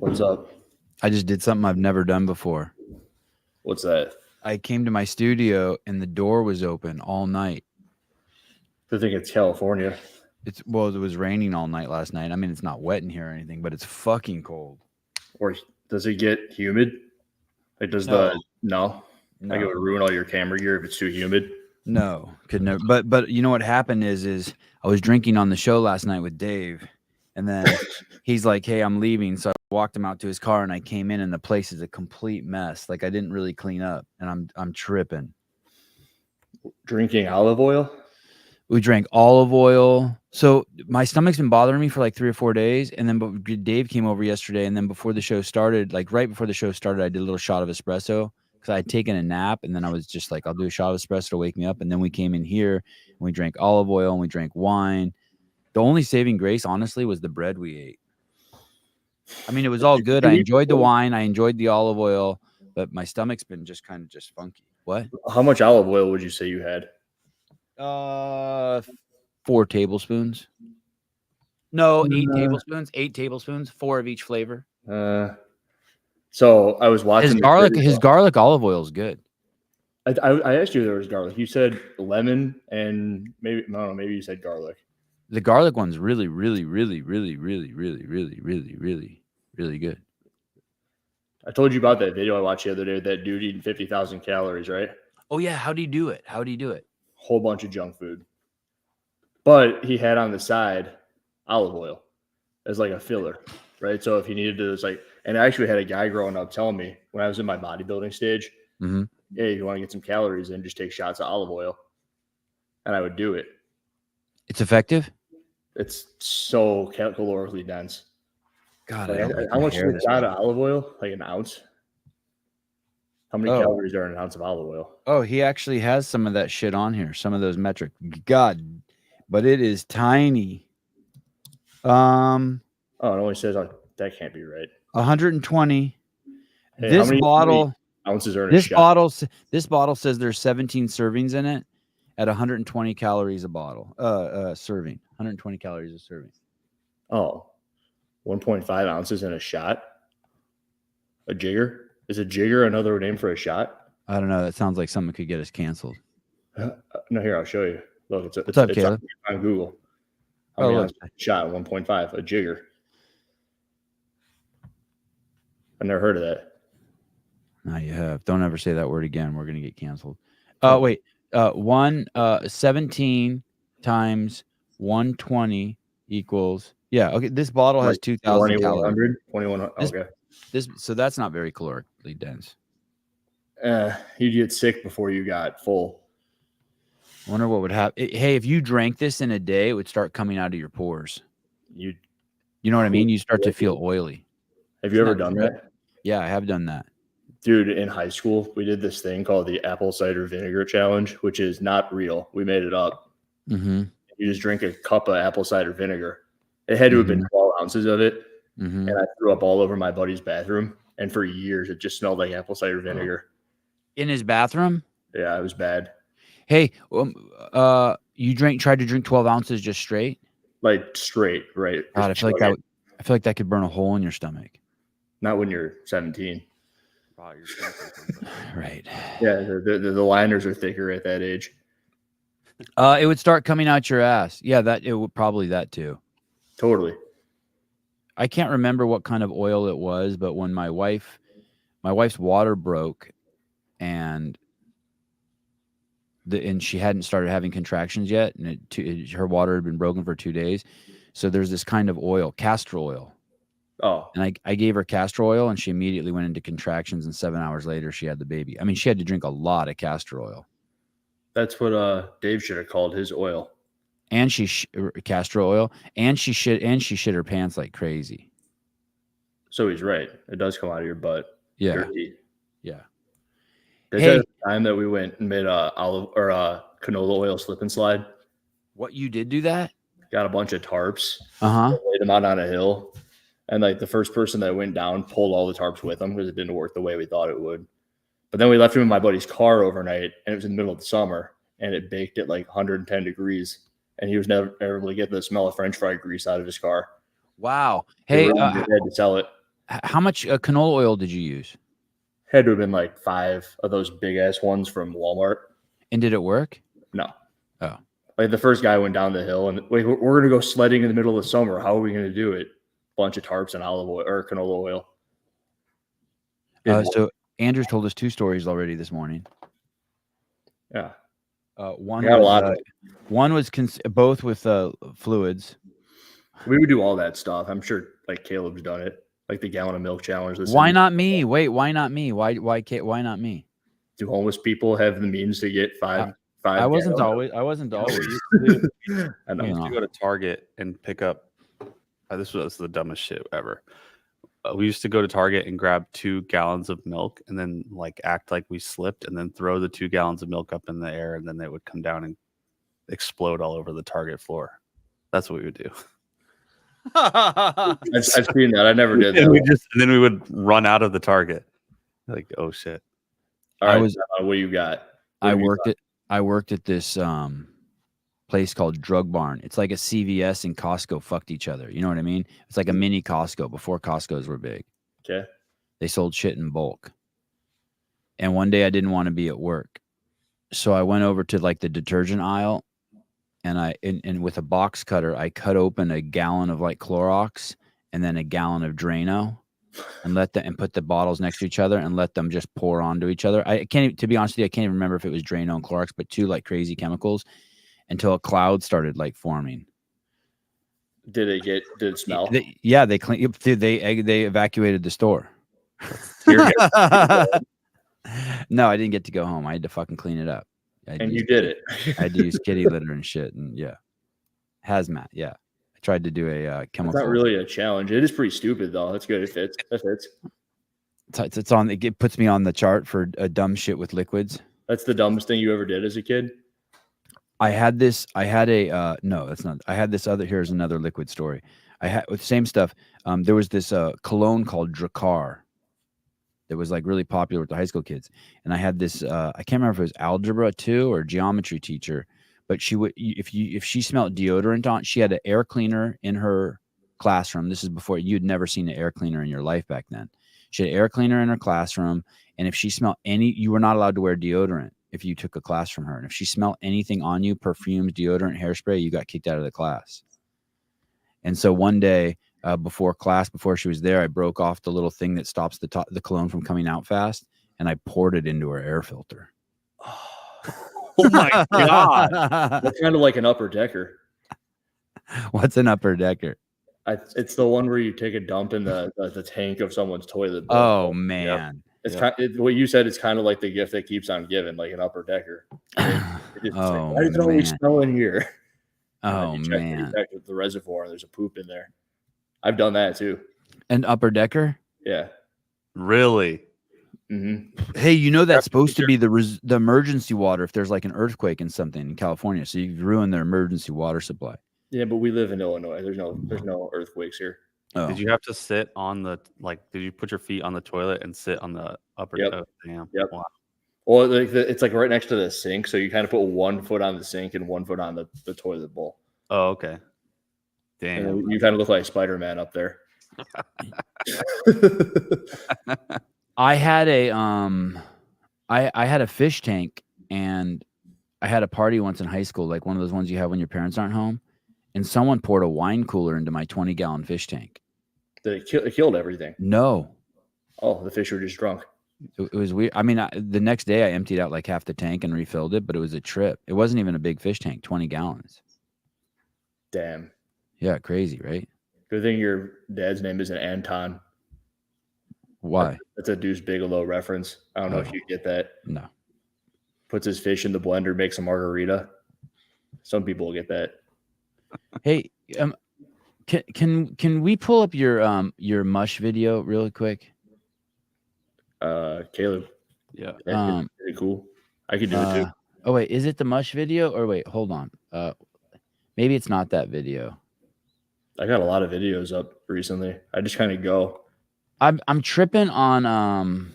What's up? I just did something I've never done before. What's that? I came to my studio and the door was open all night. I think it's California. It was raining all night last night. I mean, it's not wet in here or anything, but it's fucking cold. Or does it get humid? Like, does No. no? No. Like, it would ruin all your camera gear if it's too humid. No, could never. But you know what happened is I was drinking on the show last night with Dave, and then he's like, "Hey, I'm leaving." So I walked him out to his car, and I came in, and the place is a complete mess. Like I didn't really clean up, and I'm tripping. Drinking olive oil. We drank olive oil. So my stomach's been bothering me for like 3 or 4 days, and then Dave came over yesterday, and then before the show started, like right before the show started, I did a little shot of espresso. Because I had taken a nap, and then I was just like, I'll do a shot of espresso to wake me up. And then we came in here, and we drank olive oil, and we drank wine. The only saving grace, honestly, was the bread we ate. I mean, it was all good. I enjoyed the wine. I enjoyed the olive oil, but my stomach's been just kind of just funky. What? How much olive oil would you say you had? 4 tablespoons. No, 8 tablespoons. 8 tablespoons. 4 of each flavor. So I was watching his garlic olive oil is good. I asked you if there was garlic. You said lemon and maybe you said garlic. The garlic one's really, really, really, really, really, really, really, really, really, really good. I told you about that video I watched the other day. That dude eating 50,000 calories, right? Oh yeah, how do you do it? Whole bunch of junk food, but he had on the side olive oil as like a filler, right? So if he needed to, it's like. And I actually had a guy growing up telling me when I was in my bodybuilding stage, mm-hmm. Hey, if you want to get some calories in, just take shots of olive oil. And I would do it. It's effective? It's so calorically dense. God, like, how much is a shot of olive oil? Like an ounce? How many calories are in an ounce of olive oil? Oh, he actually has some of that shit on here, some of those metric. God, but it is tiny. Oh, it only says that can't be right. 120. Hey, this bottle ounces are in this a shot? This bottle says there's 17 servings in it at 120 calories a bottle. Serving. 120 calories a serving. Oh, 1.5 ounces in a shot? A jigger? Is a jigger another name for a shot? I don't know. That sounds like something could get us canceled. No, here, I'll show you. Look, it's on Google. How many ounces shot? 1.5. A jigger. I never heard of that. No, you have. Don't ever say that word again. We're gonna get canceled. Wait. 17 times 120 equals. Yeah. Okay. This bottle has 2,000 calories. 2100. Okay. So that's not very calorically dense. You'd get sick before you got full. I wonder what would happen. Hey, if you drank this in a day, it would start coming out of your pores. You know what I mean? You start to feel oily. Have you ever done that? Yeah, I have done that. Dude, in high school, we did this thing called the apple cider vinegar challenge, which is not real. We made it up. Mm-hmm. You just drink a cup of apple cider vinegar. It had to have been 12 ounces of it. Mm-hmm. And I threw up all over my buddy's bathroom. And for years, it just smelled like apple cider vinegar. In his bathroom? Yeah, it was bad. Hey, you tried to drink 12 ounces just straight? Like straight, right? God, I feel like that could burn a hole in your stomach. Not when you're 17. Right. Yeah, the liners are thicker at that age. It would start coming out your ass. Yeah, it would probably that too. Totally. I can't remember what kind of oil it was, but when my wife's water broke, and she hadn't started having contractions yet, and her water had been broken for 2 days. So there's this kind of oil, castor oil. Oh. And I gave her castor oil, and she immediately went into contractions, and 7 hours later she had the baby. I mean, she had to drink a lot of castor oil. That's what Dave should have called his oil. And castor oil, and she shit her pants like crazy. So he's right. It does come out of your butt. Yeah. Dirty. Yeah. There's a time that we went and made canola oil slip and slide. What, you did do that? Got a bunch of tarps. Laid them out on a hill. And like the first person that went down pulled all the tarps with them because it didn't work the way we thought it would. But then we left him in my buddy's car overnight, and it was in the middle of the summer, and it baked at like 110 degrees. And he was never able to get the smell of French fry grease out of his car. Wow. Hey, they had to sell it. How much canola oil did you use? Had to have been like 5 of those big ass ones from Walmart. And did it work? No. Oh. Like the first guy went down the hill and wait, we're going to go sledding in the middle of the summer. How are we going to do it? Bunch of tarps and olive oil or canola oil. So Andrew's told us 2 stories already this morning. Yeah. One got a was, lot of one was both with fluids. We would do all that stuff. I'm sure like Caleb's done it. Like the gallon of milk challenge. Why not me? Wait, why not me? Why not me? Do homeless people have the means to get 5 I wasn't gallons? always. I know. We used to go to Target and pick up. This was the dumbest shit ever. We used to go to Target and grab 2 gallons of milk and then like act like we slipped and then throw the 2 gallons of milk up in the air and then they would come down and explode all over the Target floor. That's what we would do. I've seen that. I never did that. And then we would run out of the Target. Like, oh shit. All right, what you got? I worked at this place called Drug Barn. It's like a CVS and Costco fucked each other. You know what I mean? It's like a mini Costco before Costco's were big. Okay. They sold shit in bulk. And one day I didn't want to be at work. So I went over to like the detergent aisle and with a box cutter, I cut open a gallon of like Clorox and then a gallon of Drano and put the bottles next to each other and let them just pour onto each other. I can't, to be honest with you, I can't even remember if it was Drano and Clorox, but 2 like crazy chemicals until a cloud started like forming. Did it smell? They evacuated the store. No, I didn't get to go home. I had to fucking clean it up. You did it. I had to use kitty litter and shit. And yeah, hazmat. Yeah, I tried to do a chemical. It's not really a challenge. It is pretty stupid though. That's good. It fits. That fits. It's on. It puts me on the chart for dumb shit with liquids. That's the dumbest thing you ever did as a kid. No, that's not. I had this other. Here's another liquid story. I had with the same stuff. There was this cologne called Dracar. That was like really popular with the high school kids. And I had this, I can't remember if it was algebra 2 or geometry teacher, but she would, if she smelled deodorant on, she had an air cleaner in her classroom. This is before you'd never seen an air cleaner in your life back then. She had an air cleaner in her classroom. And if she smelled you were not allowed to wear deodorant if you took a class from her. And if she smelled anything on you, perfumes, deodorant, hairspray, you got kicked out of the class. And so one day, before she was there, I broke off the little thing that stops the cologne from coming out fast, and I poured it into her air filter. Oh my god! That's kind of like an upper decker. What's an upper decker? It's the one where you take a dump in the tank of someone's toilet bowl. Oh man! Yep. It's what you said. It's kind of like the gift that keeps on giving, like an upper decker. Why does it always smell in here? Oh man! You check the reservoir, and there's a poop in there. I've done that too. An upper decker? Yeah. Really? Mm-hmm. Hey, you know that's supposed to be the emergency water if there's like an earthquake and something in California. So you've ruined their emergency water supply. Yeah, but we live in Illinois. There's no earthquakes here. Oh. Did you have to sit on the did you put your feet on the toilet and sit on the upper? Yep. Oh, damn. Yep. Wow. Well, it's like right next to the sink, so you kind of put 1 foot on the sink and 1 foot on the toilet bowl. Oh, okay. Damn. And you kind of look like Spider-Man up there. I had a fish tank, and I had a party once in high school, like one of those ones you have when your parents aren't home, and someone poured a wine cooler into my 20-gallon fish tank. Did it killed everything? No. Oh, the fish were just drunk. It was weird. I mean, the next day I emptied out like half the tank and refilled it, but it was a trip. It wasn't even a big fish tank, 20 gallons. Damn. Yeah, crazy, right? Good thing your dad's name isn't Anton. Why? That's a Deuce Bigelow reference. I don't know if you get that. No. Puts his fish in the blender, makes a margarita. Some people will get that. Hey, can we pull up your mush video really quick? Caleb. Yeah. That's pretty cool. I could do it too. Oh wait, is it the mush video or wait, hold on. Maybe it's not that video. I got a lot of videos up recently. I just kind of go. I'm tripping on I'm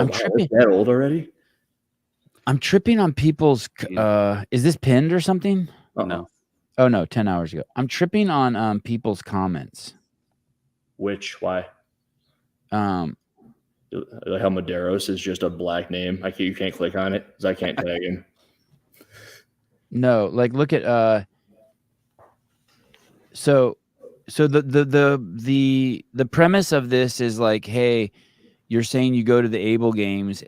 tripping. Is that old already? I'm tripping on people's is this pinned or something? No. Oh no, 10 hours ago. I'm tripping on people's comments. Which? Why? Um, Like how Medeiros is just a black name. You can't click on it because I can't tag him. no, like look at so the premise of this is like, hey, you're saying you go to the Able Games.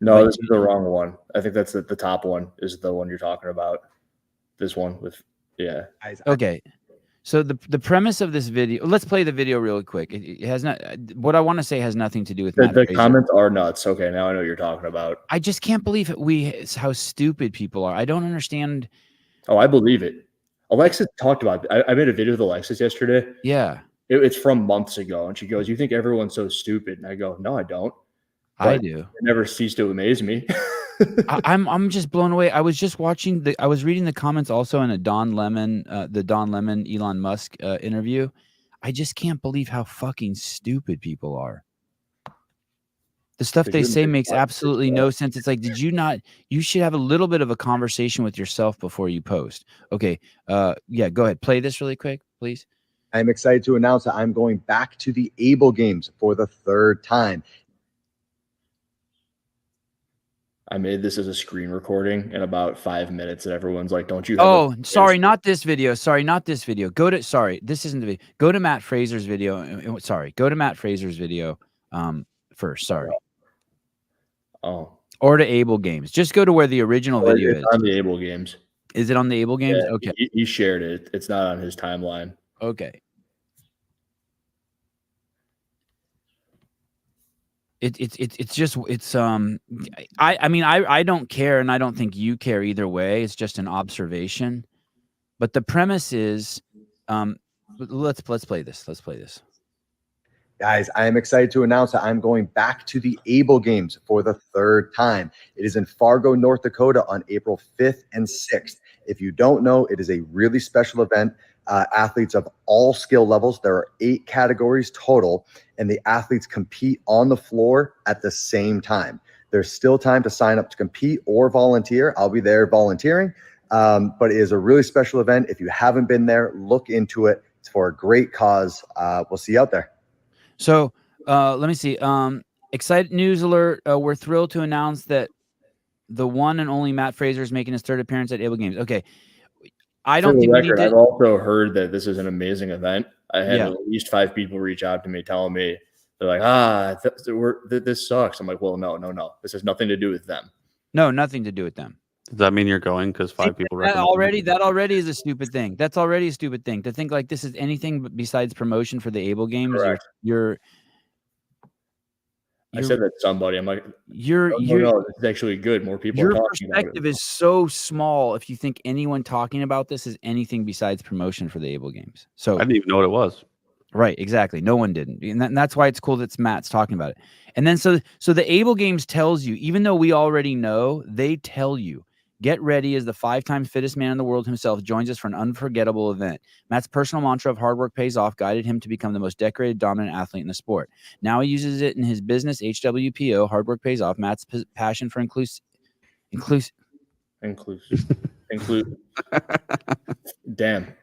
No, this is the wrong one. I think that's the top one is the one you're talking about. This one with Okay. So the premise of this video, let's play the video really quick. It has not, what I want to say has nothing to do with the comments are nuts. Okay, now I know what you're talking about. I just can't believe how stupid people are. I don't understand. Oh, I believe it. Alexis talked about it. I made a video with Alexis yesterday. Yeah. It's from months ago. And she goes, "You think everyone's so stupid?" And I go, "No, I don't." But I do. It never ceased to amaze me. I'm just blown away. I was just watching I was reading the comments also in a Don Lemon Elon Musk interview. I just can't believe how fucking stupid people are. The stuff they say makes absolutely no sense. It's like, you should have a little bit of a conversation with yourself before you post. Okay. Yeah, go ahead. Play this really quick, please. I'm excited to announce that I'm going back to the Able Games for the 3rd time. I made this as a screen recording in about 5 minutes, and everyone's like, "Don't you?" Sorry, not this video. Sorry, not this video. This isn't the video. Go to Matt Fraser's video. Sorry, go to Matt Fraser's video first. Sorry. Oh. Or to Able Games. Just go to where the original video is. On the Able Games. Is it on the Able Games? Yeah, okay. He shared it. It's not on his timeline. Okay. I don't care, and I don't think you care either way. It's just an observation. But the premise is, let's play this. Let's play this. Guys, I am excited to announce that I'm going back to the Able Games for the 3rd time. It is in Fargo, North Dakota on April 5th and 6th. If you don't know, it is a really special event. Athletes of all skill levels. There are 8 categories total, and the athletes compete on the floor at the same time. There's still time to sign up to compete or volunteer. I'll be there volunteering, but it is a really special event. If you haven't been there, look into it. It's for a great cause. We'll see you out there. So let me see. Excited news alert. We're thrilled to announce that the one and only Matt Fraser is making his 3rd appearance at Able Games. Okay. I don't think I've also heard that this is an amazing event. I had at least 5 people reach out to me telling me, they're like, this sucks. I'm like, well, no. This has nothing to do with them. No, nothing to do with them. Does that mean you're going because 5 people that already is a stupid thing. That's already a stupid thing to think like this is anything besides promotion for the Able Games. I said that to somebody. I'm like, no, this is actually good. More people are talking about it. Your perspective is so small if you think anyone talking about this is anything besides promotion for the Able Games. So I didn't even know what it was. Right, exactly. No one didn't. And that's why it's cool that Matt's talking about it. And then so the Able Games tells you, even though we already know, they tell you, get ready as the 5-time fittest man in the world himself joins us for an unforgettable event. Matt's personal mantra of hard work pays off guided him to become the most decorated, dominant athlete in the sport. Now he uses it in his business, HWPO, hard work pays off. Matt's passion for inclusive. Damn.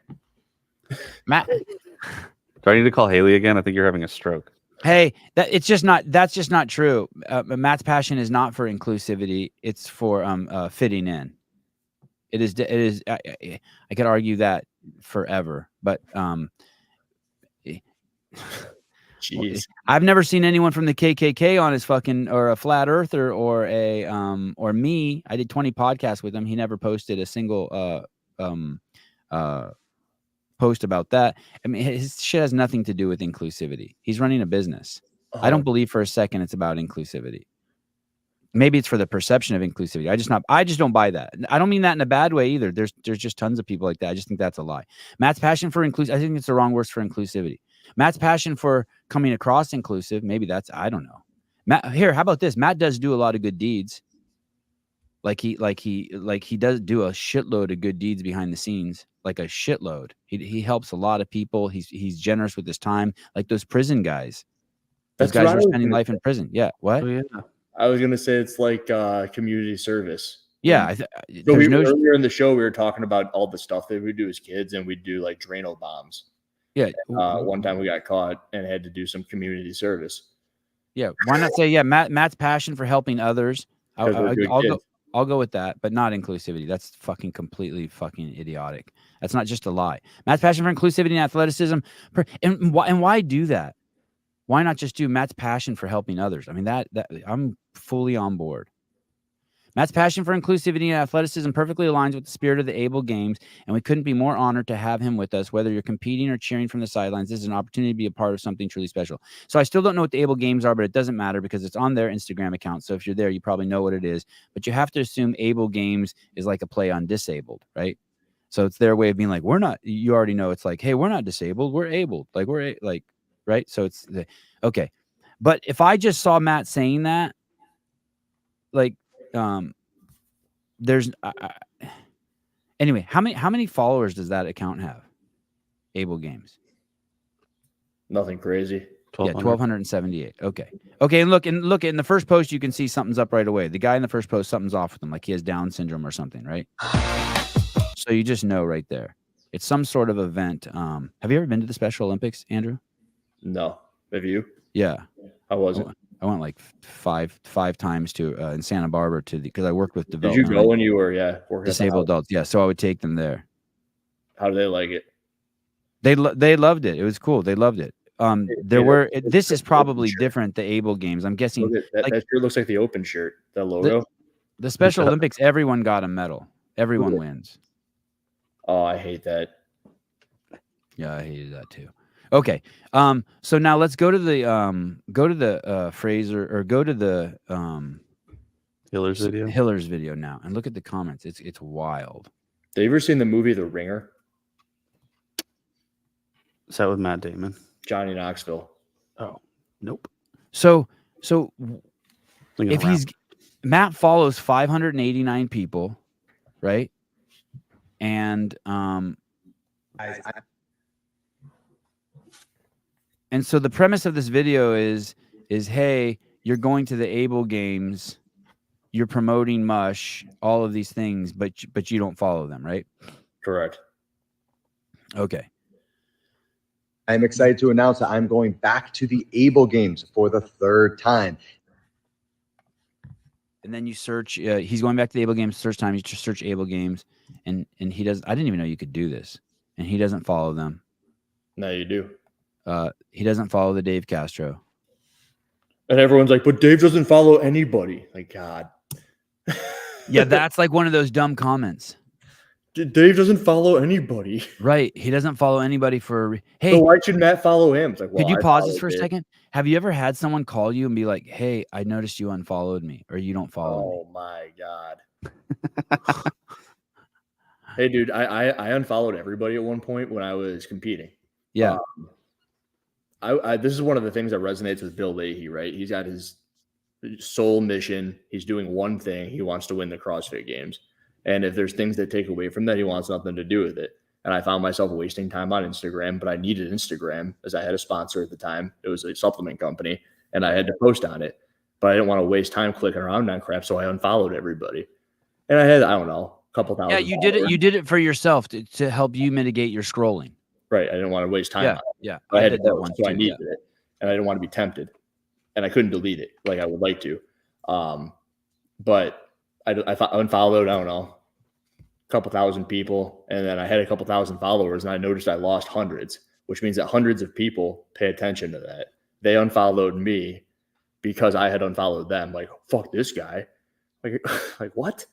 Matt. Do I need to call Haley again? I think you're having a stroke. Hey, that's just not true. Matt's passion is not for inclusivity. It's for fitting in. It is. I could argue that forever, but jeez, I've never seen anyone from the KKK on his fucking or a flat earther or a or me. I did 20 podcasts with him. He never posted a single post about that. I mean, his shit has nothing to do with inclusivity. He's running a business. I don't believe for a second it's about inclusivity. Maybe it's for the perception of inclusivity. I just don't buy that. I don't mean that in a bad way either. There's just tons of people like that. I just think that's a lie. Matt's passion for I think it's the wrong words for inclusivity. Matt's passion for coming across inclusive. Maybe that's, I don't know. Matt, here, how about this? Matt does do a lot of good deeds. Like he does do a shitload of good deeds behind the scenes, like a shitload. He helps a lot of people. He's generous with his time, like those prison guys. Those guys are spending life in prison. Yeah. What? Oh, yeah. I was gonna say it's like community service. Yeah. Earlier in the show we were talking about all the stuff that we do as kids, and we do like Drano bombs. Yeah. One time we got caught and had to do some community service. Yeah. Why not say, yeah, Matt's passion for helping others. I'll go with that, but not inclusivity. That's fucking completely fucking idiotic. That's not just a lie. Matt's passion for inclusivity and athleticism. And why do that? Why not just do Matt's passion for helping others? I mean, that I'm fully on board. Matt's passion for inclusivity and athleticism perfectly aligns with the spirit of the Able Games, and we couldn't be more honored to have him with us. Whether you're competing or cheering from the sidelines, this is an opportunity to be a part of something truly special. So I still don't know what the Able Games are, but it doesn't matter because it's on their Instagram account. So if you're there, you probably know what it is. But you have to assume Able Games is like a play on disabled, right? So it's their way of being like, we're not. You already know it's like, hey, we're not disabled, we're able. Like right. So it's okay. But if I just saw Matt saying that, like. There's anyway, how many followers does that account have? Able Games. Nothing crazy. 1,278. Okay. And look in the first post, you can see something's up right away. The guy in the first post, something's off with him, like he has Down syndrome or something, right? So you just know right there. It's some sort of event. Have you ever been to the Special Olympics, Andrew? No. Have you? Yeah. I wasn't. I went like five times to in Santa Barbara because I worked with Did development. you go when you were working disabled adults? Yeah, so I would take them there. How do they like it? They loved it. It was cool. They loved it. This is probably different. The Able Games. I'm guessing that sure looks like the open shirt. The logo. The Special Olympics. Everyone got a medal. Everyone wins. Oh, I hate that. Yeah, I hated that too. Okay. So now let's go to the Fraser or go to the Hiller's video now and look at the comments. It's wild. Have you ever seen the movie The Ringer? Is that with Matt Damon? Johnny Knoxville. Oh, nope. So if Matt follows 589 people, right? And and so the premise of this video is hey, you're going to the Able Games, you're promoting Mush, all of these things, but you don't follow them, right? Correct. Okay. I'm excited to announce that I'm going back to the Able Games for the third time. And then you search, he's going back to the Able Games, search time, you just search Able Games, and he does, I didn't even know you could do this, and he doesn't follow them. No, you do. He doesn't follow the Dave Castro. And everyone's like, but Dave doesn't follow anybody. Like, God. Yeah, that's like one of those dumb comments. Dave doesn't follow anybody. Right. He doesn't follow anybody for hey. So why should Matt follow him? It's like, well, could you pause this for a second? Have you ever had someone call you and be like, hey, I noticed you unfollowed me or you don't follow me? Oh my God. Hey, dude, I unfollowed everybody at one point when I was competing. Yeah. This is one of the things that resonates with Bill Leahy, right? He's got his sole mission. He's doing one thing. He wants to win the CrossFit Games. And if there's things that take away from that, he wants nothing to do with it. And I found myself wasting time on Instagram, but I needed Instagram as I had a sponsor at the time. It was a supplement company, and I had to post on it. But I didn't want to waste time clicking around on crap, so I unfollowed everybody. And I had, I don't know, a couple thousand. Yeah, you did it. You did it for yourself to help you mitigate your scrolling. Right. I didn't want to waste time. Yeah, yeah. I had did that that one, one so too, I needed it, and I didn't want to be tempted, and I couldn't delete it like I would like to. But I unfollowed, I don't know, a couple thousand people, and then I had a couple thousand followers, and I noticed I lost hundreds, which means that hundreds of people pay attention to that. They unfollowed me because I had unfollowed them. Like, fuck this guy. Like what?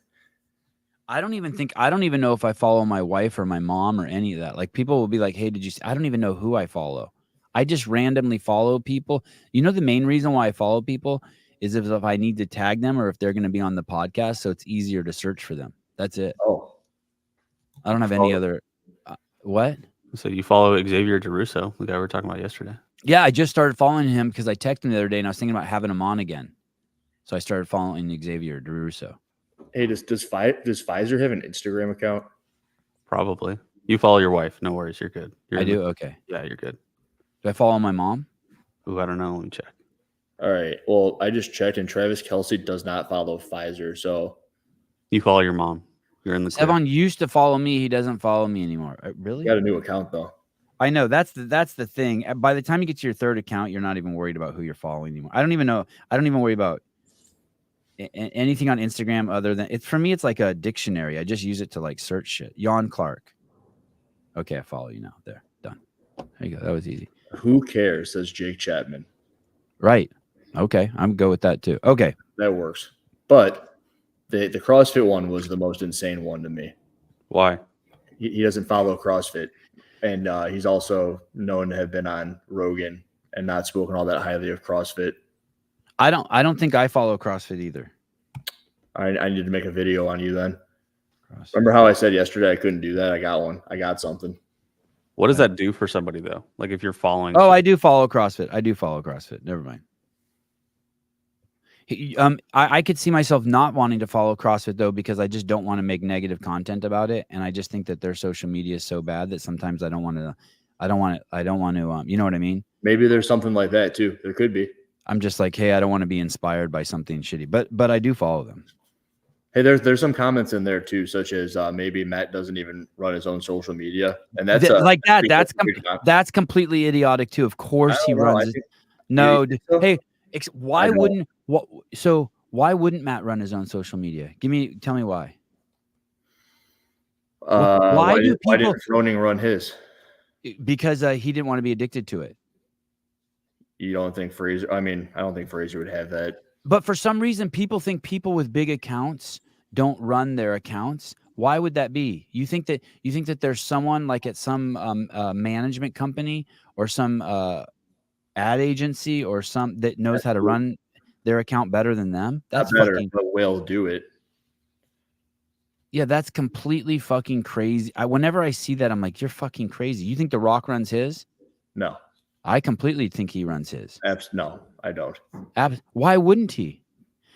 I don't even know if I follow my wife or my mom or any of that. Like people will be like, hey, did you see? I don't even know who I follow. I just randomly follow people. You know, the main reason why I follow people is if I need to tag them or if they're going to be on the podcast. So it's easier to search for them. That's it. Oh, I don't have any other. What? So you follow Xavier DeRusso, the guy we were talking about yesterday. Yeah, I just started following him because I texted him the other day and I was thinking about having him on again. So I started following Xavier DeRusso. Hey, does Pfizer have an Instagram account? Probably. You follow your wife. No worries. You're good. I do? Okay. Yeah, you're good. Do I follow my mom? Ooh, I don't know. Let me check. All right. Well, I just checked, and Travis Kelce does not follow Pfizer. So you follow your mom. You're in the clear. Sevan used to follow me. He doesn't follow me anymore. Really? He got a new account, though. I know that's the thing. By the time you get to your third account, you're not even worried about who you're following anymore. I don't even worry about anything on Instagram other than for me, it's like a dictionary. I just use it to like search shit. Jan Clark. Okay, I follow you now. There, done. There you go. That was easy. Who cares? Says Jake Chapman. Right. Okay, I'm good with that too. Okay, that works. But the CrossFit one was the most insane one to me. Why? He doesn't follow CrossFit, and he's also known to have been on Rogan and not spoken all that highly of CrossFit. I don't think I follow CrossFit either. I need to make a video on you then. CrossFit. Remember how I said yesterday I couldn't do that? I got one. I got something. What does that do for somebody though? Like if you're following. Oh, I do follow CrossFit. Never mind. I could see myself not wanting to follow CrossFit though, because I just don't want to make negative content about it, and I just think that their social media is so bad that sometimes I don't want to. You know what I mean? Maybe there's something like that too. There could be. I'm just like, hey, I don't want to be inspired by something shitty, but I do follow them. Hey, there's some comments in there too, such as maybe Matt doesn't even run his own social media, and that's like that. That's completely idiotic too. Of course he runs. No, so? Hey, why wouldn't Matt run his own social media? Tell me why. Why didn't Froning run his? Because he didn't want to be addicted to it. You don't think Fraser? I mean, I don't think Fraser would have that. But for some reason, people think people with big accounts don't run their accounts. Why would that be? You think that there's someone like at some management company or some ad agency or some that knows how to run their account better than them? That's better, but will do it. Yeah, that's completely fucking crazy. Whenever I see that, I'm like, you're fucking crazy. You think The Rock runs his? No. I completely think he runs his. No, I don't. Why wouldn't he?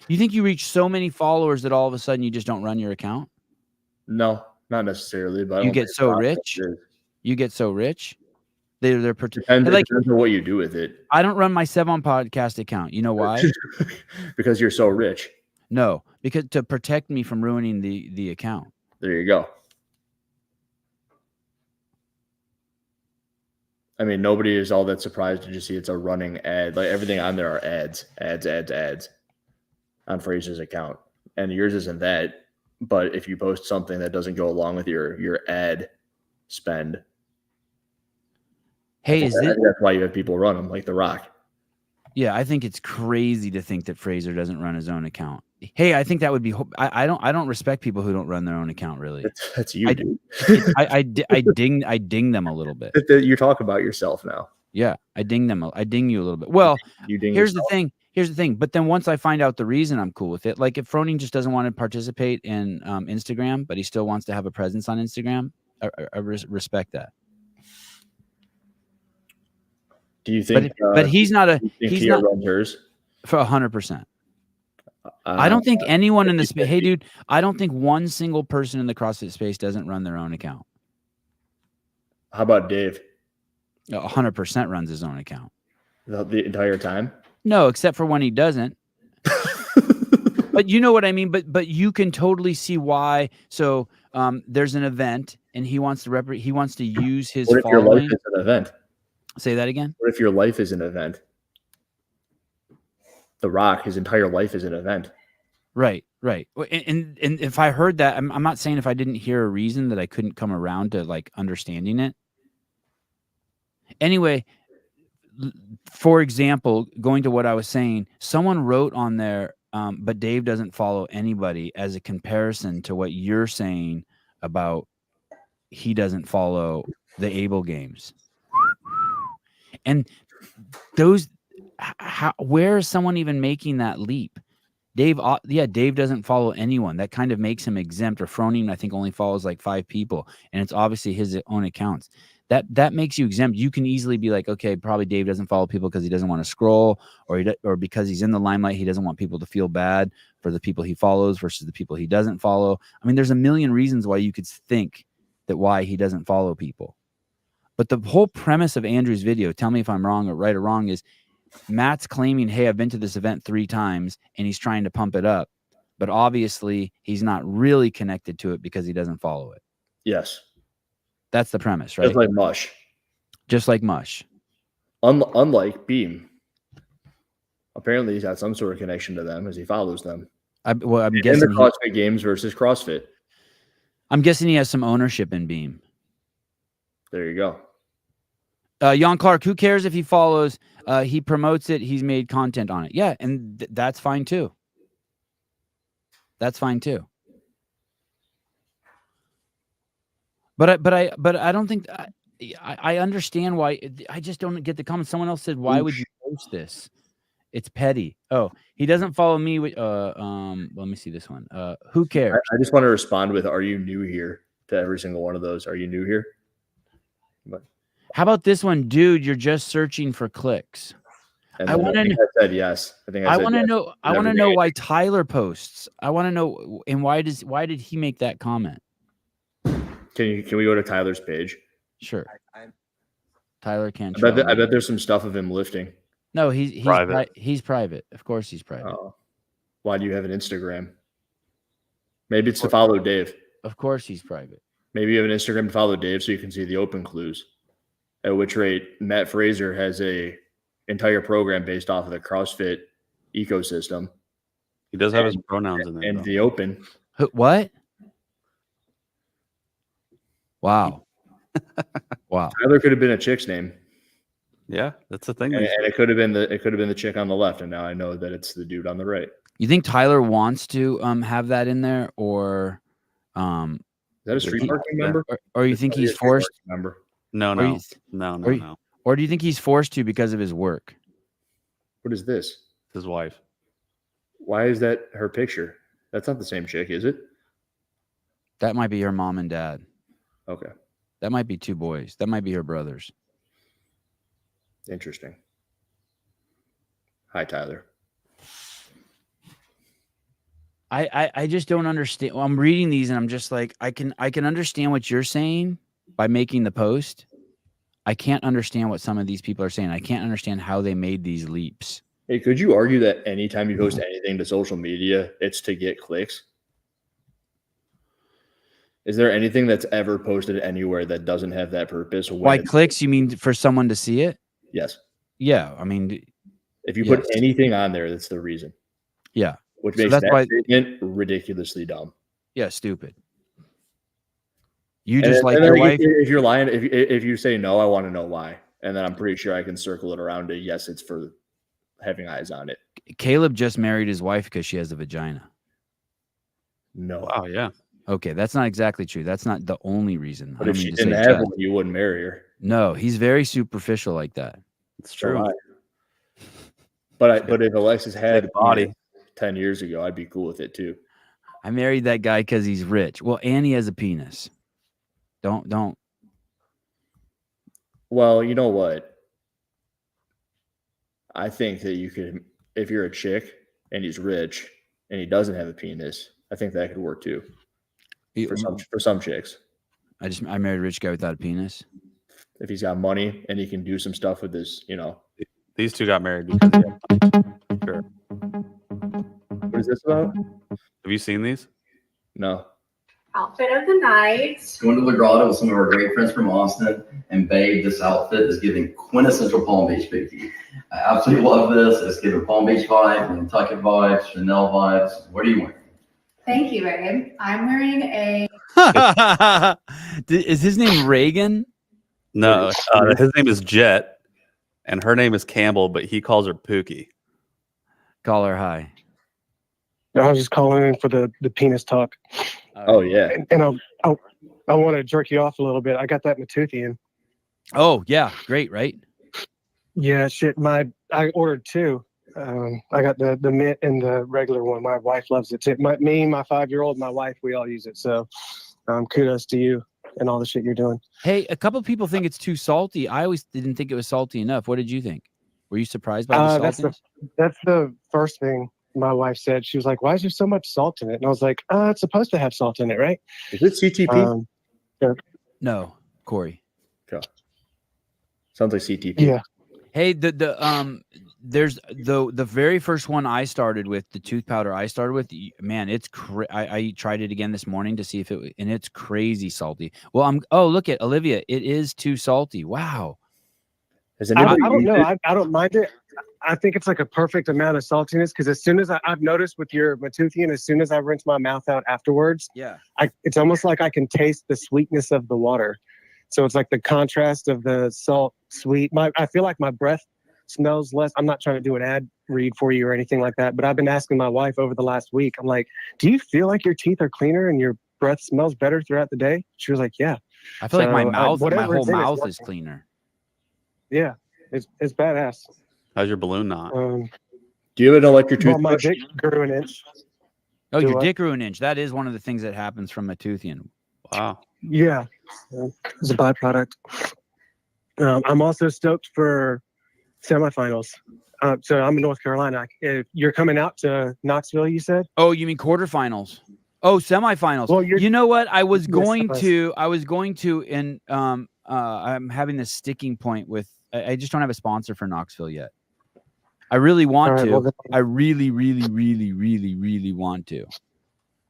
You think you reach so many followers that all of a sudden you just don't run your account? No, not necessarily. But you get so rich. You get so rich. They're depends on what you do with it. I don't run my Sevan podcast account. You know why? Because you're so rich. No, because to protect me from ruining the account. There you go. I mean, nobody is all that surprised to just see it's a running ad. Like everything on there are ads on Fraser's account, and yours isn't that. But if you post something that doesn't go along with your ad spend, hey, that's why you have people run them like The Rock. Yeah, I think it's crazy to think that Fraser doesn't run his own account. Hey, I think that would be. I don't respect people who don't run their own account. Really, that's you, dude. I ding them a little bit. You're talking about yourself now. Yeah, I ding them. I ding you a little bit. Well, here's the thing. But then once I find out the reason, I'm cool with it. Like if Froning just doesn't want to participate in Instagram, but he still wants to have a presence on Instagram, I respect that. Do you think? But he's not a. He's not runs hers for 100%. I don't think anyone in the space. Hey, dude, I don't think one single person in the CrossFit space doesn't run their own account. How about Dave? 100% runs his own account. The entire time? No, except for when he doesn't. But you know what I mean. But you can totally see why. So there's an event, and he wants to He wants to use his. What if following. Your life is an event? Say that again. What if your life is an event? The Rock, his entire life is an event. Right. And if I heard that, I'm not saying if I didn't hear a reason that I couldn't come around to like understanding it. Anyway, for example, going to what I was saying, someone wrote on there, but Dave doesn't follow anybody as a comparison to what you're saying about he doesn't follow the Able Games. And those, where is someone even making that leap? Dave doesn't follow anyone. That kind of makes him exempt. Or Froning, I think, only follows like 5 people, and it's obviously his own accounts. That makes you exempt. You can easily be like, okay, probably Dave doesn't follow people because he doesn't want to scroll, or because he's in the limelight, he doesn't want people to feel bad for the people he follows versus the people he doesn't follow. I mean, there's a million reasons why you could think that why he doesn't follow people. But the whole premise of Andrew's video, tell me if I'm wrong or right or wrong, is Matt's claiming, hey, I've been to this event 3 times, and he's trying to pump it up. But obviously, he's not really connected to it because he doesn't follow it. Yes. That's the premise, right? It's like mush. just like Mush. Unlike Beam. Apparently, he's got some sort of connection to them as he follows them. I'm In guessing the CrossFit Games versus CrossFit. I'm guessing he has some ownership in Beam. There you go. Jan Clark, who cares if he follows? He promotes it. He's made content on it. Yeah, and that's fine too. That's fine too. But I don't think I understand why. I just don't get the comments. Someone else said, "Why would you post this? It's petty." Oh, he doesn't follow me. Let me see this one. Who cares? I just want to respond with, "Are you new here?" to every single one of those. Are you new here? But how about this one, dude? You're just searching for clicks. I said yes. I want to know. I want to know why Tyler posts. I want to know, and why did he make that comment? Can we go to Tyler's page? Sure. Tyler can't. I bet there's some stuff of him lifting. No, he's private. He's private. Of course, he's private. Why do you have an Instagram? Maybe it's to follow Dave. Of course, he's private. Maybe you have an Instagram to follow Dave so you can see the open clues. At which rate, Matt Fraser has a entire program based off of the CrossFit ecosystem. He does have his pronouns in there. And the open. What? Wow. Wow. Tyler could have been a chick's name. Yeah, that's the thing. And it could have been the chick on the left, and now I know that it's the dude on the right. You think Tyler wants to have that in there, or is that a street parking member? Or you think he's forced? Member? No. Or do you think he's forced to because of his work? What is this? His wife. Why is that her picture? That's not the same chick, is it? That might be her mom and dad. Okay. That might be two boys. That might be her brothers. Interesting. Hi, Tyler. I just don't understand. Well, I'm reading these and I'm just like, I can understand what you're saying by making the post. I can't understand what some of these people are saying. I can't understand how they made these leaps. Hey, could you argue that anytime you post anything to social media, it's to get clicks? Is there anything that's ever posted anywhere that doesn't have that purpose? Why clicks? You mean for someone to see it? Yes. Yeah. I mean, if you put anything on there, that's the reason. Yeah. Which makes that statement ridiculously dumb. Yeah, stupid. You just like your wife. If you're lying, if you say no, I want to know why, and then I'm pretty sure I can circle it around to yes, it's for having eyes on it. Caleb just married his wife because she has a vagina. No. Oh yeah. Okay, that's not exactly true. That's not the only reason. But if she didn't have one, you wouldn't marry her. No, he's very superficial like that. It's true. But if Alexis had a body 10 years ago, I'd be cool with it too. I married that guy because he's rich. Well, and he has a penis. Don't. Well, you know what? I think that you could, if you're a chick and he's rich and he doesn't have a penis, I think that could work too. For some chicks. I married a rich guy without a penis. If he's got money and he can do some stuff with his, These two got married because sure. What is this about? Have you seen these? No. Outfit of the night. Going to the grotto with some of our great friends from Austin, and babe, this outfit is giving quintessential Palm Beach Biggie. I absolutely love this. It's giving Palm Beach vibe, Nantucket vibes, Chanel vibes. What are you wearing? Thank you, babe. I'm wearing a. Is his name Reagan? No, his name is Jet, and her name is Campbell, but he calls her Pookie. Call her hi. I was just calling in for the penis talk. Oh yeah. And I want to jerk you off a little bit. I got that Matuthian. Oh yeah, great, right? Yeah, shit. I ordered two. I got the mint and the regular one. My wife loves it too. My 5-year-old, my wife, we all use it. So kudos to you and all the shit you're doing. Hey, a couple of people think it's too salty. I always didn't think it was salty enough. What did you think? Were you surprised by the saltiness? That's the first thing my wife said. She was like, why is there so much salt in it? And I was like, it's supposed to have salt in it, right? Is it CTP? No, Corey. Okay. Sounds like CTP. Yeah. Hey, there's the very first one I started with, the tooth powder I started with, man, it's I tried it again this morning to see if and it's crazy salty. Well, look at Olivia. It is too salty. Wow. Has I anybody don't used know. it? I don't mind it. I think it's like a perfect amount of saltiness because as soon as I've noticed with your Matuthian, as soon as I rinse my mouth out afterwards, Yeah. it's almost like I can taste the sweetness of the water. So it's like the contrast of the salt, sweet. I feel like my breath smells less. I'm not trying to do an ad read for you or anything like that, but I've been asking my wife over the last week. I'm like, do you feel like your teeth are cleaner and your breath smells better throughout the day? She was like, yeah. I feel like my mouth, my whatever whole it's in, it's mouth is working. cleaner. Yeah, it's badass. How's your balloon knot? Do you have an electric Well, my toothbrush? dick grew an inch. Oh, Do your what? dick grew an inch. That is one of the things that happens from a Toothian. Wow. Yeah, it's a byproduct. I'm also stoked for semifinals. So I'm in North Carolina. If you're coming out to Knoxville, you said? Oh, you mean quarterfinals? Oh, semifinals. Well, you know what? I was Yes, going semis. to, and I'm having this sticking point with. I just don't have a sponsor for Knoxville yet. I really want All right, to. well, then- I really want to.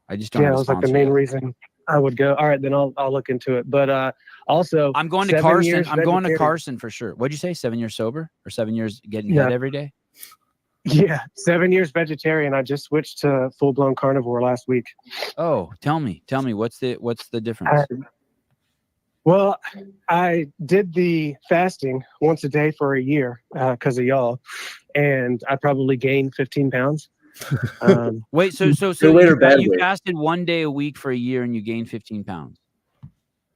I just don't Yeah, have it a was like the sponsor main yet. reason I would go. All right, then I'll look into it. But also, I'm going to 7 Carson. years I'm going to vegetarian. Carson for sure. What'd you say? 7 years sober or 7 years getting Yeah. head every day? Yeah, 7 years vegetarian. I just switched to full blown carnivore last week. Oh, tell me, what's the difference? Well, I did the fasting once a day for a year because of y'all, and I probably gained 15 pounds. Wait, so Good way or bad you way? fasted 1 day a week for a year and you gained 15 pounds.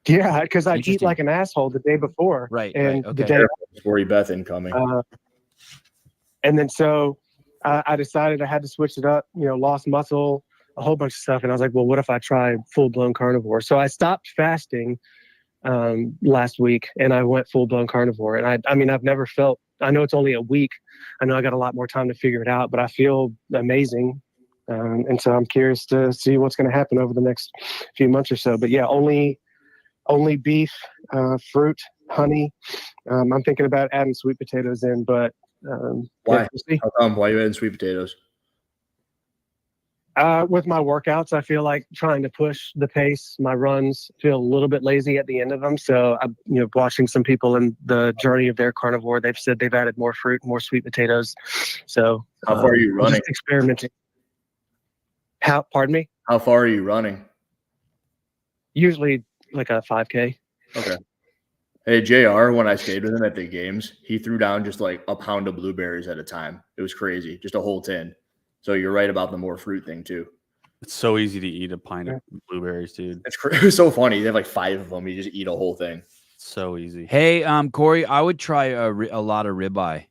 Yeah, because I eat Interesting. like an asshole the day before. Right, And right, the okay. day, Before Beth incoming. and then so I decided I had to switch it up. Lost muscle, a whole bunch of stuff, and I was like, well, what if I try full blown carnivore? So I stopped fasting last week, and I went full blown carnivore. And I mean, I've never felt. I know it's only a week. I know I got a lot more time to figure it out, but I feel amazing. And so I'm curious to see what's going to happen over the next few months or so. But yeah, only beef, fruit, honey. I'm thinking about adding sweet potatoes in, but Why? yeah, we'll see. How come? Why are you adding sweet potatoes? With my workouts, I feel like trying to push the pace. My runs feel a little bit lazy at the end of them. So I'm, watching some people in the journey of their carnivore. They've said they've added more fruit, more sweet potatoes. So How far are you I'm running? just experimenting. Pardon me? How far are you running? Usually like a 5K. Okay. Hey, JR, when I stayed with him at the games, he threw down just like a pound of blueberries at a time. It was crazy. Just a whole tin. So you're right about the more fruit thing too. It's so easy to eat a pint of blueberries, dude. It was so funny. They have like 5 of them. You just eat a whole thing. It's so easy. Hey, Corey, I would try a lot of ribeye.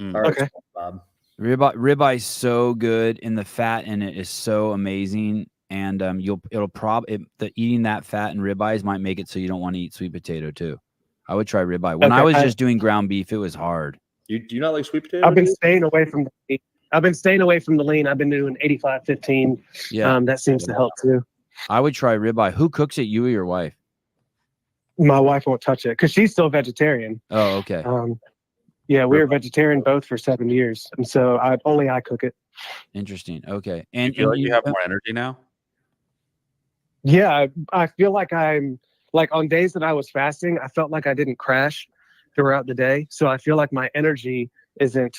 All right, Okay. Bob. Ribeye is so good, and the fat in it is so amazing. And eating that fat and ribeyes might make it so you don't want to eat sweet potato too. I would try ribeye. When I was just doing ground beef, it was hard. Do you not like sweet potato? I've been staying away from the lean. I've been doing 85-15. Yeah, That seems to help too. I would try ribeye. Who cooks it? You or your wife? My wife won't touch it because she's still vegetarian. Oh, okay. Yeah, we were vegetarian both for 7 years, and so I cook it. Interesting. Okay, and You feel like you have more energy now? Yeah, I feel like I'm like on days that I was fasting, I felt like I didn't crash throughout the day. So I feel like my energy isn't,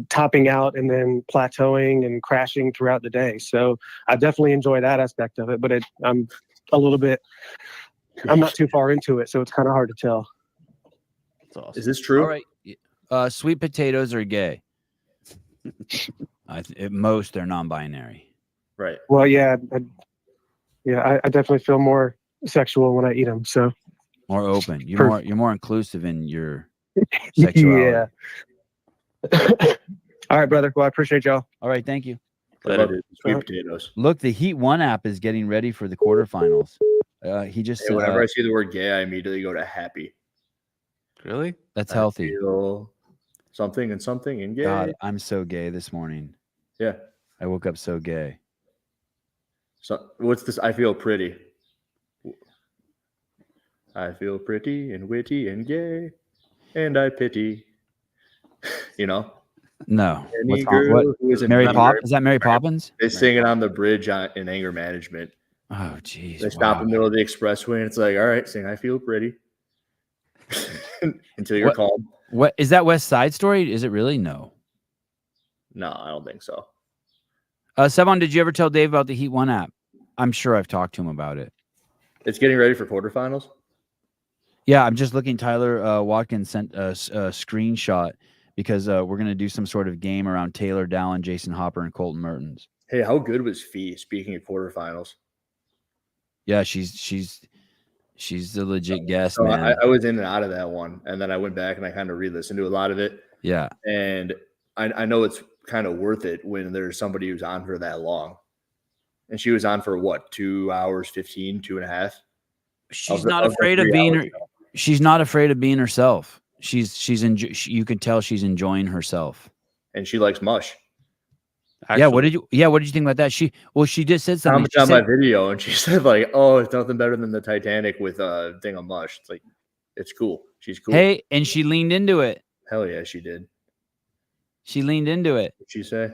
topping out and then plateauing and crashing throughout the day. So I definitely enjoy that aspect of it, but I'm not too far into it, so it's kind of hard to tell. That's awesome. Is this true? all right. Sweet potatoes are gay. At most, they're non-binary. Right. Well, yeah, I definitely feel more sexual when I eat them. So More open. You're more inclusive in your sexuality. yeah. All right, brother. Well, I appreciate y'all. All right. Thank you. Sweet potatoes. Look, the Heat 1 app is getting ready for the quarterfinals. He just Hey, whenever I see the word gay, I immediately go to happy. Really? that's I healthy. feel something and gay. God, I'm so gay this morning. Yeah. I woke up so gay. So what's this? I feel pretty. I feel pretty and witty and gay, and I pity. No. Any What's girl what? who isn't Mary Mary Pop? Is that Mary Poppins? They sing it on the bridge in anger management. Oh, geez. They stop in the middle of the expressway, and it's like, all right, sing I feel pretty. until you're calm. What is that West Side Story? Is it really? No. No, I don't think so. Sevan, did you ever tell Dave about the Heat 1 app? I'm sure I've talked to him about it. It's getting ready for quarterfinals. Yeah, I'm just looking. Tyler Watkins sent a screenshot because we're going to do some sort of game around Taylor Dallin, Jason Hopper, and Colton Mertens. Hey, how good was Fee? Speaking of quarterfinals. Yeah, she's the legit guest, So man. I was in and out of that one, and then I went back and I kind of re-listened to a lot of it. Yeah, and I know it's kind of worth it when there's somebody who's on for that long. And she was on for what, 2 hours, 15, 2.5. She's not afraid of being her. She's not afraid of being herself. You can tell she's enjoying herself. And she likes mush. Actually, what did you think about that? She just said something. Commented on my video and she said like, "Oh, it's nothing better than the Titanic with a thing of mush." It's like, it's cool. She's cool. Hey, and she leaned into it. Hell yeah, she did. She leaned into it. What'd she say?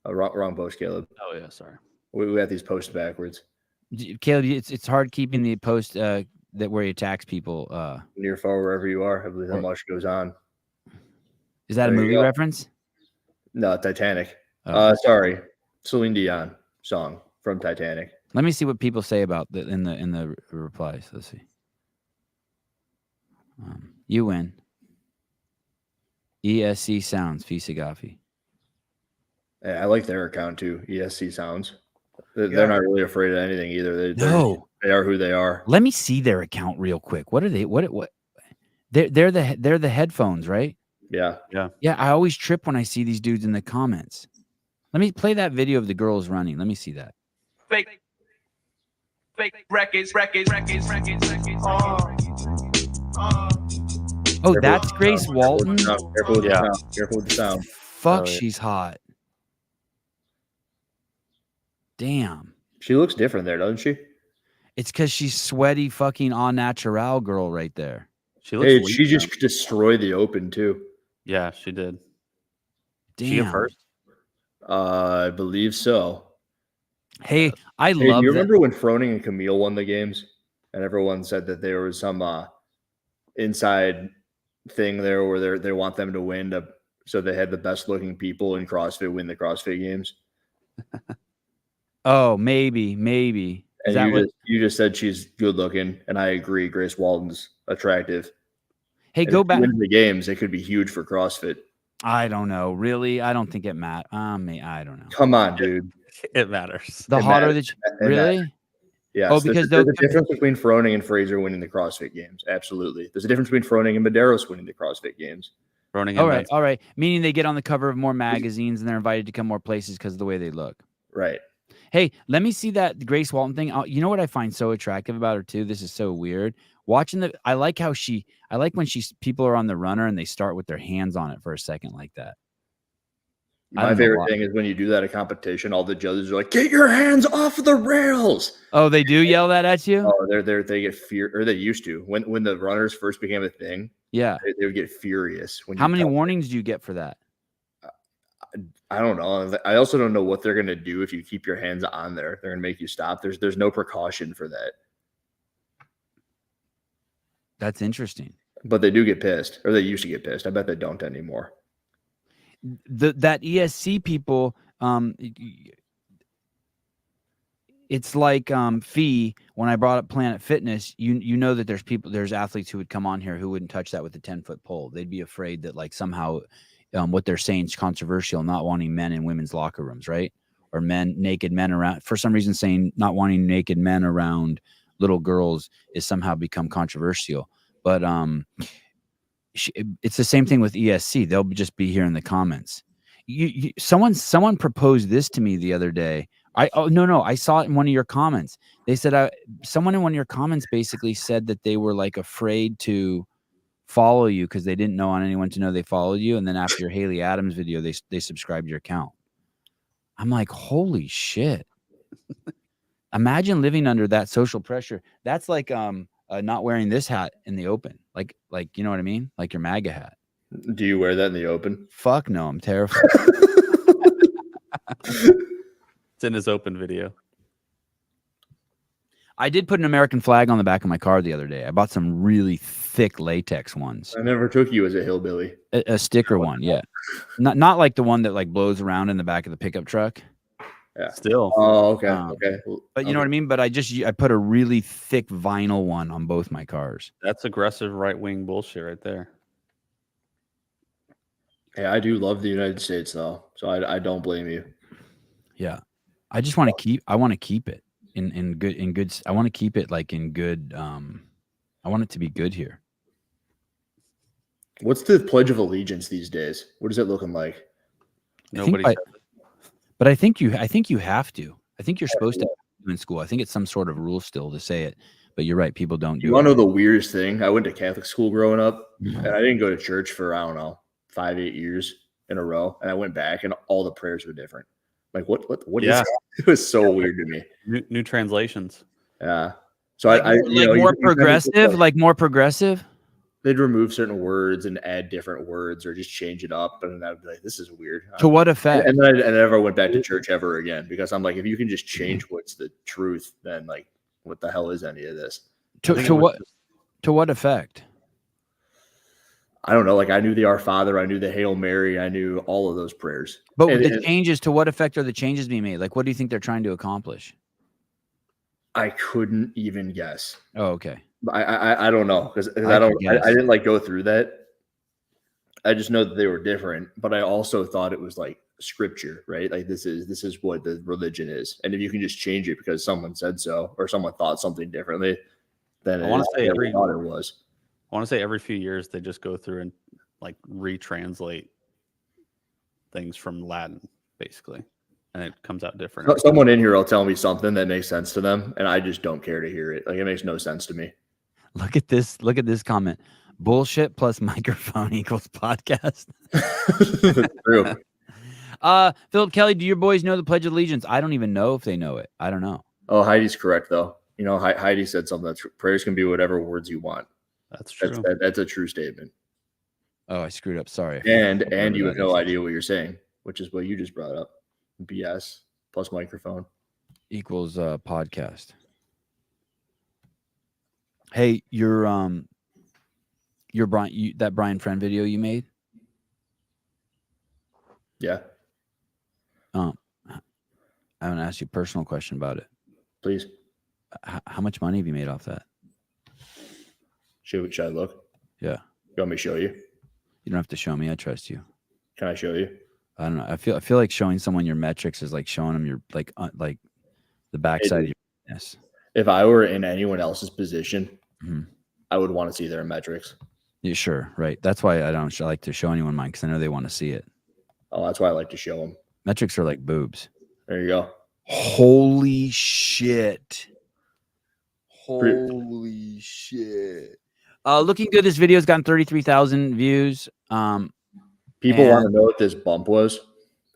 Wrong post, Caleb. Oh yeah, sorry. We got these posts backwards. Caleb, it's hard keeping the post that where he attacks people. Near, far, wherever you are, I believe how much goes on. Is that a movie reference? No, Titanic. Oh. Sorry, Celine Dion song from Titanic. Let me see what people say about in the replies. Let's see. You win. ESC Sounds, Fisagafi. Yeah, I like their account too. ESC Sounds. They're not really afraid of anything either. They are who they are. Let me see their account real quick. What are they? What? They're the headphones, right? Yeah. I always trip when I see these dudes in the comments. Let me play that video of the girls running. Let me see that. Fake records. Oh, that's Grace Walton. Careful with the sound. Careful with the sound. Fuck, she's hot. Damn. She looks different there, doesn't she? It's because she's sweaty, fucking au naturel girl right there. She looks. She just destroyed the Open too. Yeah, she did. Damn. She first. I believe so. Hey, I love. Do you remember when Froning and Camille won the games, and everyone said that there was some inside thing there where they want them to win, so they had the best looking people in CrossFit win the CrossFit games. Oh, maybe. And you just said she's good looking, and I agree. Grace Walton's attractive. Hey, and go back. Win the games. It could be huge for CrossFit. I don't know. Really, I don't think it matters. I don't know. Come on, dude. It matters. The hotter that really. Yes. Oh, because there's a difference between Froning and Fraser winning the CrossFit games. Absolutely. There's a difference between Froning and Medeiros winning the CrossFit games. Froning. All right. Meaning they get on the cover of more magazines and they're invited to come more places because of the way they look. Right. Hey, let me see that Grace Walton thing. You know what I find so attractive about her too? This is so weird. I like when people are on the runner and they start with their hands on it for a second like that. My favorite thing is when you do that at competition, all the judges are like, "Get your hands off the rails!" Oh, they do yell that at you? Oh, they get fear, or they used to when the runners first became a thing. Yeah, they would get furious. How many warnings do you get for that? I don't know. I also don't know what they're gonna do if you keep your hands on there. They're gonna make you stop. There's no precaution for that. That's interesting. But they do get pissed, or they used to get pissed. I bet they don't anymore. That ESC people, it's like Fee. When I brought up Planet Fitness, you know that there's athletes who would come on here who wouldn't touch that with a 10-foot pole. They'd be afraid that like somehow what they're saying is controversial, not wanting men in women's locker rooms, right? Or naked men around. For some reason, saying not wanting naked men around little girls is somehow become controversial. But it's the same thing with ESC. They'll just be here in the comments. Someone proposed this to me the other day. I saw it in one of your comments. They said someone in one of your comments basically said that they were like afraid to follow you because they didn't want anyone to know they followed you. And then after your Haley Adams video, they subscribed to your account. I'm like, holy shit. Imagine living under that social pressure. That's like not wearing this hat in the open. Like you know what I mean? Like your MAGA hat. Do you wear that in the open? Fuck no, I'm terrified. It's in his open video. I did put an American flag on the back of my car the other day. I bought some really thick latex ones. I never took you as a hillbilly. A sticker one, yeah. Not like the one that like blows around in the back of the pickup truck. Yeah. Still. Oh, okay. Okay. But you know what I mean? But I put a really thick vinyl one on both my cars. That's aggressive right-wing bullshit right there. Hey, I do love the United States though, so I don't blame you. Yeah. I just want to keep it in good I want to keep it like in good I want it to be good here. What's the Pledge of Allegiance these days? What is it looking like? Nobody says it. But I think you have to. I think you're supposed to in school. I think it's some sort of rule still to say it. But you're right, people don't do it. You want to know the weirdest thing? I went to Catholic school growing up, and I didn't go to church for, I don't know, 5-8 years in a row. And I went back, and all the prayers were different. Like, what is that? It was so weird to me. New translations. Yeah. So more progressive, like more progressive. They'd remove certain words and add different words or just change it up. And I'd be like, this is weird. To what effect? And then I never went back to church ever again because I'm like, if you can just change what's the truth, then like, what the hell is any of this? To what effect? I don't know. Like I knew the Our Father, I knew the Hail Mary, I knew all of those prayers. But the changes, to what effect are the changes being made? Like, what do you think they're trying to accomplish? I couldn't even guess. Oh, okay. I don't know because I didn't like go through that. I just know that they were different, but I also thought it was like scripture, right? Like this is what the religion is, and if you can just change it because someone said so or someone thought something differently, then I want to say every few years they just go through and like retranslate things from Latin, basically, and it comes out different. Someone in here will tell me something that makes sense to them, and I just don't care to hear it. Like it makes no sense to me. Look at this comment. Bullshit plus microphone equals podcast. True. Philip Kelly, do your boys know the Pledge of Allegiance? I don't even know if they know it. I don't know. Oh, Heidi's correct though. You know, Heidi said something that's prayers can be whatever words you want. That's true. That's a true statement. Oh, I screwed up. Sorry. And you have no idea what you're saying, which is what you just brought up. BS plus microphone equals podcast. Hey, your Brian, that Brian Friend video you made. Yeah. I want to ask you a personal question about it. Please. How much money have you made off that? Should I look? Yeah. You want me to show you? You don't have to show me. I trust you. Can I show you? I don't know. I feel like showing someone your metrics is like showing them your like the backside of your business. If I were in anyone else's position, I would want to see their metrics. Yeah, sure, right. That's why I don't like to show anyone mine because I know they want to see it. Oh, that's why I like to show them. Metrics are like boobs. There you go. Holy shit! Holy shit! Looking good. This video's gotten 33,000 views. People want to know what this bump was,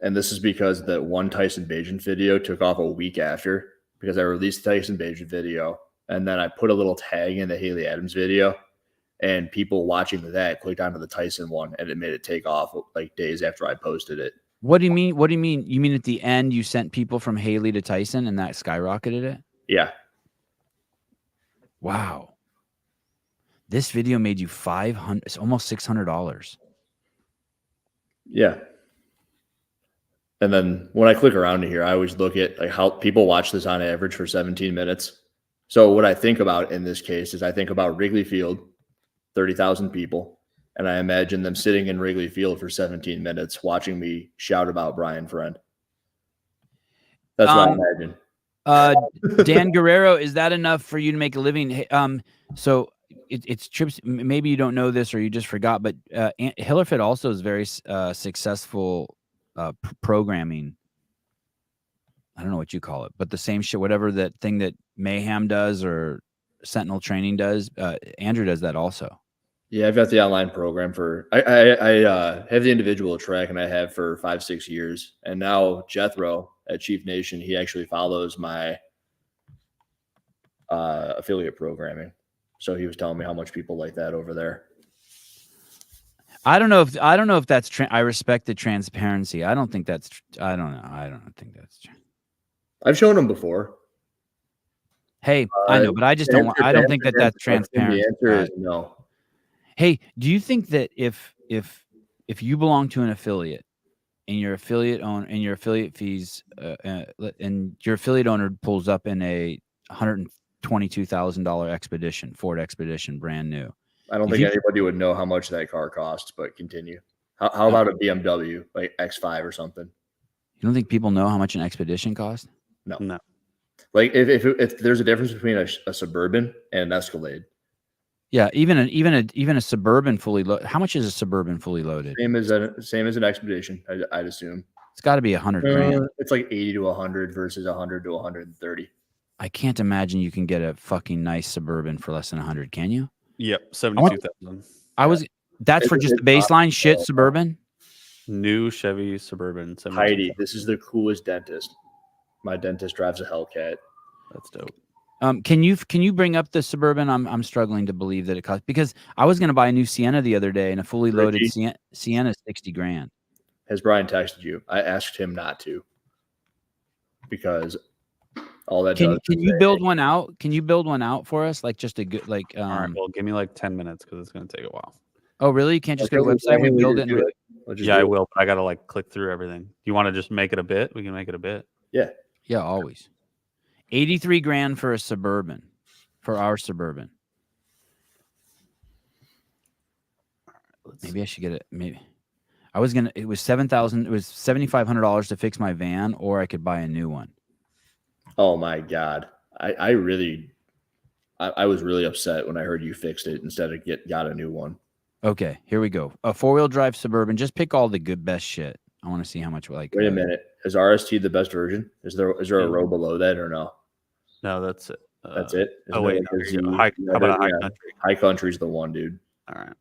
and this is because that one Tyson Bagent video took off a week after because I released the Tyson Bagent video, and then I put a little tag in the Haley Adams video, and people watching that clicked onto the Tyson one, and it made it take off like days after I posted it. What do you mean? What do you mean? You mean at the end you sent people from Haley to Tyson, and that skyrocketed it? Yeah. Wow. This video made you $500. It's almost $600. Yeah. And then when I click around to here, I always look at like how people watch this on average for 17 minutes. So what I think about in this case is I think about Wrigley Field, 30,000 people, and I imagine them sitting in Wrigley Field for 17 minutes watching me shout about Brian Friend. That's what I imagine. Dan Guerrero, is that enough for you to make a living? So it's trips. Maybe you don't know this or you just forgot, but Hillerfit also is very successful programming. I don't know what you call it, but the same shit, whatever that thing that Mayhem does or Sentinel Training does, Andrew does that also. Yeah, I've got the online program for. I have the individual track, and I have for 5-6 years, and now Jethro at Chief Nation, he actually follows my affiliate programming. So he was telling me how much people like that over there. I don't know if that's. I respect the transparency. I don't think that's. I don't know. I don't think that's true. I've shown him before. Hey, I know, but I just don't want. I don't think that that's transparent. The answer is no. Hey, do you think that if you belong to an affiliate and your affiliate own and your affiliate fees and your affiliate owner pulls up in a $122,000 expedition, Ford Expedition, brand new? I don't think anybody would know how much that car costs, but continue. How about a BMW, like X5 or something? You don't think people know how much an Expedition costs? No. Like if there's a difference between a Suburban and an Escalade. Yeah, even a Suburban fully loaded. How much is a Suburban fully loaded? Same as an Expedition, I'd assume. It's got to be $100 grand. It's like 80 to 100 versus 100 to 130. I can't imagine you can get a fucking nice Suburban for less than 100. Can you? Yep, 72,000. That's for just the baseline shit Suburban. New Chevy Suburban. Heidi, this is the coolest dentist. My dentist drives a Hellcat. That's dope. Can you bring up the Suburban? I'm struggling to believe that it costs, because I was going to buy a new Sienna the other day, and a fully loaded Sienna is 60 grand. Has Brian texted you? I asked him not to, because all that Can you build one out? Can you build one out for us? Like just a good all right, well, give me like 10 minutes because it's going to take a while. Oh, really? You can't just go to the website and build it? Yeah, I will. But I got to like click through everything. You want to just make it a bit? We can make it a bit. Yeah. Yeah, always. 83 grand for a Suburban, for our Suburban. Maybe I should get it. Maybe I was gonna. It was $7,000. It was $7,500 to fix my van, or I could buy a new one. Oh my God, I was really upset when I heard you fixed it instead of got a new one. Okay, here we go. A 4-wheel drive Suburban. Just pick all the best shit. I want to see how much like. Wait a minute. Is RST the best version? Is there a row below that or no? No, that's it. That's it. Oh wait, how about High Country? High Country's the one, dude. All right.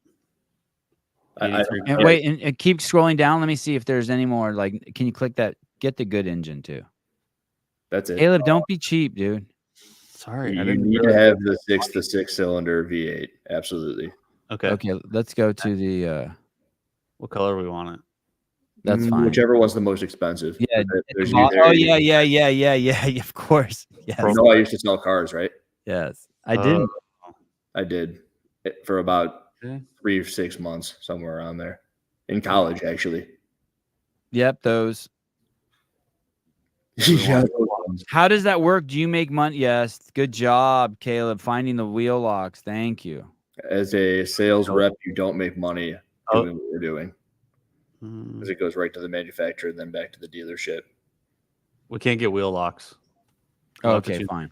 And wait, and keep scrolling down. Let me see if there's any more. Like, can you click that? Get the good engine too. That's it. Caleb, don't be cheap, dude. Sorry, you need to have the six-cylinder V8. Absolutely. Okay. Okay, let's go to the. What color we want it? That's fine. Whichever one's the most expensive. Yeah. Yeah. Of course. Yes. You know I used to sell cars, right? Yes. I didn't. I did for about 3 or 6 months, somewhere around there, in college, actually. Yep, those. Yeah. How does that work? Do you make money? Yes. Good job, Caleb, finding the wheel locks. Thank you. As a sales rep, you don't make money doing what you're doing, because it goes right to the manufacturer and then back to the dealership. We can't get wheel locks. Okay, fine.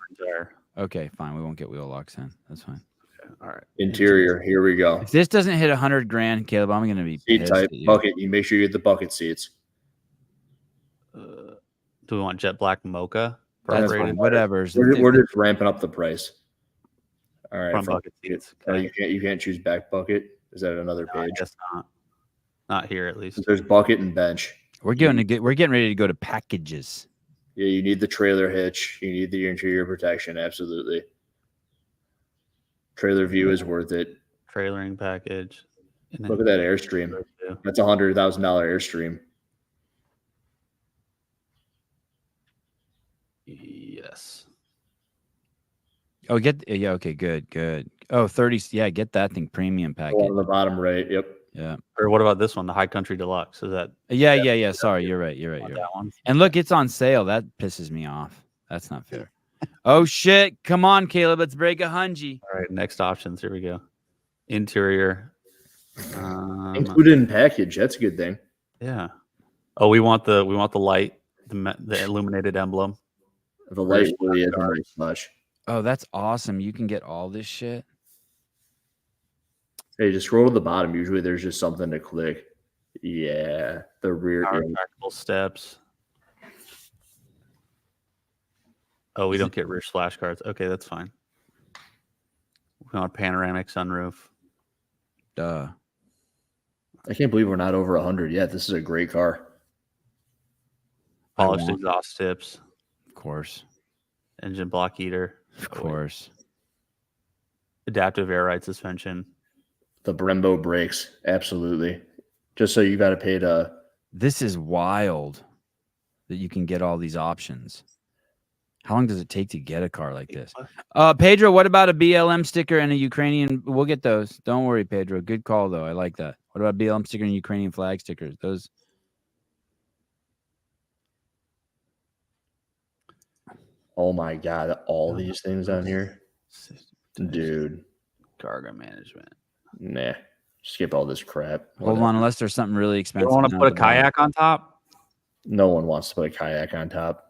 Okay, fine. We won't get wheel locks then. That's fine. Okay, all right. Interior. Here we go. If this doesn't hit 100 grand, Caleb, I'm going to be seat pissed type at you. bucket. You make sure you get the bucket seats. Do we want jet black mocha? That's fine. Whatever. We're just ramping up the price. All right. Front bucket seats. Okay. You can't choose back bucket. Is that another page? I guess not. Not here, at least. There's bucket and bench. We're getting ready to go to packages. Yeah, you need the trailer hitch. You need the interior protection. Absolutely. Trailer view is worth it. Trailering package. Look at that Airstream. That's $100,000 Airstream. Yes. Oh, okay, good. Oh, 30. Yeah, get that thing premium package. On the bottom right. Yep. Yeah. Or what about this one, the High Country Deluxe? Is that? Yeah. Sorry, you're right. That one. And look, it's on sale. That pisses me off. That's not fair. Oh shit! Come on, Caleb. Let's break a hungy. All right, next options. Here we go. Interior. Included in package. That's a good thing. Yeah. Oh, we want the light, the illuminated emblem. The light really isn't very much. Oh, that's awesome. You can get all this shit. Hey, just scroll to the bottom. Usually there's just something to click. Yeah. The rear. Trackable steps. Oh, we don't get rear splash guards. Okay, that's fine. We want a panoramic sunroof. Duh. I can't believe we're not over 100 yet. This is a great car. Polished exhaust tips. Of course. Engine block heater. Of course. Adaptive air ride suspension. The Brembo brakes. Absolutely. Just so you got to pay to. This is wild that you can get all these options. How long does it take to get a car like this? Pedro, what about a BLM sticker and a Ukrainian? We'll get those. Don't worry, Pedro. Good call, though. I like that. What about BLM sticker and Ukrainian flag stickers? Those. Oh my God. All these things on here. Dude. Cargo management. Nah. Skip all this crap. Hold on, unless there's something really expensive. You want to put a kayak on top? No one wants to put a kayak on top.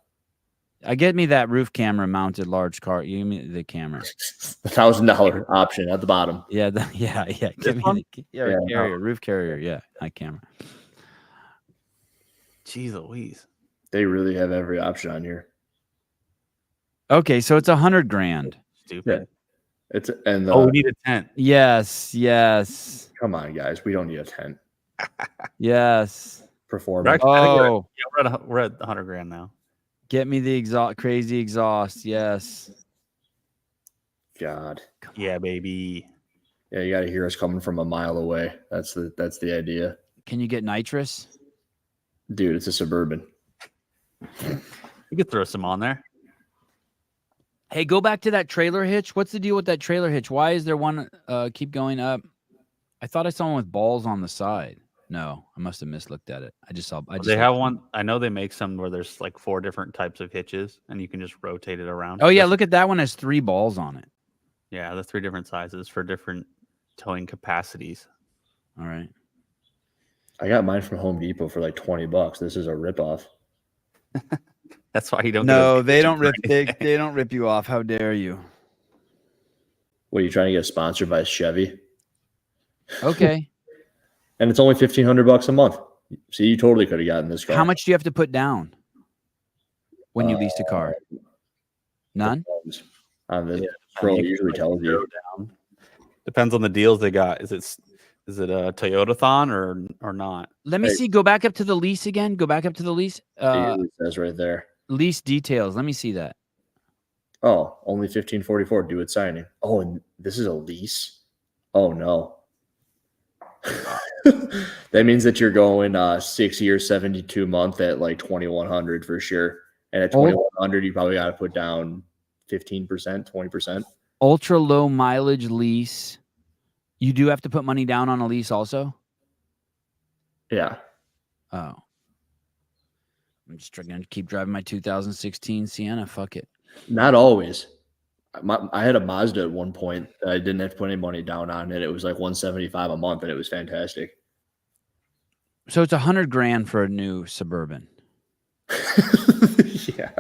Get me that roof camera mounted large car. You give me the camera. $1,000 option at the bottom. Yeah, yeah. Give me the roof carrier. Yeah, high camera. Jeez Louise. They really have every option on here. Okay, so it's $100,000. Stupid. Yeah. We need a tent. Yes. Come on, guys. We don't need a tent. Yes. Performance. We're at $100,000 now. Get me the crazy exhaust. Yes. God. Yeah, baby. Yeah, you got to hear us coming from a mile away. That's the idea. Can you get nitrous? Dude, it's a Suburban. You could throw some on there. Hey, go back to that trailer hitch. What's the deal with that trailer hitch? Why is there one keep going up? I thought I saw one with balls on the side. No, I must have mislooked at it. They have one. I know they make some where there's like 4 different types of hitches and you can just rotate it around. Oh, yeah. Look at that one has 3 balls on it. Yeah, the 3 different sizes for different towing capacities. All right. I got mine from Home Depot for like $20. This is a ripoff. That's why you don't. No, they don't rip. They don't rip you off. How dare you? What, are you trying to get sponsored by Chevy? Okay. And it's only $1,500 a month. See, you totally could have gotten this car. How much do you have to put down when you lease a car? None. On the scroll, it usually tells you. Depends on the deals they got. Is it a Toyota-thon or not? Let me see. Go back up to the lease again. Go back up to the lease. It says right there. Lease details. Let me see that. Oh, only $1,544 due at signing. Oh, and this is a lease. Oh no. That means that you're going 6 years, 72 month at like 2,100 for sure. And at 2,100, you probably got to put down 15%, 20%. Ultra low mileage lease. You do have to put money down on a lease also? Yeah. Oh. I'm just going to keep driving my 2016 Sienna. Fuck it. Not always. I had a Mazda at one point that I didn't have to put any money down on, and it was like $175 a month, and it was fantastic. So it's $100,000 for a new Suburban. Yeah.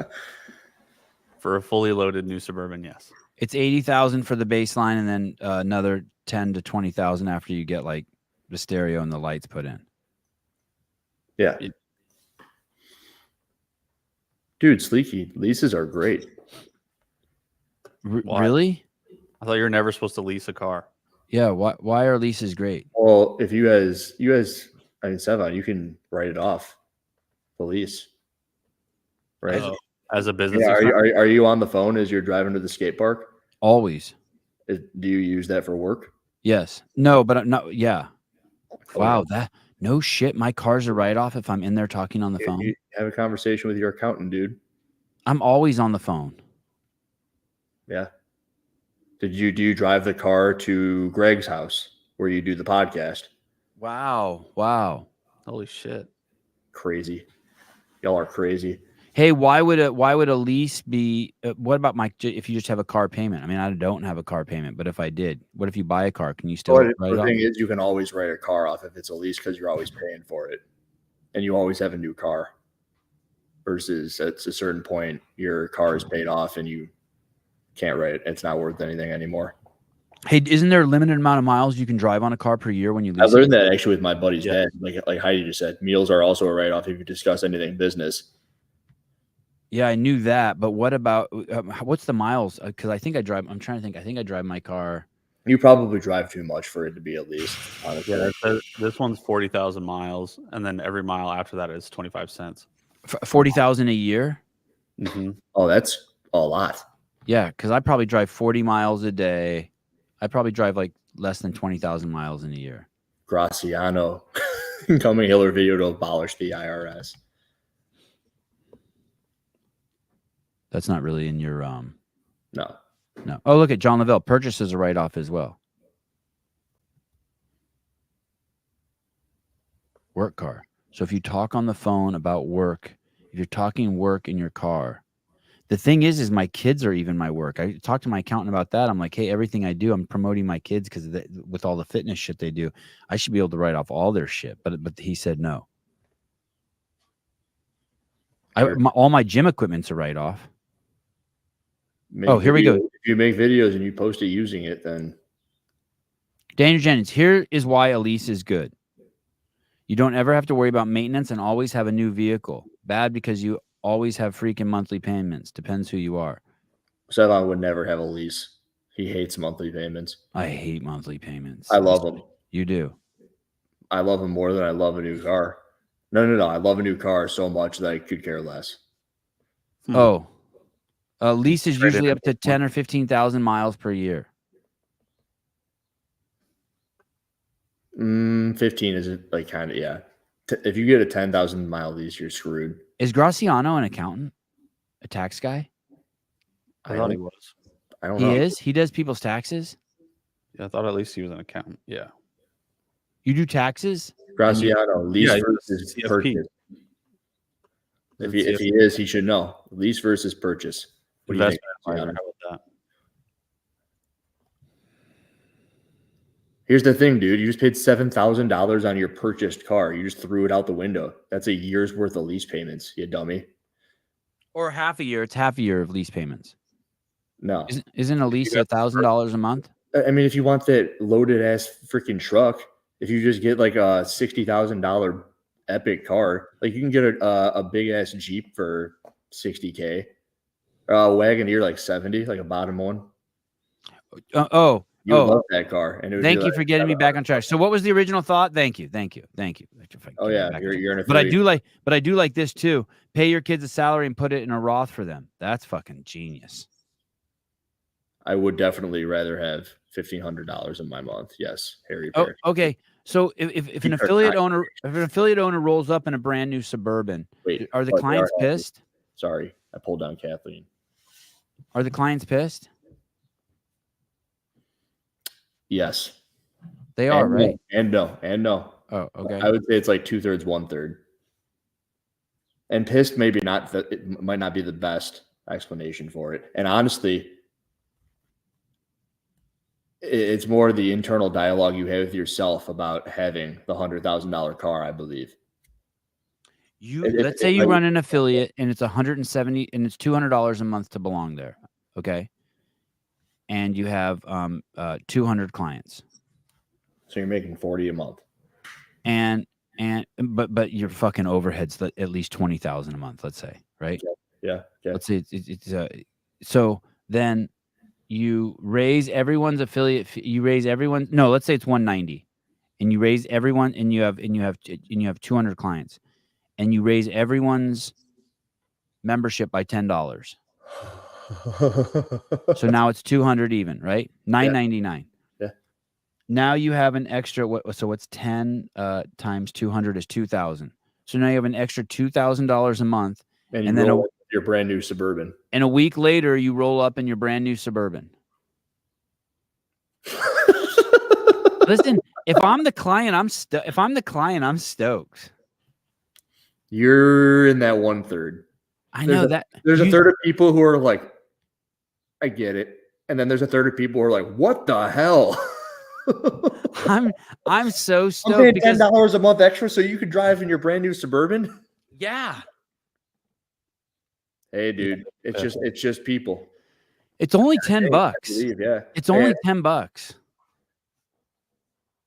For a fully loaded new Suburban, yes. It's $80,000 for the baseline, and then another $10,000 to $20,000 after you get like the stereo and the lights put in. Yeah. Dude, Sleeky, leases are great. Really? I thought you were never supposed to lease a car. Yeah. Why are leases great? Well, if you guys, I mean, Sevan, you can write it off the lease, right? As a business. Yeah, are you on the phone as you're driving to the skate park? Always. Do you use that for work? Yes. No, but no. Yeah. Wow. No shit. My car's a write-off if I'm in there talking on the phone. You have a conversation with your accountant, dude. I'm always on the phone. Yeah. Do you drive the car to Greg's house where you do the podcast? Wow. Holy shit. Crazy. Y'all are crazy. Hey, why would a lease be? What about if you just have a car payment? I mean, I don't have a car payment, but if I did, what if you buy a car? Can you still write it off? The thing is, you can always write a car off if it's a lease because you're always paying for it, and you always have a new car. Versus at a certain point, your car is paid off and you can't write it. It's not worth anything anymore. Hey, isn't there a limited amount of miles you can drive on a car per year when you lease? I learned that actually with my buddy's dad. Like Heidi just said, meals are also a write-off if you discuss anything business. Yeah, I knew that. But what about what's the miles? Because I think I drive. I'm trying to think. I think I drive my car. You probably drive too much for it to be at least. Honestly. Yeah, this one's 40,000 miles, and then every mile after that is 25 cents. 40,000 a year. Mm-hmm. Oh, that's a lot. Yeah, because I probably drive 40 miles a day. I probably drive like less than 20,000 miles in a year. Graciano coming Hiller video to abolish the IRS. That's not really in your No. No. Oh, look at John Lavelle. Purchase is a write-off as well. Work car. So if you talk on the phone about work, if you're talking work in your car, the thing is my kids are even my work. I talked to my accountant about that. I'm like, hey, everything I do, I'm promoting my kids because with all the fitness shit they do, I should be able to write off all their shit. But he said no. All my gym equipment's a write-off. Here we go. If you make videos and you post it using it, then Daniel Jennings, here is why a lease is good. You don't ever have to worry about maintenance and always have a new vehicle. Bad because you always have freaking monthly payments. Depends who you are. Sevan would never have a lease. He hates monthly payments. I hate monthly payments. I love them. You do. I love them more than I love a new car. No. I love a new car so much that I could care less. Oh, a lease is usually up to 10 or 15,000 miles per year. 15 is like kind of, yeah. If you get a 10,000 mile lease, you're screwed. Is Graciano an accountant? A tax guy? I thought he was. I don't know. He is? He does people's taxes? Yeah, I thought at least he was an accountant. Yeah. You do taxes? Graciano, lease versus CFP. purchase. If he is, he should know. Lease versus purchase. What do you think? Investment advisor, how about that? Here's the thing, dude. You just paid $7,000 on your purchased car. You just threw it out the window. That's a year's worth of lease payments, you dummy. Or half a year. It's half a year of lease payments. No. Isn't a lease $1,000 a month? I mean, if you want that loaded ass freaking truck, if you just get like a $60,000 epic car, like you can get a big ass Jeep for $60K. A Wagoneer like 70, like a bottom one. You would love that car. And thank you for getting me back on track. So what was the original thought? Thank you. Oh yeah, you're an but I do like this too. Pay your kids a salary and put it in a Roth for them. That's fucking genius. I would definitely rather have $1,500 in my month. Yes, Harry Perry. Okay. So if an affiliate owner rolls up in a brand new Suburban, are the clients pissed? Sorry, I pulled down Kathleen. Are the clients pissed? Yes. They are, right? And no. Oh, okay. I would say it's like 2/3, 1/3. And pissed maybe not. It might not be the best explanation for it. And honestly, it's more the internal dialogue you have with yourself about having the $100,000 car, I believe. Let's say you run an affiliate and it's $170 and it's $200 a month to belong there. Okay. And you have 200 clients. So you're making $40 a month. But your fucking overhead's at least $20,000 a month, let's say, right? Yeah. Let's say so then you raise everyone's affiliate fee, let's say it's 190 and you raise everyone and you have 200 clients and you raise everyone's membership by $10. So now it's 200 even, right? $9.99. Yeah. Now you have an extra so what's 10 times 200 is 2,000. So now you have an extra $2,000 a month. And then your brand new Suburban. And a week later you roll up in your brand new Suburban. Listen, if I'm the client, I'm stoked. You're in that 1/3. I know there's a third of people who are like, I get it. And then there's a third of people who are like, what the hell? I'm so stoked. I'm paying $10 a month extra so you could drive in your brand new Suburban. Yeah. Hey, dude, it's just people. It's only $10. Yeah. It's only $10.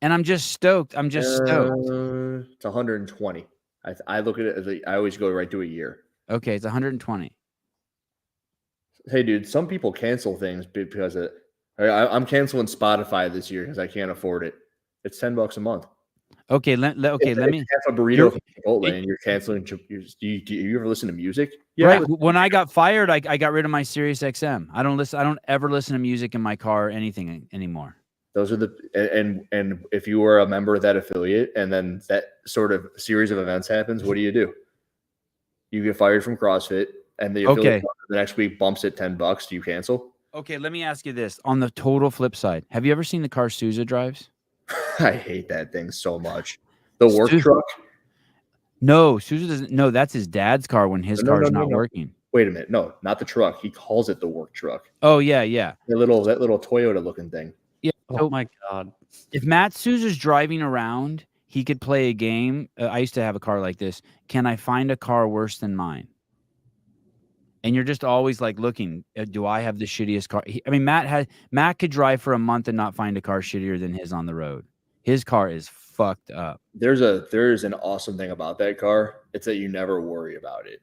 And I'm just stoked. It's 120. I look at it as I always go right to a year. Okay, it's 120. Hey, dude, some people cancel things because I'm canceling Spotify this year because I can't afford it. It's $10 a month. Okay, let me have a burrito from Chipotle and you're canceling. Do you ever listen to music? Yeah. Right. When I got fired, I got rid of my Sirius XM. I don't ever listen to music in my car or anything anymore. Those are and if you were a member of that affiliate and then that sort of series of events happens, what do? You get fired from CrossFit. and the affiliate Okay. partner the next week bumps it $10, do you cancel? Okay, let me ask you this. On the total flip side, have you ever seen the car Souza drives? I hate that thing so much. The work Stu- truck. No, Souza doesn't. No, that's his dad's car when his car's not working. Wait a minute. No, not the truck. He calls it the work truck. Oh, yeah. That little Toyota looking thing. Yeah. Oh So my god. if Matt Souza's driving around, he could play a game. I used to have a car like this. Can I find a car worse than mine? And you're just always like looking, do I have the shittiest car? Matt could drive for a month and not find a car shittier than his on the road. His car is fucked up. There's an awesome thing about that car. It's that you never worry about it,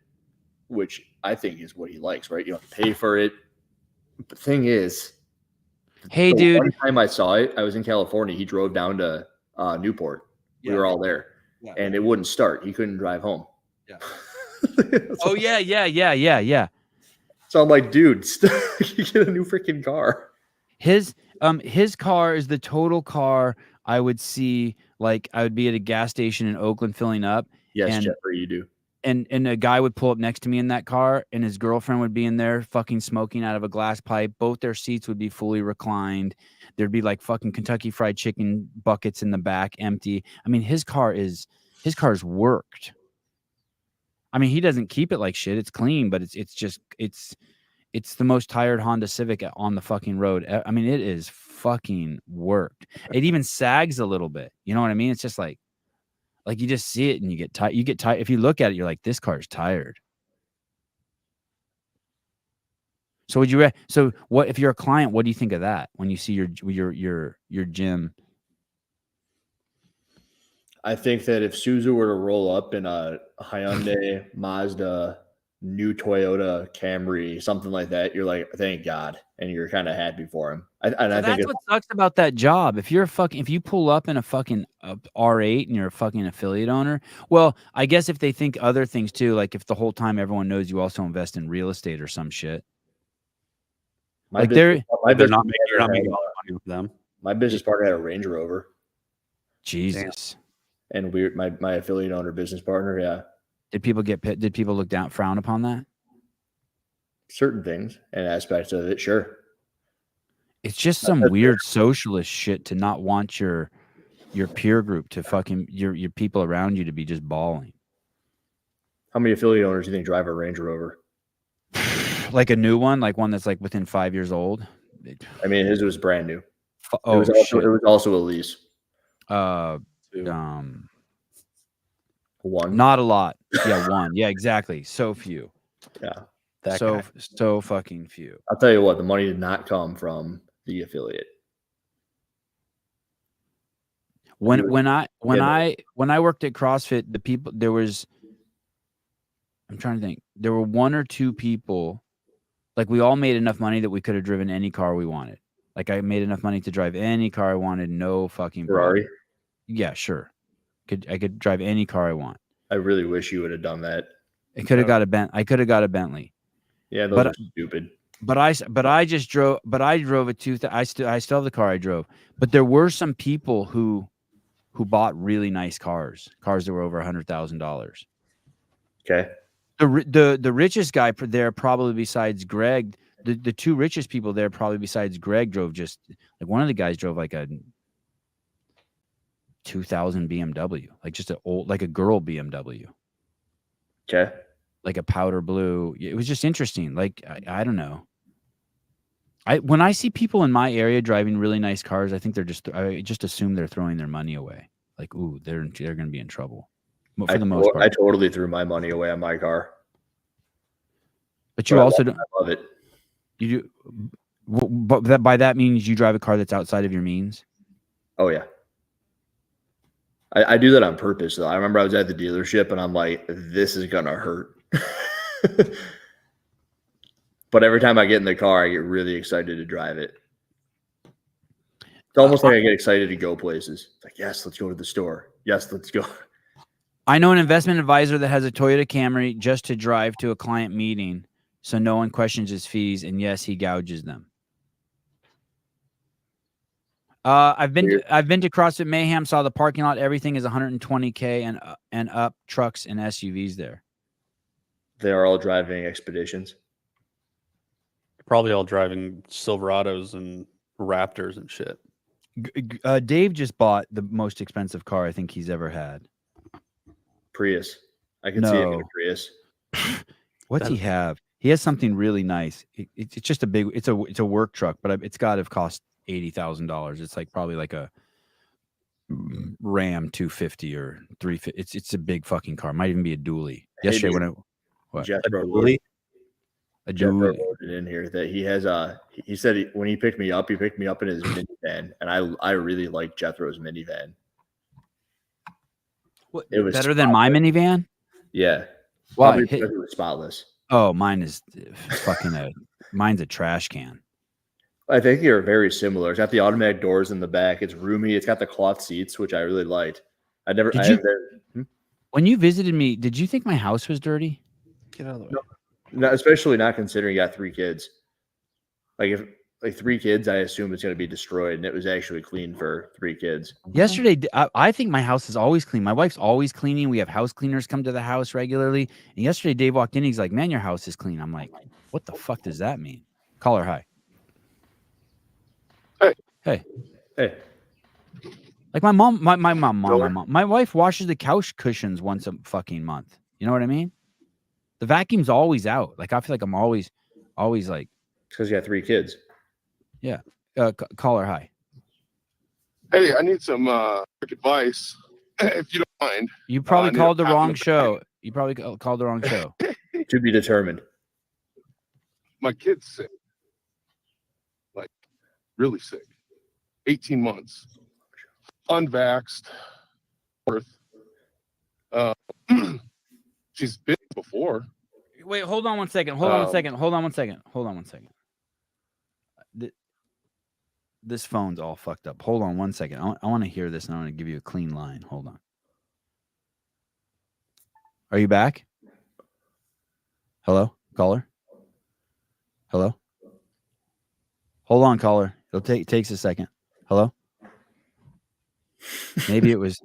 which I think is what he likes, right? You don't have to pay for it. But the thing is, Hey, the dude. one time I saw it, I was in California. He drove down to Newport. We were all there, and it wouldn't start. He couldn't drive home. Yeah. Oh, yeah. So I'm like, dude, you get a new freaking car. His car is the total car I would see. Like I would be at a gas station in Oakland filling up. Yes, and, Jeffrey, you do. And a guy would pull up next to me in that car, and his girlfriend would be in there fucking smoking out of a glass pipe. Both their seats would be fully reclined. There'd be like fucking Kentucky Fried Chicken buckets in the back, empty. I mean, his car's worked. I mean, he doesn't keep it like shit. It's clean, but it's the most tired Honda Civic on the fucking road. I mean, it is fucking worked. It even sags a little bit. You know what I mean? It's just like you just see it and you get tired. You get tired. If you look at it, you're like, this car's tired. So what if you're a client, what do you think of that when you see your gym? I think that if Souza were to roll up in a Hyundai, Mazda, new Toyota Camry, something like that, you're like, thank God, and you're kind of happy for him. I think That's what sucks about that job. If you pull up in a fucking R8 and you're a fucking affiliate owner, well, I guess if they think other things too, like if the whole time everyone knows you also invest in real estate or some shit. You're not making all the money with them. My business partner had a Range Rover. Jesus. Damn. And my affiliate owner business partner, yeah. Did people did people look down, frown upon that? Certain things and aspects of it, sure. It's just some weird socialist shit to not want your peer group to fucking your people around you to be just bawling. How many affiliate owners do you think drive a Range Rover? Like a new one, like one that's like within 5 years old. I mean, his was brand new. Oh, it was also a lease. One. Not a lot. Yeah, one. Yeah, exactly. So few. Yeah. So fucking few. I'll tell you what, the money did not come from the affiliate. When I worked at CrossFit, I'm trying to think. There were one or two people, like we all made enough money that we could have driven any car we wanted. Like I made enough money to drive any car I wanted, no fucking Ferrari. problem. Yeah, sure. I could drive any car I want. I really wish you would have done that. I could have got a Bentley. Yeah, those are stupid. But I drove a I still have the car I drove. But there were some people who bought really nice cars that were over $100,000. Okay. The richest guy there probably besides Greg, the two richest people there probably besides Greg drove just like one of the guys drove like a 2000 BMW, like just like a girl BMW. Okay. Like a powder blue. It was just interesting. Like I don't know. When I see people in my area driving really nice cars, I think I just assume they're throwing their money away. Like, ooh, they're going to be in trouble. For the most part, I totally threw my money away on my car. But you also don't. I love it. You do, but by that means you drive a car that's outside of your means. Oh yeah. I do that on purpose though. I remember I was at the dealership and I'm like, this is gonna hurt. But every time I get in the car, I get really excited to drive it. It's almost like I get excited to go places. It's like, yes, let's go to the store. Yes, let's go. I know an investment advisor that has a Toyota Camry just to drive to a client meeting, so no one questions his fees, and yes, he gouges them. I've been to CrossFit Mayhem, saw the parking lot. Everything is $120K and up, trucks and SUVs there. They are all driving Expeditions. Probably all driving Silverados and Raptors and shit. Dave just bought the most expensive car I think he's ever had. Prius. I can see him in a Prius. What's he have? He has something really nice. It's just a big. It's a work truck, but it's got to cost $80,000. It's like probably like a Ram 250 or 350. It's a big fucking car. Might even be a dually. Yesterday when Jethro wrote it in here that he has he said when he picked me up in his minivan, and I really like Jethro's minivan. What, it was better than my minivan? Yeah. Why? Because it was spotless. Oh, mine is fucking mine's a trash can. I think they're very similar. It's got the automatic doors in the back. It's roomy. It's got the cloth seats, which I really liked. When you visited me, did you think my house was dirty? Get out of the way. No, especially not considering you got 3 kids. Like 3 kids, I assume it's going to be destroyed, and it was actually clean for 3 kids. Yesterday, I think my house is always clean. My wife's always cleaning. We have house cleaners come to the house regularly. And yesterday, Dave walked in. He's like, "Man, your house is clean." I'm like, "What the fuck does that mean?" Call her hi. Hey. Like my mom, my wife washes the couch cushions once a fucking month. You know what I mean? The vacuum's always out. Like I feel like I'm always like. Because you got 3 kids. Yeah. Call her hi. Hey, I need some advice, if you don't mind. You probably called the wrong show. You probably called the wrong show. To be determined. My kid's sick. Like, really sick. 18 months. Unvaxxed. Birth. She's been before. Wait, hold on one second. This phone's all fucked up. Hold on one second. I want to hear this, and I want to give you a clean line. Hold on. Are you back? Hello, caller. Hello. Hold on, caller. Takes a second. Hello. Maybe it was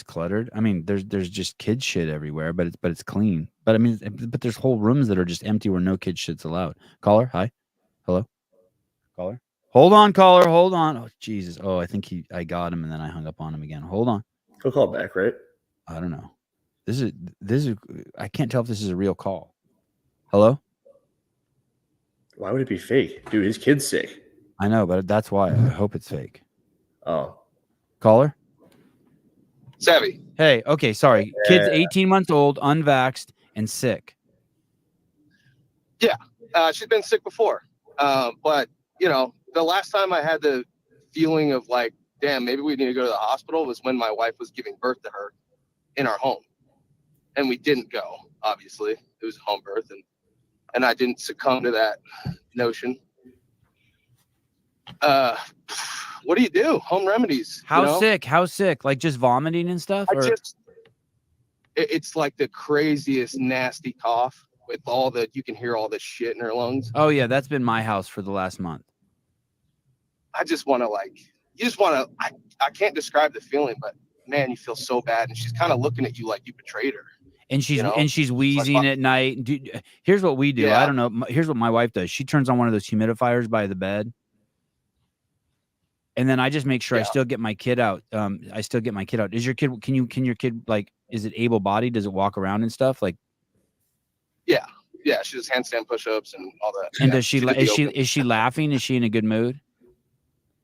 cluttered. I mean, there's just kid shit everywhere, but it's clean. But I mean, but there's whole rooms that are just empty where no kid shit's allowed. Caller, hi. Hello. Caller. Hold on, caller. Hold on. Oh, Jesus. Oh, I think I got him, and then I hung up on him again. Hold on. He'll call back, right? I don't know. This is. I can't tell if this is a real call. Hello. Why would it be fake, dude? His kid's sick. I know, but that's why. I hope it's fake. Oh. Caller. Savvy. Hey. Okay. Sorry. Kid's 18 months old, unvaxxed, and sick. Yeah. She's been sick before. But you know, the last time I had the feeling of like, damn, maybe we need to go to the hospital was when my wife was giving birth to her in our home. And we didn't go, obviously. It was home birth, and I didn't succumb to that notion. What do you do? Home remedies. How sick? Like just vomiting and stuff? It's like the craziest nasty cough with you can hear all this shit in her lungs. Oh yeah, that's been my house for the last month. I just want to I can't describe the feeling, but man, you feel so bad. And she's kind of looking at you like you betrayed her. And she's wheezing at night. Dude, here's what we do. Yeah. I don't know. Here's what my wife does. She turns on one of those humidifiers by the bed. And then I just make sure I still get my kid out. Is your kid, can your kid, like, is it able bodied? Does it walk around and stuff? Like, yeah. Yeah. She does handstand push-ups and all that. And does is she laughing? Is she in a good mood?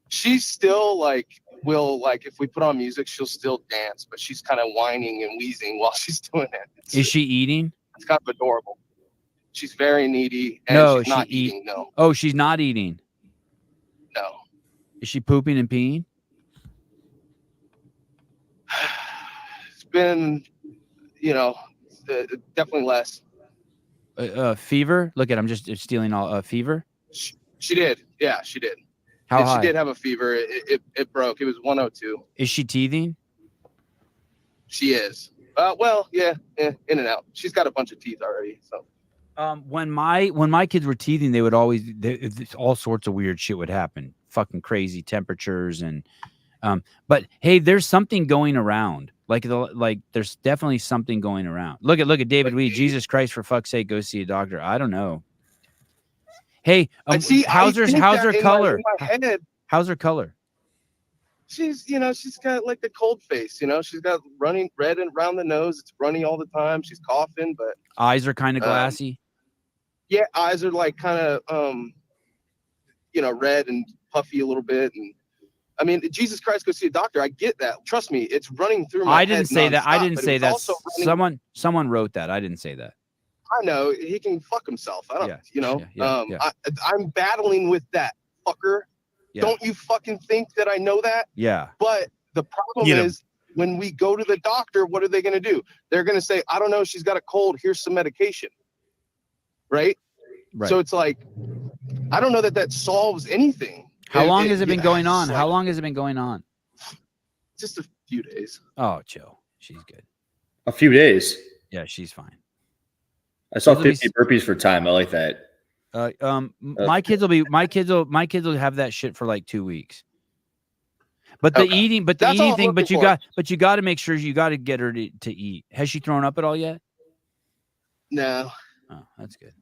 She's still if we put on music, she'll still dance, but she's kind of whining and wheezing while she's doing it. Is she eating? It's kind of adorable. She's very needy. And she's not eating. No. Oh, she's not eating. No. Is she pooping and peeing? It's been, definitely less. Fever? Look at, I'm just stealing all fever. She did. Yeah, she did. How high? She did have a fever. It broke. It was 102. Is she teething? She is. Well, yeah, in and out. She's got a bunch of teeth already. So. When my kids were teething, they would always all sorts of weird shit would happen. Fucking crazy temperatures and but hey, there's something going around. Like there's definitely something going around. Look at David Weed. Jesus Christ, for fuck's sake, go see a doctor. I don't know. Hey, how's her color? In my head, how's her color? She's got like the cold face. She's got running red and around the nose. It's runny all the time. She's coughing, but eyes are kind of glassy. Yeah, eyes are like kind of red and puffy a little bit. And I mean, Jesus Christ, go see a doctor. I get that. Trust me, it's running through my head. I didn't say that. I didn't say that. Running... Someone wrote that. I didn't say that. I know, he can fuck himself. I don't, I'm battling with that fucker. Yeah. Don't you fucking think that I know that? Yeah. But the problem is when we go to the doctor, what are they going to do? They're going to say, I don't know, she's got a cold. Here's some medication. Right. So it's like, I don't know that solves anything. How long has it been going on? How long has it been going on? Just a few days. Oh, chill. She's good. A few days. Yeah, she's fine. I saw 50 burpees for time. I like that. My kids will have that shit for like 2 weeks. But the eating thing, but you got to make sure you got to get her to eat. Has she thrown up at all yet? No. Oh, that's good.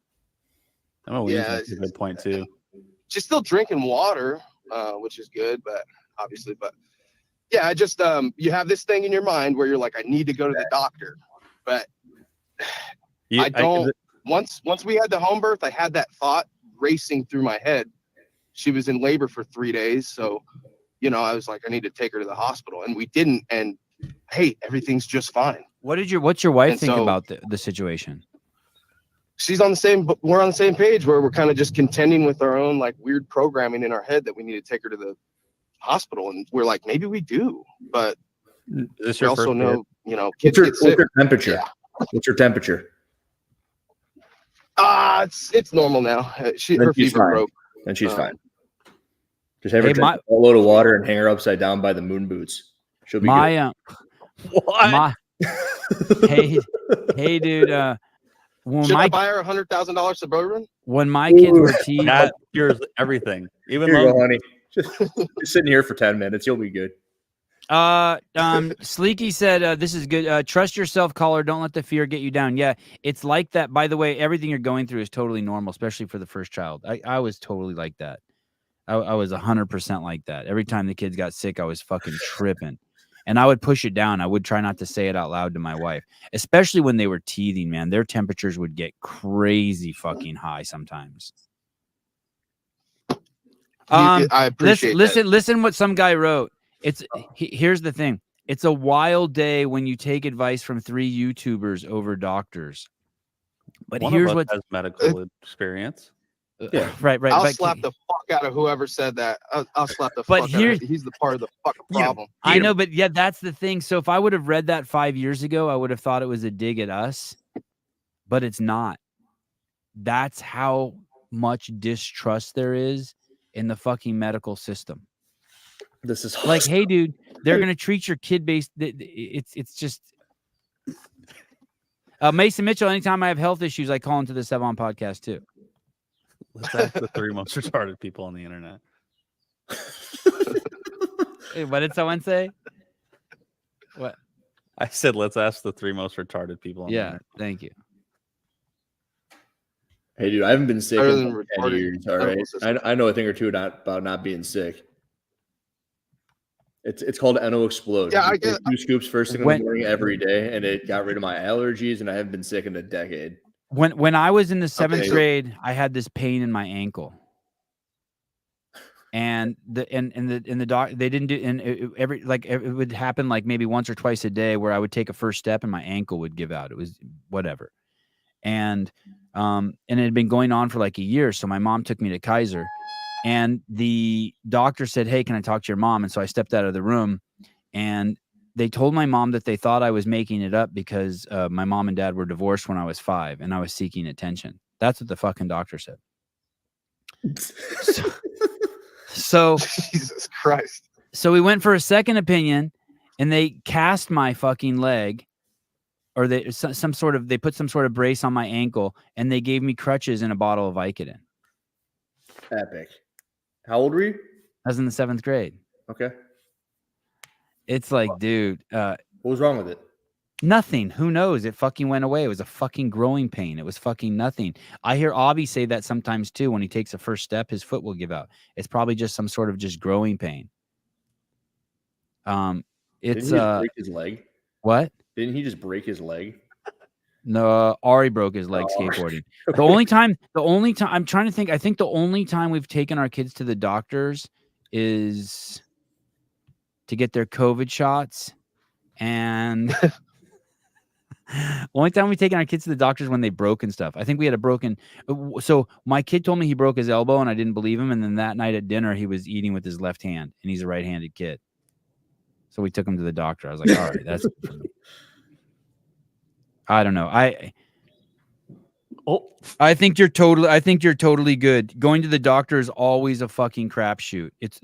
Oh, yeah, that's a good point too. She's still drinking water, which is good, but yeah, I just you have this thing in your mind where you're like, I need to go to the doctor, but I don't. Once we had the home birth, I had that thought racing through my head. She was in labor for 3 days, so I was like, I need to take her to the hospital, and we didn't. And hey, everything's just fine. What's your wife think about the situation? We're on the same page where we're kind of just contending with our own like weird programming in our head that we need to take her to the hospital, and we're like, maybe we do, but we also know, kids get sick. What's your temperature? Yeah. What's your temperature? It's normal now. Her fever broke. And she's fine. Just have her drink a load of water and hang her upside down by the moon boots. She'll be good. What? Hey, dude. Should I buy her $100,000 Suburban? When my kids were teased, that cures everything. Even here you go, honey. Just sitting here for 10 minutes. You'll be good. Sleeky said, this is good. Trust yourself, caller. Don't let the fear get you down. Yeah, it's like that. By the way, everything you're going through is totally normal, especially for the first child. I was totally like that. I was 100% like that. Every time the kids got sick, I was fucking tripping. And I would push it down. I would try not to say it out loud to my wife, especially when they were teething, man. Their temperatures would get crazy fucking high sometimes. I appreciate listen what some guy wrote. Here's the thing. It's a wild day when you take advice from 3 YouTubers over doctors. But here's what has medical experience. Yeah, right. I'll slap the fuck out of whoever said that. I'll slap the fuck out of him. He's the part of the fucking problem. I know, but yeah, that's the thing. So if I would have read that 5 years ago, I would have thought it was a dig at us, but it's not. That's how much distrust there is in the fucking medical system. This is like, hey, dude, they're gonna treat your kid based. It's just Mason Mitchell. Anytime I have health issues, I call into the Sevan podcast too. Let's ask the 3 most retarded people on the internet. Hey, what did someone say? What? I said, let's ask the 3 most retarded people on the internet. Thank you. Hey, dude, I haven't been sick in 10 years. All right, I know a thing or two about not being sick. It's called NO Explode. Yeah, I get 2 scoops first thing in the morning every day, and it got rid of my allergies, and I haven't been sick in a decade. When I was in the 7th grade, I had this pain in my ankle, and the doc, they didn't do, and it would happen like maybe once or twice a day where I would take a first step and my ankle would give out. It was whatever, and it had been going on for like a year. So my mom took me to Kaiser, and the doctor said, "Hey, can I talk to your mom?" And so I stepped out of the room, and they told my mom that they thought I was making it up because my mom and dad were divorced when I was 5 and I was seeking attention. That's what the fucking doctor said. So Jesus Christ. So we went for a second opinion, and they cast my fucking leg, or they put some sort of brace on my ankle, and they gave me crutches and a bottle of Vicodin. Epic. How old were you? I was in the 7th grade. Okay. It's like, dude, What was wrong with it? Nothing. Who knows? It fucking went away. It was a fucking growing pain. It was fucking nothing. I hear Avi say that sometimes too. When he takes a first step, his foot will give out. It's probably just some sort of just growing pain. Didn't It's he just break his leg? what? Didn't he just break his leg? No, Ari broke his leg skateboarding. The only time I'm trying to think. I think the only time we've taken our kids to the doctors is to get their COVID shots, and only time we've taken our kids to the doctors when they broke and stuff. I think we had a broken. So my kid told me he broke his elbow, and I didn't believe him. And then that night at dinner, he was eating with his left hand, and he's a right-handed kid. So we took him to the doctor. I was like, all right, that's good for me. I don't know. I think you're totally good. Going to the doctor is always a fucking crapshoot. It's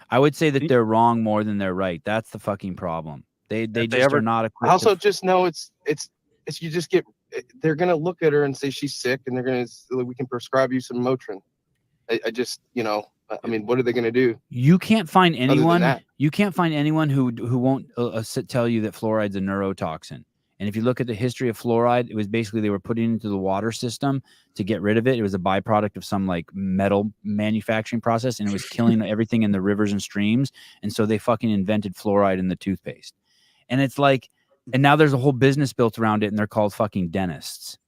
I would say that they're wrong more than they're right. That's the fucking problem. They just are not equipped. I also just know it's you just get, they're gonna look at her and say she's sick, and they're gonna, we can prescribe you some Motrin. I just, you know, I mean, what are they gonna do? You can't find anyone. You can't find anyone who won't tell you that fluoride's a neurotoxin. And if you look at the history of fluoride, it was basically they were putting it into the water system to get rid of it. It was a byproduct of some like metal manufacturing process, and it was killing everything in the rivers and streams. And so they fucking invented fluoride in the toothpaste. And it's like, and now there's a whole business built around it, and they're called fucking dentists.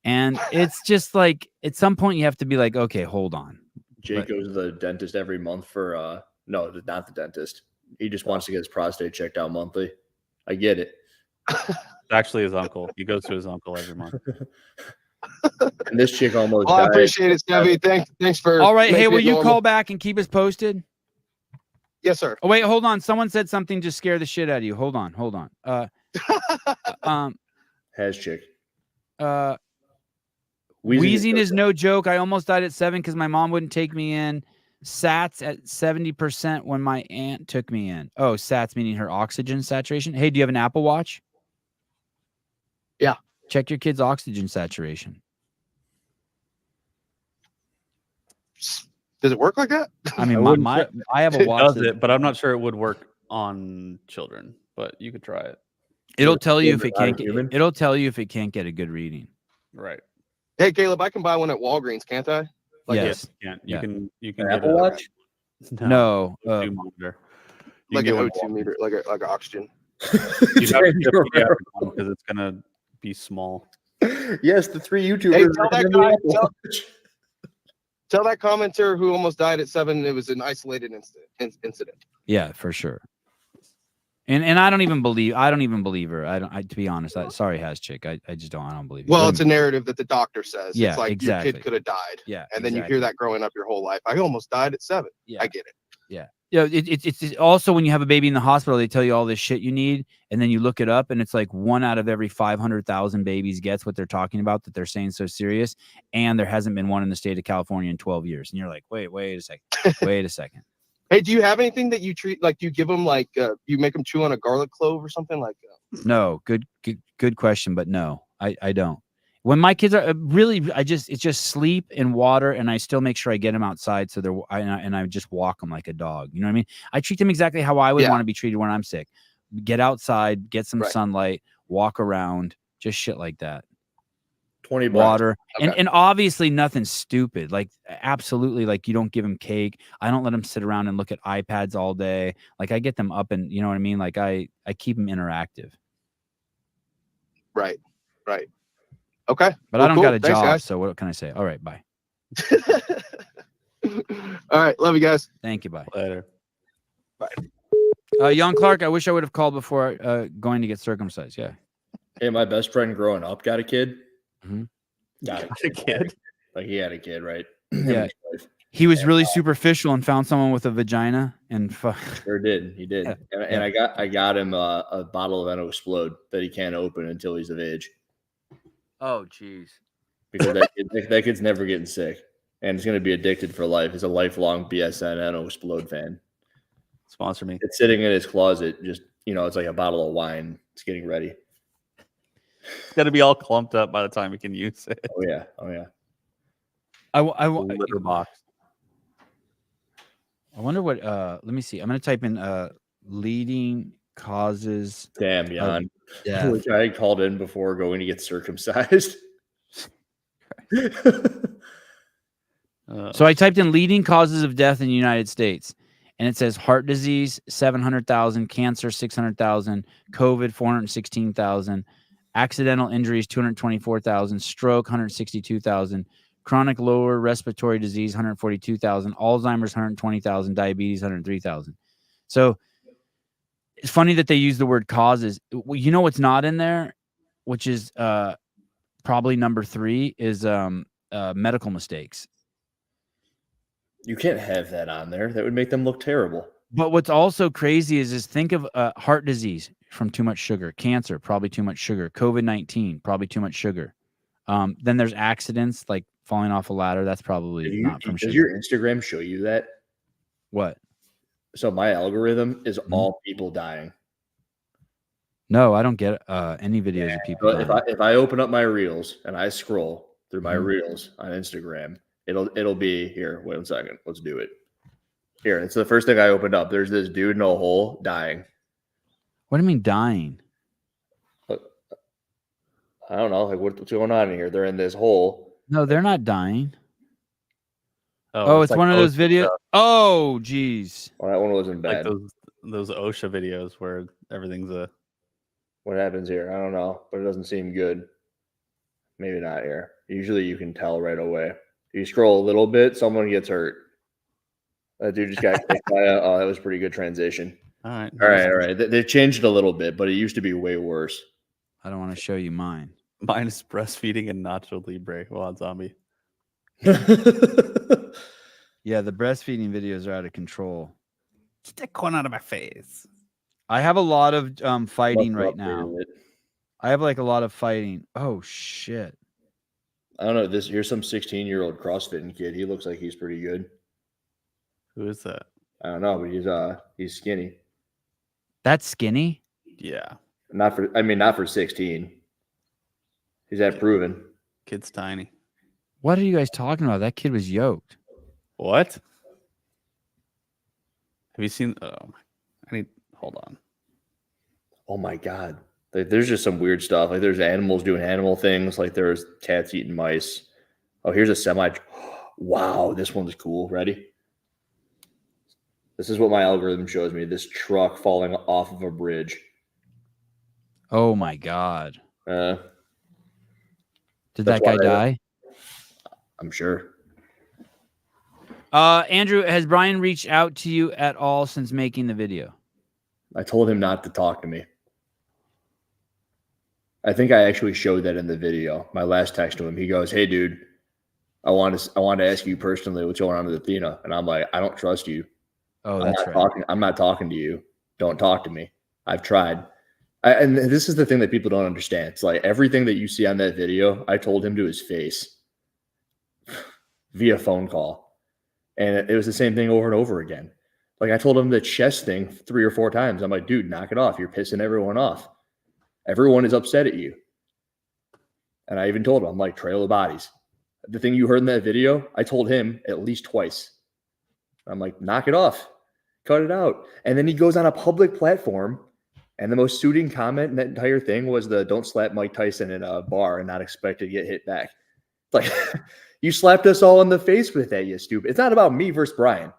And it's just like, at some point you have to be like, okay, hold on. Jake goes to the dentist every month for, no, not the dentist. He just wants to get his prostate checked out monthly. I get it. It's actually his uncle. He goes to his uncle every month. And this chick almost Well, I died. appreciate it, Stevie. Thanks for. All right. Hey, making will it you normal. call back and keep us posted? Yes, sir. Oh, wait, hold on. Someone said something just scared the shit out of you. Hold on. Has chick. Wheezing is no joke. I almost died at 7 because my mom wouldn't take me in. SATs at 70% when my aunt took me in. Oh, SATs meaning her oxygen saturation. Hey, do you have an Apple Watch? Yeah. Check your kid's oxygen saturation. Does it work like that? I mean, I have a watch. Does it? But I'm not sure it would work on children. But you could try it. It'll tell you if it Not can't. human? It'll tell you if it can't get a good reading. Right. Hey, Caleb, I can buy one at Walgreens, can't I? Yes. You Yeah. can An get Apple Watch? No. O2 monitor. You Like can an get O2 one. meter, like an oxygen. You'd have to get a pediatric one because it's gonna be small. Yes, the 3 YouTubers. Hey, tell that recommend the guy- Apple tell- Watch. Tell that commenter who almost died at 7 it was an isolated incident. Yeah, for sure. And I don't even believe her. To be honest. Sorry, has chick. I just don't. I don't believe it. Well, it's a narrative that the doctor says. Yeah, it's like exactly. your kid could have died. Yeah, And then you hear that growing up your whole life. I almost died at 7. Yeah. I get it. Yeah. Yeah. It's also when you have a baby in the hospital, they tell you all this shit you need, and then you look it up, and it's like 1 out of every 500,000 babies gets what they're talking about that they're saying so serious, and there hasn't been one in the state of California in 12 years, and you're like, wait a second, wait a second. Hey, do you have anything that you treat like you give them like you make them chew on a garlic clove or something like that? No, good question, but no, I don't. When my kids are really, it's just sleep and water, and I still make sure I get them outside so I just walk them like a dog. You know what I mean? I treat them exactly how I would want to be treated when I'm sick. Get outside, get some sunlight, walk around, just shit like that. 20 bucks. Water Okay. and obviously nothing stupid. Like absolutely, like you don't give them cake. I don't let them sit around and look at iPads all day. Like I get them up and you know what I mean. Like I keep them interactive. Right. Okay. But I don't cool. got a Thanks, job, guys. so what can I say? All right, bye. All right, love you guys. Thank you, bye. Later. Young Clark, I wish I would have called before going to get circumcised. Yeah. Hey, my best friend growing up got a kid. Mhm. Got A kid? Like he had a kid, right? Yeah. He was really superficial and found someone with a vagina and Sure did. He did. Yeah. And I got him a bottle of Explode that he can't open until he's of age. Oh, jeez. Because that kid's never getting sick. And he's going to be addicted for life. He's a lifelong BSN Explode fan. Sponsor me. It's sitting in his closet. Just, it's like a bottle of wine. It's getting ready. It's got to be all clumped up by the time we can use it. Oh, yeah. Oh, yeah. Litter box. I wonder what let me see. I'm going to type in leading causes Damn, Jan. death. Which I called in before going to get circumcised. So I typed in leading causes of death in the United States, and it says heart disease 700,000, cancer 600,000, COVID 416,000, accidental injuries 224,000, stroke 162,000, chronic lower respiratory disease 142,000, Alzheimer's 120,000, diabetes 103,000. So it's funny that they use the word causes. You know what's not in there, which is probably number 3 is medical mistakes. You can't have that on there. That would make them look terrible. But what's also crazy is think of heart disease from too much sugar, cancer, probably too much sugar, COVID-19, probably too much sugar. Then there's accidents like falling off a ladder. That's probably not from sugar. Does your Instagram show you that? What? So my algorithm is all people dying. No, I don't get any videos of people. If I open up my reels and I scroll through my reels on Instagram, it'll be here. Wait 1 second. Let's do it. Here, it's the first thing I opened up. There's this dude in a hole dying. What do you mean dying? I don't know. Like what's going on here? They're in this hole. No, they're not dying. Oh, it's like one of those videos. Oh, geez. Well, that one wasn't bad. Like those OSHA videos where everything's a. What happens here? I don't know, but it doesn't seem good. Maybe not here. Usually you can tell right away. You scroll a little bit, someone gets hurt. That dude just got kicked by oh, that was a pretty good transition. All right. All right. They've changed it a little bit, but it used to be way worse. I don't want to show you mine. Mine is breastfeeding and Nacho Libre while on zombie. Yeah, the breastfeeding videos are out of control. Get that corn out of my face. I have a lot of fighting right now. I have like a lot of fighting. Oh shit. I don't know. Here's some 16-year-old CrossFitting kid. He looks like he's pretty good. Who is that? I don't know, but he's skinny. That's skinny? Yeah. Not for 16. He's that proven. Kid's tiny. What are you guys talking about? That kid was yoked. What? Have you seen? Hold on. Oh my God. There's just some weird stuff. Like there's animals doing animal things. Like there's cats eating mice. Oh, here's a semi. Wow, this one's cool. Ready? This is what my algorithm shows me. This truck falling off of a bridge. Oh my God. Did that guy die? I'm sure. Andrew, has Brian reached out to you at all since making the video? I told him not to talk to me. I think I actually showed that in the video. My last text to him, he goes, "Hey, dude, I want to ask you personally what's going on with Athena." And I'm like, "I don't trust you. Oh, that's right. I'm not talking to you. Don't talk to me. I've tried." And this is the thing that people don't understand. It's like everything that you see on that video, I told him to his face via phone call. And it was the same thing over and over again. Like I told him the chest thing 3 or 4 times. I'm like, dude, knock it off. You're pissing everyone off. Everyone is upset at you. And I even told him, I'm like, trail of bodies. The thing you heard in that video, I told him at least twice. I'm like, knock it off. Cut it out. And then he goes on a public platform, and the most soothing comment in that entire thing was the "don't slap Mike Tyson in a bar and not expect to get hit back." Like, you slapped us all in the face with that, you stupid. It's not about me versus Brian.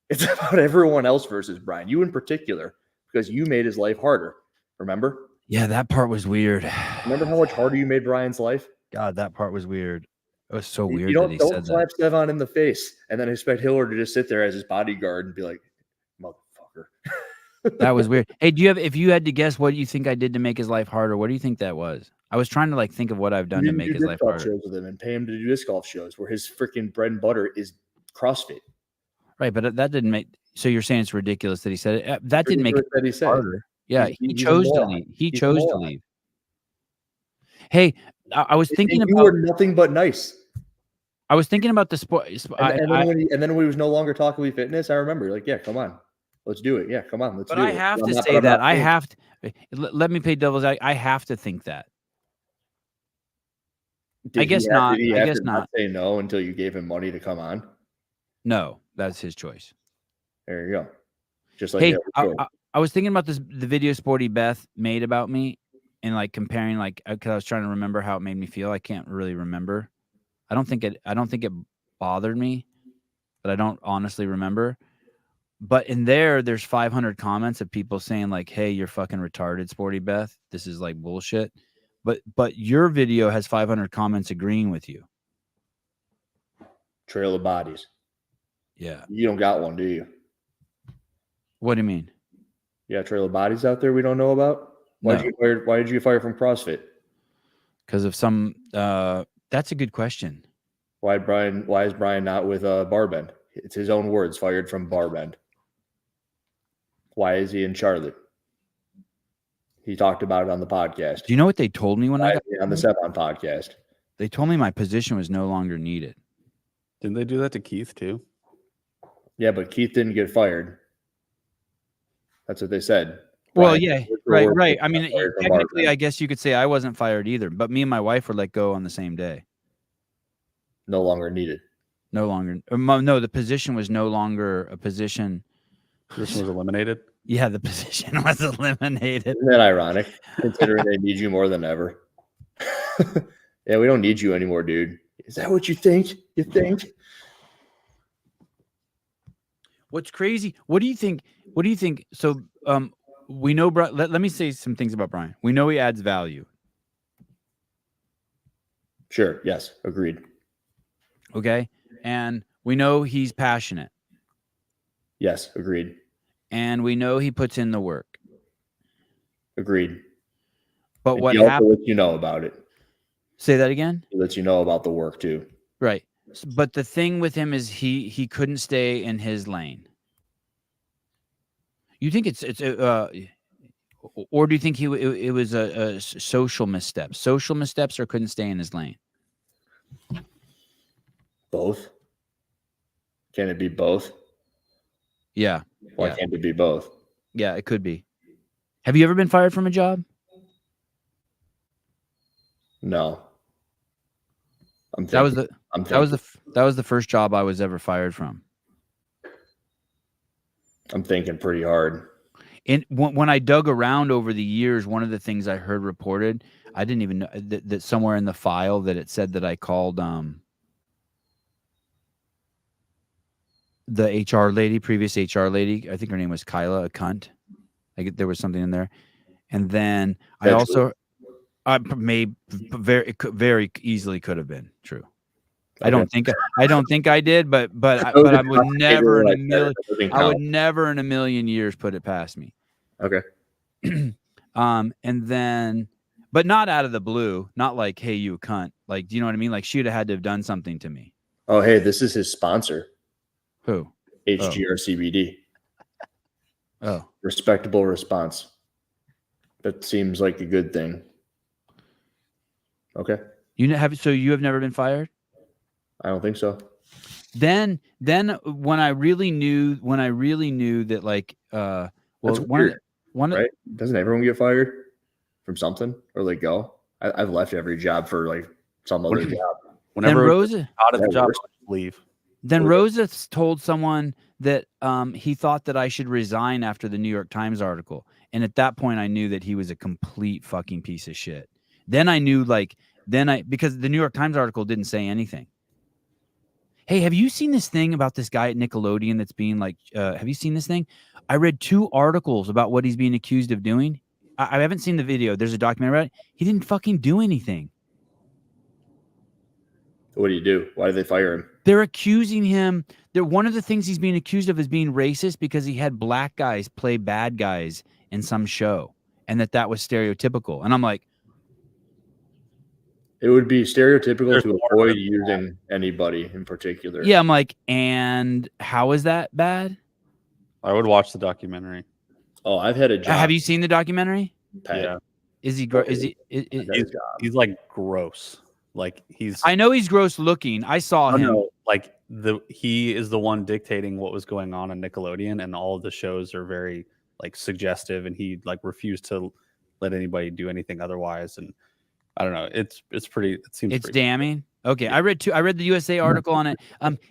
It's about everyone else versus Brian. You in particular, because you made his life harder. Remember? Yeah, that part was weird. Remember how much harder you made Brian's life? God, that part was weird. It was so weird. You don't said slap that. Sevan in the face and then expect Hiller to just sit there as his bodyguard and be like, "Motherfucker." That was weird. Hey, if you had to guess what you think I did to make his life harder, what do you think that was? I was trying to think of what I've done to make his life harder. Shows with him and pay him to do disc golf shows where his freaking bread and butter is CrossFit. Right, but that didn't make. So you're saying it's ridiculous that he said it. That didn't make it harder. Yeah, he chose to leave. He chose to leave. Hey, I was thinking about. You were nothing but nice. I was thinking about the sport. And then when he was no longer talking with fitness, I remember like, yeah, come on, let's do it. Yeah, come on, let's do it. But I have to say that. I have to. Let me play devil's advocate. I have to think that. I guess not. I guess not. Say no until you gave him money to come on. No, that's his choice. There you go. Just like I was thinking about the video Sporty Beth made about me, and like comparing, like, because I was trying to remember how it made me feel. I can't really remember. I don't think it bothered me, but I don't honestly remember. But in there's 500 comments of people saying like, "Hey, you're fucking retarded, Sporty Beth. This is like bullshit." But your video has 500 comments agreeing with you. Trail of bodies. Yeah. You don't got one, do you? What do you mean? Yeah, trail of bodies out there we don't know about. Why did you get fired from CrossFit? Because of some. That's a good question. Why is Brian not with Barbend? It's his own words, fired from Barbend. Why is he in Charlotte? He talked about it on the podcast. Do you know what they told me when I got on the Sevan podcast? They told me my position was no longer needed. Didn't they do that to Keith too? Yeah, but Keith didn't get fired. That's what they said. Well, Brian, yeah, right. I mean, technically, I guess you could say I wasn't fired either, but me and my wife were let go on the same day. No longer needed. No longer. No, the position was no longer a position. Position was eliminated? Yeah, the position was eliminated. Isn't that ironic, considering they need you more than ever? Yeah, we don't need you anymore, dude. Is that what you think? You think? What's crazy? What do you think? So, we know. Let me say some things about Brian. We know he adds value. Sure. Yes. Agreed. Okay, and we know he's passionate. Yes. Agreed. And we know he puts in the work. Agreed. But and what he also happened? lets you know about it. Say that again. He lets you know about the work too. Right. But the thing with him is he couldn't stay in his lane. You think or do you think it was a social misstep? Social missteps, or couldn't stay in his lane? Both. Can it be both? Yeah. Why can't it be both? Yeah, it could be. Have you ever been fired from a job? No. That was the first job I was ever fired from. I'm thinking pretty hard. And when I dug around over the years, one of the things I heard reported, I didn't even know that somewhere in the file that it said that I called the HR lady, previous HR lady, I think her name was Kyla, a cunt. There was something in there. And then I also, very easily could have been true. Okay. I don't think I did, but I would never in a million years put it past me. Okay. And then, but not out of the blue, not like, hey, you cunt. Like, do you know what I mean? Like, she'd have had to have done something to me. Oh, hey, this is his sponsor. Who? HGR CBD. Oh. Respectable response. That seems like a good thing. Okay. So you have never been fired? I don't think so. Then when I really knew that, like, that's weird, right? Doesn't everyone get fired from something or they go? I've left every job for like some other job. Whenever Rosa out of the job, leave. Then Rosa told someone that he thought that I should resign after the New York Times article. And at that point, I knew that he was a complete fucking piece of shit. Then I knew, because the New York Times article didn't say anything. Hey, have you seen this thing about this guy at Nickelodeon that's being like, have you seen this thing? I read 2 articles about what he's being accused of doing. I haven't seen the video. There's a documentary about it. He didn't fucking do anything. What do you do? Why did they fire him? They're accusing him. One of the things he's being accused of is being racist because he had black guys play bad guys in some show, and that was stereotypical. And I'm like, it would be stereotypical to avoid using anybody in particular. Yeah, I'm like, and how is that bad? I would watch the documentary. Oh, I've had a job. Have you seen the documentary? Yeah. Is he? He's like gross. Like I know he's gross looking. I saw him. No, like he is the one dictating what was going on in Nickelodeon, and all of the shows are very like suggestive, and he like refused to let anybody do anything otherwise. And I don't know. It's pretty. It seems it's damning. Okay, I read the USA article on it.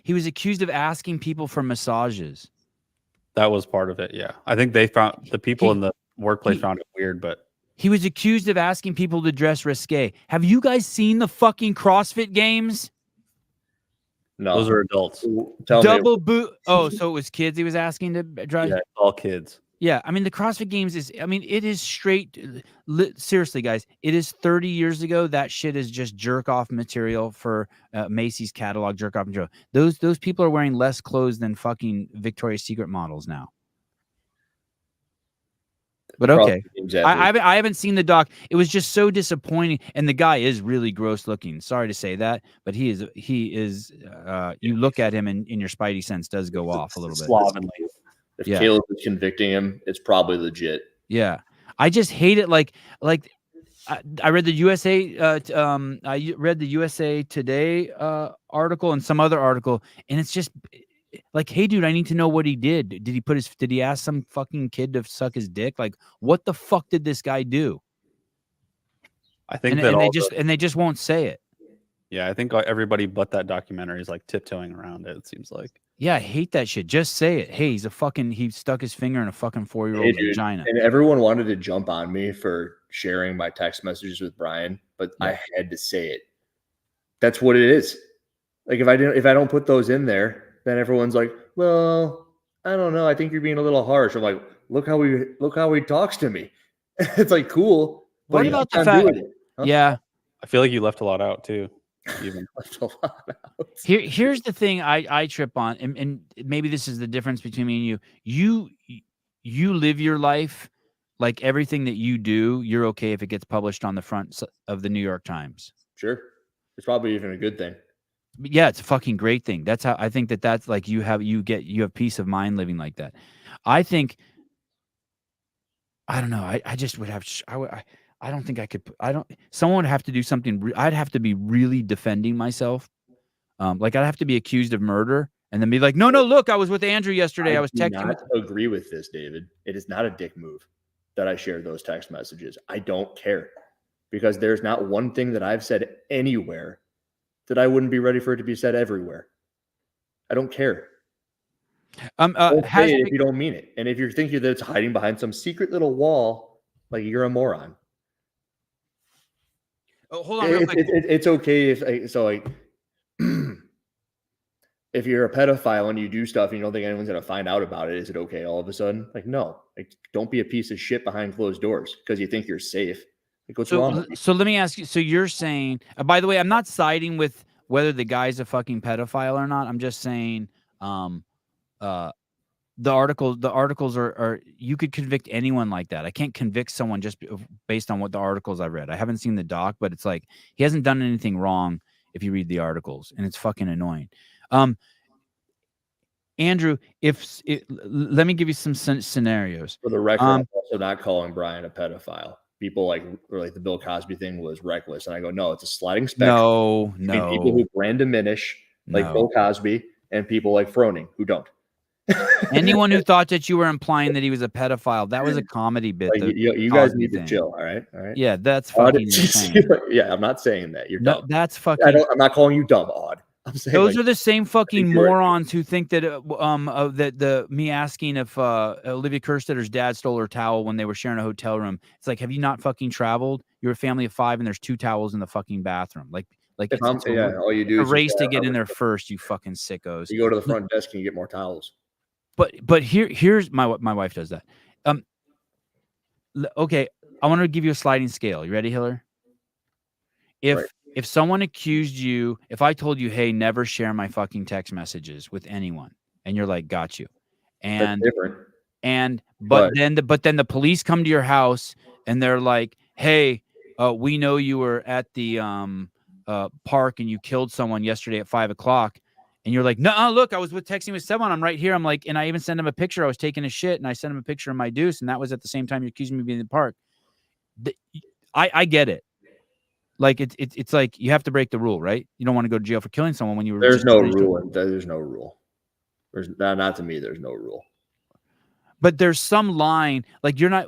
He was accused of asking people for massages. That was part of it. Yeah, I think they found the people in the workplace he- found it weird, but He was accused of asking people to dress risque. Have you guys seen the fucking CrossFit games? No, those are adults. Tell Double me. boot. Oh, so it was kids he was asking to drive. Yeah, all kids. Yeah, I mean the CrossFit Games is. I mean it is straight. Seriously, guys, it is 30 years ago. That shit is just jerk off material for Macy's catalog jerk off material. Those people are wearing less clothes than fucking Victoria's Secret models now. But okay, I haven't seen the doc. It was just so disappointing, and the guy is really gross looking. Sorry to say that, but he is. You look at him, and your spidey sense does go off a little bit. Slovenly. If Caleb is convicting him, it's probably legit. Yeah, I just hate it. Like I read the USA. I read the USA Today article and some other article, and it's just like, hey, dude, I need to know what he did. Did he ask some fucking kid to suck his dick? Like, what the fuck did this guy do? I think they just won't say it. Yeah, I think everybody but that documentary is like tiptoeing around it. It seems like. Yeah, I hate that shit. Just say it. Hey, he stuck his finger in a fucking 4-year-old vagina. And everyone wanted to jump on me for sharing my text messages with Brian, but I had to say it. That's what it is. Like if I don't put those in there, then everyone's like, well, I don't know. I think you're being a little harsh. I'm like, look how he talks to me. It's like cool. What about the fact? Huh? Yeah. I feel like you left a lot out too. Even Here's the thing I trip on, and maybe this is the difference between me and you. You live your life like everything that you do, you're okay if it gets published on the front of the New York Times. Sure. It's probably even a good thing. Yeah, it's a fucking great thing. That's how I think that's like you have peace of mind living like that. I think I don't know. I just would have I don't think I could. Someone would have to do something. I'd have to be really defending myself. Like I'd have to be accused of murder and then be like, no, look, I was with Andrew yesterday. I was texting. I agree with this, David. It is not a dick move that I shared those text messages. I don't care because there's not one thing that I've said anywhere that I wouldn't be ready for it to be said everywhere. I don't care. Don't say it if you don't mean it. And if you're thinking that it's hiding behind some secret little wall, like you're a moron. Oh, hold on real quick. It's okay if if you're a pedophile and you do stuff and you don't think anyone's going to find out about it, is it okay all of a sudden? Like, no. Like, don't be a piece of shit behind closed doors because you think you're safe. Like, what's wrong? So let me ask you. So you're saying, by the way, I'm not siding with whether the guy's a fucking pedophile or not. I'm just saying the articles are you could convict anyone like that. I can't convict someone just based on what the articles I read. I haven't seen the doc, but it's like he hasn't done anything wrong if you read the articles, and it's fucking annoying. Andrew, let me give you some scenarios. For the record, I'm also not calling Brian a pedophile. People like the Bill Cosby thing was reckless, and I go, no, it's a sliding spectrum. No. People who brand diminish, like Bill Cosby, and people like Froning who don't. Anyone who thought that you were implying that he was a pedophile, that was a comedy bit. Like, you guys need to chill, all right? Yeah, that's fucking insane. Yeah, I'm not saying that. You're dumb. That's fucking. I'm not calling you dumb, Odd. I'm saying those are the same fucking morons who think that me asking if Olivia Kerstetter's dad stole her towel when they were sharing a hotel room. It's like, have you not fucking traveled? You're a family of 5 and there's 2 towels in the fucking bathroom. Like all you do is a race to get in there first. You fucking sickos. You go to the front desk and you get more towels. But here's my wife does that. Okay, I want to give you a sliding scale. You ready, Hiller? If someone accused you, if I told you, hey, never share my fucking text messages with anyone, and you're like, got you, and that's different. But then the police come to your house and they're like, hey, we know you were at the park and you killed someone yesterday at 5:00. And you're like, no, look, I was texting with Sevan. I'm right here. I'm like, and I even sent him a picture. I was taking a shit and I sent him a picture of my deuce. And that was at the same time you're accusing me of being in the park. I get it. Like, it's like you have to break the rule, right? You don't want to go to jail for killing someone when you were. There's no rule. There's no rule. There's not to me. There's no rule. But there's some line, like you're not.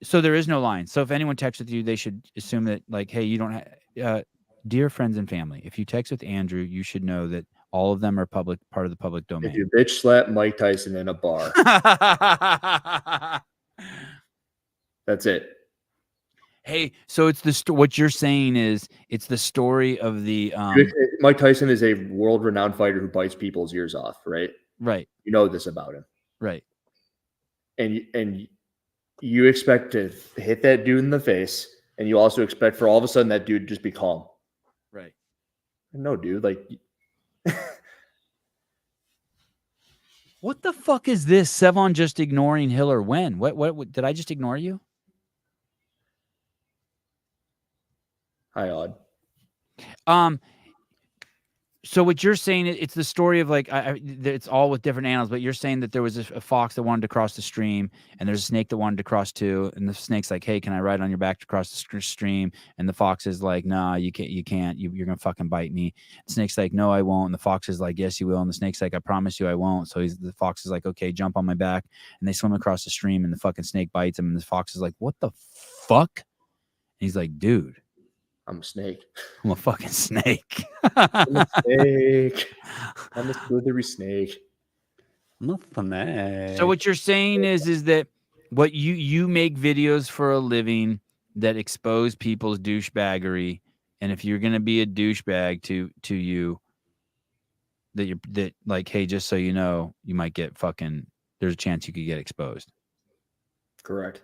So there is no line. So if anyone texts with you, they should assume that, like, hey, you don't have. Dear friends and family, if you text with Andrew, you should know that All of them are part of the public If domain. you bitch slap Mike Tyson in a bar, that's it. Hey, so it's what you're saying is it's the story of the Mike Tyson is a world-renowned fighter who bites people's ears off, right? right, You know this about him, right. and you expect to hit that dude in the face, and you also expect for all of a sudden that dude just be calm. Right. No, dude, like. What the fuck is this? Sevan just ignoring Hiller when? What did I just ignore you? Hi, Odd. So what you're saying, it's the story of like, it's all with different animals, but you're saying that there was a fox that wanted to cross the stream, and there's a snake that wanted to cross too, and the snake's like, hey, can I ride on your back to cross the stream? And the fox is like, nah, you can't, you're gonna fucking bite me. The snake's like, no, I won't. And the fox is like, yes, you will. And the snake's like, I promise you I won't. So the fox is like, okay, jump on my back. And they swim across the stream, and the fucking snake bites him, and the fox is like, what the fuck? And he's like, dude, I'm a snake. I'm a fucking snake. I'm a snake. I'm a slithery snake. Nothing. So what you're saying is that what you make videos for a living that expose people's douchebaggery, and if you're gonna be a douchebag to you, that like, hey, just so you know, you might get fucking. There's a chance you could get exposed. Correct.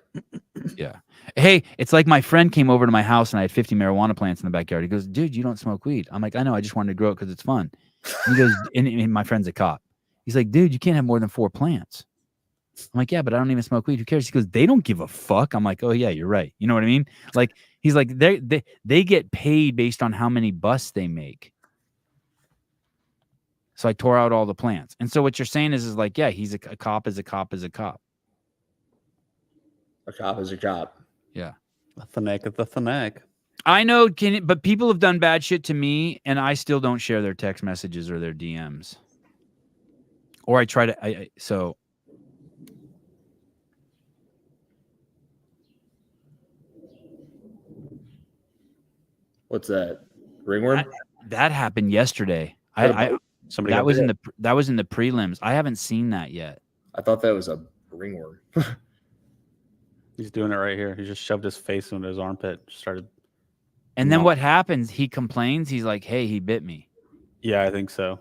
Yeah. Hey, it's like my friend came over to my house and I had 50 marijuana plants in the backyard. He goes, dude, you don't smoke weed. I'm like, I know. I just wanted to grow it because it's fun. And he goes, and my friend's a cop. He's like, dude, you can't have more than 4 plants. I'm like, yeah, but I don't even smoke weed. Who cares? He goes, they don't give a fuck. I'm like, oh, yeah, you're right. You know what I mean? Like, he's like, they get paid based on how many busts they make. So I tore out all the plants. And so what you're saying is like, yeah, he's a cop is a cop is a cop. A cop is a cop. Yeah. The Titanic is the Titanic. I know, but people have done bad shit to me, and I still don't share their text messages or their DMs. Or I try to. So. What's that? Ringworm? That happened yesterday. Somebody that was in the prelims. I haven't seen that yet. I thought that was a ringworm. He's doing it right here. He just shoved his face into his armpit. Started. And then what happens? He complains. He's like, "Hey, he bit me." Yeah, I think so.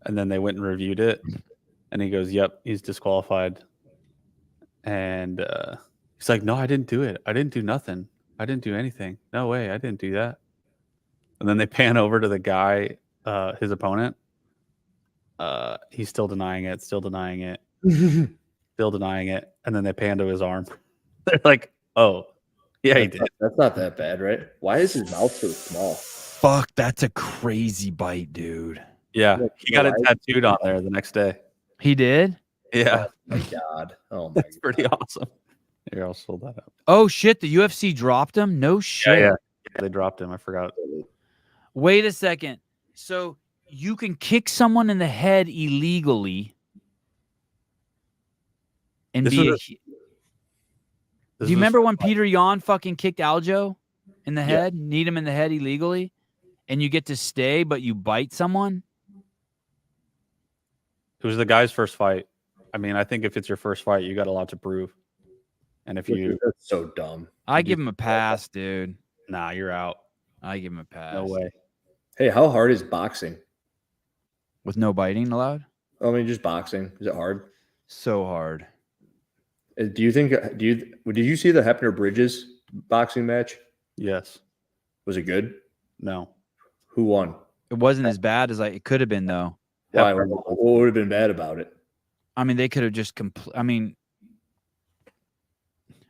And then they went and reviewed it, and he goes, "Yep, he's disqualified." And he's like, "No, I didn't do it. I didn't do nothing. I didn't do anything. No way, I didn't do that." And then they pan over to the guy, his opponent. He's still denying it. Still denying it. Still denying it. And then they pan to his arm. They're like, "Oh, yeah, he did." That's not that bad, right? Why is his mouth so small? Fuck, that's a crazy bite, dude. Yeah, he got it tattooed on there the next day. He did? Yeah. Oh my God. Oh my That's pretty awesome. Here, I'll slow that up. Oh shit, the UFC dropped him? No shit. Yeah, they dropped him. I forgot. Wait a second. So you can kick someone in the head illegally and This be was Do you remember when Peter Yan fucking kicked Aljo in the head, kneed him in the head illegally, and you get to stay, but you bite someone? It was the guy's first fight. I mean, I think if it's your first fight, you got a lot to prove. And if you, That's so dumb. I give him a pass, dude. nah, you're out. I give him a pass. No way. Hey, how hard is boxing? With no biting allowed? I mean, just boxing. Is it hard? So hard. Do you think? Did you see the Hepner Bridges boxing match? Yes. Was it good? No. Who won? It wasn't as bad as it could have been, though. Why? What would have been bad about it? I mean, they could have just I mean,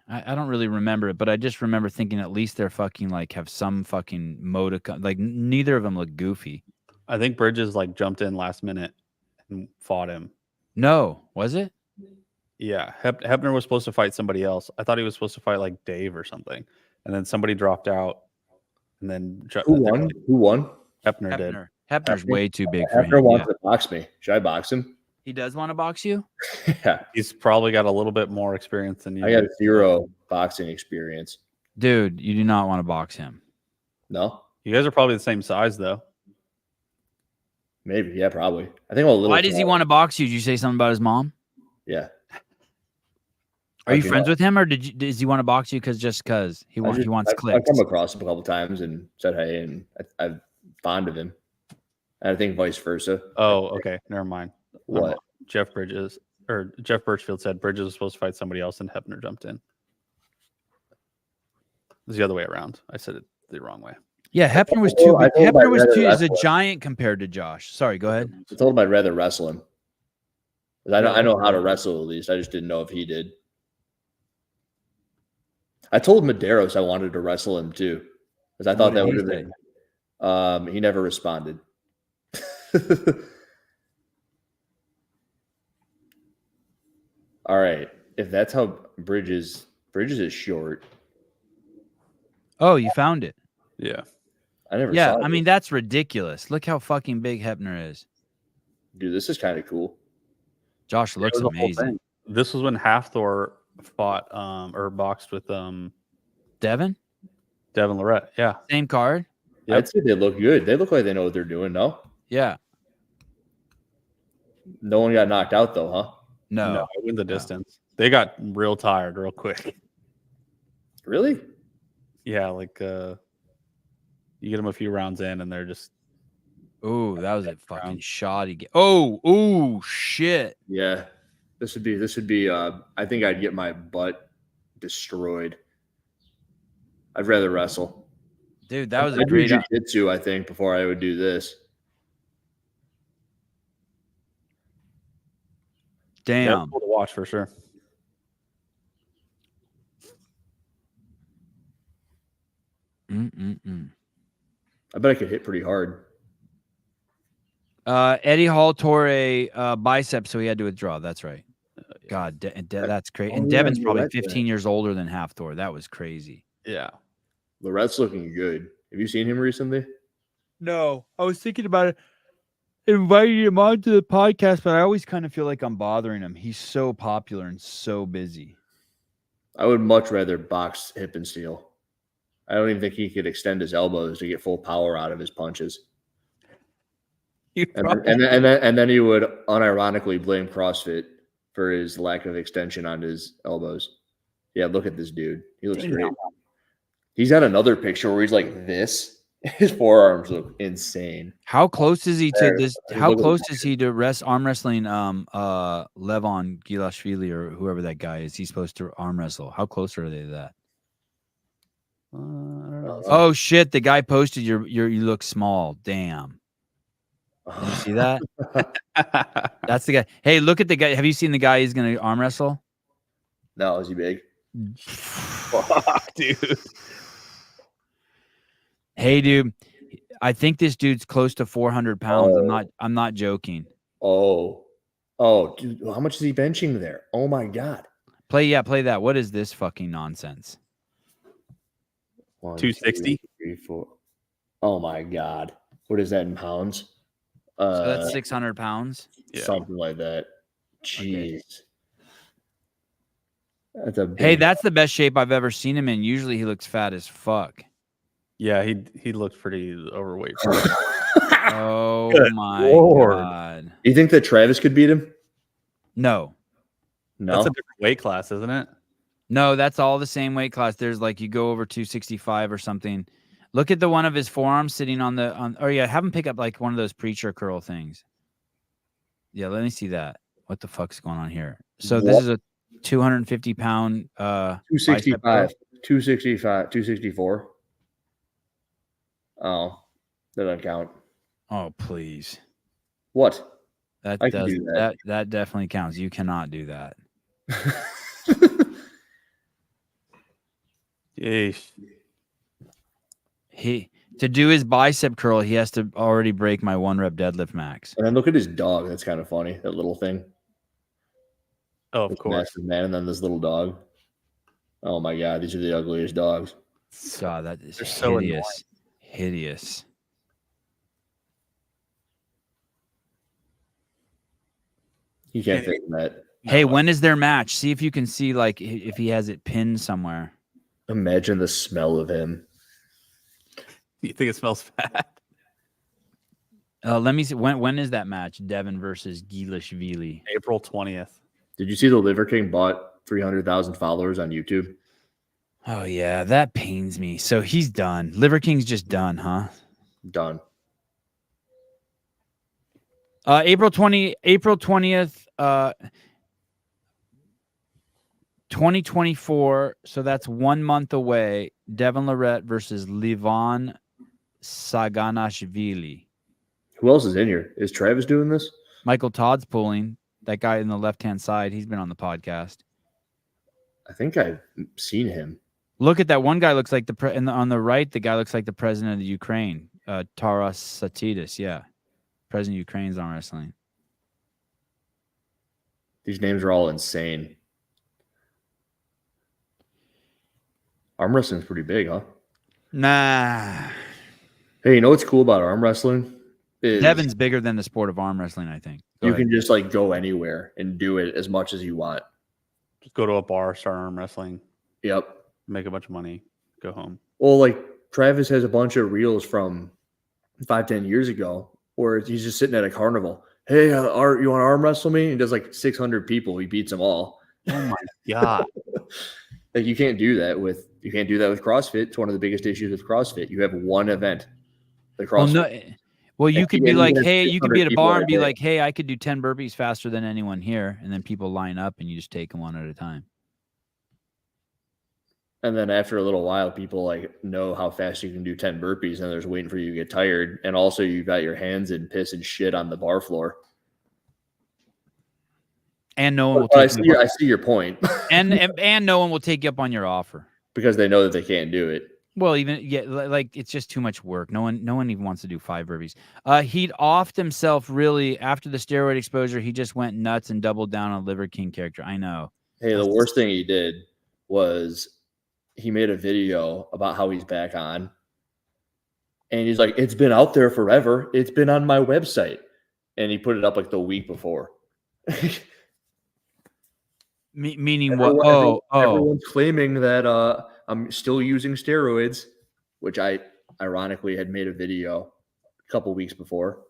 I don't really remember it, but I just remember thinking at least they're fucking like have some fucking modicum. Like neither of them look goofy. I think Bridges like jumped in last minute and fought him. No, was it? Yeah. Hepner was supposed to fight somebody else. I thought he was supposed to fight like Dave or something. And then somebody dropped out. And then Who won? Who won? Hepner did. Hepner's way too big for Hepner him. wants to box me. Should I box him? He does want to box you? Yeah. He's probably got a little bit more experience than you. I got 0 boxing experience. Dude, you do not want to box him. No? You guys are probably the same size though. Maybe, yeah, probably. I think a little. Why does he want to box you? Did you say something about his mom? Yeah. Are you Okay, friends no. with him, or does he want to box you because he wants I've clicks? come across him a couple times and said hey, and I'm fond of him. And I think vice versa. Oh, okay. Never mind. What? Jeff Birchfield said Bridges was supposed to fight somebody else and Hebner jumped in. It was the other way around. I said it the wrong way. Yeah, Hebner was too. Is a giant compared to Josh. Sorry, go ahead. I told him I'd rather wrestle him. I know how to wrestle at least. I just didn't know if he did. I told Medeiros I wanted to wrestle him too, because I thought that would have been. He never responded. All right, if that's how Bridges is short. Oh, you found it. Yeah. I never. Yeah, saw I mean that's ridiculous. Look how fucking big Hebner is. Dude, this is kind of cool. Josh looks amazing. This was when Hafthor fought or boxed with Devin Lorette. Yeah. Same card. Yep. I'd say they look good. They look like they know what they're doing. No. Yeah. No one got knocked out though, huh? No. I win the distance. They got real tired real quick. Really? Yeah, like you get them a few rounds in and they're just. Ooh, that was a fucking shoddy game. Oh, shit. Yeah. This would be I think I'd get my butt destroyed. I'd rather wrestle. Dude, that was a I'd do great jiu-jitsu, I think, before I would do this. Damn. Yeah, cool to watch for sure. I bet I could hit pretty hard. Eddie Hall tore a bicep, so he had to withdraw. That's right. God, that's crazy. And Devin's probably 15 years older than Hafthor. That was crazy. Yeah. Lorette's looking good. Have you seen him recently? No, I was thinking about it. Inviting him onto the podcast, but I always kind of feel like I'm bothering him. He's so popular and so busy. I would much rather box hip and steel. I don't even think he could extend his elbows to get full power out of his punches. And then he would unironically blame CrossFit for his lack of extension on his elbows. Yeah, look at this dude. He looks great. He's got another picture where he's like this. His forearms look insane. How close is he to this? How close is he to arm wrestling Levon Gilashvili or whoever that guy is? He's supposed to arm wrestle. How close are they to that? I don't know. Oh shit! The guy posted you look small. Damn. Did you see that? That's the guy. Hey, look at the guy. Have you seen the guy he's going to arm wrestle? No, is he big? Fuck, dude. Hey, dude. I think this dude's close to 400 pounds. I'm not joking. Oh, dude, how much is he benching there? Oh my god. Play that. What is this fucking nonsense? 260. 3, 4. Oh my god. What is that in pounds? So that's 600 pounds. Yeah. Something like that. Jeez. Okay. Hey, that's the best shape I've ever seen him in. Usually he looks fat as fuck. Yeah, he looked pretty overweight. Oh my god. You think that Travis could beat him? No. That's a different weight class, isn't it? No, that's all the same weight class. There's like you go over 265 or something. Look at the one of his forearms sitting on have him pick up like one of those preacher curl things. Yeah, let me see that. What the fuck's going on here? So this is a 250 pound 265, 264. Oh, that doesn't count. Oh, please. What? That definitely counts. You cannot do that. Yeesh. To do his bicep curl, he has to already break my 1 rep deadlift max. And then look at his dog. That's kind of funny. That little thing. Oh, of course. Massive man, and then this little dog. Oh my god, these are the ugliest dogs. God, that is so hideous. Hideous. You can't fit in that. Hey, when is their match? See if you can see like if he has it pinned somewhere. Imagine the smell of him. You think it smells fat? Let me see. When is that match? Devin versus Gilashvili. April 20th. Did you see the Liver King bought 300,000 followers on YouTube? Oh yeah, that pains me. So he's done. Liver King's just done, huh? Done. April 20th, 2024. So that's 1 month away. Devin Lorette versus Livon Saganashvili. Who else is in here? Is Travis doing this? Michael Todd's pulling. That guy in the left-hand side. He's been on the podcast. I think I've seen him. Look at that one guy. Looks like on the right. The guy looks like the president of the Ukraine, Taras Satidis. Yeah, president of Ukraine's arm wrestling. These names are all insane. Arm wrestling's pretty big, huh? Nah. Hey, you know what's cool about arm wrestling? Devin's bigger than the sport of arm wrestling, I think. You can just like go anywhere and do it as much as you want. Just go to a bar, start arm wrestling. Yep. Make a bunch of money, go home. Well, like Travis has a bunch of reels from 5-10 years ago where he's just sitting at a carnival. Hey, you want to arm wrestle me? He does like 600 people. He beats them all. Oh my God. Like you can't do that with CrossFit. It's one of the biggest issues with CrossFit. You have one event. The CrossFit. Well, you could be like, hey, you could be at a bar and be day. like, hey, I could do 10 burpees faster than anyone here. And then people line up and you just take them one at a time. And then after a little while, people like know how fast you can do 10 burpees and they're just waiting for you to get tired. And also you've got your hands in piss and shit on the bar floor. And no one will I see your point. and no one will take you up on your offer. Because they know that they can't do it. Well, like it's just too much work. No one even wants to do 5 burpees. He'd offed himself really after the steroid exposure. He just went nuts and doubled down on Liver King character. I know. Hey, the worst thing he did was he made a video about how he's back on. And he's like, it's been out there forever. It's been on my website. And he put it up like the week before. Meaning what? Everyone's claiming that I'm still using steroids, which I ironically had made a video a couple weeks before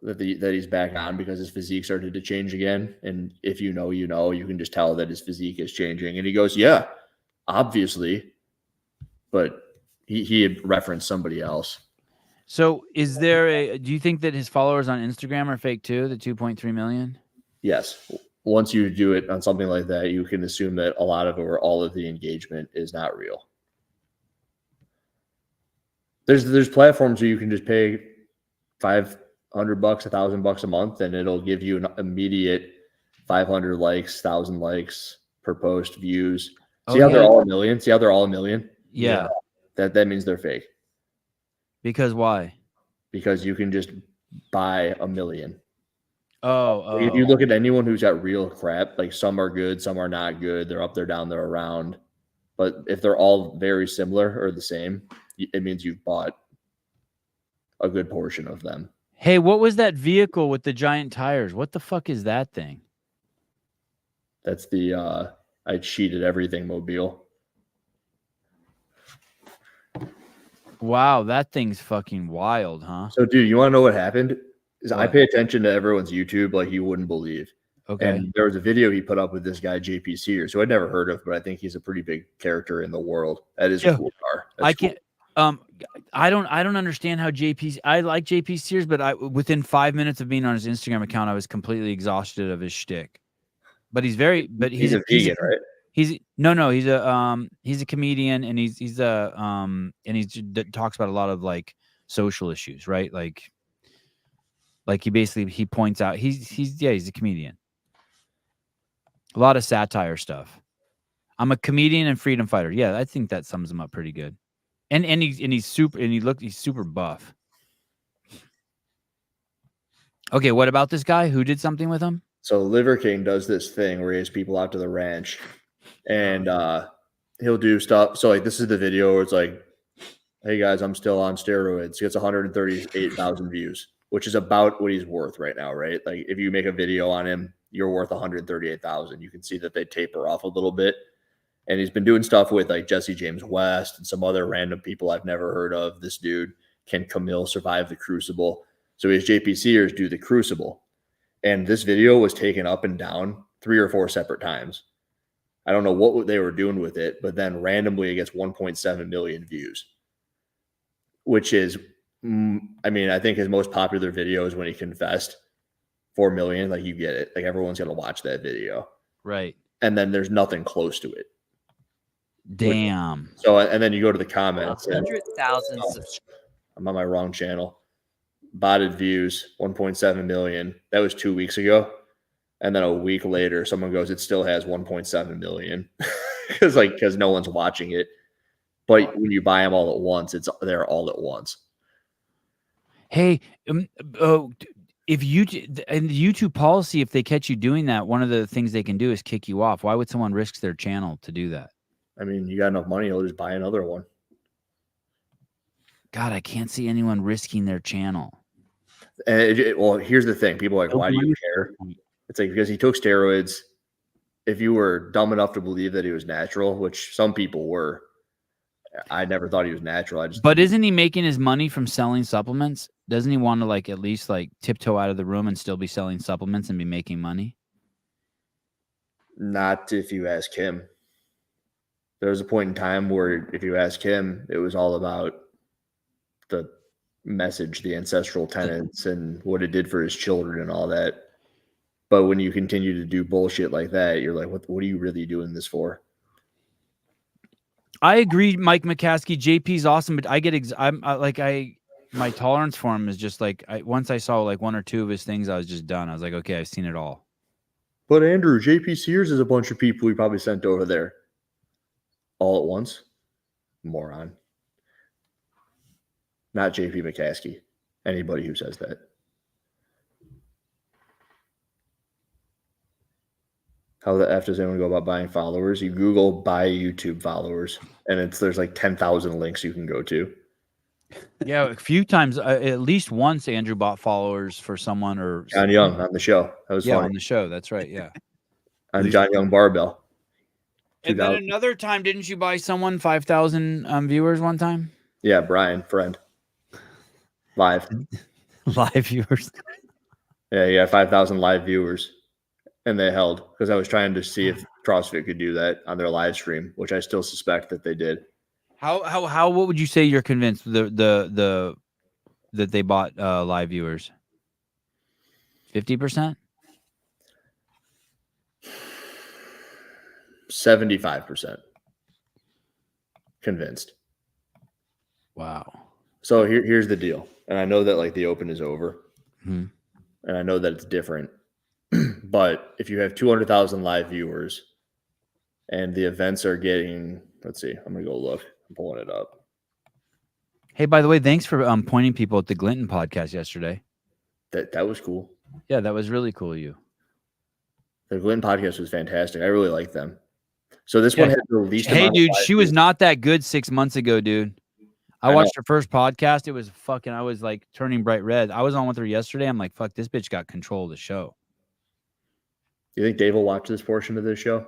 that he's back on because his physique started to change again. And if you know, you can just tell that his physique is changing. And he goes, yeah, obviously. But he had referenced somebody else. So do you think that his followers on Instagram are fake too, the 2.3 million? Yes. Once you do it on something like that, you can assume that a lot of it or all of the engagement is not real. There's platforms where you can just pay $500, $1,000 a month, and it'll give you an immediate 500 likes, 1,000 likes per post, views. See how they're all a million? See how they're all a million? Yeah. That means they're fake. Because why? Because you can just buy a million. Oh. If you look at anyone who's got real crap, like some are good, some are not good. They're up, they're down, they're around. But if they're all very similar or the same, it means you've bought a good portion of them. Hey, what was that vehicle with the giant tires? What the fuck is that thing? That's the I cheated everything mobile. Wow, that thing's fucking wild, huh? So, dude, you want to know what happened? Is I pay attention to everyone's YouTube like you wouldn't believe. Okay. And there was a video he put up with this guy, JP Sears, who I'd never heard of, but I think he's a pretty big character in the world. That is a cool car. That's cool. I don't understand how I like JP Sears, but within 5 minutes of being on his Instagram account, I was completely exhausted of his shtick. But he's a vegan, right? He's a comedian, and he talks about a lot of like social issues, right? Like he points out he's a comedian. A lot of satire stuff. I'm a comedian and freedom fighter. Yeah, I think that sums him up pretty good. And he's super buff. Okay, what about this guy? Who did something with him? So Liver King does this thing where he has people out to the ranch, and he'll do stuff. So like this is the video where it's like, hey guys, I'm still on steroids. He gets 138,000 views, which is about what he's worth right now, right? Like if you make a video on him, you're worth 138,000. You can see that they taper off a little bit. And he's been doing stuff with like Jesse James West and some other random people I've never heard of. This dude can Camille survive the Crucible? So he has JP Sears do the Crucible. And this video was taken up and down 3 or 4 separate times. I don't know what they were doing with it, but then randomly it gets 1.7 million views, which is, I mean, I think his most popular video is when he confessed 4 million. Like, you get it. Like, everyone's going to watch that video. Right. And then there's nothing close to it. Damn. So, and then you go to the comments. 100,000 subscribers. I'm on my wrong channel. Botted views, 1.7 million. That was 2 weeks ago. And then a week later, someone goes, it still has 1.7 million because no one's watching it. But when you buy them all at once, it's there all at once. Hey, if you in the YouTube policy, if they catch you doing that, one of the things they can do is kick you off. Why would someone risk their channel to do that? I mean, you got enough money, you'll just buy another one. God, I can't see anyone risking their channel. And well, here's the thing. People are like, why do you care? It's like, because he took steroids. If you were dumb enough to believe that he was natural, which some people were, I never thought he was natural. But isn't he making his money from selling supplements? Doesn't he want to like at least like tiptoe out of the room and still be selling supplements and be making money? Not if you ask him. There was a point in time where if you ask him, it was all about the message, the ancestral tenets, and what it did for his children and all that. But when you continue to do bullshit like that, you're like, what are you really doing this for? I agree, Mike McCaskey. JP's awesome, but I get my tolerance for him is just like once I saw like 1 or 2 of his things, I was just done. I was like, okay, I've seen it all. But Andrew, JP Sears is a bunch of people he probably sent over there all at once. Moron. Not JP McCaskey. Anybody who says that. How the F does anyone go about buying followers? You Google buy YouTube followers, and there's like 10,000 links you can go to. Yeah, a few times, at least once, Andrew bought followers for someone or John Young on the show. That was funny. on the show. That's right. Yeah, on John Young Barbell. And then another time, didn't you buy someone 5,000 viewers one time? Yeah, Brian, friend, live viewers. Yeah, you got 5,000 live viewers, and they held because I was trying to see if CrossFit could do that on their live stream, which I still suspect that they did. How what would you say you're convinced that they bought live viewers? 50%? 75% convinced. Wow. So here's the deal. And I know that like the open is over. Mm-hmm. And I know that it's different. But if you have 200,000 live viewers and the events are getting, let's see, I'm going to go look. I'm pulling it up. Hey, by the way, thanks for pointing people at the Glinton podcast yesterday. That was cool. Yeah, that was really cool of you. The Glinton podcast was fantastic. I really like them. So this one had the least amount dude, of live she was views. not that good 6 months ago, dude. I watched her first podcast. It was fucking, I was like turning bright red. I was on with her yesterday. I'm like, fuck, this bitch got control of the show. Do you think Dave will watch this portion of this show?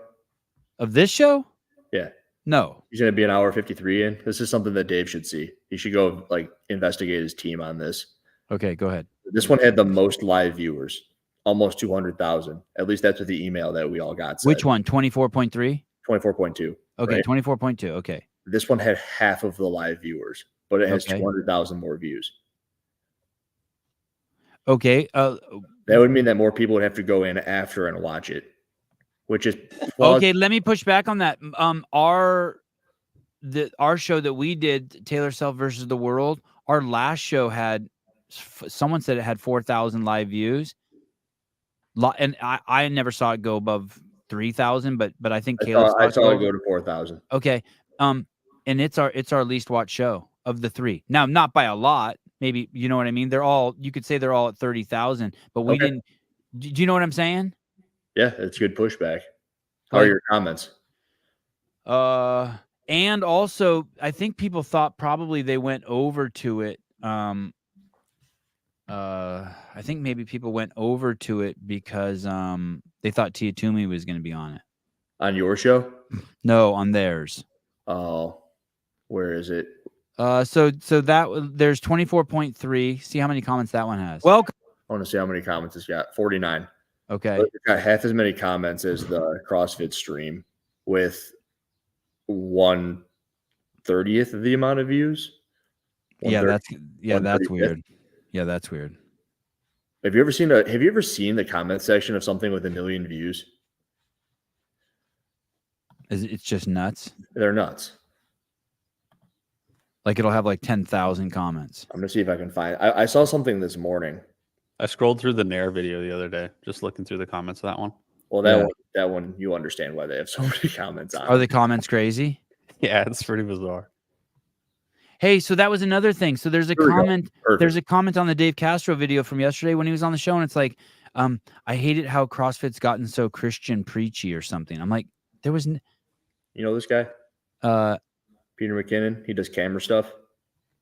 Of this show? Yeah. No. He's going to be an hour 53 in. This is something that Dave should see. He should go like investigate his team on this. Okay, go ahead. This one had the most live viewers, almost 200,000. At least that's what the email that we all got said. Which one? 24.3? 24.2. Okay, right? 24.2. Okay. This one had half of the live viewers, but it has Okay. 200,000 more views. Okay. That would mean that more people would have to go in after and watch it, which is Okay, let me push back on that. Our show that we did, Taylor Self versus the World, our last show had someone said it had 4,000 live views. And I never saw it go above 3,000, but I think I saw it go to 4,000. Okay. And it's our least watched show of the 3. Now, not by a lot. Maybe, you know what I mean? You could say they're all at 30,000, but we didn't. Do you know what I'm saying? Yeah, it's good pushback. How are your comments? And also, I think people thought probably they went over to it. I think maybe people went over to it because they thought Tia Toomey was going to be on it. On your show? No, on theirs. Oh, where is it? So that there's 24.3. See how many comments that one has. Welcome. I want to see how many comments it's got. 49. Okay. It's got half as many comments as the CrossFit stream with 1/30th of the amount of views. Yeah, that's 1/35th. weird. Yeah, that's weird. Have you ever seen the comment section of something with 1 million views? It's just nuts. They're nuts. Like it'll have like 10,000 comments. I'm gonna see if I can find. I saw something this morning. I scrolled through the Nair video the other day, just looking through the comments of that one. Well, that one, you understand why they have so many comments on. Are the comments crazy? Yeah, it's pretty bizarre. Hey, so that was another thing. So there's a comment. Perfect. There's a comment on the Dave Castro video from yesterday when he was on the show, and it's like, I hate it how CrossFit's gotten so Christian preachy or something. I'm like, there was, You know this guy, Peter McKinnon. He does camera stuff.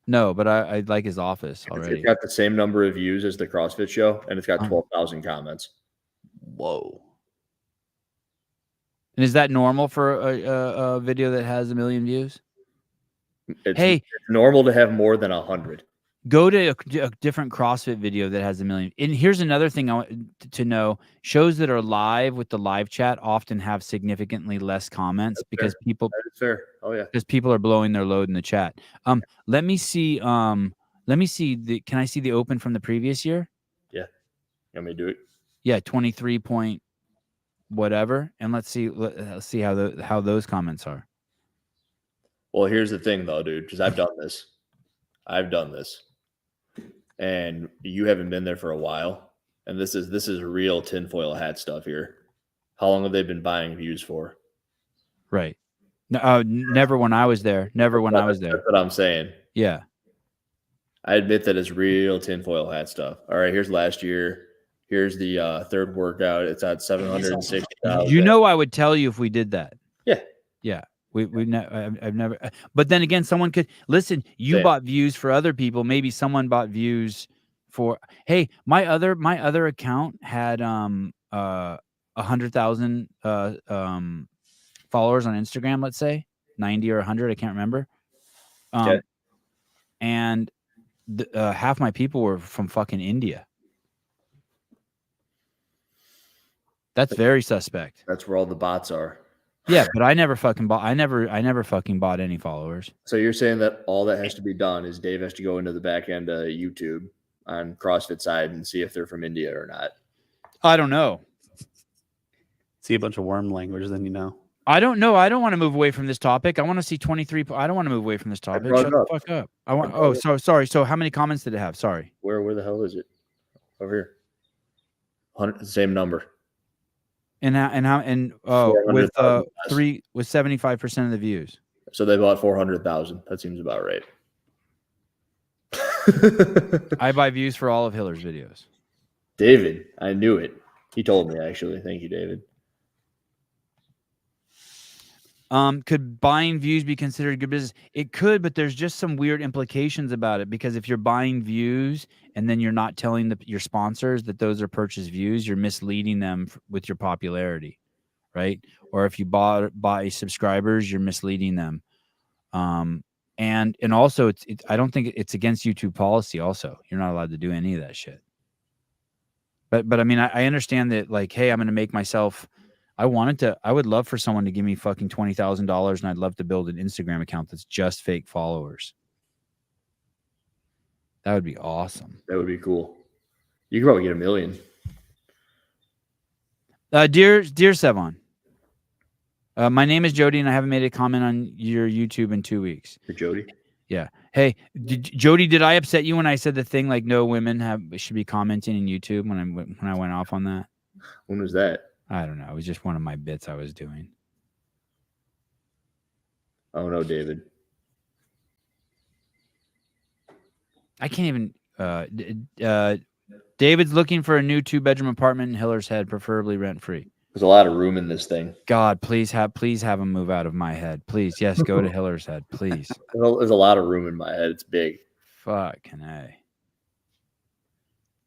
no, but I like his office already. It's got the same number of views as the CrossFit show, and it's got 12,000 comments. Whoa. And is that normal for a video that has 1 million views? It's normal to have more than 100. Go to a different CrossFit video that has 1 million. And here's another thing I want to know. Shows that are live with the live chat often have significantly less comments because people That is fair. Oh yeah. because people are blowing their load in the chat. Let me see. Can I see the open from the previous year? Yeah. You want me to do it? Yeah, 23 point whatever. And let's see how those comments are. Well, here's the thing though, dude, because I've done this. And you haven't been there for a while. And this is real tinfoil hat stuff here. How long have they been buying views for? Right. No, never when I was there. Never when I was there. That's what I'm saying. Yeah. I admit that it's real tinfoil hat stuff. All right, here's last year. Here's the third workout. It's at 760,000. You know, I would tell you if we did that. Yeah. Yeah. I've never. But then again, someone could listen. You bought views for other people. Maybe someone bought views for. Hey, my other account had 100,000 followers on Instagram. Let's say 90 or 100. I can't remember. Okay. And half my people were from fucking India. That's very suspect. That's where all the bots are. Yeah, but I never fucking bought. I never fucking bought any followers. So you're saying that all that has to be done is Dave has to go into the back end of YouTube on CrossFit side and see if they're from India or not. I don't know. See a bunch of worm language, then you know. I don't know. I don't want to move away from this topic. I want to see 23. I don't want to move away from this topic. Shut the fuck up. I want. Oh, so sorry. So how many comments did it have? Sorry. Where the hell is it? Over here. 100, same number. And with 75% of the views. So they bought 400,000. That seems about right. I buy views for all of Hiller's videos. David, I knew it. He told me actually. Thank you, David. Could buying views be considered good business? It could, but there's just some weird implications about it because if you're buying views and then you're not telling your sponsors that those are purchased views, you're misleading them with your popularity, right? Or if you buy subscribers, you're misleading them. And also I don't think it's against YouTube policy. Also, you're not allowed to do any of that shit. But I mean, I understand that like, hey, I'm going to make myself. I would love for someone to give me fucking $20,000 and I'd love to build an Instagram account that's just fake followers. That would be awesome. That would be cool. You could probably get 1 million. Dear Sevan, my name is Jody and I haven't made a comment on your YouTube in 2 weeks. For Jody? Yeah. Hey, Jody, did I upset you when I said the thing like no women should be commenting in YouTube when I went off on that? When was that? I don't know. It was just one of my bits I was doing. Oh no, David. I can't even. David's looking for a new 2-bedroom apartment in Hiller's Head, preferably rent-free. There's a lot of room in this thing. God, please have him move out of my head. Please, yes, go to Hiller's Head, please. There's a lot of room in my head. It's big. Fucking A.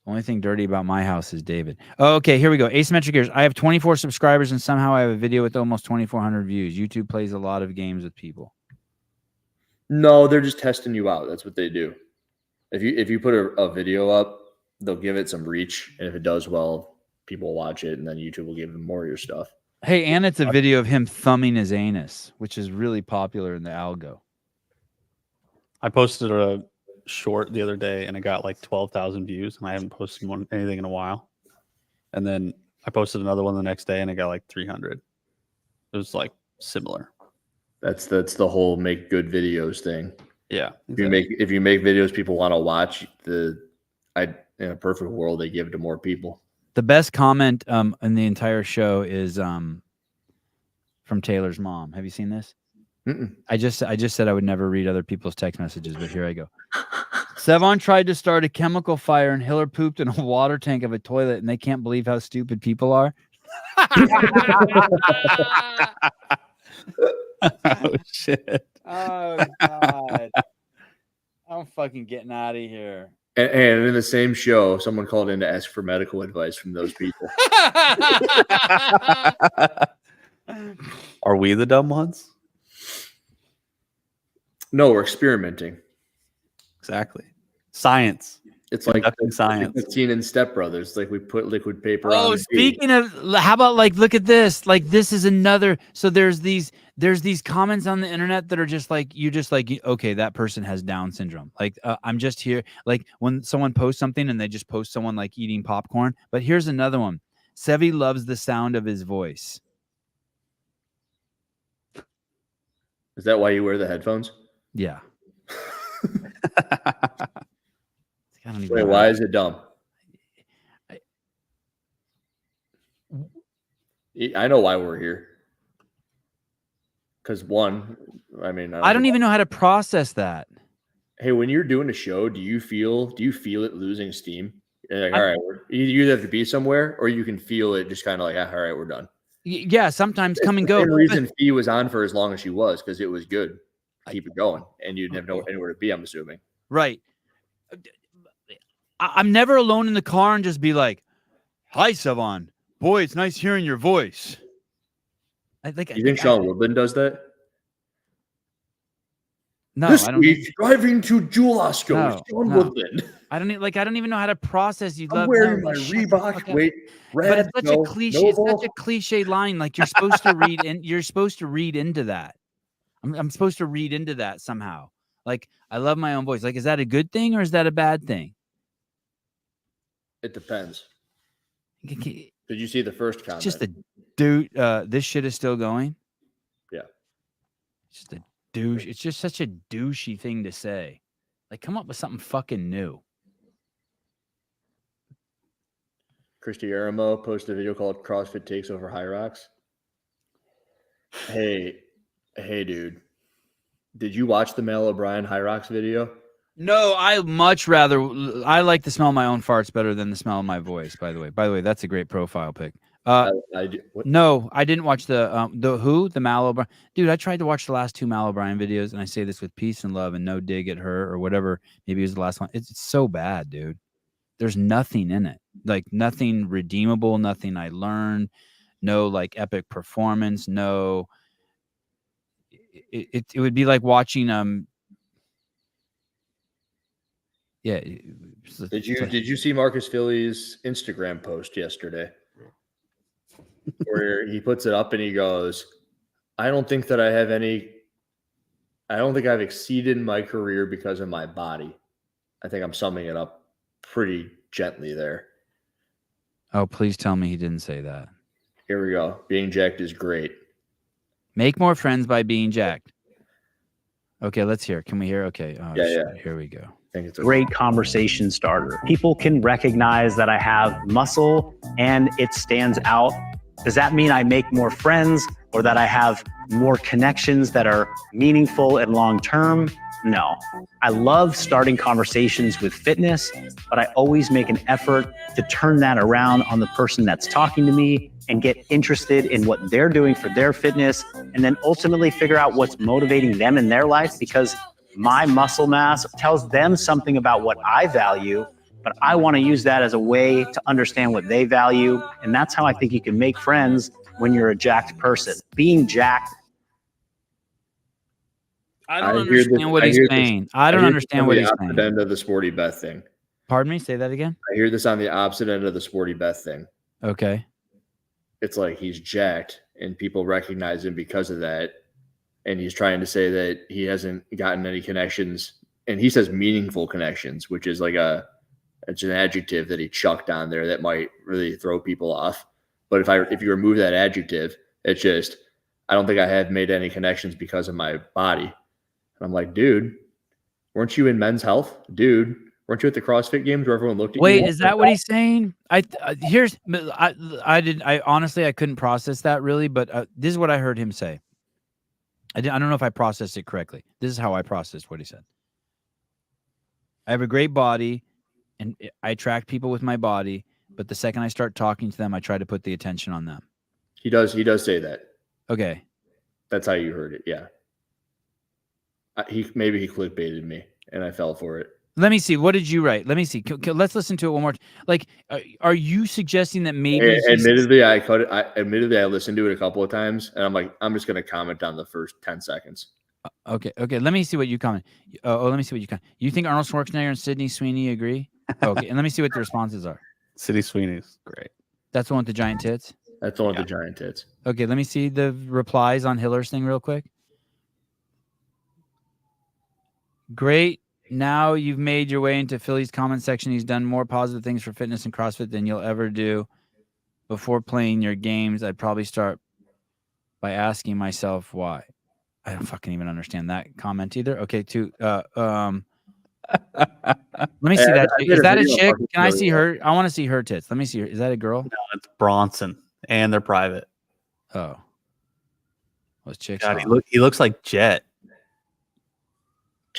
Only thing dirty about my house is David. Oh, okay, here we go. Asymmetric Gears. I have 24 subscribers and somehow I have a video with almost 2,400 views. YouTube plays a lot of games with people. No, they're just testing you out. That's what they do. If you put a video up, they'll give it some reach, and if it does well, people will watch it, and then YouTube will give them more of your stuff. Hey, and it's a video of him thumbing his anus, which is really popular in the algo. I posted a short the other day, and it got like 12,000 views, and I haven't posted anything in a while. And then I posted another one the next day, and it got like 300. It was like similar. That's the whole make good videos thing. Yeah. Exactly. If you make videos people want to watch, in a perfect world they give it to more people. The best comment in the entire show is from Taylor's mom. Have you seen this? Mm-mm. I just said I would never read other people's text messages, but here I go. Sevan tried to start a chemical fire and Hiller pooped in a water tank of a toilet, and they can't believe how stupid people are. Oh shit. Oh God. I'm fucking getting out of here. And in the same show, someone called in to ask for medical advice from those people. Are we the dumb ones? No, we're experimenting. Exactly. Science. It's like science. It's seen in Step Brothers. Like we put liquid paper on. Oh, speaking of, how about like, look at this. Like this is another. So there's these comments on the internet that are just like, okay, that person has Down syndrome. Like I'm just here. Like when someone posts something and they just post someone like eating popcorn. But here's another one. Sevi loves the sound of his voice. Is that why you wear the headphones? Yeah. Wait, why is it dumb? I know why we're here. Because one, I mean, I don't even know how to process that. Hey, when you're doing a show, do you feel it losing steam? You're like, all right, you either have to be somewhere, or you can feel it just kind of like, all right, we're done. Yeah, sometimes come and go. The reason Fee was on for as long as she was because it was good. Keep it going, and you'd have anywhere to be. I'm assuming. Right. I'm never alone in the car and just be like, "Hi, Sevan. Boy, it's nice hearing your voice." You think Sean Woodland does that? No, this I don't. Week, driving to Julasco, No, Sean no. Woodland. I don't even know how to process. I'm wearing my Reebok. Wait, red, but it's such a cliche. It's such a cliche line. Like you're supposed to read, and you're supposed to read into that. I'm supposed to read into that somehow. Like I love my own voice. Like, is that a good thing or is that a bad thing? It depends. Did you see the first comment? Just a dude. This shit is still going. Yeah. It's just a douche. It's just such a douchey thing to say. Like, come up with something fucking new. Christy Aramo posted a video called CrossFit Takes Over High Rocks. Hey, dude. Did you watch the Mel O'Brien High Rocks video? No, I like the smell of my own farts better than the smell of my voice, by the way. That's a great profile pic. No, I didn't watch the Mal O'Brien. Dude, I tried to watch the last two Mal O'Brien videos, and I say this with peace and love and no dig at her or whatever. Maybe it was the last one. It's so bad, dude. There's nothing in it. Like nothing redeemable, nothing I learned, no like epic performance, no. It would be like watching yeah. Did you see Marcus Philly's Instagram post yesterday? Where he puts it up and he goes, I don't think I've exceeded my career because of my body. I think I'm summing it up pretty gently there. Oh, please tell me he didn't say that. Here we go. Being jacked is great. Make more friends by being jacked. Okay, let's hear. Can we hear? Okay. Oh, yeah. Here we go. I think it's great conversation starter. People can recognize that I have muscle and it stands out. Does that mean I make more friends or that I have more connections that are meaningful and long-term? No. I love starting conversations with fitness, but I always make an effort to turn that around on the person that's talking to me and get interested in what they're doing for their fitness, and then ultimately figure out what's motivating them in their life, because my muscle mass tells them something about what I value, but I want to use that as a way to understand what they value. And that's how I think you can make friends when you're a jacked person. Being jacked, I don't understand what he's saying. I don't understand what he's saying. End of the Sporty Beth thing. Pardon me? Say that again? I hear this on the opposite end of the Sporty Beth thing. Okay. It's like he's jacked and people recognize him because of that. And he's trying to say that he hasn't gotten any connections. And he says meaningful connections, which is like it's an adjective that he chucked on there that might really throw people off. But if you remove that adjective, it's just, I don't think I have made any connections because of my body. And I'm like, dude, weren't you in Men's Health? Dude, weren't you at the CrossFit Games where everyone looked at you? Wait, is that what he's saying? I honestly, I couldn't process that really, but this is what I heard him say. I don't know if I processed it correctly. This is how I processed what he said. I have a great body and I attract people with my body, but the second I start talking to them, I try to put the attention on them. He does say that. Okay. That's how you heard it. Yeah. Maybe he clickbaited me and I fell for it. Let me see. What did you write? Let me see. Let's listen to it one more. Like, are you suggesting that maybe? Admittedly, I listened to it a couple of times, and I'm like, I'm just going to comment on the first 10 seconds. Okay. Let me see what you comment. Let me see what you comment. You think Arnold Schwarzenegger and Sydney Sweeney agree? Okay, and let me see what the responses are. Sydney Sweeney's great. That's the one with the giant tits. That's the one with the giant tits. Okay, let me see the replies on Hiller's thing real quick. Great. Now you've made your way into Philly's comment section. He's done more positive things for fitness and CrossFit than you'll ever do. Before playing your games, I'd probably start by asking myself why. I don't fucking even understand that comment either. Okay, let me see that. Is that a chick? Can I see her? I want to see her tits. Let me see her. Is that a girl? No, it's Bronson, and they're private. Oh, those chicks. God, he looks like Jet.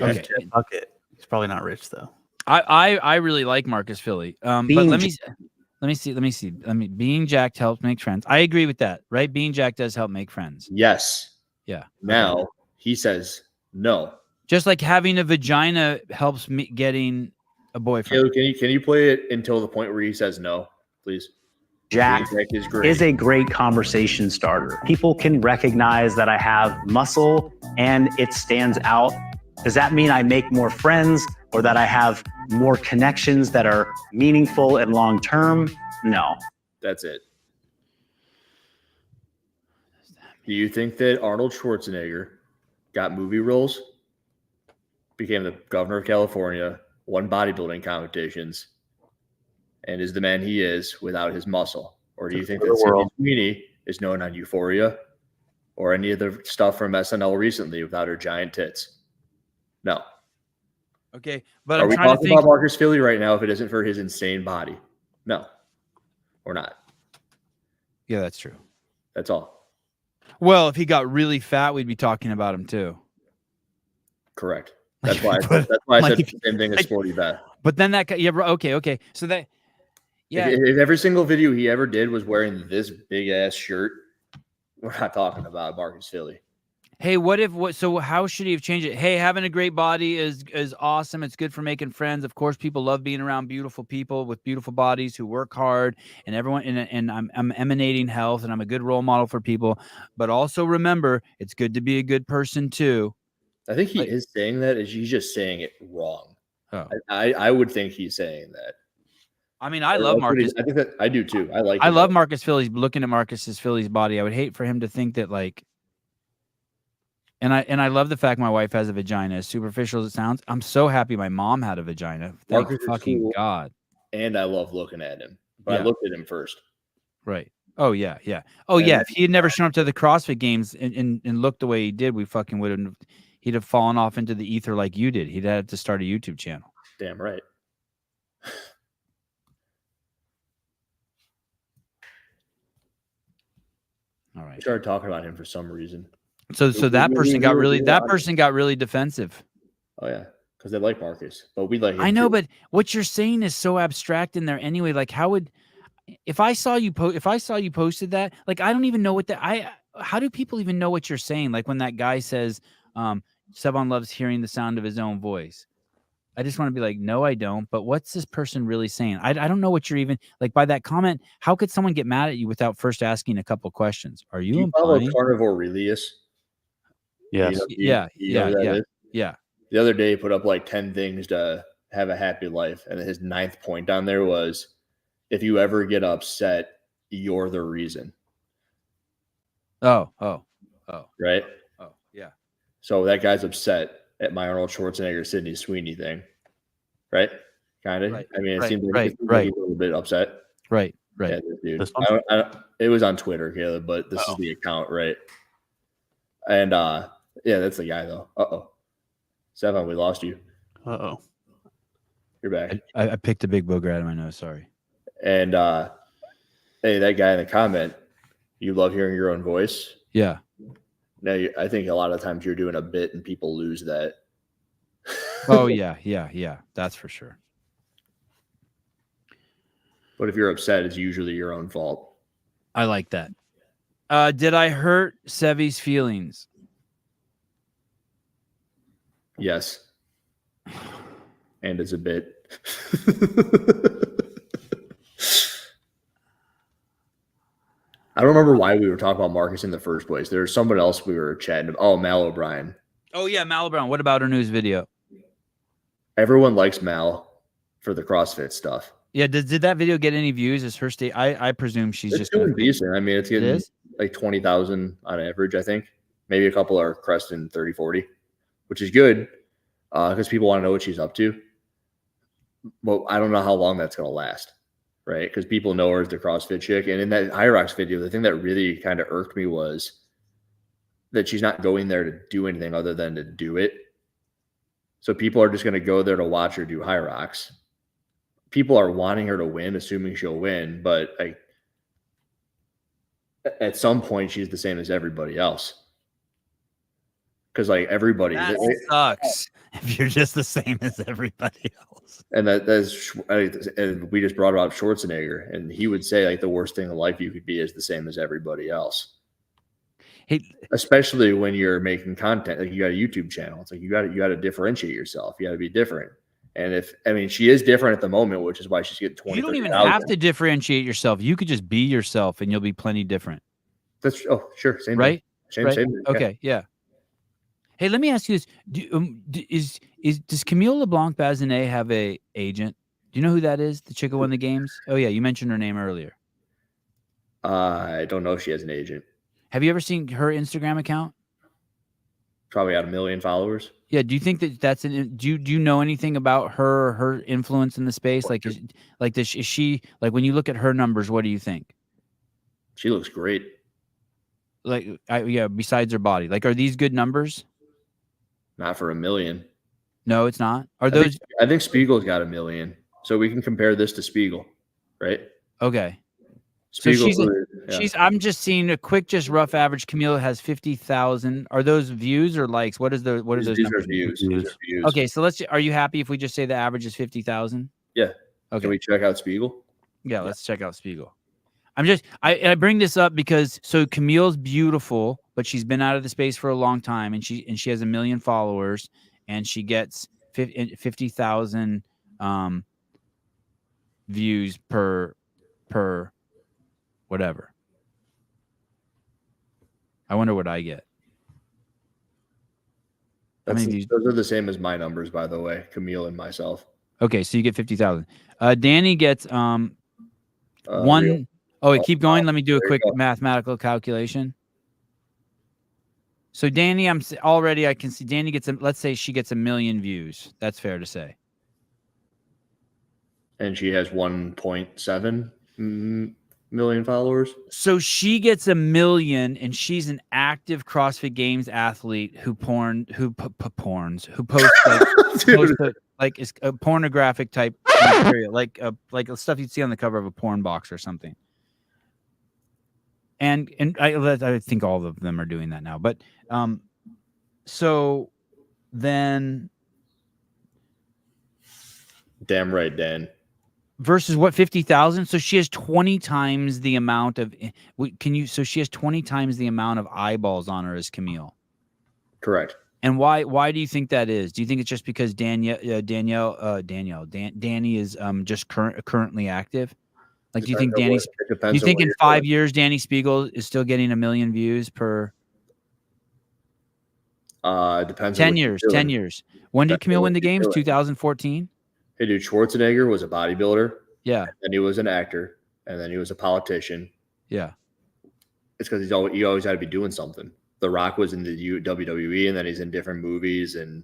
Okay. Jet Bucket. He's probably not rich though. I really like Marcus Philly. But let me see. Being jacked helps make friends. I agree with that, right? Being jacked does help make friends. Yes. Yeah. Now he says no. Just like having a vagina helps me getting a boyfriend. Can you play it until the point where he says no, please? Jacked is a great conversation starter. People can recognize that I have muscle and it stands out. Does that mean I make more friends or that I have more connections that are meaningful and long-term? No. That's it. Do you think that Arnold Schwarzenegger got movie roles, became the governor of California, won bodybuilding competitions, and is the man he is without his muscle? Or do you think that Sydney Sweeney is known on Euphoria or any of the stuff from SNL recently without her giant tits? No. Okay, but are we talking about Marcus Philly right now if it isn't for his insane body? No, we're not. Yeah, that's true. That's all. Well, if he got really fat, we'd be talking about him too. Correct. That's why. That's why I said the same thing as Sporty Beth. But then okay. So that, yeah. If every single video he ever did was wearing this big ass shirt, we're not talking about Marcus Philly. Hey, so how should he have changed it? Hey, having a great body is awesome. It's good for making friends. Of course, people love being around beautiful people with beautiful bodies who work hard, and everyone. And I'm emanating health, and I'm a good role model for people. But also remember, it's good to be a good person too. I think he is saying that. He's just saying it wrong. Oh. I would think he's saying that. I mean, I love Marcus. I think that I do too. I love Marcus Philly's. Looking at Marcus Philly's body, I would hate for him to think that like. And I love the fact my wife has a vagina. As superficial as it sounds, I'm so happy my mom had a vagina. Thank fucking God. And I love looking at him. But I looked at him first. Right. Oh, yeah. Yeah. Oh, yeah. If he had never shown up to the CrossFit Games and looked the way he did, we fucking would have. He'd have fallen off into the ether like you did. He'd had to start a YouTube channel. Damn right. All right. We started talking about him for some reason. So that person got really defensive. Oh yeah, because they like Marcus, but we like him. I know, too. but what you're saying is so abstract in there anyway. Like, if I saw you posted that, like, I don't even know how do people even know what you're saying? Like when that guy says, Sevan loves hearing the sound of his own voice. I just want to be like, no, I don't. But what's this person really saying? I don't know what you're even like by that comment. How could someone get mad at you without first asking a couple questions? Are you follow implying? Carnivore Relius? Yes. You know who that is? Yeah. The other day, he put up like 10 things to have a happy life. And his 9th point on there was, if you ever get upset, you're the reason. Oh. Right? Oh, yeah. So that guy's upset at my Arnold Schwarzenegger, Sydney Sweeney thing. Right? Kind of. Right, I mean, it right, seems like, right. he's a little bit upset. Right. Yeah, dude. This one? It was on Twitter, Caleb, but this is the account, right? And yeah, that's the guy though. Sevan, we lost you. You're back. I picked a big booger out of my nose. Sorry. And hey, that guy in the comment, you love hearing your own voice. Yeah. Now, I think a lot of times you're doing a bit and people lose that. Oh yeah. That's for sure. But if you're upset, it's usually your own fault. I like that. Did I hurt Sevy's feelings? Yes. And it's a bit. I don't remember why we were talking about Marcus in the first place. There's someone else we were chatting about. Oh, Mal O'Brien. Oh yeah, Mal Brown. What about her news video? Everyone likes Mal for the CrossFit stuff. Yeah, did that video get any views? Is her state? I presume she's It's just doing decent. I mean, it's getting is? like 20,000 on average, I think. Maybe a couple are cresting 30, 40, which is good because people want to know what she's up to. But I don't know how long that's going to last, right? Because people know her as the CrossFit chick. And in that Hyrox video, the thing that really kind of irked me was that she's not going there to do anything other than to do it. So people are just going to go there to watch her do Hyrox. People are wanting her to win, assuming she'll win, but at some point she's the same as everybody else. Because like everybody That sucks if you're just the same as everybody else. And and we just brought up Schwarzenegger, and he would say like the worst thing in life you could be is the same as everybody else. Hey, especially when you're making content, like you got a YouTube channel. It's like you got to differentiate yourself. You got to be different. And she is different at the moment, which is why she's getting 20. You don't even have to differentiate yourself. You could just be yourself, and you'll be plenty different. That's sure, same right, thing. right? Same thing. Okay, yeah. Hey, let me ask you this: does Camille LeBlanc-Bazinet have a agent? Do you know who that is? The chick who won the games? Oh yeah, you mentioned her name earlier. I don't know if she has an agent. Have you ever seen her Instagram account? Probably got 1 million followers. Yeah. Do you think that's an? Do you know anything about her influence in the space? Like, is she like when you look at her numbers? What do you think? She looks great. Like, besides her body, like, are these good numbers? Not for 1 million. No, it's not. Are those? I think Spiegel's got 1 million, so we can compare this to Spiegel, right? Okay. Spiegel, so she's. I'm just seeing a quick, just rough average. Camille has 50,000. Are those views or likes? What are those numbers? Views. Okay, so are you happy if we just say the average is 50,000? Yeah. Okay. Can we check out Spiegel? Yeah, let's check out Spiegel. I bring this up because Camille's beautiful, but she's been out of the space for a long time, and she has 1 million followers, and she gets 50,000 views per whatever. I wonder what I get. Those are the same as my numbers, by the way, Camille and myself. Okay, so you get 50,000. Danny gets one. Real. Oh, wait, keep going. Let me do a quick mathematical calculation. So Danny, I can see Danny gets let's say she gets 1 million views. That's fair to say. And she has 1.7 million followers. So she gets 1 million, and she's an active CrossFit Games athlete who posts like is a pornographic type material, like stuff you'd see on the cover of a porn box or something. And I think all of them are doing that now. But so then, damn right, Dan. Versus what, 50,000? So she has 20 times the amount of. So she has 20 times the amount of eyeballs on her as Camille. Correct. And why do you think that is? Do you think it's just because Danny is just currently active? Like, do you think in 5 years Danny Spiegel is still getting 1 million views per? It depends. 10 years. 10 years. When did Depends on Camille what win the you're games? doing. 2014. Hey, dude, Schwarzenegger was a bodybuilder. Yeah. And he was an actor, and then he was a politician. Yeah. It's because you always had to be doing something. The Rock was in the WWE, and then he's in different movies, and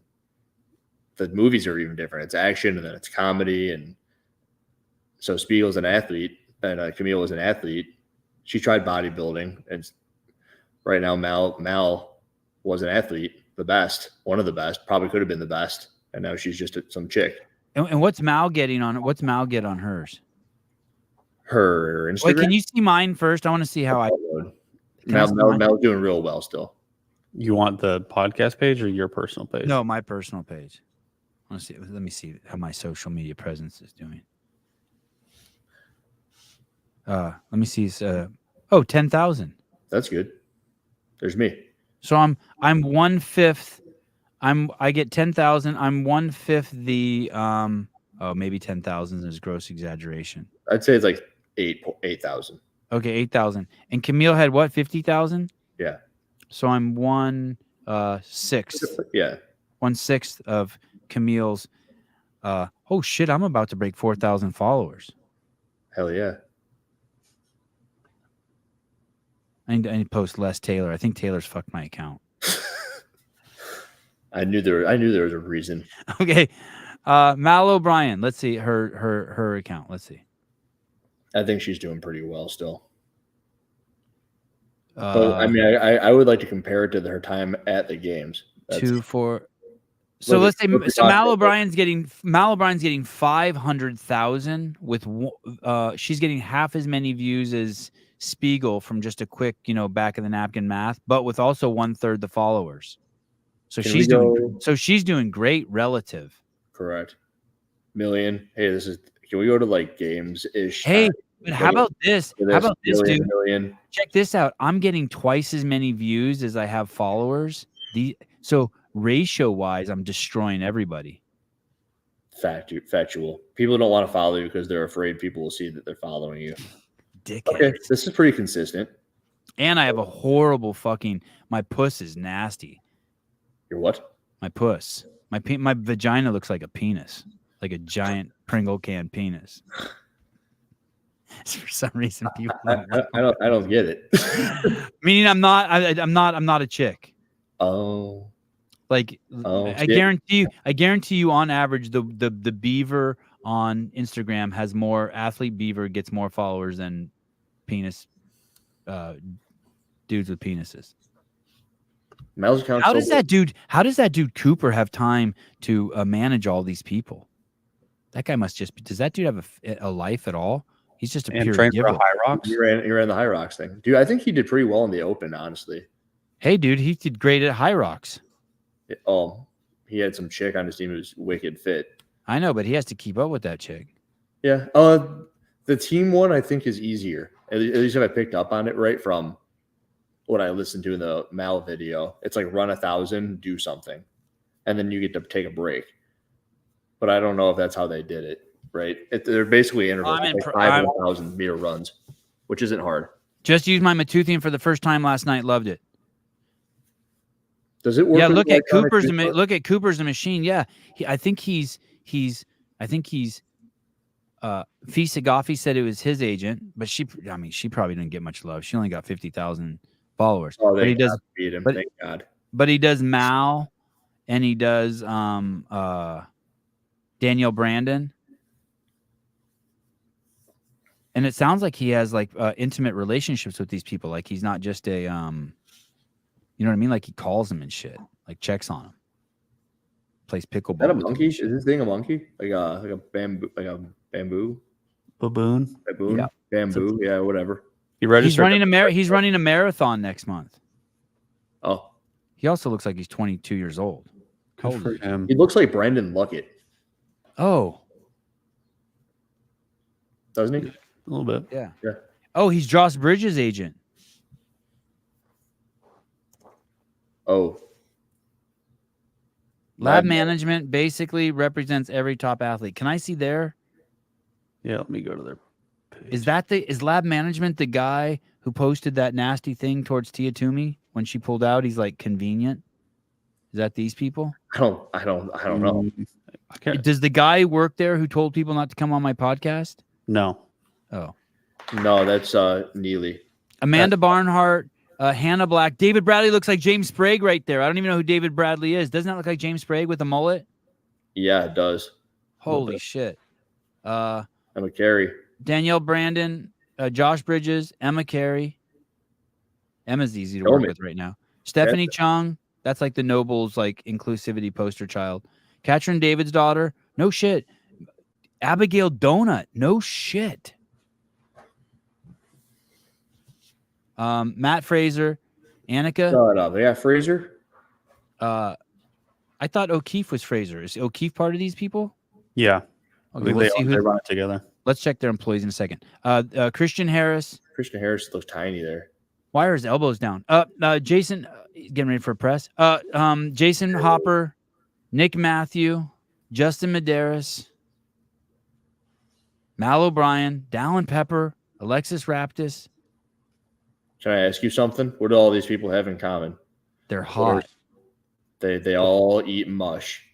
the movies are even different. It's action, and then it's comedy, and so Spiegel's an athlete, and Camille was an athlete. She tried bodybuilding, and right now Mal was an athlete, the best, one of the best, probably could have been the best, and now she's just some chick. And what's Mal getting on it? What's Mal get on hers? Her Instagram. Wait, can you see mine first? I want to see how I. Mal's doing real well still. You want the podcast page or your personal page? No, my personal page. I want to see. Let me see how my social media presence is doing. Let me see. 10,000. That's good. There's me. So I'm 1/5. I get 10,000. I'm 1/5 the maybe 10,000 is gross exaggeration. I'd say it's like 8,000. Okay, 8,000. And Camille had what? 50,000. Yeah. So I'm 1/6. Yeah. 1/6 of Camille's. Oh shit! I'm about to break 4,000 followers. Hell yeah. I need to post less Taylor. I think Taylor's fucked my account. I knew there was a reason. Okay. Mal O'Brien. Let's see her account. Let's see. I think she's doing pretty well still. But I mean, I would like to compare it to her time at the games. 2, 4. So let's say Mal O'Brien's getting 500,000 with she's getting half as many views as Spiegel from just a quick, back of the napkin math, but with also 1/3 the followers. So she's doing great relative. Correct. Million. Hey, can we go to like games ish? Hey, but how about this? How about this, dude? Million. Check this out. I'm getting twice as many views as I have followers. So ratio wise, I'm destroying everybody. Factual. People don't want to follow you because they're afraid people will see that they're following you. Dickhead. Okay, this is pretty consistent. And I have a horrible my puss is nasty. Your what? My puss. My vagina looks like a penis, like a giant Pringle can penis. For some reason, people I don't get it. Meaning I'm not a chick. Oh. Like I guarantee you on average the beaver on Instagram has more athlete beaver gets more followers than penis dudes with penises. How does that dude Cooper have time to manage all these people? That guy must just does that dude have a life at all? He's just a pure giver. High Rocks. He ran the High Rocks thing. Dude, I think he did pretty well in the Open, honestly. Hey, dude, he did great at High Rocks. He had some chick on his team who was wicked fit. I know, but he has to keep up with that chick. Yeah. The team one I think is easier. At least if I picked up on it right from what I listened to in the Mal video. It's like run 1,000, do something, and then you get to take a break. But I don't know if that's how they did it. Right? They're basically intervals, like 5 and 1,000 meter runs, which isn't hard. Just used my Matuthian for the first time last night. Loved it. Does it work? Yeah, look at Cooper's the machine. Yeah, I think he's Fisa Goffi said it was his agent, but she probably didn't get much love. She only got 50,000 followers. Oh, but he does beat him. Thank God. But he does Mal, and he does Danielle Brandon. And it sounds like he has like intimate relationships with these people. Like he's not just a, you know what I mean? Like he calls them and shit, like checks on them, plays pickleball. Is that a monkey? Is this thing a monkey? Like a bamboo, baboon? Yeah. Bamboo. Yeah, whatever. He's running a marathon next month. Oh, he also looks like he's 22 years old. Good for him. He looks like Brandon Luckett. Oh, doesn't he? A little bit. Yeah. Yeah. Oh, he's Josh Bridges' agent. Oh. Lab management basically represents every top athlete. Can I see there? Yeah, let me go to their page. Is lab management the guy who posted that nasty thing towards Tia Toomey when she pulled out? He's like convenient. Is that these people? I don't know. I can't. Does the guy work there who told people not to come on my podcast? No. Oh, No, that's Neely. Amanda Barnhart, Hannah Black, David Bradley looks like James Sprague right there. I don't even know who David Bradley is. Doesn't that look like James Sprague with a mullet? Yeah, it does. Holy shit. Emma Carey. Danielle Brandon, Josh Bridges, Emma Carey. Emma's easy to Show work me. with right now. Stephanie Chung, that's like the Nobles like inclusivity poster child. Katrin David's daughter, no shit. Abigail Donut, no shit. Matt Fraser, Annika. No, they got Fraser. I thought O'Keefe was Fraser. Is O'Keefe part of these people? Yeah. I Okay, think let's see they run it together. Let's check their employees in a second. Christian Harris. Christian Harris looks tiny there. Why are his elbows down? Jason, getting ready for press. Jason Hopper, Nick Matthew, Justin Medeiros, Mal O'Brien, Dallin Pepper, Alexis Raptis. Can I ask you something? What do all these people have in common? They're hot. They all eat mush.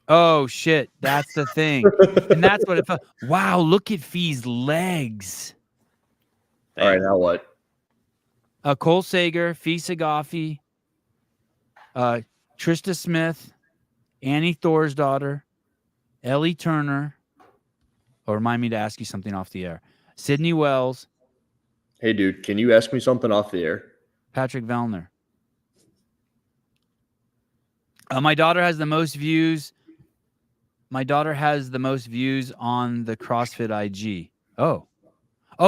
Oh shit, that's the thing. And that's what it felt. Wow, look at Fee's legs. All right, now what? Cole Sager, Fee Sagafi, Trista Smith, Annie Thorsdaughter, Ellie Turner. Or remind me to ask you something off the air. Sydney Wells. Hey, dude, can you ask me something off the air? Patrick Vellner. My daughter has the most views. My daughter has the most views on the CrossFit IG. Oh,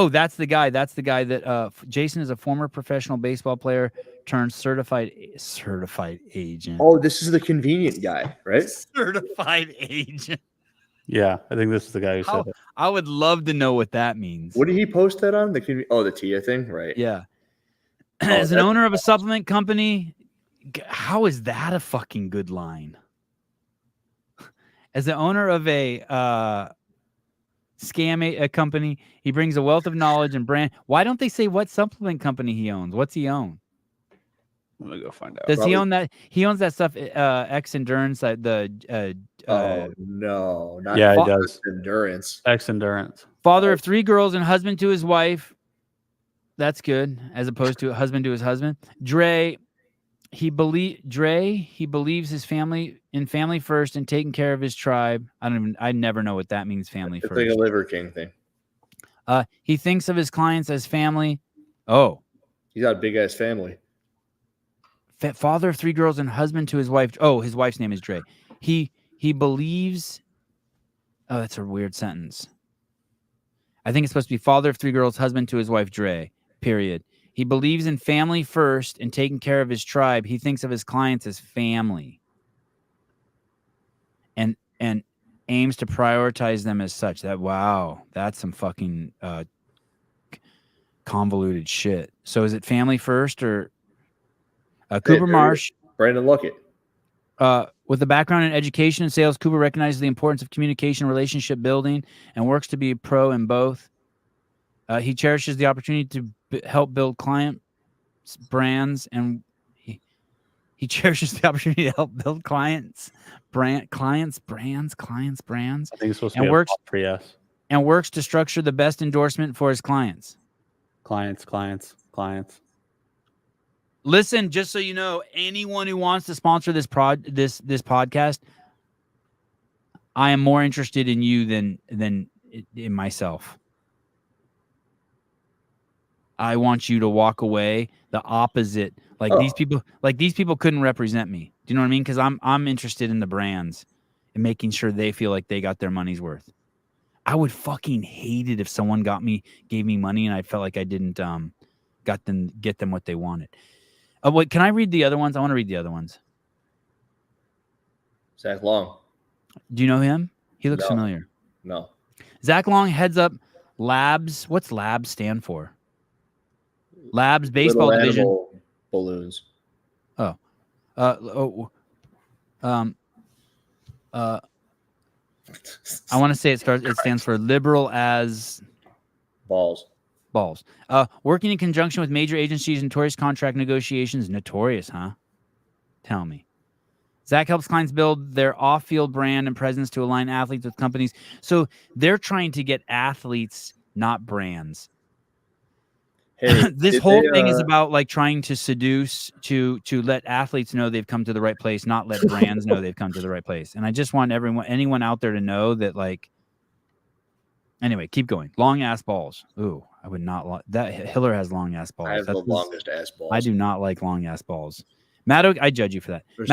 that's the guy. That's the guy that Jason is a former professional baseball player turned certified agent. Oh, this is the convenient guy, right? Certified agent. Yeah, I think this is the guy who said it. I would love to know what that means. What did he post that on? The Tia thing, right? Yeah. As an owner of a supplement company, how is that a fucking good line? As the owner of a scam company, he brings a wealth of knowledge and brand. Why don't they say what supplement company he owns? What's he own? I'm gonna go find out. Does he own that? He owns that stuff. X Endurance. No, not he does. Endurance. X Endurance. Father of 3 girls and husband to his wife. That's good, as opposed to a husband to his husband. Dre, he believes his family first and taking care of his tribe. I never know what that means. Family It's first. like a Liver King thing. He thinks of his clients as family. Oh, He's got a big ass family. Father of 3 girls and husband to his wife. Oh, his wife's name is Dre. He believes. Oh, that's a weird sentence. I think it's supposed to be father of 3 girls, husband to his wife, Dre, period. He believes in family first and taking care of his tribe. He thinks of his clients as family and aims to prioritize them as such. That's some fucking convoluted shit. So is it family first or Cooper Marsh? Brandon Luckett. With a background in education and sales, Cooper recognizes the importance of communication, relationship building, and works to be a pro in both. He cherishes the opportunity to help build client brands, and he cherishes the opportunity to help build brands. I think it's supposed to be works for yes. And works to structure the best endorsement for his clients. Clients. Listen, just so you know, anyone who wants to sponsor this podcast, I am more interested in you than in myself. I want you to walk away the opposite. These people couldn't represent me. Do you know what I mean? Because I'm interested in the brands and making sure they feel like they got their money's worth. I would fucking hate it if someone gave me money and I felt like I didn't get them what they wanted. Wait, can I read the other ones? I want to read the other ones. Zach Long. Do you know him? He looks familiar. No. Zach Long heads up Labs. What's Labs stand for? Labs baseball Little division. animal balloons. I want to say it stands for liberal as balls. Working in conjunction with major agencies, notorious contract negotiations. Notorious, huh? Tell me. Zach helps clients build their off-field brand and presence to align athletes with companies. So they're trying to get athletes, not brands. Hey, This whole thing is about like trying to seduce to let athletes know they've come to the right place, not let brands know they've come to the right place. And I just want anyone out there to know that, like, anyway, keep going. Long ass balls. Ooh, I would not like that. Hiller has long ass balls. I have the longest ass balls. I do not like long ass balls. I judge you for that. They're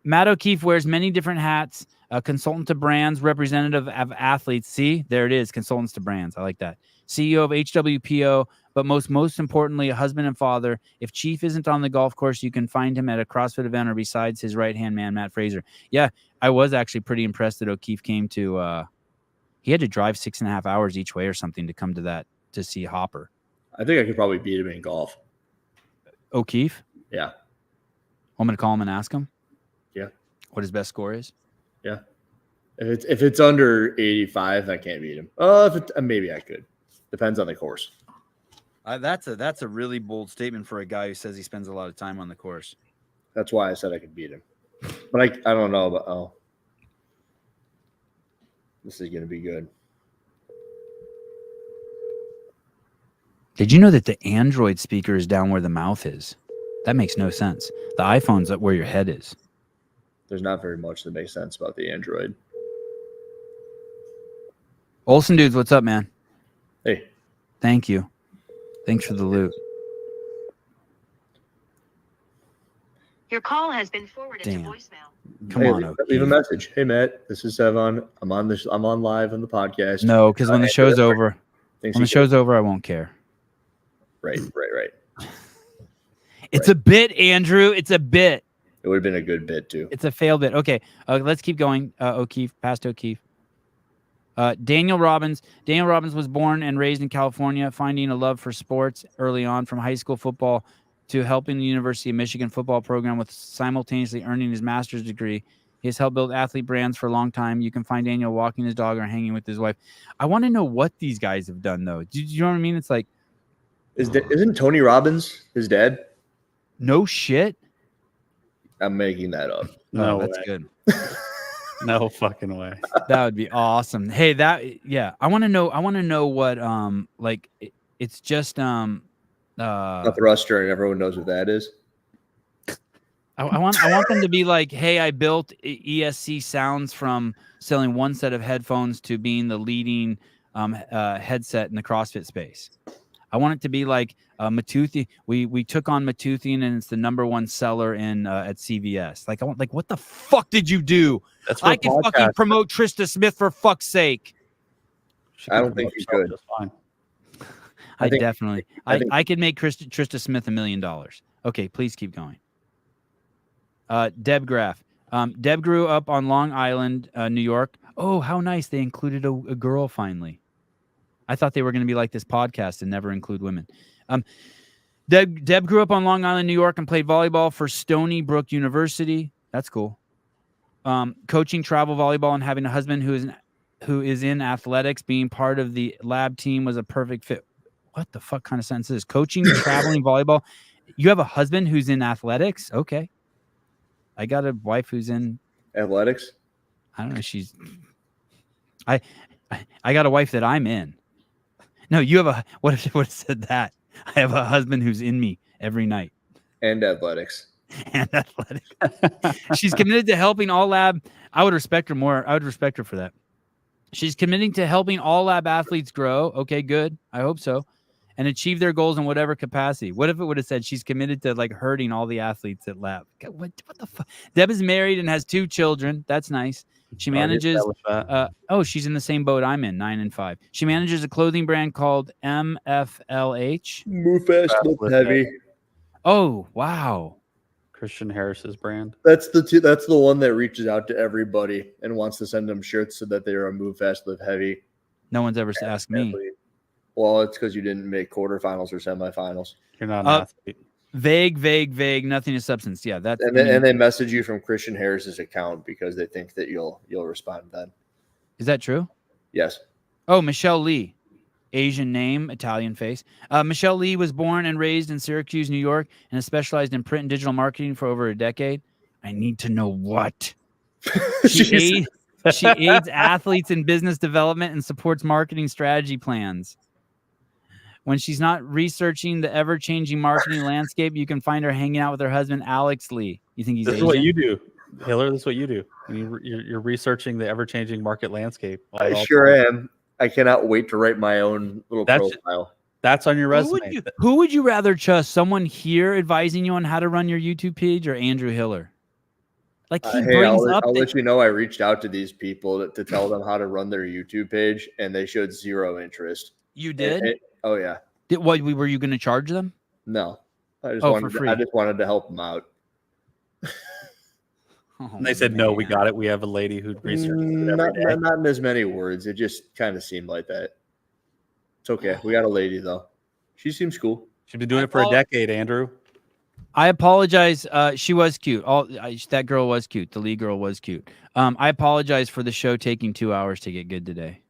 Matt O'Keefe wears many different hats. A consultant to brands, representative of athletes. See, there it is. Consultants to brands. I like that. CEO of HWPO, but most importantly, a husband and father. If Chief isn't on the golf course, you can find him at a CrossFit event or besides his right-hand man, Matt Fraser. Yeah, I was actually pretty impressed that O'Keefe came to he had to drive 6.5 hours each way or something to come to that to see Hopper. I think I could probably beat him in golf. O'Keefe? Yeah. I'm going to call him and ask him? Yeah. What his best score is? Yeah. If it's under 85, I can't beat him. Maybe I could. Depends on the course. That's a really bold statement for a guy who says he spends a lot of time on the course. That's why I said I could beat him. But I don't know about this is going to be good. Did you know that the Android speaker is down where the mouth is? That makes no sense. The iPhone's up where your head is. There's not very much that makes sense about the Android. Olsen dudes, what's up, man? Hey. Thank you. Thanks for the loot. Your call has been forwarded Damn. to voicemail. Come on, leave a message. Hey, Matt, this is Sevan. I'm on live on the podcast. No, because when the show's over, I won't care. Right. It's a bit, Andrew. It's a bit. It would have been a good bit too. It's a failed bit. Okay, let's keep going. O'Keefe, past O'Keefe. Daniel Robbins. Daniel Robbins was born and raised in California, finding a love for sports early on, from high school football to helping the University of Michigan football program with simultaneously earning his master's degree. He has helped build athlete brands for a long time. You can find Daniel walking his dog or hanging with his wife. I want to know what these guys have done, though. Do you know what I mean? It's like, isn't Tony Robbins his dad? No shit. I'm making that up. No, that's way. good. No fucking way. That would be awesome. Hey, I want to know what it's just a thruster, and everyone knows what that is. I want them to be like, hey, I built ESC sounds from selling one set of headphones to being the leading headset in the CrossFit space. I want it to be like Matuthi. We took on Matuthian, and it's the #1 seller in at CVS. Like, what the fuck did you do? I can fucking promote Trista Smith for fuck's sake. I don't think you could. Just fine. I could make Trista Smith $1 million. Okay, please keep going. Deb Graff. Deb grew up on Long Island, New York. Oh, how nice. They included a girl finally. I thought they were going to be like this podcast and never include women. Deb grew up on Long Island, New York, and played volleyball for Stony Brook University. That's cool. Coaching travel volleyball and having a husband who is in athletics. Being part of the lab team was a perfect fit. What the fuck kind of sentence is this? Coaching, traveling, volleyball. You have a husband who's in athletics? Okay. I got a wife who's in athletics. I don't know. I got a wife that I'm in. No, you have a what if said that? I have a husband who's in me every night. And athletics. And athletics. She's committed to helping all lab. I would respect her more. I would respect her for that. She's committing to helping all lab athletes grow. Okay, good. I hope so. And achieve their goals in whatever capacity. What if it would have said she's committed to like hurting all the athletes at lab? What the fuck? Deb is married and has 2 children. That's nice. She manages. She's in the same boat I'm in, 9 and 5. She manages a clothing brand called MFLH. Move fast, lift heavy. Oh wow! Christian Harris's brand. That's the one that reaches out to everybody and wants to send them shirts so that they are a move fast, lift heavy. No one's ever asked me. Well, it's because you didn't make quarterfinals or semifinals. You're not an athlete. Vague, nothing of substance. Yeah, that's and they message you from Christian Harris's account because they think that you'll respond then. Is that true? Yes. Oh, Michelle Lee, Asian name, Italian face. Michelle Lee was born and raised in Syracuse, New York, and has specialized in print and digital marketing for over a decade. I need to know what. She aids athletes in business development and supports marketing strategy plans. When she's not researching the ever-changing marketing landscape, you can find her hanging out with her husband, Alex Lee. You think he's This Asian? is what you do, Hiller. This is what you do. You're researching the ever-changing market landscape. I sure am. I cannot wait to write my own little profile. That's on your resume. Who would you rather trust? Someone here advising you on how to run your YouTube page or Andrew Hiller? Like he brings up. I'll let you know I reached out to these people to tell them how to run their YouTube page, and they showed zero interest. You did? Oh yeah. Were you going to charge them? No, I just for free. I just wanted to help them out. And they said, "No, we got it. We have a lady who researches it every day." Not in as many words. It just kind of seemed like that. It's okay. We got a lady though. She seems cool. She's been doing it for a decade, Andrew. I apologize. She was cute. That girl was cute. The lead girl was cute. I apologize for the show taking 2 hours to get good today.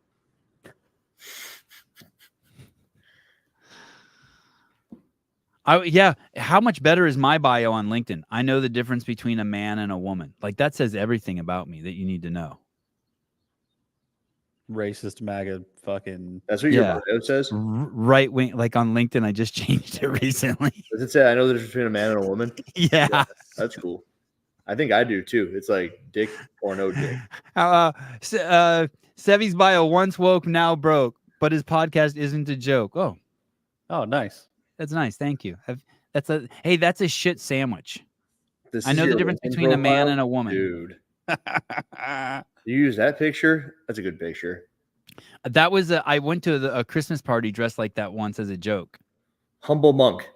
How much better is my bio on LinkedIn? I know the difference between a man and a woman. Like that says everything about me that you need to know. Racist MAGA fucking. That's what your bio says? Right wing. Like on LinkedIn, I just changed it recently. Does it say I know the difference between a man and a woman? Yeah. That's cool. I think I do too. It's like dick or no dick. Sevy's bio, once woke, now broke, but his podcast isn't a joke. Oh, nice. That's nice. Thank you. That's a shit sandwich. I know the difference between profile? a man and a woman. Dude. You use that picture? That's a good picture. That was I went to a Christmas party dressed like that once as a joke. Humble monk.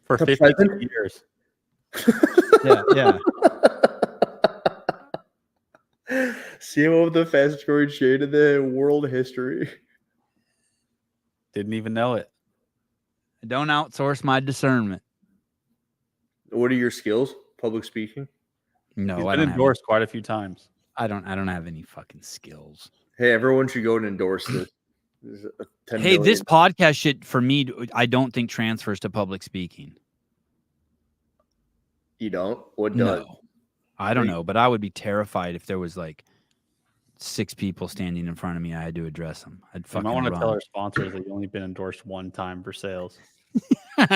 For 52 years. Yeah. CMO of the fastest growing chain in the world history. Didn't even know it. I don't outsource my discernment. What are your skills? Public speaking? No, He's been endorsed quite a few times. I don't have any fucking skills. Hey, everyone should go and endorse this. Hey, this podcast shit for me, I don't think transfers to public speaking. You don't? What does? No. I don't know, but I would be terrified if there was like 6 people standing in front of me. I had to address them. I'd fucking I want to run. tell our sponsors that you've only been endorsed one time for sales. Hey,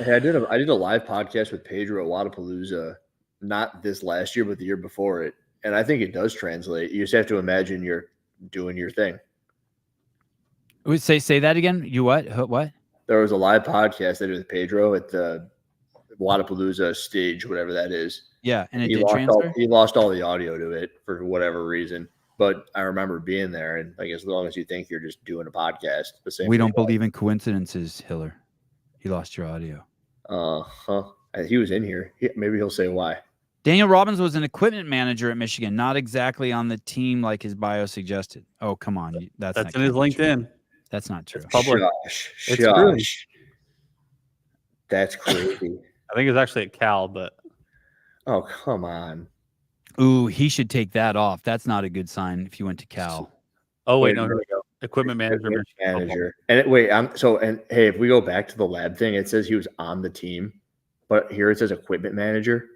I did a live podcast with Pedro at Wadapalooza, not this last year, but the year before it. And I think it does translate. You just have to imagine you're doing your thing. Say that again. You what? What? There was a live podcast I did with Pedro at the Wadapalooza stage, whatever that is. Yeah, and he lost all the audio to it for whatever reason. But I remember being there, and like as long as you think you're just doing a podcast, the same. We don't believe in coincidences, Hiller. He lost your audio. He was in here. Maybe he'll say why. Daniel Robbins was an equipment manager at Michigan, not exactly on the team like his bio suggested. Oh, come on. That's in his LinkedIn. That's not true. It's public. It's true. That's crazy. I think it's actually at Cal, but. Oh, come on. Ooh, he should take that off. That's not a good sign if you went to Cal. Oh, wait, no, here we go. Equipment manager. And hey, if we go back to the lab thing, it says he was on the team, but here it says equipment manager.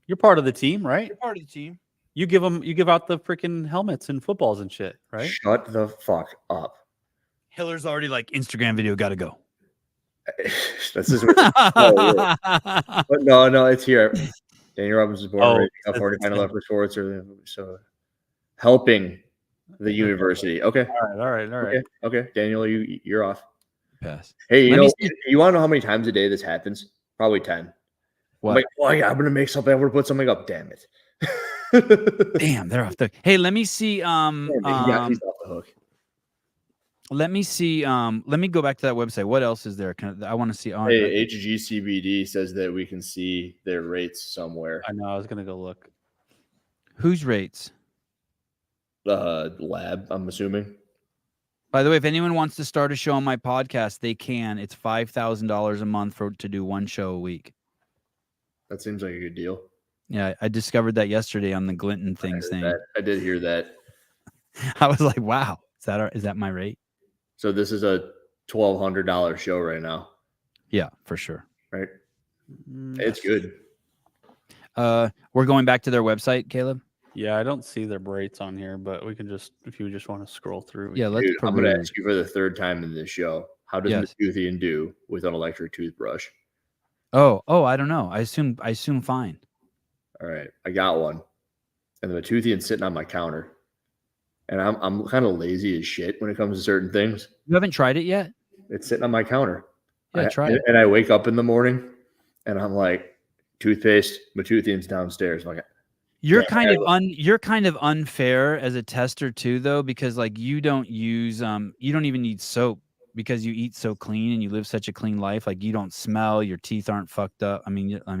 You're part of the team, right? You're part of the team. You give out the freaking helmets and footballs and shit, right? Shut the fuck up. Hiller's already like Instagram video, gotta go. This is but no, it's here. Daniel Robbins was born in California, final left for sports, so helping the university. Okay. All right. Okay. Daniel, you're off. Pass. Hey, you want to know how many times a day this happens? Probably 10. What? I'm gonna make something. I'm gonna put something up. Damn it. Damn, they're off the. Hey, let me see. He's off the hook. Let me see. Let me go back to that website. What else is there? I want to see. Hey, HGCBD says that we can see their rates somewhere. I know. I was gonna go look. Whose rates? The lab, I'm assuming. By the way, if anyone wants to start a show on my podcast, they can. It's $5,000 a month to do one show a week. That seems like a good deal. Yeah, I discovered that yesterday on the Glinton thing. I did hear that. I was like, wow, is that my rate? So this is a $1,200 show right now. Yeah, for sure. Right. It's good. We're going back to their website, Caleb. Yeah, I don't see their rates on here, but we can just, if you just want to scroll through. Yeah, let's. Dude, I'm going to ask you for the third time in this show. How does Metoothian do with an electric toothbrush? Oh, I don't know. I assume fine. All right, I got one, and the Metoothian's sitting on my counter, and I'm kind of lazy as shit when it comes to certain things. You haven't tried it yet? It's sitting on my counter. Yeah, try it. And I wake up in the morning, and I'm like, toothpaste, Metoothian's downstairs. I'm like, you're kind of unfair as a tester too, though, because like you don't use you don't even need soap because you eat so clean and you live such a clean life. Like you don't smell, your teeth aren't fucked up. I mean, I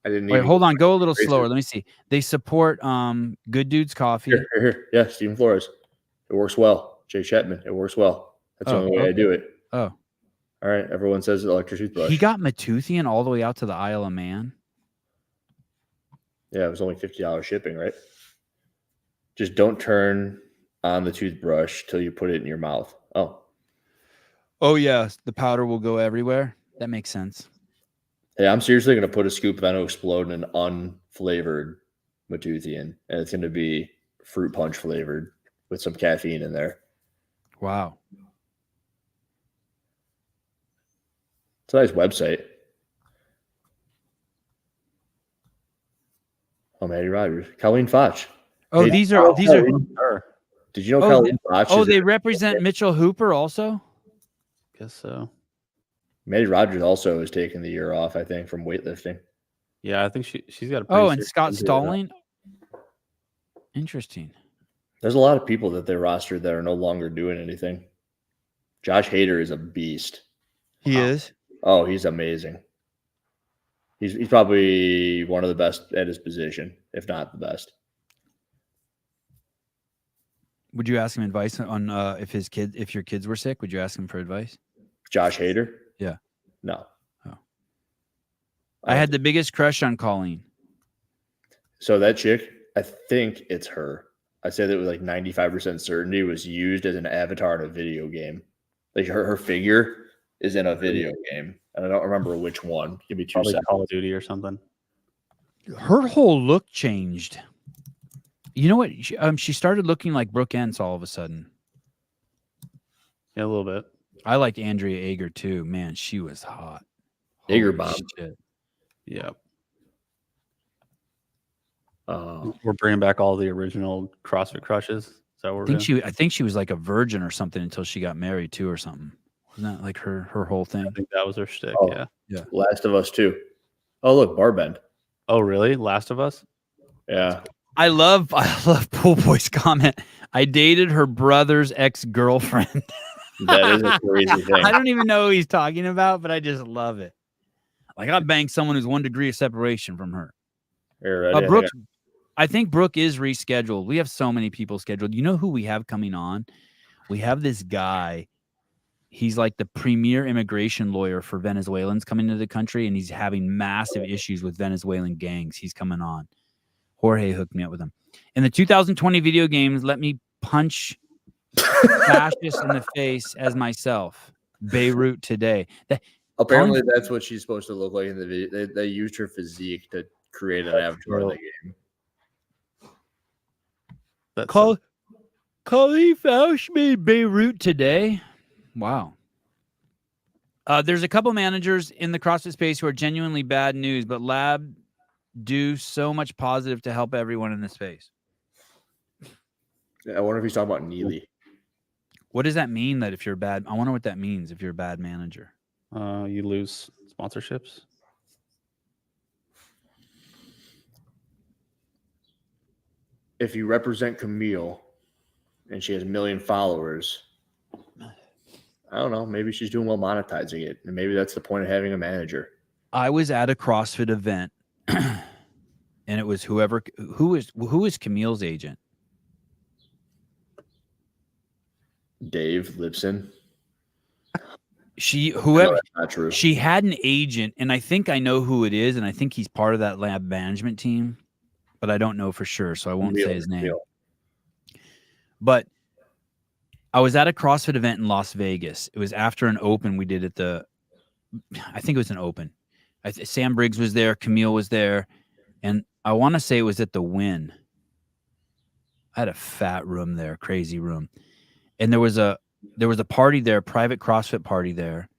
didn't. Wait, hold on, go a little slower. Let me see. They support Good Dudes Coffee. Here. Yeah, Stephen Flores. It works well. Jay Shetman. It works well. That's the only way I do it. Oh, all right. Everyone says electric toothbrush. He got Metoothian all the way out to the Isle of Man. Yeah, it was only $50 shipping, right? Just don't turn on the toothbrush till you put it in your mouth. Oh yeah, the powder will go everywhere. That makes sense. Hey, I'm seriously going to put a scoop of Veno Explode in an unflavored Metoothian, and it's going to be fruit punch flavored with some caffeine in there. Wow. It's a nice website. Oh, Maddie Rogers. Colleen Foch. Oh, hey, these are Did you know Colleen Foch? Oh, they represent Mitchell Hooper also? Guess so. Maddie Rogers also is taking the year off, I think, from weightlifting. Yeah, I think she's got a and Scott Stalling. Interesting. There's a lot of people that they rostered that are no longer doing anything. Josh Hader is a beast. He is? Oh, he's amazing. He's probably one of the best at his position, if not the best. Would you ask him advice on if your kids were sick? Would you ask him for advice? Josh Hader? Yeah. No. Oh. I had the biggest crush on Colleen. So that chick, I think it's her. I said that with like 95% certainty was used as an avatar in a video game. Like her figure is in a video game. And I don't remember which one. Give me 2 Probably seconds. Call of Duty or something. Her whole look changed. You know what? She started looking like Brooke Entz all of a sudden. Yeah, a little bit. I liked Andrea Ager too. Man, she was hot. Ager bomb. Shit. Yeah. We're bringing back all the original CrossFit crushes. Is that what I think she was like a virgin or something until she got married too or something. Wasn't that like her whole thing? I think that was her shtick. Oh, yeah. Last of Us 2. Oh, look, Barbend. Oh, really? Last of Us? Yeah. I love Pool Boy's comment. I dated her brother's ex-girlfriend. That is a crazy thing. I don't even know who he's talking about, but I just love it. Like I banged someone who's 1 degree of separation from her. You're right. Brooke, I think Brooke is rescheduled. We have so many people scheduled. You know who we have coming on? We have this guy. He's like the premier immigration lawyer for Venezuelans coming into the country, and he's having massive issues with Venezuelan gangs. He's coming on. Jorge hooked me up with him. In the 2020 video games, let me punch fascists in the face as myself. Beirut today. Apparently, that's what she's supposed to look like in the video. They used her physique to create an avatar of the game. Colleen Fausch made Beirut today. Wow. There's a couple managers in the CrossFit space who are genuinely bad news, but Lab do so much positive to help everyone in this space. I wonder if he's talking about Neely. What does that mean that if you're bad? I wonder what that means if you're a bad manager. You lose sponsorships. If you represent Camille and she has 1 million followers, I don't know. Maybe she's doing well monetizing it. And maybe that's the point of having a manager. I was at a CrossFit event and it was who is Camille's agent? Dave Lipson. Not true. She had an agent, and I think I know who it is, and I think he's part of that lab management team, but I don't know for sure, so I won't say his name. But I was at a CrossFit event in Las Vegas. It was after an open we did at I think it was an open. Sam Briggs was there, Camille was there, and I want to say it was at the Wynn. I had a fat room there, crazy room, and there was a party there, private CrossFit party there,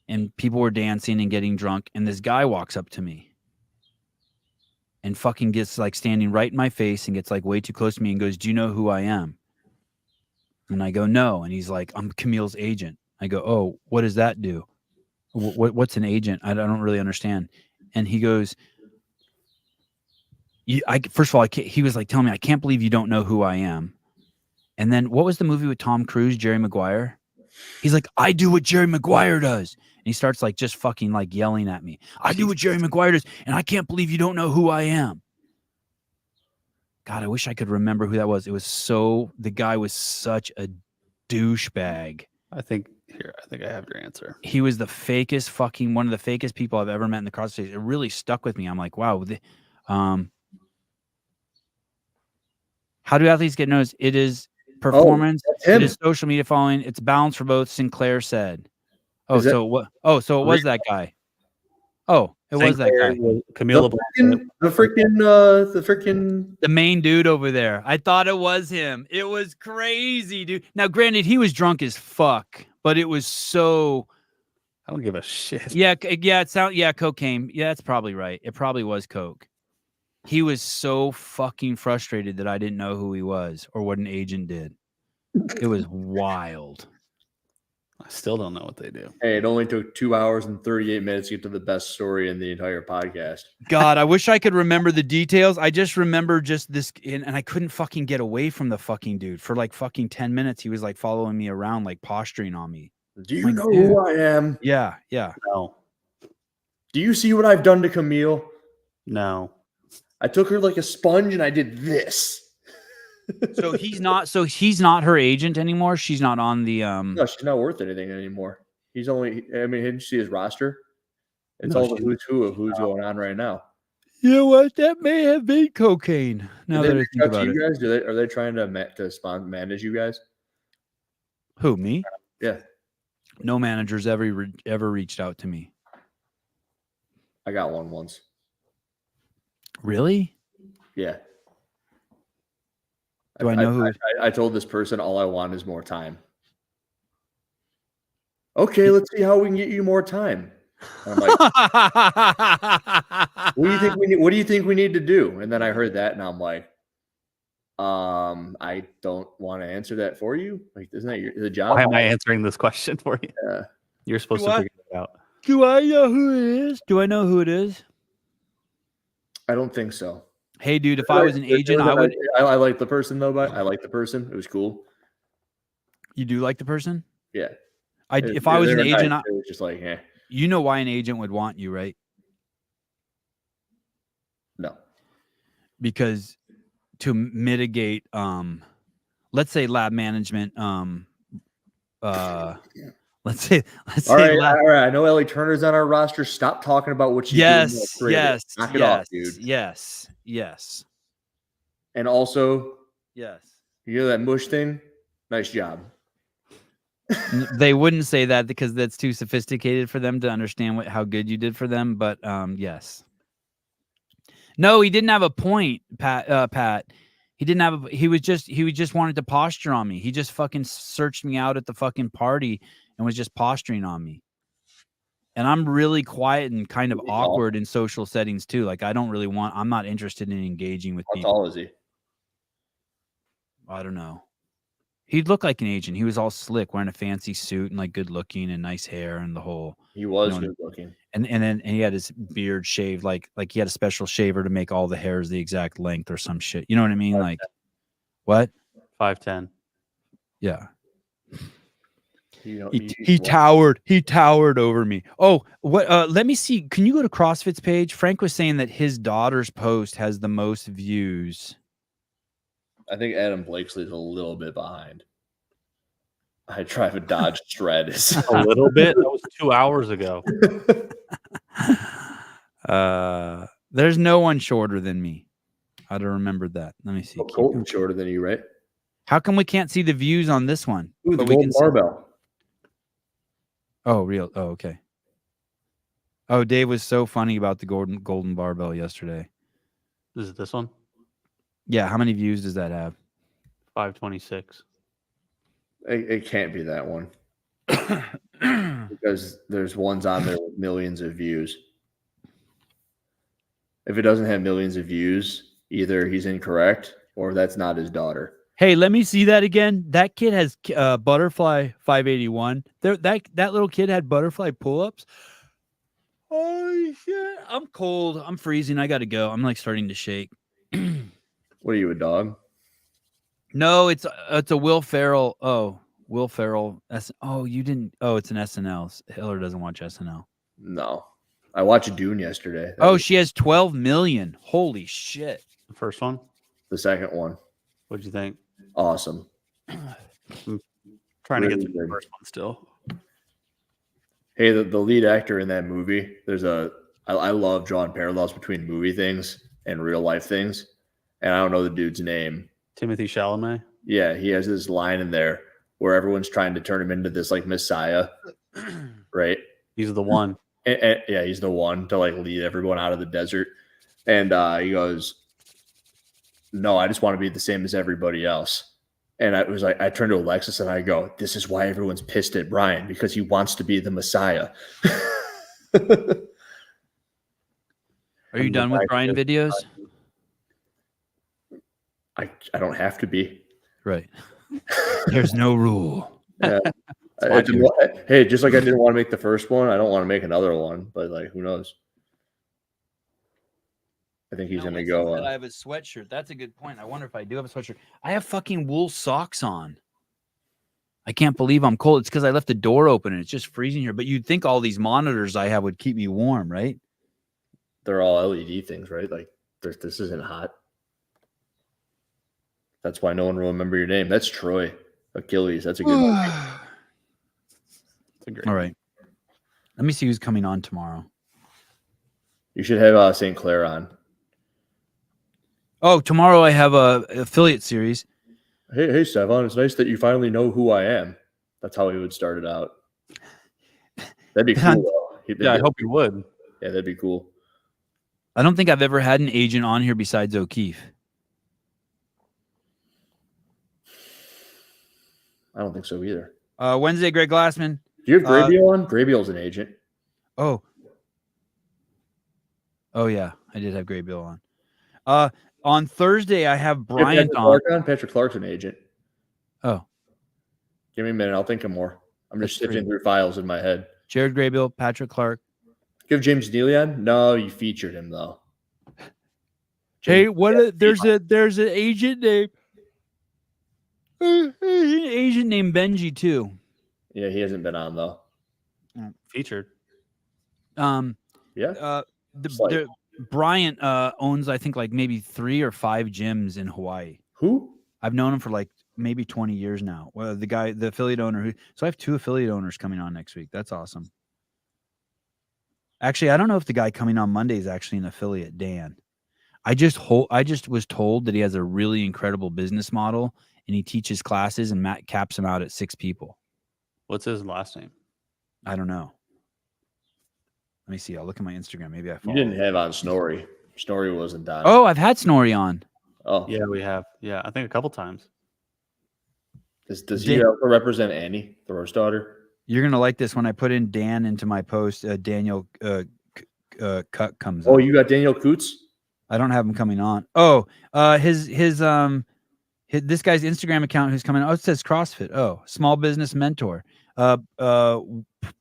and people were dancing and getting drunk, and this guy walks up to me and fucking gets like standing right in my face and gets like way too close to me and goes, "Do you know who I am?" And I go, "No," and he's like, "I'm Camille's agent." I go, "Oh, what does that do? What's an agent? I don't really understand." And he goes, first of all, he was like telling me, "I can't believe you don't know who I am." And then what was the movie with Tom Cruise, Jerry Maguire? He's like, "I do what Jerry Maguire does." And he starts like just fucking like yelling at me. "I do what Jerry Maguire does, and I can't believe you don't know who I am." God, I wish I could remember who that was. The guy was such a douchebag. I think I have your answer. He was the fakest fucking one of the fakest people I've ever met in the CrossFit. It really stuck with me. I'm like, wow. How do athletes get noticed? It is performance. It is social media following. It's balance for both. Sinclair said. So it was that guy. Oh, it was that guy. Camille. The main dude over there. I thought it was him. It was crazy, dude. Now, granted, he was drunk as fuck, but it was so. I don't give a shit. Yeah, cocaine. Yeah, that's probably right. It probably was coke. He was so fucking frustrated that I didn't know who he was or what an agent did. It was wild. I still don't know what they do. Hey, it only took 2 hours and 38 minutes to get to the best story in the entire podcast. God, I wish I could remember the details. I just remember just this, and I couldn't fucking get away from the fucking dude for like fucking 10 minutes. He was like following me around, like posturing on me. Do you know who I am? Yeah. No. Do you see what I've done to Camille? No. I took her like a sponge and I did this. So he's not her agent anymore. She's not on the No, she's not worth anything anymore. Didn't you see his roster? It's all the who's who of who's going on right now. You know what? That may have been cocaine. Now that I think about it. Guys? Are they trying to manage you guys? Who, me? Yeah. No managers ever reached out to me. I got one once. Really? Yeah. Do I know who? I told this person all I want is more time. Okay, let's see how we can get you more time. And I'm like, what do you think we need to do? And then I heard that, and I'm like, I don't want to answer that for you. Like, isn't that the job? Why am I answering this question for you? Yeah. You're supposed to figure it out. Do I know who it is? Do I know who it is? I don't think so. Hey, dude, if I was an agent, I would. I like the person though, but I like the person. It was cool. You do like the person? Yeah. If I was an agent, nice. It was just like, eh. You know why an agent would want you, right? No. Because to mitigate, let's say lab management, let's say all right. I know Ellie Turner's on our roster. Stop talking about what she's doing. Knock it off, dude. Yes. And also, yes. You know that mush thing? Nice job. They wouldn't say that because that's too sophisticated for them to understand how good you did for them. But yes. No, he didn't have a point, Pat. He didn't have. He just wanted to posture on me. He just fucking searched me out at the fucking party and was just posturing on me. And I'm really quiet and kind of awkward in social settings too. Like I'm not interested in engaging with people. How tall is he? I don't know. He'd look like an agent. He was all slick, wearing a fancy suit and like good looking and nice hair and the whole. He was good looking. And then he had his beard shaved like he had a special shaver to make all the hairs the exact length or some shit. You know what I mean? 5'10". Like what? 5'10". Yeah. You know, he towered over me. Oh, what? Let me see. Can you go to CrossFit's page? Frank was saying that his daughter's post has the most views. I think Adam Blakesley's a little bit behind. I drive a Dodge Stratus. A little bit? That was 2 hours ago. There's no one shorter than me. I'd have remembered that. Let me see. Colton's shorter than you, right? How come we can't see the views on this one? Ooh, the gold barbell. Oh, real. Oh, okay. Oh, Dave was so funny about the golden barbell yesterday. Is it this one? Yeah, how many views does that have? 526. It can't be that one because there's ones on there with millions of views. If it doesn't have millions of views, either he's incorrect or that's not his daughter. Hey, let me see that again. That kid has butterfly 581. That little kid had butterfly pull-ups. Holy shit. I'm cold. I'm freezing. I got to go. I'm like starting to shake. What are you, a dog? No, it's a Will Ferrell. Oh, Will Ferrell. You didn't. Oh, it's an SNL. Hiller doesn't watch SNL. No. I watched Dune yesterday. She has 12 million. Holy shit. The first one? The second one. What'd you think? Awesome. I'm trying to get through the first one still. Hey, the lead actor in that movie, I love drawing parallels between movie things and real life things. And I don't know the dude's name. Timothy Chalamet? Yeah, he has this line in there where everyone's trying to turn him into this like messiah, right? He's the one. Yeah, he's the one to like lead everyone out of the desert. And he goes, "No, I just want to be the same as everybody else." And I was like, I turned to Alexis and I go, "This is why everyone's pissed at Brian, because he wants to be the messiah." Are you done with Brian videos? I don't have to be. Right. There's no rule. Yeah. Hey, just like I didn't want to make the first one, I don't want to make another one. But like, who knows? I think he's going to go. I have a sweatshirt. That's a good point. I wonder if I do have a sweatshirt. I have fucking wool socks on. I can't believe I'm cold. It's because I left the door open and it's just freezing here. But you'd think all these monitors I have would keep me warm, right? They're all LED things, right? Like this isn't hot. That's why no one will remember your name. That's Troy Achilles. That's a good one. All right. Let me see who's coming on tomorrow. You should have St. Clair on. Oh, tomorrow I have a affiliate series. Hey, Sevan, it's nice that you finally know who I am. That's how he would start it out. That'd be cool. I hope you would. Yeah, that'd be cool. I don't think I've ever had an agent on here besides O'Keefe. I don't think so either. Wednesday, Greg Glassman. Do you have Graybiel on? Graybiel's an agent. Oh, yeah, I did have Graybiel on. On Thursday, I have Bryant on. Patrick Clark's an agent. Oh. Give me a minute. I'll think of more. I'm just sifting through files in my head. Jared Graybiel, Patrick Clark. Give James Neely on? No, you featured him though. Hey, there's an agent named Benji too. Yeah, he hasn't been on though. Featured. Yeah. Bryant owns, I think, like maybe 3 or 5 gyms in Hawaii. Who? I've known him for like maybe 20 years now. Well, the affiliate owner. So I have 2 affiliate owners coming on next week. That's awesome. Actually, I don't know if the guy coming on Monday is actually an affiliate, Dan. I just was told that he has a really incredible business model and he teaches classes and Matt caps them out at 6 people. What's his last name? I don't know. Let me see. I'll look at my Instagram. Maybe I follow. You didn't have on Snorri. Snorri wasn't on. Oh, I've had Snorri on. Oh, yeah, we have. Yeah, I think a couple times. Does he also represent Annie, the roast daughter? You're gonna like this when I put in Dan into my post. Daniel Cut comes. Oh, on. you got Daniel Coots? I don't have him coming on. Oh, his this guy's Instagram account who's coming. Oh, it says CrossFit. Oh, small business mentor.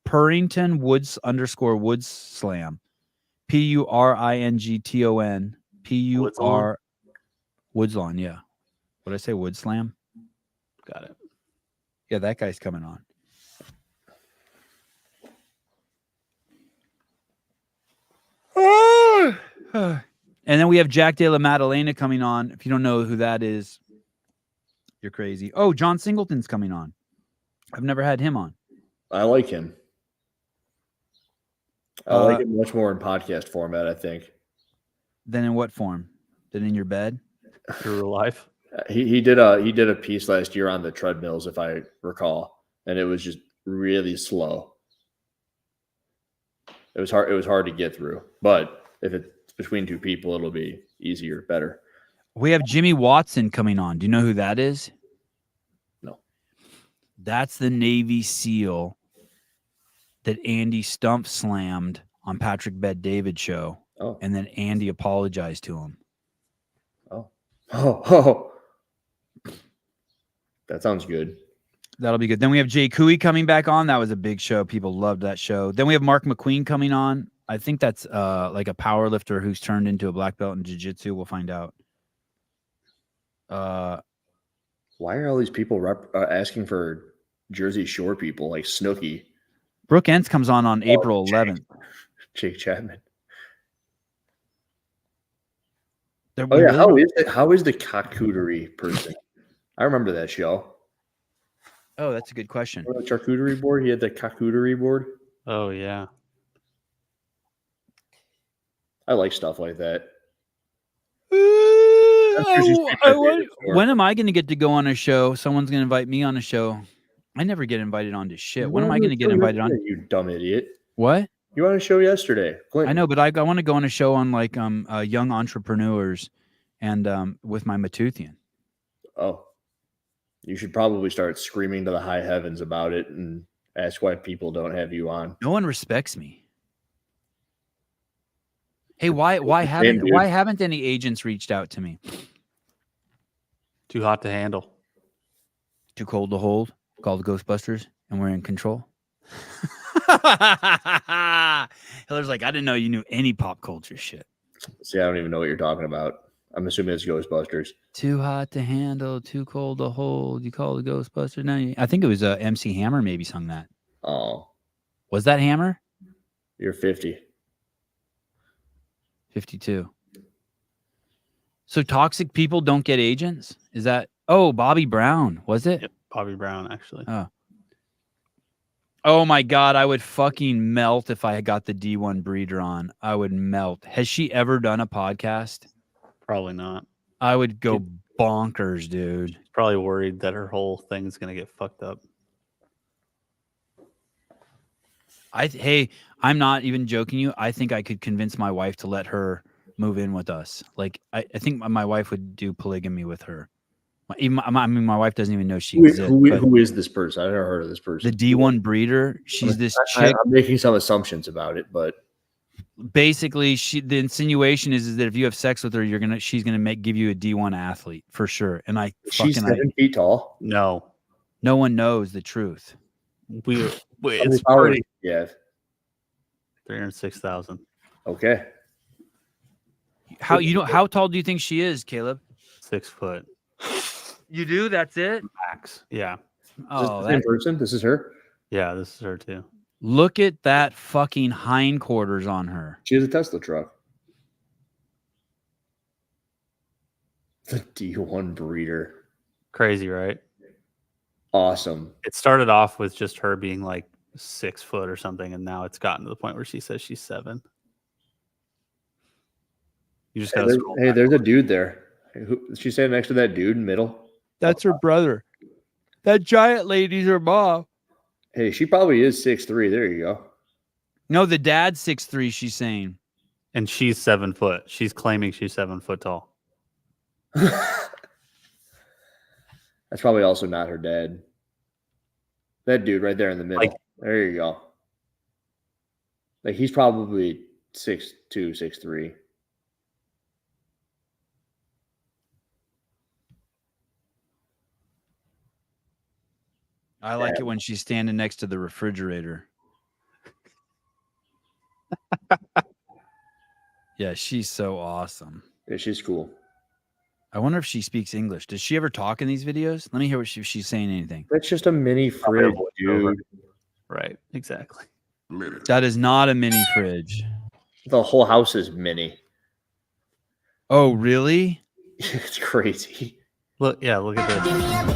Purrington Woods _ Slam. PURINGTON. PUR Woodslawn. Yeah. What did I say? Wood Slam. Got it. Yeah, that guy's coming on. And then we have Jack De La Maddalena coming on. If you don't know who that is, you're crazy. Oh, John Singleton's coming on. I've never had him on. I like him. I like him much more in podcast format, I think. Then in what form? Than in your bed? Your real life? He did a piece last year on the treadmills, if I recall, and it was just really slow. It was hard. It was hard to get through. But if it's between two people, it'll be easier, better. We have Jimmy Watson coming on. Do you know who that is? No. That's the Navy SEAL that Andy stump slammed on Patrick Bet-David show. Oh. And then Andy apologized to him. Oh. That sounds good. That'll be good. Then we have Jay Cooey coming back on. That was a big show. People loved that show. Then we have Mark McQueen coming on. I think that's like a power lifter who's turned into a black belt in jiu-jitsu. We'll find out. Why are all these people asking for Jersey Shore people like Snooki? Brooke Entz comes on April 11th. Jake Chapman. They're Oh yeah, really- how is the charcuterie person? I remember that show. Oh, that's a good question. Remember the charcuterie board? He had the charcuterie board. Oh yeah. I like stuff like that. When am I going to get to go on a show? Someone's going to invite me on a show. I never get invited on to shit. When am I going to get invited on? You dumb idiot. What? You were on a show yesterday. Clinton. I know, but I want to go on a show on like young entrepreneurs and with my Matuthian. Oh. You should probably start screaming to the high heavens about it and ask why people don't have you on. No one respects me. Hey, why haven't any agents reached out to me? Too hot to handle. Too cold to hold. Call the Ghostbusters and we're in control. Hiller's like, I didn't know you knew any pop culture shit. See, I don't even know what you're talking about. I'm assuming it's Ghostbusters. Too hot to handle, too cold to hold. You call the Ghostbusters now. I think it was MC Hammer maybe sung that. Oh. Was that Hammer? You're 50. 52. So toxic people don't get agents? Is that Bobby Brown, was it? Yep, Bobby Brown, actually. Oh my God, I would fucking melt if I got the D1 breeder on. I would melt. Has she ever done a podcast? Probably not. I would go bonkers, dude. Probably worried that her whole thing's gonna get fucked up. Hey, I'm not even joking you. I think I could convince my wife to let her move in with us. Like, I think my wife would do polygamy with her. My wife doesn't even know she exists. Who is this person? I've never heard of this person. The D1 breeder. She's this chick. I'm making some assumptions about it, but basically, the insinuation is that if you have sex with her, she's gonna give you a D1 athlete for sure. And she's 7 feet tall. No one knows the truth. It's already 306,000. Okay. How tall do you think she is, Caleb? 6 foot. You do? That's it? Max. Yeah. Oh, is this in person? This is her? Yeah, this is her too. Look at that fucking hindquarters on her. She has a Tesla truck. The D1 breeder. Crazy, right? Awesome. It started off with just her being like 6 foot or something, and now it's gotten to the point where she says she's 7. You just gotta scroll. Hey, there's a dude there. Is she standing next to that dude in the middle? That's her brother. That giant lady's her mom. Hey, she probably is 6'3". There you go. No, the dad's 6'3", she's saying. And she's 7 foot. She's claiming she's 7 foot tall. That's probably also not her dad. That dude right there in the middle. There you go. Like, he's probably 6'2", 6'3". I like it when she's standing next to the refrigerator. Yeah, she's so awesome. Yeah, she's cool. I wonder if she speaks English. Does she ever talk in these videos? Let me hear if she's saying anything. That's just a mini fridge, dude. Right, exactly. That is not a mini fridge. The whole house is mini. Oh, really? It's crazy. Look at this.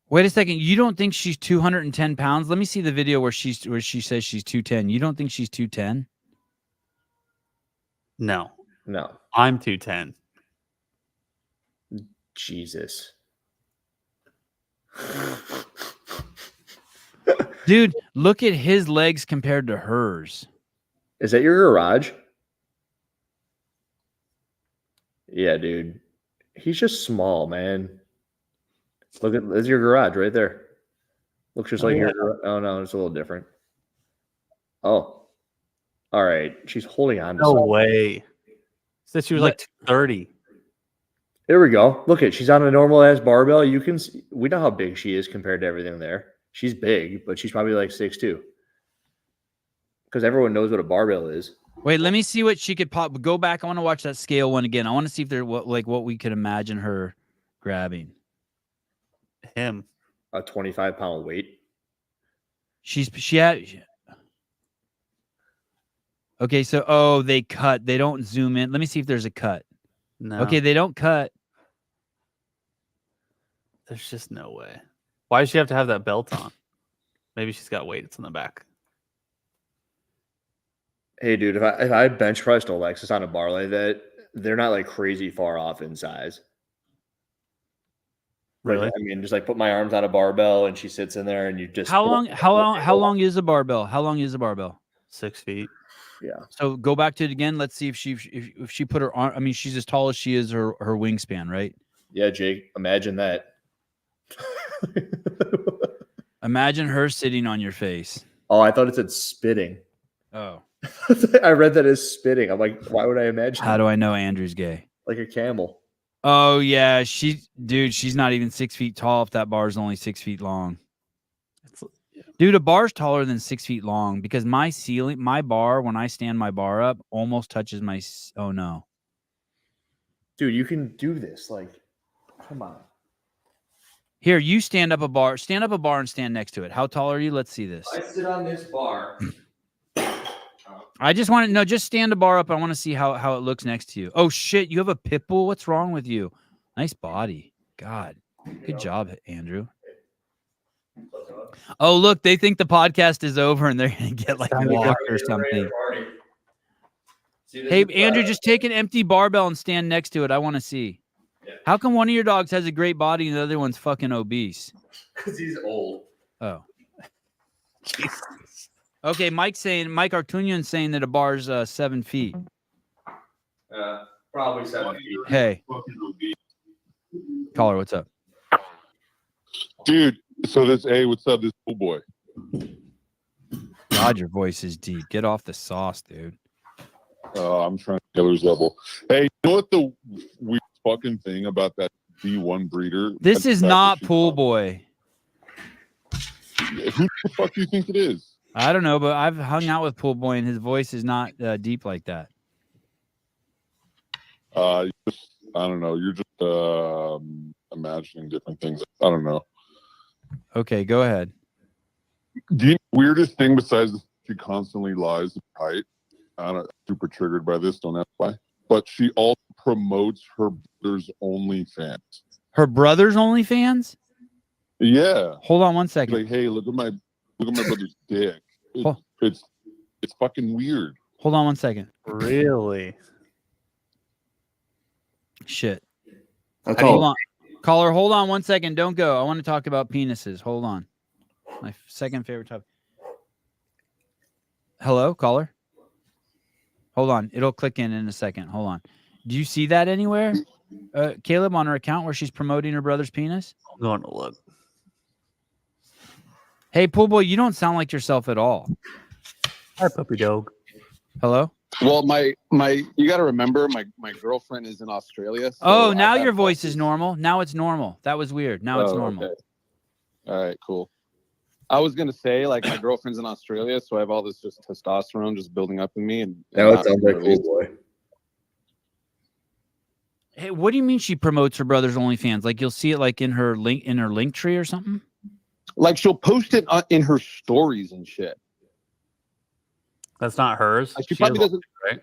Wait a second. You don't think she's 210 pounds? Let me see the video where she says she's 210. You don't think she's 210? No. No. I'm 210. Jesus. Dude, look at his legs compared to hers. Is that your garage? Yeah, dude. He's just small, man. Look at there's your garage right there. Looks just like your. Oh no, it's a little different. Oh, all right. She's holding on to No something. way. Said she was like 230. There we go. Look at she's on a normal ass barbell. You can see, we know how big she is compared to everything there. She's big, but she's probably like 6'2". Because everyone knows what a barbell is. Wait, let me see what she could pop. Go back. I want to watch that scale one again. I want to see if they're what we could imagine her grabbing. Him. A 25-pound weight. She had. Okay, so they cut. They don't zoom in. Let me see if there's a cut. No. Okay, they don't cut. There's just no way. Why does she have to have that belt on? Maybe she's got weights in the back. Hey, dude, if I bench pressed Alexis on a bar like that, they're not like crazy far off in size. Really? Like, I mean, just like put my arms on a barbell and she sits in there and you just How long is a barbell? How long is a barbell? 6 feet. Yeah. So go back to it again. Let's see if she put her arm. I mean, she's as tall as she is her wingspan, right? Yeah, Jake. Imagine that. Imagine her sitting on your face. Oh, I thought it said spitting. Oh. I read that as spitting. I'm like, why would I imagine? How do I know Andrew's gay? Like a camel. Oh yeah, she's not even 6 feet tall if that bar is only 6 feet long. Dude, a bar's taller than 6 feet long because my bar, when I stand my bar up, almost touches my. Oh no, dude, you can do this. Like, come on. Here, you stand up a bar and stand next to it. How tall are you? Let's see this. I sit on this bar. I just want to know. Just stand a bar up. I want to see how it looks next to you. Oh shit, you have a pit bull. What's wrong with you? Nice body. God, good job, Andrew. Oh look, they think the podcast is over and they're gonna get like walked or something. Hey, Andrew, just take an empty barbell and stand next to it. I want to see. How come one of your dogs has a great body and the other one's fucking obese? Because he's old. Oh. Okay, Mike Artunian's saying that a bar's 7 feet. Probably 7 feet. Hey. Caller, what's up? Dude, so what's up, this cool boy? God, your voice is deep. Get off the sauce, dude. I'm trying to get his level. Hey, you know what the weird fucking thing about that D1 breeder? This is not Pool Boy. Who the fuck do you think it is? I don't know, but I've hung out with Pool Boy and his voice is not deep like that. I don't know. You're just imagining different things. I don't know. Okay, go ahead. The weirdest thing besides she constantly lies and height. I'm not super triggered by this. Don't ask why. But she also promotes her brother's OnlyFans. Her brother's OnlyFans? Yeah. Hold on one second. Like, hey, look at my brother's dick. It's fucking weird. Hold on one second. Really? Shit. Okay. Hold on. Caller, hold on one second. Don't go. I want to talk about penises. Hold on. My second favorite topic. Hello, caller? Hold on. It'll click in a second. Hold on. Do you see that anywhere, Caleb, on her account where she's promoting her brother's penis? I'm going to look. Hey, Pool Boy, you don't sound like yourself at all. Hi, puppy dog. Hello? Well, you got to remember, my girlfriend is in Australia. So now your voice is normal. Now it's normal. That was weird. Now it's normal. Okay. All right, cool. I was going to say, like, my girlfriend's in Australia, so I have all this just testosterone just building up in me. And now it sounds like Pool Boy. Hey, what do you mean she promotes her brother's OnlyFans? Like you'll see it like in her link tree or something? Like she'll post it in her stories and shit. That's not hers. Like she probably doesn't, right?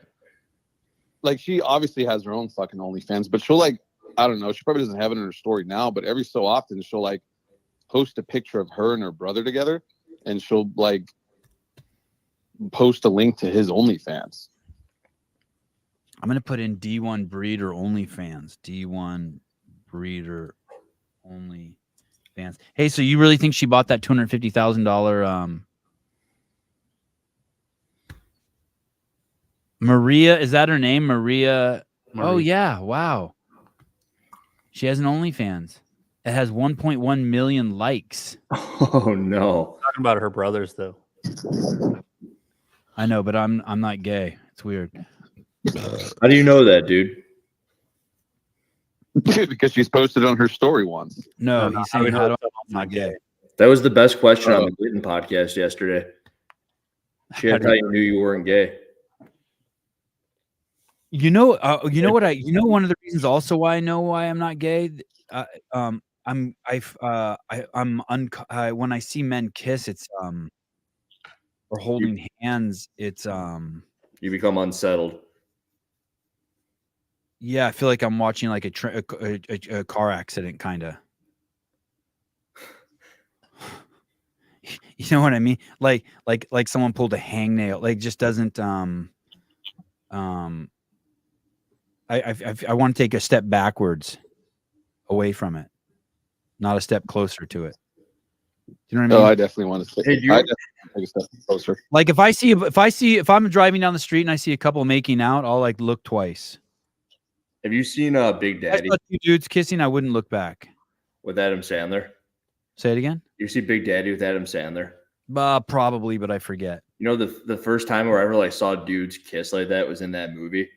Like she obviously has her own fucking OnlyFans, but she'll like, I don't know, she probably doesn't have it in her story now, but every so often she'll like post a picture of her and her brother together, and she'll like post a link to his OnlyFans. I'm gonna put in D1 breeder OnlyFans. D1 breeder OnlyFans. fans. Hey, so you really think she bought that $250,000? Maria, is that her name? Maria. Oh yeah, wow. She has an OnlyFans. It has 1.1 million likes. Oh no! Talking about her brothers though. I know, but I'm not gay. It's weird. How do you know that, dude? Because she's posted on her story once. No, No, he's how do we saying know how do that I'm not gay. That was the best question on the Glidden podcast yesterday. She had how you knew you weren't gay. You know what one of the reasons also why I know why I'm not gay. When I see men kiss, it's or holding hands, it's You become unsettled. yeah, I feel like I'm watching like a car accident, kind of. You know what I mean? Like someone pulled a hangnail. Like just doesn't I want to take a step backwards away from it, not a step closer to it. You know what I mean? Oh, I definitely want to take a step closer. Like if I'm driving down the street and I see a couple making out, I'll like look twice. Have you seen Big If I Daddy saw two dudes kissing, I wouldn't look back. with Adam Sandler? Say it again. You see Big Daddy with Adam Sandler? Probably, but I forget. You know, the first time where I ever like saw dudes kiss like that was in that movie.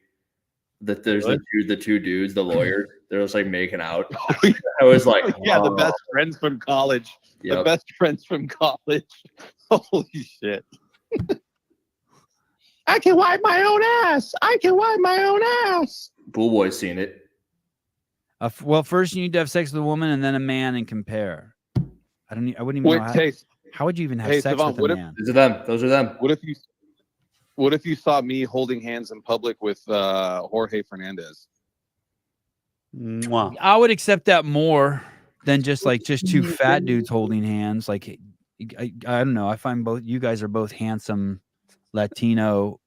That there's the two dudes, the lawyers. They're just like making out. I was like, yeah, the best friends from college. Yep. The best friends from college. Holy shit. I can wipe my own ass. I can wipe my own ass. Pool Boy's seen it. Well, first you need to have sex with a woman and then a man and compare. I wouldn't even know how would you even have sex Sevan, with a man? Those are them. Those are them. What if you saw me holding hands in public with Jorge Fernandez? Mwah. I would accept that more than just two fat dudes holding hands. Like I don't know. I find you guys are both handsome Latino,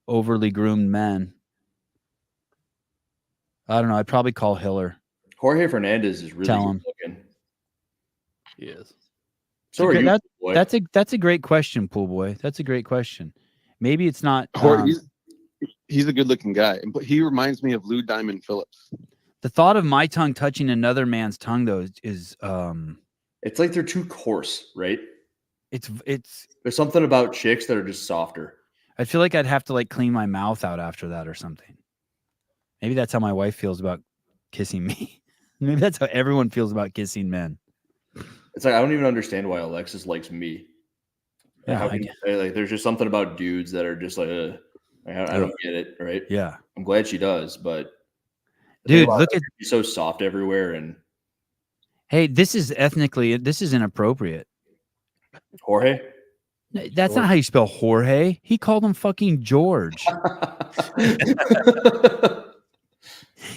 overly groomed men. I don't know. I'd probably call Hiller. Jorge Fernandez is really good looking. He is. So are you, boy. That's a great question, Pool Boy. That's a great question. Maybe it's not. He's a good-looking guy, but he reminds me of Lou Diamond Phillips. The thought of my tongue touching another man's tongue, though, is it's like they're too coarse, right? It's there's something about chicks that are just softer. I feel like I'd have to like clean my mouth out after that or something. Maybe that's how my wife feels about kissing me. Maybe that's how everyone feels about kissing men. It's like I don't even understand why Alexis likes me. Yeah, like there's just something about dudes that are just like I don't get it, right? Yeah, I'm glad she does, but dude, look at she's so soft everywhere. And hey, this is inappropriate. Jorge? That's not how you spell Jorge. He called him fucking George.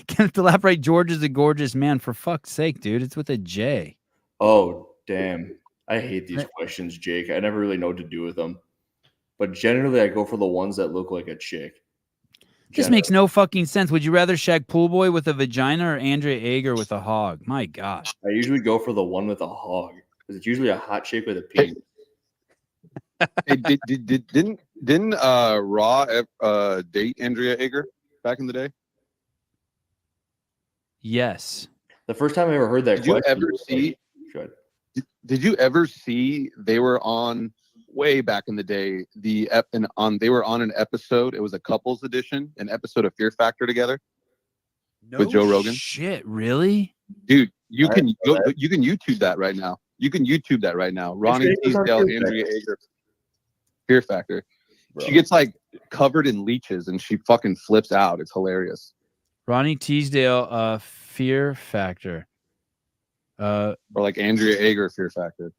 Can't elaborate. George is a gorgeous man. For fuck's sake, dude. It's with a J. Oh, damn. I hate these questions, Jake. I never really know what to do with them. But generally, I go for the ones that look like a chick. This makes no fucking sense. Would you rather shag Pool Boy with a vagina or Andrea Ager with a hog? My God. I usually go for the one with a hog because it's usually a hot chick with a penis. Hey, didn't Raw date Andrea Ager back in the day? Yes. The first time I ever heard that Did you ever see they were on way back in the day they were on an episode, it was a couples edition, an episode of Fear Factor together with Joe Rogan? Shit, really? Dude, you can YouTube that right now. You can YouTube that right now. Ronnie Teasdale, Andrea Ager, Fear Factor. Bro. She gets like covered in leeches and she fucking flips out. It's hilarious. Ronnie Teasdale, Fear Factor. Or like Andrea Ager, Fear Factor.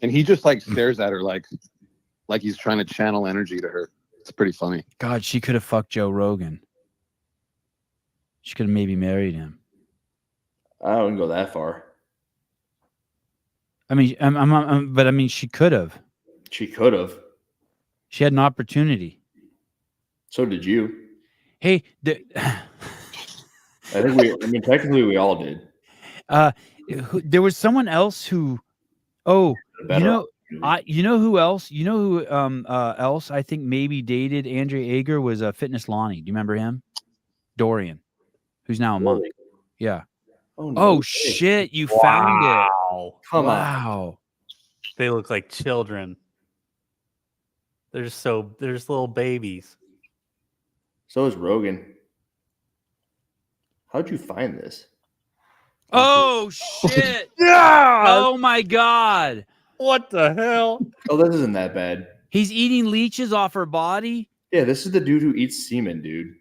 And he just like stares at her like he's trying to channel energy to her. It's pretty funny. God, she could have fucked Joe Rogan. She could have maybe married him. I wouldn't go that far. I mean, but I mean, she could have. She could have. She had an opportunity. So did you. Hey, technically we all did. There was someone else who. Oh, you know who else? You know who else I think maybe dated Andrea Ager was Fitness Lonnie. Do you remember him? Dorian, who's now a monk. Yeah. Oh shit! You found it. Come on. They look like children. They're just little babies. So is Rogan. How'd you find this? Oh shit! Yeah. Oh my god! What the hell? Oh, this isn't that bad. He's eating leeches off her body. Yeah, this is the dude who eats semen, dude.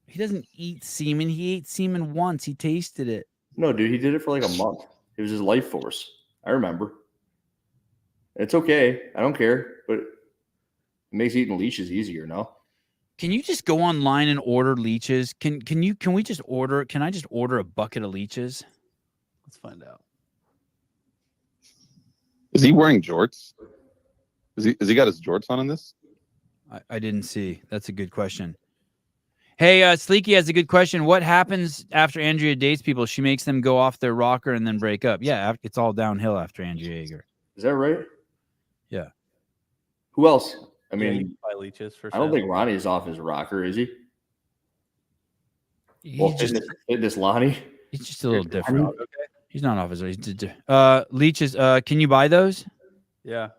He doesn't eat semen. He ate semen once. He tasted it. No, dude, he did it for like a month. It was his life force. I remember. It's okay. I don't care, but it makes eating leeches easier, no? Can you just go online and order leeches? Can we just order? Can I just order a bucket of leeches? Let's find out. Is he wearing jorts? Is he got his jorts on in this? I didn't see. That's a good question. Hey, Sleeky has a good question. What happens after Andrea dates people? She makes them go off their rocker and then break up. Yeah, it's all downhill after Andrea Ager. Is that right? Yeah. Who else? I Yeah, you mean, can buy leeches for I don't sale. think Ronnie's off his rocker, is he? He's just fitness Lonnie. He's just a little different. Okay. He's not off his leeches. Can you buy those? Yeah.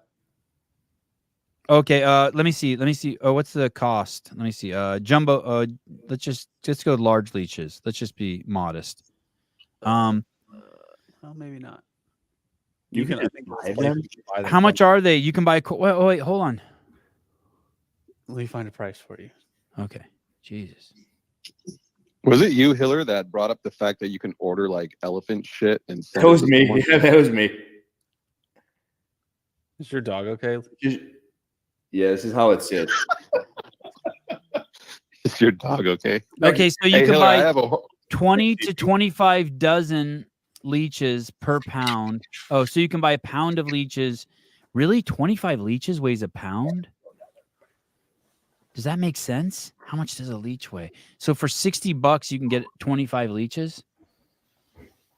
Okay, let me see. Oh, what's the cost? Let me see. Jumbo, let's go large leeches. Let's just be modest. Well, maybe not. You can, I think, buy them. How much are they? You can buy. Wait, hold on. Let me find a price for you. Okay. Jesus. Was it you, Hiller, that brought up the fact that you can order like elephant shit and send That was it to me. someone? Yeah, that was me. Is your dog okay? Yeah, this is how it sits. Is your dog okay? Okay, so you Hey, can Hiller, I buy have a 20 to 25 dozen leeches per pound. Oh, so you can buy a pound of leeches. Really? 25 leeches weighs a pound? Does that make sense? How much does a leech weigh? So for $60, you can get 25 leeches.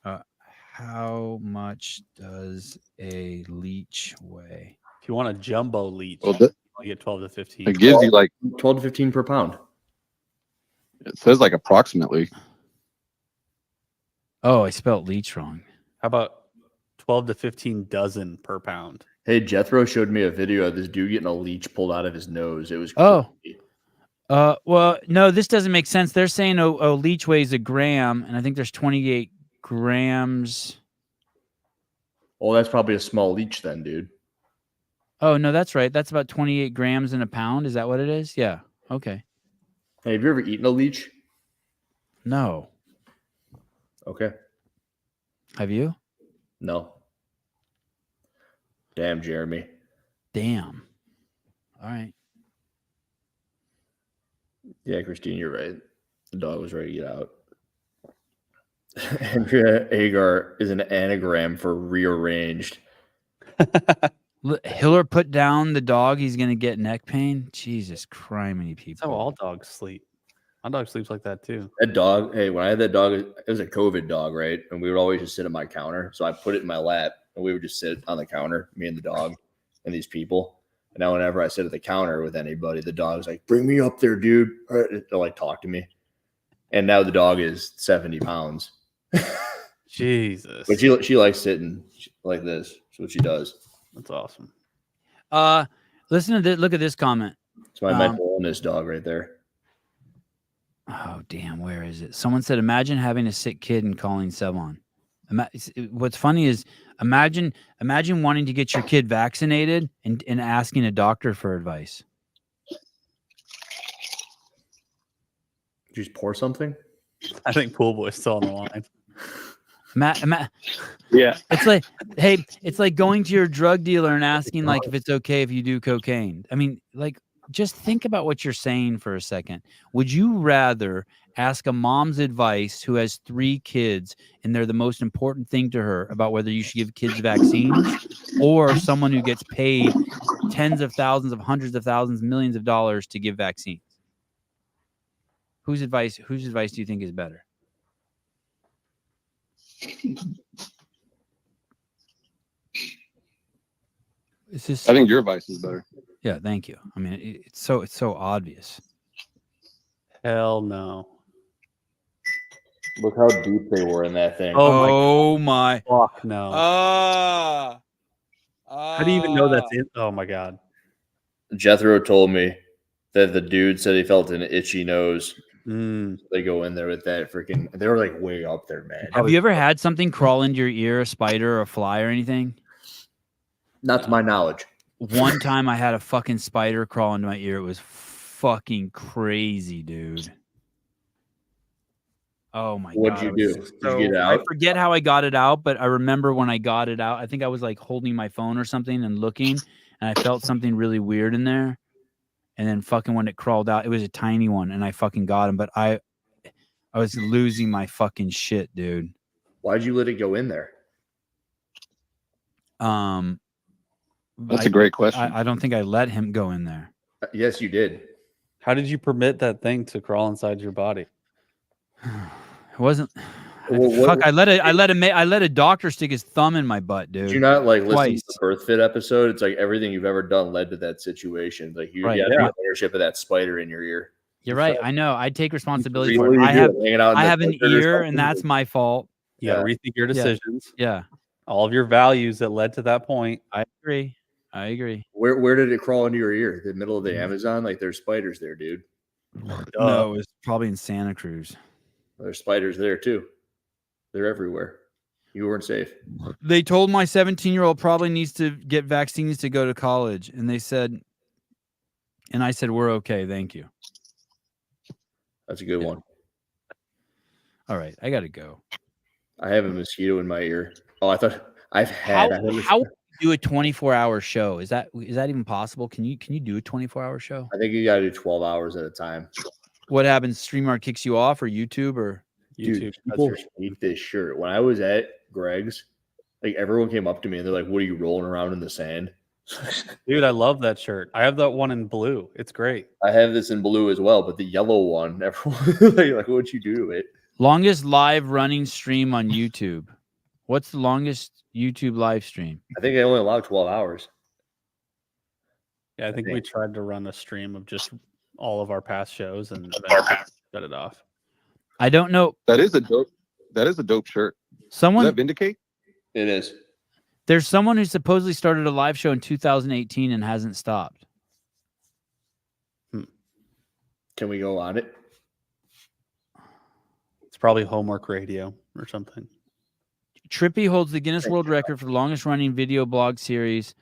How much does a leech weigh? If you want a jumbo leech, Well, you get 12 to 15. It gives you like 12 to 15 per pound. it says like approximately. Oh, I spelled leech wrong. How about 12 to 15 dozen per pound? Hey, Jethro showed me a video of this dude getting a leech pulled out of his nose. It was crazy. Well, no, this doesn't make sense. They're saying a leech weighs a gram, and I think there's 28 grams. Well, that's probably a small leech then, dude. Oh, no, that's right. That's about 28 grams in a pound. Is that what it is? Yeah. Okay. Hey, have you ever eaten a leech? No. Okay. Have you? No. Damn, Jeremy. Damn. All right. Yeah, Christine, you're right. The dog was ready to get out. Andrea Agar is an anagram for rearranged. Hiller put down the dog. He's going to get neck pain. Jesus Christ, many people. That's how all dogs sleep. My dog sleeps like that too. That dog, hey, when I had that dog, it was a COVID dog, right? And we would always just sit at my counter. So I put it in my lap and we would just sit on the counter, me and the dog and these people. And now whenever I sit at the counter with anybody, the dog's like, bring me up there, dude. They'll like talk to me. And now the dog is 70 pounds. Jesus. But she likes sitting like this. That's what she does. That's awesome. Listen to this. Look at this comment. It's my mental illness dog right there. Oh, damn. Where is it? Someone said, imagine having a sick kid and calling Sevan. What's funny is imagine wanting to get your kid vaccinated and asking a doctor for advice. Did you just pour something? I think Pool Boy's still on the line. Yeah. It's like, hey, it's like going to your drug dealer and asking like if it's okay if you do cocaine. I mean, like, just think about what you're saying for a second. Would you rather ask a mom's advice who has 3 kids and they're the most important thing to her about whether you should give kids vaccines, or someone who gets paid tens of thousands of hundreds of thousands, millions of dollars to give vaccines? Whose advice do you think is better? It's just. I think your advice is better. Yeah, thank you. I mean, it's so obvious. Hell no. Look how deep they were in that thing. Oh my. Fuck no. How do you even know that's it? Oh my god. Jethro told me that the dude said he felt an itchy nose. Mm. They go in there with that freaking. They were like way up there, man. Have you ever had something crawl into your ear, a spider or a fly or anything? Not to my knowledge. One time I had a fucking spider crawl into my ear. It was fucking crazy, dude. Oh my god. What'd you do? Did you get it out? I forget how I got it out, but I remember when I got it out, I think I was like holding my phone or something and looking, and I felt something really weird in there. And then fucking when it crawled out, it was a tiny one, and I fucking got him. But I was losing my fucking shit, dude. Why'd you let it go in there? That's a great question. I don't think I let him go in there. Yes, you did. How did you permit that thing to crawl inside your body? It wasn't. Well, fuck! I let a doctor stick his thumb in my butt, dude. Did you not like listen Twice. to the BIRTHFIT episode? It's like everything you've ever done led to that situation. Like you Right, had yeah. ownership of that spider in your ear. You're right. I know. I take responsibility for Really it. hanging out in I the have an desert or ear, and something? that's my fault. You gotta rethink your decisions. Yeah, All of your values that led to that point. I agree. Where did it crawl into your ear? The middle of the Amazon? Like there's spiders there, dude. No, it was probably in Santa Cruz. There's spiders there too. They're everywhere. You weren't safe. They told my 17-year-old probably needs to get vaccines to go to college, and they said, and I said, we're okay, thank you. That's a good one. All right, I gotta go. I have a mosquito in my ear. Oh, I thought I've How had. would you do a 24-hour show? Is that even possible? Can you do a 24-hour show? I think you got to do 12 hours at a time. What happens? StreamYard kicks you off, or YouTube, or Dude, people hate this shirt. When I was at Greg's, like everyone came up to me and they're like, "What are you rolling around in the sand?" Dude, I love that shirt. I have that one in blue. It's great. I have this in blue as well, but the yellow one, everyone like, what'd you do to it? Longest live running stream on YouTube. What's the longest YouTube live stream? I think they only allow 12 hours. Yeah, I think we tried to run a stream of just all of our past shows and eventually shut it off. I don't know. That is a dope shirt. Someone Does that vindicate? It is. There's someone who supposedly started a live show in 2018 and hasn't stopped. Can we go on it? It's probably homework radio or something. Trippy holds the Guinness World Record for the longest running video blog series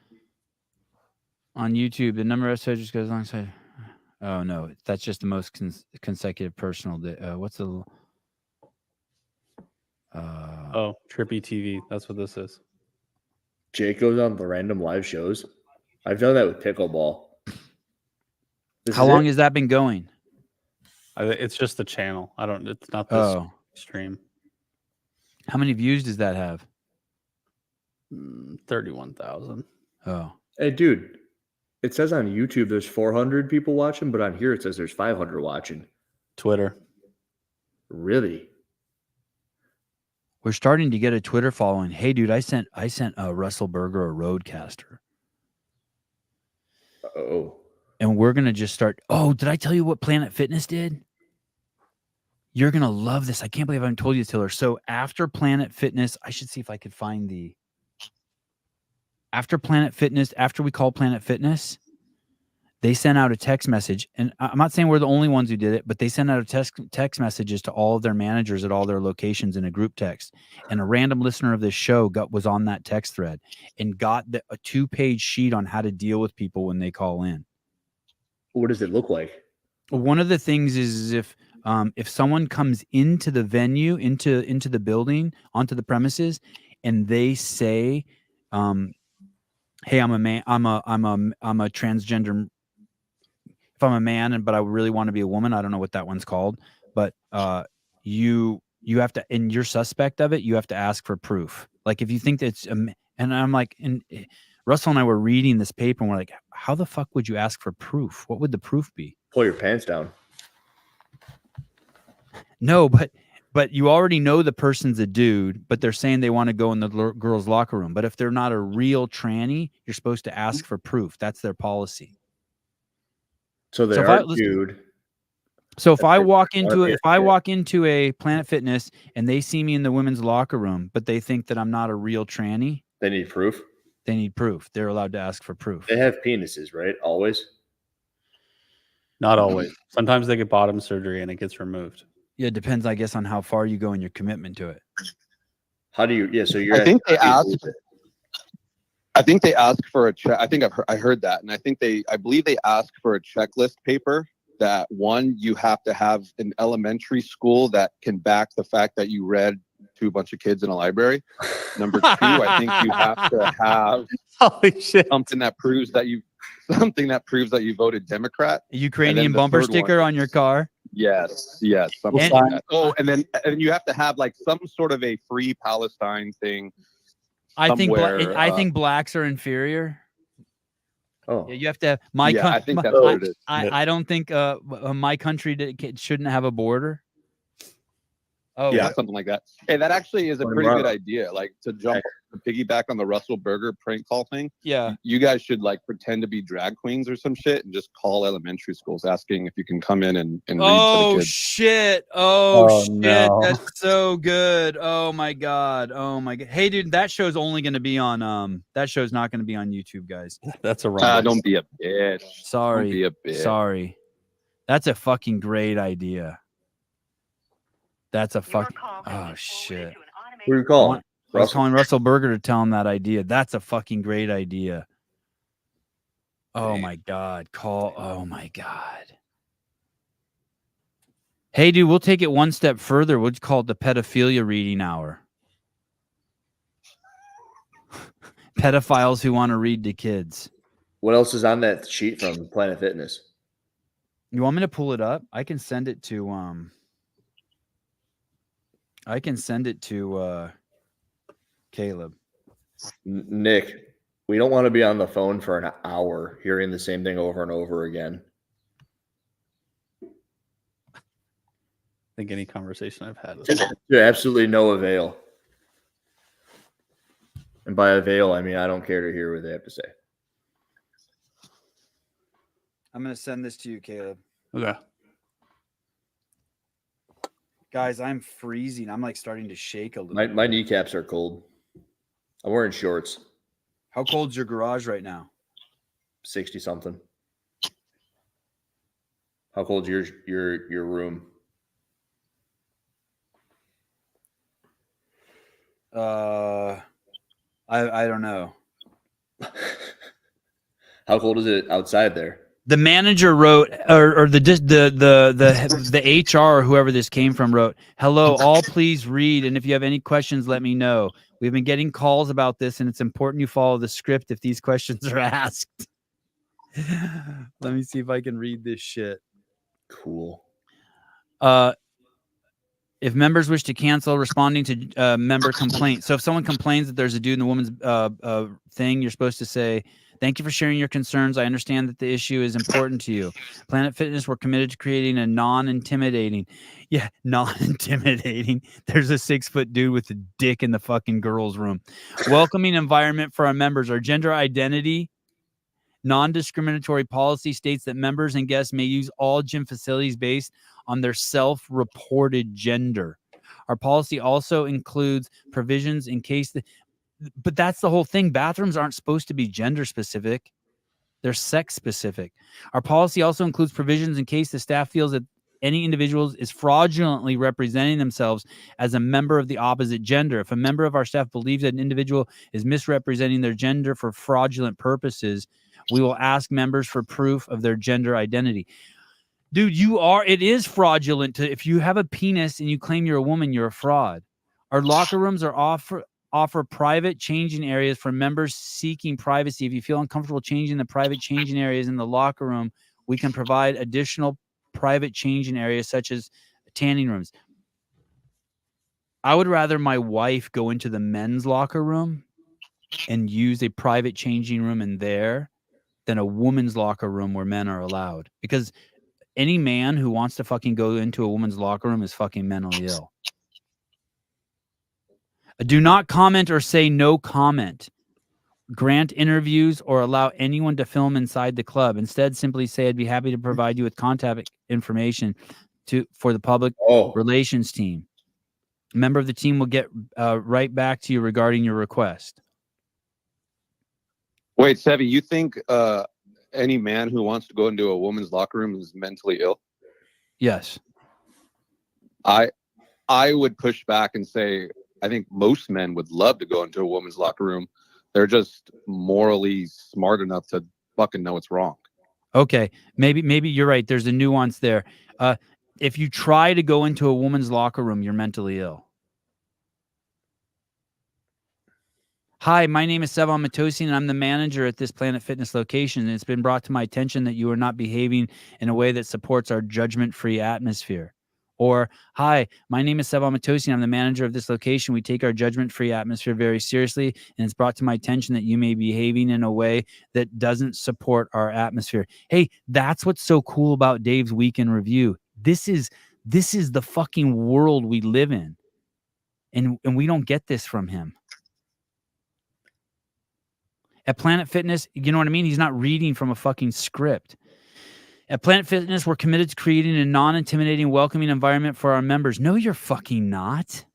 on YouTube. The number of episodes goes alongside. Oh no, that's just the most consecutive personal. What's the? Oh, Trippy TV. That's what this is. Jake goes on the random live shows. I've done that with pickleball. How long has that been going? It's just the channel. It's not this stream. How many views does that have? 31,000. Oh, hey, dude. It says on YouTube there's 400 people watching, but on here it says there's 500 watching. Twitter. Really? We're starting to get a Twitter following. Hey, dude, I sent Russell Berger a Roadcaster. Oh. And we're gonna just start. Oh, did I tell you what Planet Fitness did? You're gonna love this. I can't believe I haven't told you, Tiller. So after Planet Fitness, I should see if I could find the. After Planet Fitness, after we called Planet Fitness, they sent out a text message. And I'm not saying we're the only ones who did it, but they sent out a text messages to all of their managers at all their locations in a group text. And a random listener of this show was on that text thread and got a 2-page sheet on how to deal with people when they call in. What does it look like? One of the things is if someone comes into the venue, into the building, onto the premises, and they say, hey, I'm a man. I'm a transgender. If I'm a man, but I really want to be a woman, I don't know what that one's called. But you have to, and you're suspect of it. You have to ask for proof. Like if you think that's, and I'm like, and Russell and I were reading this paper, and we're like, how the fuck would you ask for proof? What would the proof be? Pull your pants down. No, but but you already know the person's a dude, but they're saying they want to go in the girls' locker room. But if they're not a real tranny, you're supposed to ask for proof. That's their policy. So they So are dude. So if I walk into a Planet Fitness and they see me in the women's locker room, but they think that I'm not a real tranny, They need proof. they need proof. They're allowed to ask for proof. They have penises, right? Always. Not always. Sometimes they get bottom surgery and it gets removed. Yeah, it depends, I guess, on how far you go in your commitment to it. How do you? Yeah, so you're. I think they ask for a check. I think I heard that, and I believe they ask for a checklist paper. That one, you have to have an elementary school that can back the fact that you read to a bunch of kids in a library. Number two, I think you have to have Holy shit. something that proves that you voted Democrat. A Ukrainian bumper sticker on your car. Yes, something like that. Oh, and then you have to have like some sort of a free Palestine thing. I think blacks are inferior. Oh, yeah, you have to have my. Yeah, I think that's what it is. I don't think my country shouldn't have a border. Oh, yeah, something like that. Hey, that actually is a pretty good idea. Like to piggyback on the Russell Berger prank call thing. Yeah, you guys should like pretend to be drag queens or some shit and just call elementary schools asking if you can come in and read to the kids. Shit! Oh shit! No. That's so good. Oh my god! Oh my god! Hey, dude, that show's only going to be on. That show's not going to be on YouTube, guys. That's a wrong. Don't be a bitch. Sorry. Don't be a bitch. Sorry. That's a fucking great idea. That's a fucking. Oh shit! Who are you calling? I was calling Russell Berger to tell him that idea. That's a fucking great idea. Oh my god! Oh my god! Hey, dude, we'll take it one step further. We'll call it the pedophilia reading hour. Pedophiles who want to read to kids. What else is on that sheet from Planet Fitness? You want me to pull it up? I can send it to Caleb. Nick, we don't want to be on the phone for an hour hearing the same thing over and over again. I think any conversation I've had. To absolutely no avail. And by avail, I mean I don't care to hear what they have to say. I'm going to send this to you, Caleb. Okay. Guys, I'm freezing. I'm like starting to shake a little. My kneecaps are cold. I'm wearing shorts. How cold's your garage right now? 60 something. How cold's your room? I don't know. How cold is it outside there? The manager wrote, or the HR or whoever this came from wrote, "Hello, all please read, and if you have any questions, let me know. We've been getting calls about this, and it's important you follow the script if these questions are asked." Let me see if I can read this shit. Cool. If members wish to cancel responding to member complaint. So if someone complains that there's a dude in the woman's thing, you're supposed to say, "Thank you for sharing your concerns. I understand that the issue is important to you. Planet Fitness, we're committed to creating a non-intimidating." Yeah, non-intimidating. There's a 6-foot dude with a dick in the fucking girls' room. "Welcoming environment for our members. Our gender identity non-discriminatory policy states that members and guests may use all gym facilities based on their self-reported gender. Our policy also includes provisions in case but that's the whole thing. Bathrooms aren't supposed to be gender specific. They're sex specific. Our policy also includes provisions in case the staff feels that any individual is fraudulently representing themselves as a member of the opposite gender. If a member of our staff believes that an individual is misrepresenting their gender for fraudulent purposes, we will ask members for proof of their gender identity." Dude, it is fraudulent if you have a penis and you claim you're a woman, you're a fraud. Our locker rooms are offer private changing areas for members seeking privacy. If you feel uncomfortable changing the private changing areas in the locker room, we can provide additional private changing areas such as tanning rooms. I would rather my wife go into the men's locker room and use a private changing room in there than a woman's locker room where men are allowed. Because any man who wants to fucking go into a woman's locker room is fucking mentally ill. Do not comment or say no comment. Grant interviews or allow anyone to film inside the club. Instead, simply say, I'd be happy to provide you with contact information for the public relations team. A member of the team will get right back to you regarding your request. Wait, Sevi, you think any man who wants to go into a woman's locker room is mentally ill? Yes. I would push back and say I think most men would love to go into a woman's locker room. They're just morally smart enough to fucking know it's wrong. Okay, maybe you're right. There's a nuance there. If you try to go into a woman's locker room, you're mentally ill. Hi, my name is Sevan Matosian, and I'm the manager at this Planet Fitness location. And it's been brought to my attention that you are not behaving in a way that supports our judgment-free atmosphere. Or, hi, my name is Sevan Matosian. I'm the manager of this location. We take our judgment-free atmosphere very seriously, and it's brought to my attention that you may be behaving in a way that doesn't support our atmosphere. Hey, that's what's so cool about Dave's Weekend Review. This is the fucking world we live in, and we don't get this from him. At Planet Fitness, you know what I mean? He's not reading from a fucking script. At Planet Fitness, we're committed to creating a non-intimidating, welcoming environment for our members. No, you're fucking not.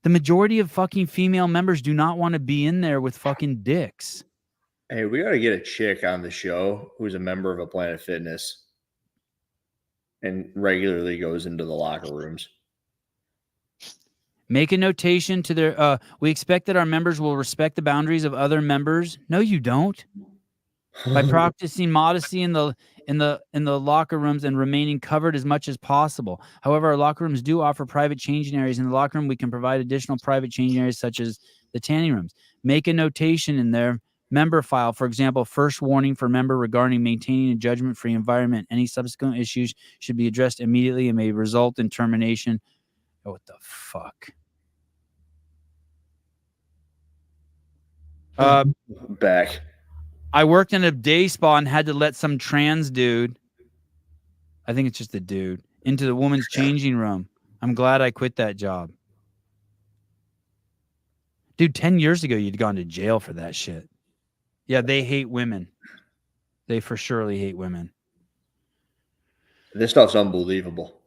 The majority of fucking female members do not want to be in there with fucking dicks. Hey, we got to get a chick on the show who's a member of a Planet Fitness and regularly goes into the locker rooms. Make a notation to their, we expect that our members will respect the boundaries of other members. No, you don't. By practicing modesty in the locker rooms and remaining covered as much as possible. However, our locker rooms do offer private changing areas. In the locker room, we can provide additional private changing areas such as the tanning rooms. Make a notation in their member file. For example, first warning for member regarding maintaining a judgment-free environment. Any subsequent issues should be addressed immediately and may result in termination. Oh, what the fuck? Back. I worked in a day spa and had to let some trans dude, I think it's just a dude, into the woman's changing room. I'm glad I quit that job. Dude, 10 years ago, you'd gone to jail for that shit. Yeah, they hate women. They for surely hate women. This stuff's unbelievable.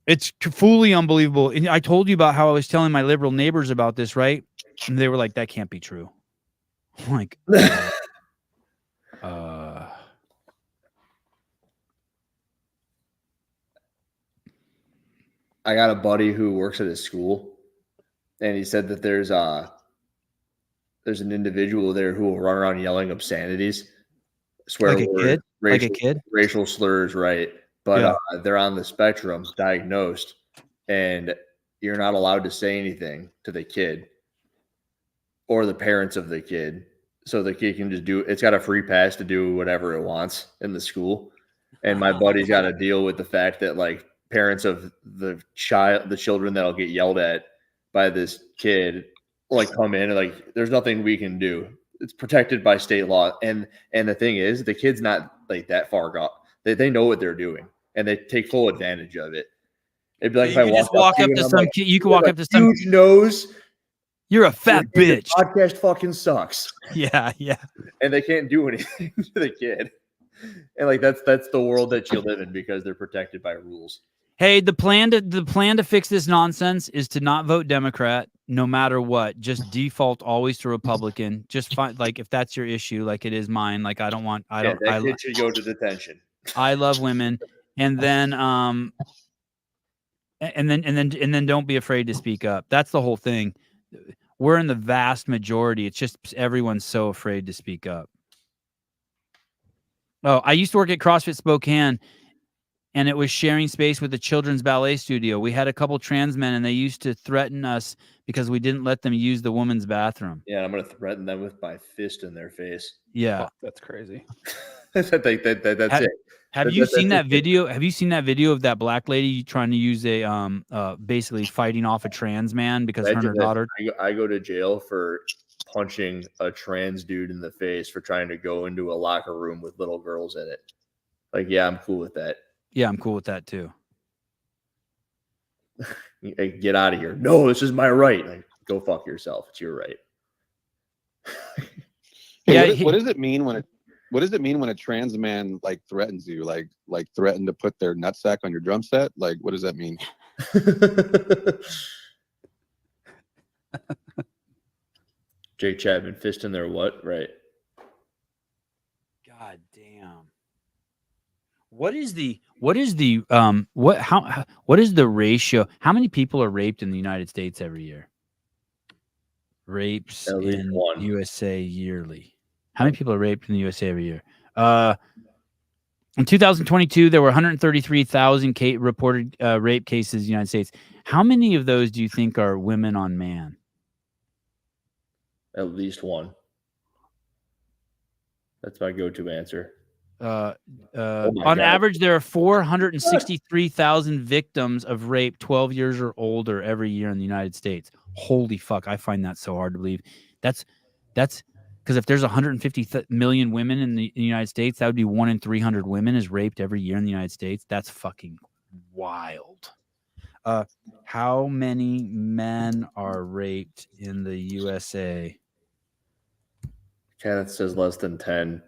It's fully unbelievable. And I told you about how I was telling my liberal neighbors about this, right? And they were like, that can't be true. I'm like, I got a buddy who works at his school, and he said that there's an individual there who will run around yelling obscenities, swear like words, a kid, racial slurs, right? But they're on the spectrum, diagnosed, and you're not allowed to say anything to the kid or the parents of the kid. So the kid can just it's got a free pass to do whatever it wants in the school. And my buddy's got to deal with the fact that like parents of the children that'll get yelled at by this kid, like come in and like, there's nothing we can do. It's protected by state law. And the thing is, the kid's not like that far gone. They know what they're doing and they take full advantage of it. It'd be like, you if I just walk up to some kid, you can walk up to some huge nose. You're a fat bitch. The podcast fucking sucks. Yeah. And they can't do anything to the kid. And like that's the world that you live in because they're protected by rules. Hey, the plan to fix this nonsense is to not vote Democrat no matter what. Just default always to Republican. Just find like if that's your issue, like it is mine. Like I kid should go to detention. I love women, and then don't be afraid to speak up. That's the whole thing. We're in the vast majority. It's just everyone's so afraid to speak up. Oh, I used to work at CrossFit Spokane, and it was sharing space with the children's ballet studio. We had a couple trans men, and they used to threaten us because we didn't let them use the women's bathroom. Yeah, I'm going to threaten them with my fist in their face. Yeah. Oh, that's crazy. That's it. Have you seen that video? Have you seen that video of that black lady trying to use a basically fighting off a trans man because her and her daughter? I go to jail for punching a trans dude in the face for trying to go into a locker room with little girls in it. Like, yeah, I'm cool with that. Yeah, I'm cool with that too. Like, get out of here. No, this is my right. Like, go fuck yourself. It's your right. Hey, what does it mean when a trans man like threatens you, like threaten to put their nutsack on your drum set? Like, what does that mean? Jake Chapman fist in their what? Right. God damn. What is the ratio? How many people are raped in the United States every year? Rapes in USA yearly. How many people are raped in the USA every year? In 2022, there were 133,000 reported rape cases in the United States. How many of those do you think are women on man? At least one. That's my go-to answer. On average, there are 463,000 victims of rape 12 years or older every year in the United States. Holy fuck. I find that so hard to believe. That's because if there's 150 million women in the United States, that would be 1 in 300 women is raped every year in the United States. That's fucking wild. How many men are raped in the USA? Kenneth says less than 10.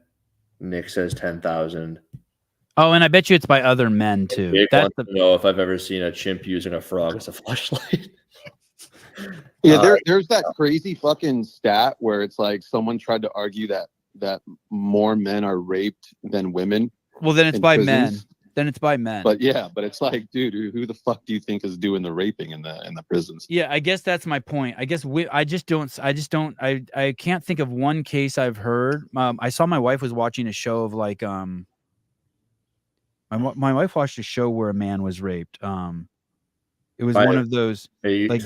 Nick says 10,000. Oh, and I bet you it's by other men too. Jake wants to know if I've ever seen a chimp using a frog as a flashlight. Yeah, there's that crazy fucking stat where it's like someone tried to argue that more men are raped than women. Well, then it's by men. Then it's by men. But yeah, but it's like, dude, who the fuck do you think is doing the raping in the prisons? Yeah, I guess that's my point. I guess I can't think of one case I've heard. I saw my wife was watching a show of like my wife watched a show where a man was raped. It was one of those like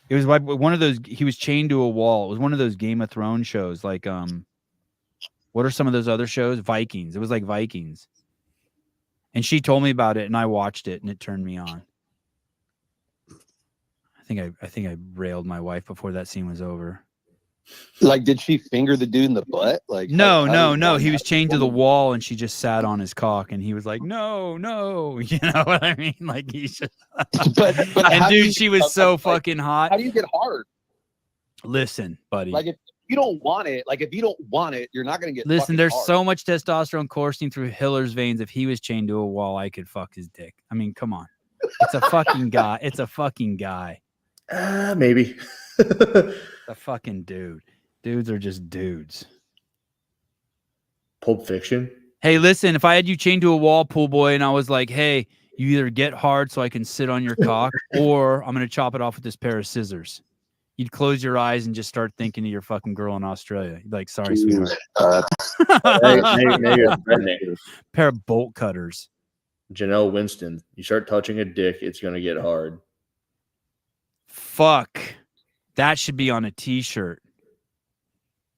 it was like one of those. He was chained to a wall. It was one of those Game of Thrones shows. Like what are some of those other shows? Vikings. It was like Vikings. And she told me about it, and I watched it, and it turned me on. I think I railed my wife before that scene was over. Like, did she finger the dude in the butt? Like, no. He was chained to the wall, and she just sat on his cock, and he was like, "No." You know what I mean? Like he's just. but and dude, she was so fucking hot. How do you get hard? Listen, buddy. Like if you don't want it, you're not gonna get. Listen, there's hard. so much testosterone coursing through Hiller's veins. If he was chained to a wall, I could fuck his dick. I mean, come on. It's a fucking guy. It's a fucking guy. Maybe. A fucking dude. Dudes are just dudes. Pulp Fiction. Hey, listen, if I had you chained to a wall, pool boy, and I was like, hey, you either get hard so I can sit on your cock, or I'm going to chop it off with this pair of scissors. You'd close your eyes and just start thinking of your fucking girl in Australia. You'd like, sorry, sweetheart. Maybe a friend name. Pair of bolt cutters. Janelle Winston. You start touching a dick, it's going to get hard. Fuck. That should be on a t-shirt.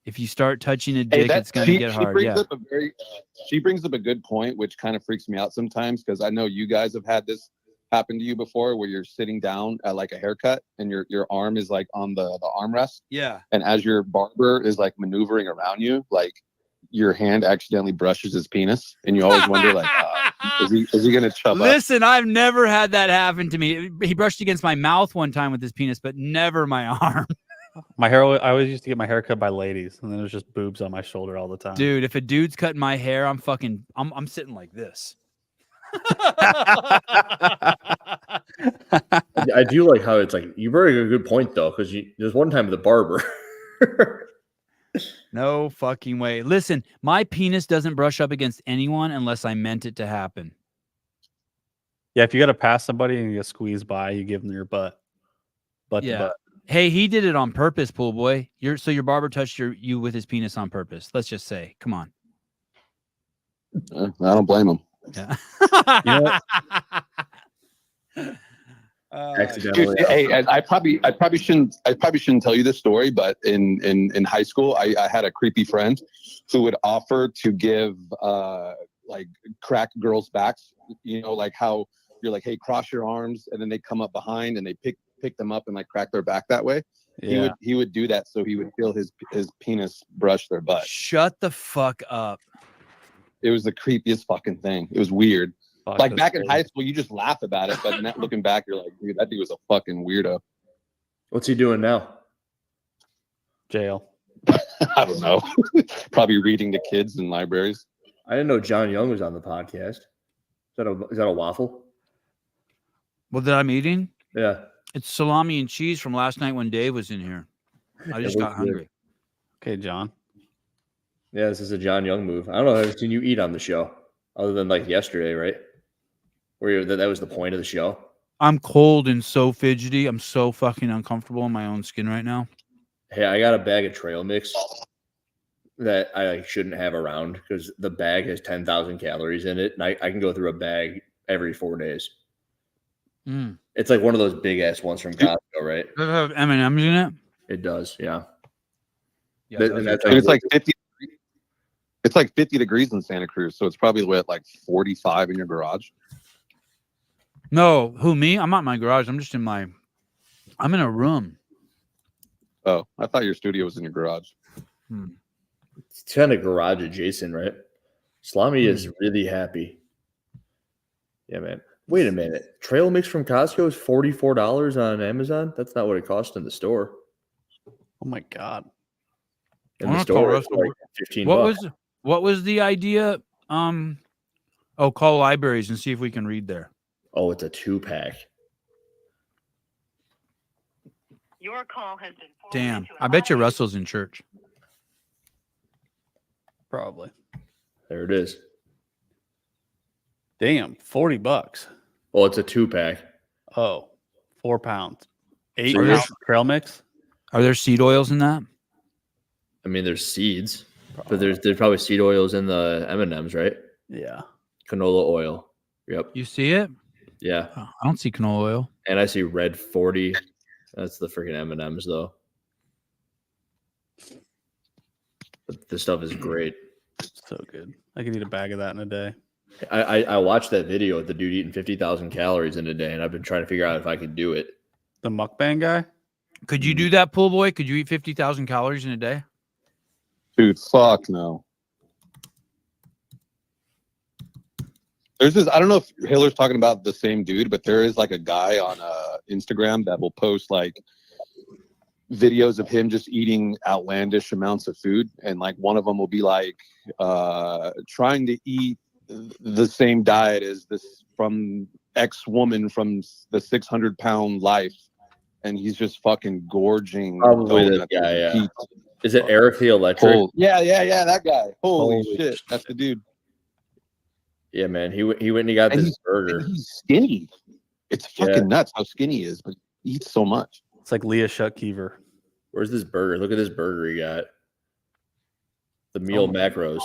If you start touching a dick, it's going to get hard. Yeah. She brings up a good point, which kind of freaks me out sometimes because I know you guys have had this happen to you before where you're sitting down at like a haircut and your arm is like on the armrest. Yeah. And as your barber is like maneuvering around you, like your hand accidentally brushes his penis and you always wonder like, is he going to chub up? Listen, I've never had that happen to me. He brushed against my mouth one time with his penis, but never my arm. My hair, I always used to get my hair cut by ladies, and then there's just boobs on my shoulder all the time. Dude, if a dude's cutting my hair, I'm sitting like this. I do like how it's like you bring a good point though, because there's one time at the barber. No fucking way. Listen, my penis doesn't brush up against anyone unless I meant it to happen. Yeah, if you got to pass somebody and you get squeezed by, you give them your butt. Butt to butt. Hey, he did it on purpose, pool boy. So your barber touched you with his penis on purpose. Let's just say, come on. I don't blame him. Yeah. You know Accidentally. Hey, I probably shouldn't tell you this story, but in high school, I had a creepy friend who would offer to give like crack girls' backs. You know, like how you're like, hey, cross your arms, and then they come up behind and they pick them up and like crack their back that way. Yeah. He would do that so he would feel his penis brush their butt. Shut the fuck up. It was the creepiest fucking thing. It was weird. Fuck, Like that's back in crazy. high school, you just laugh about it, but now looking back, you're like, dude, that dude was a fucking weirdo. What's he doing now? Jail. I don't know. Probably reading to kids in libraries. I didn't know John Young was on the podcast. Is that a waffle? What that I'm eating? Yeah. It's salami and cheese from last night when Dave was in here. I just got hungry. Okay, John. Yeah, this is a John Young move. I don't know if I've seen you eat on the show, other than like yesterday, right? Where that was the point of the show. I'm cold and so fidgety. I'm so fucking uncomfortable in my own skin right now. Hey, I got a bag of trail mix that I shouldn't have around because the bag has 10,000 calories in it, and I can go through a bag every 4 days. Mm. It's like one of those big ass ones from Costco, right? Does it have M&Ms in it? It does, yeah. Yeah, That- those and are that's good. And it's like 50. It's like 50 degrees in Santa Cruz, so it's probably like 45 in your garage. No, who, me? I'm not in my garage. I'm in a room. Oh, I thought your studio was in your garage. It's kind of garage adjacent, right? Salami is really happy. Yeah, man. Wait a minute. Trail mix from Costco is $44 on Amazon? That's not what it cost in the store. Oh my god. In I'm the gonna store, call it's like 15 What bucks. what was the idea? Call libraries and see if we can read there. Oh, it's a 2-pack. Your call has been Damn. I bet you Russell's in church. Probably. There it is. Damn, $40. Oh, it's a 2-pack. Oh, 4 pounds. 8 So pounds of trail mix. Are there seed oils in that? I mean, there's seeds, but there's probably seed oils in the M&Ms, right? Yeah. Canola oil. Yep. You see it? Yeah. Oh, I don't see canola oil. And I see red 40. That's the freaking M&Ms, though. But this stuff is great. So good. I could eat a bag of that in a day. I watched that video of the dude eating 50,000 calories in a day, and I've been trying to figure out if I could do it. The mukbang guy? Could you do that, pool boy? Could you eat 50,000 calories in a day? Dude, fuck no. There's this, I don't know if Hiller's talking about the same dude, but there is like a guy on Instagram that will post like videos of him just eating outlandish amounts of food. And like one of them will be like trying to eat the same diet as this from X woman from the 600-pound life. And he's just fucking gorging. Probably that guy, yeah. Pizza. Is it Eric the Electric? Yeah, that guy. Holy shit, that's the dude. Yeah, man. He went and he got And this burger. He's skinny. It's fucking nuts how skinny he is, but he eats so much. It's like Leah Shuttkeever. Where's this burger? Look at this burger he got. The meal macros.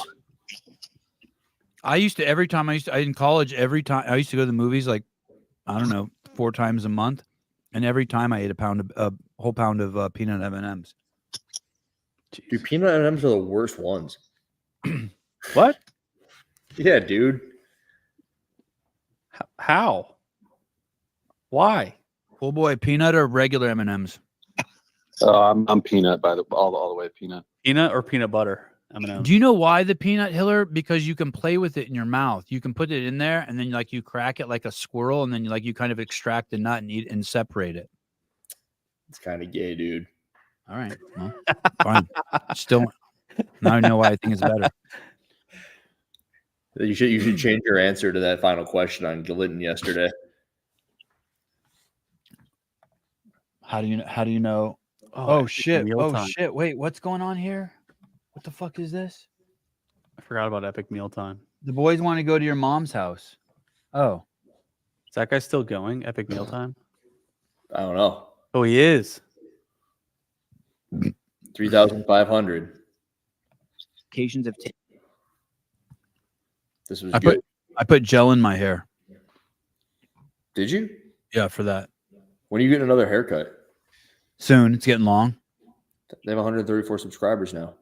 I used to in college, every time I used to go to the movies, like, I don't know, 4 times a month. And every time I ate a whole pound of peanut M&Ms. Dude, peanut M&Ms are the worst ones. What? Yeah, dude. How? Why? Oh boy, peanut or regular M&Ms? I'm peanut all the way peanut. Peanut or peanut butter? M&Ms. Do you know why the peanut, Hiller? Because you can play with it in your mouth. You can put it in there, and then like you crack it like a squirrel, and then you kind of extract the nut and eat and separate it. It's kind of gay, dude. All right, well, fine. Still, now I know why I think it's better. You should change your answer to that final question on Glidden yesterday. How do you know? Oh shit! Oh Mealtime. shit! Wait, what's going on here? What the fuck is this? I forgot about Epic Mealtime. The boys want to go to your mom's house. Oh, Is that guy still going? Epic Mealtime? I don't know. Oh, he is. 3,500. occasions of. This was I good. put gel in my hair. Did you? Yeah, for that. When are you getting another haircut? Soon. It's getting long. They have 134 subscribers now.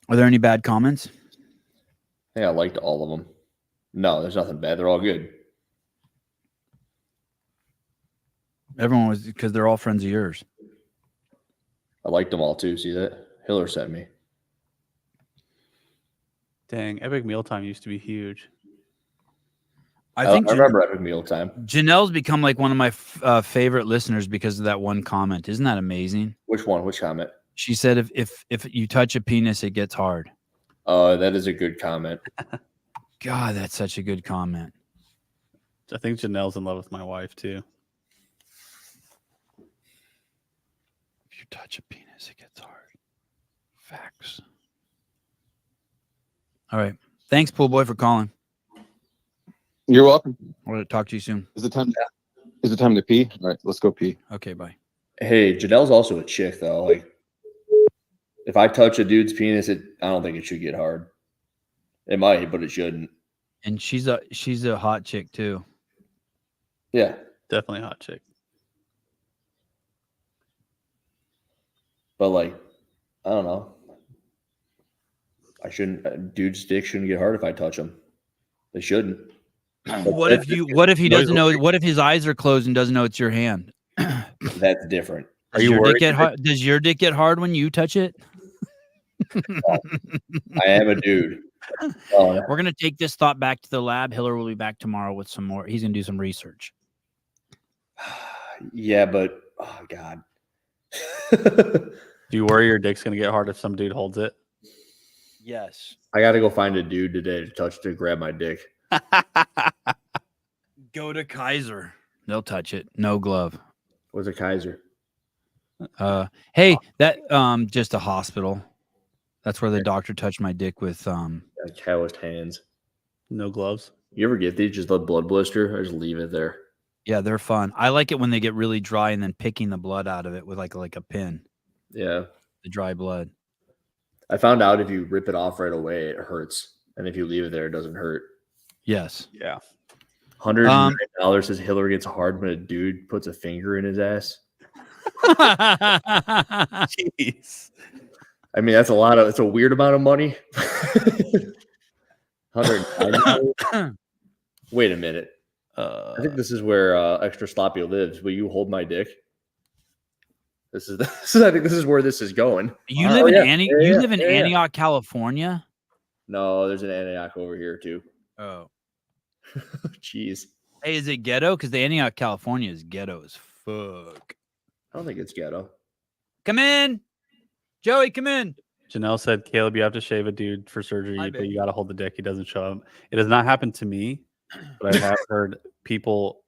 Are there any bad comments? Hey, I liked all of them. No, there's nothing bad. They're all good. Everyone was, because they're all friends of yours. I liked them all too. See that? Hiller sent me. Dang, Epic Mealtime used to be huge. I think I remember Epic Meal Time. Janelle's become like one of my favorite listeners because of that one comment. Isn't that amazing? Which one? Which comment? She said, if you touch a penis, it gets hard. That is a good comment. God, that's such a good comment. I think Janelle's in love with my wife too. If you touch a penis, it gets hard. Facts. All right. Thanks, Pool Boy, for calling. You're welcome. We'll talk to you soon. Is it time? Is it time to pee? All right, let's go pee. Okay, bye. Hey, Janelle's also a chick though. Like, if I touch a dude's penis, I don't think it should get hard. It might, but it shouldn't. And she's a hot chick too. Yeah, Definitely a hot chick. but like, I don't know. I shouldn't. A dude's dick shouldn't get hard if I touch him. They shouldn't. What if he doesn't know? What if his eyes are closed and doesn't know it's your hand? That's different. Are you worried? Does your dick get hard when you touch it? I am a dude. We're gonna take this thought back to the lab. Hiller will be back tomorrow with some more. He's gonna do some research. Yeah, but oh god. Do you worry your dick's gonna get hard if some dude holds it? Yes. I got to go find a dude today to grab my dick. Go to Kaiser. They'll touch it. No glove. What's a Kaiser? Hey, that just a hospital. That's where the doctor touched my dick with Like calloused hands. No gloves. You ever get these? Just a blood blister? Or just leave it there. Yeah, they're fun. I like it when they get really dry and then picking the blood out of it with like a pin. Yeah. The dry blood. I found out if you rip it off right away, it hurts. And if you leave it there, it doesn't hurt. Yes. Yeah. $109 says Hillary gets hard when a dude puts a finger in his ass. Jeez. I mean, that's a weird amount of money. $109. Wait a minute. I think this is where Extra Sloppy lives. Will you hold my dick? I think this is where this is going. You live in Antioch, California? No, there's an Antioch over here too. Oh. Jeez. Hey, is it ghetto? Because the Antioch, California is ghetto as fuck. I don't think it's ghetto. Come in. Joey, come in. Janelle said, Caleb, you have to shave a dude for surgery, but you got to hold the dick. He doesn't show up. It has not happened to me, but I have heard people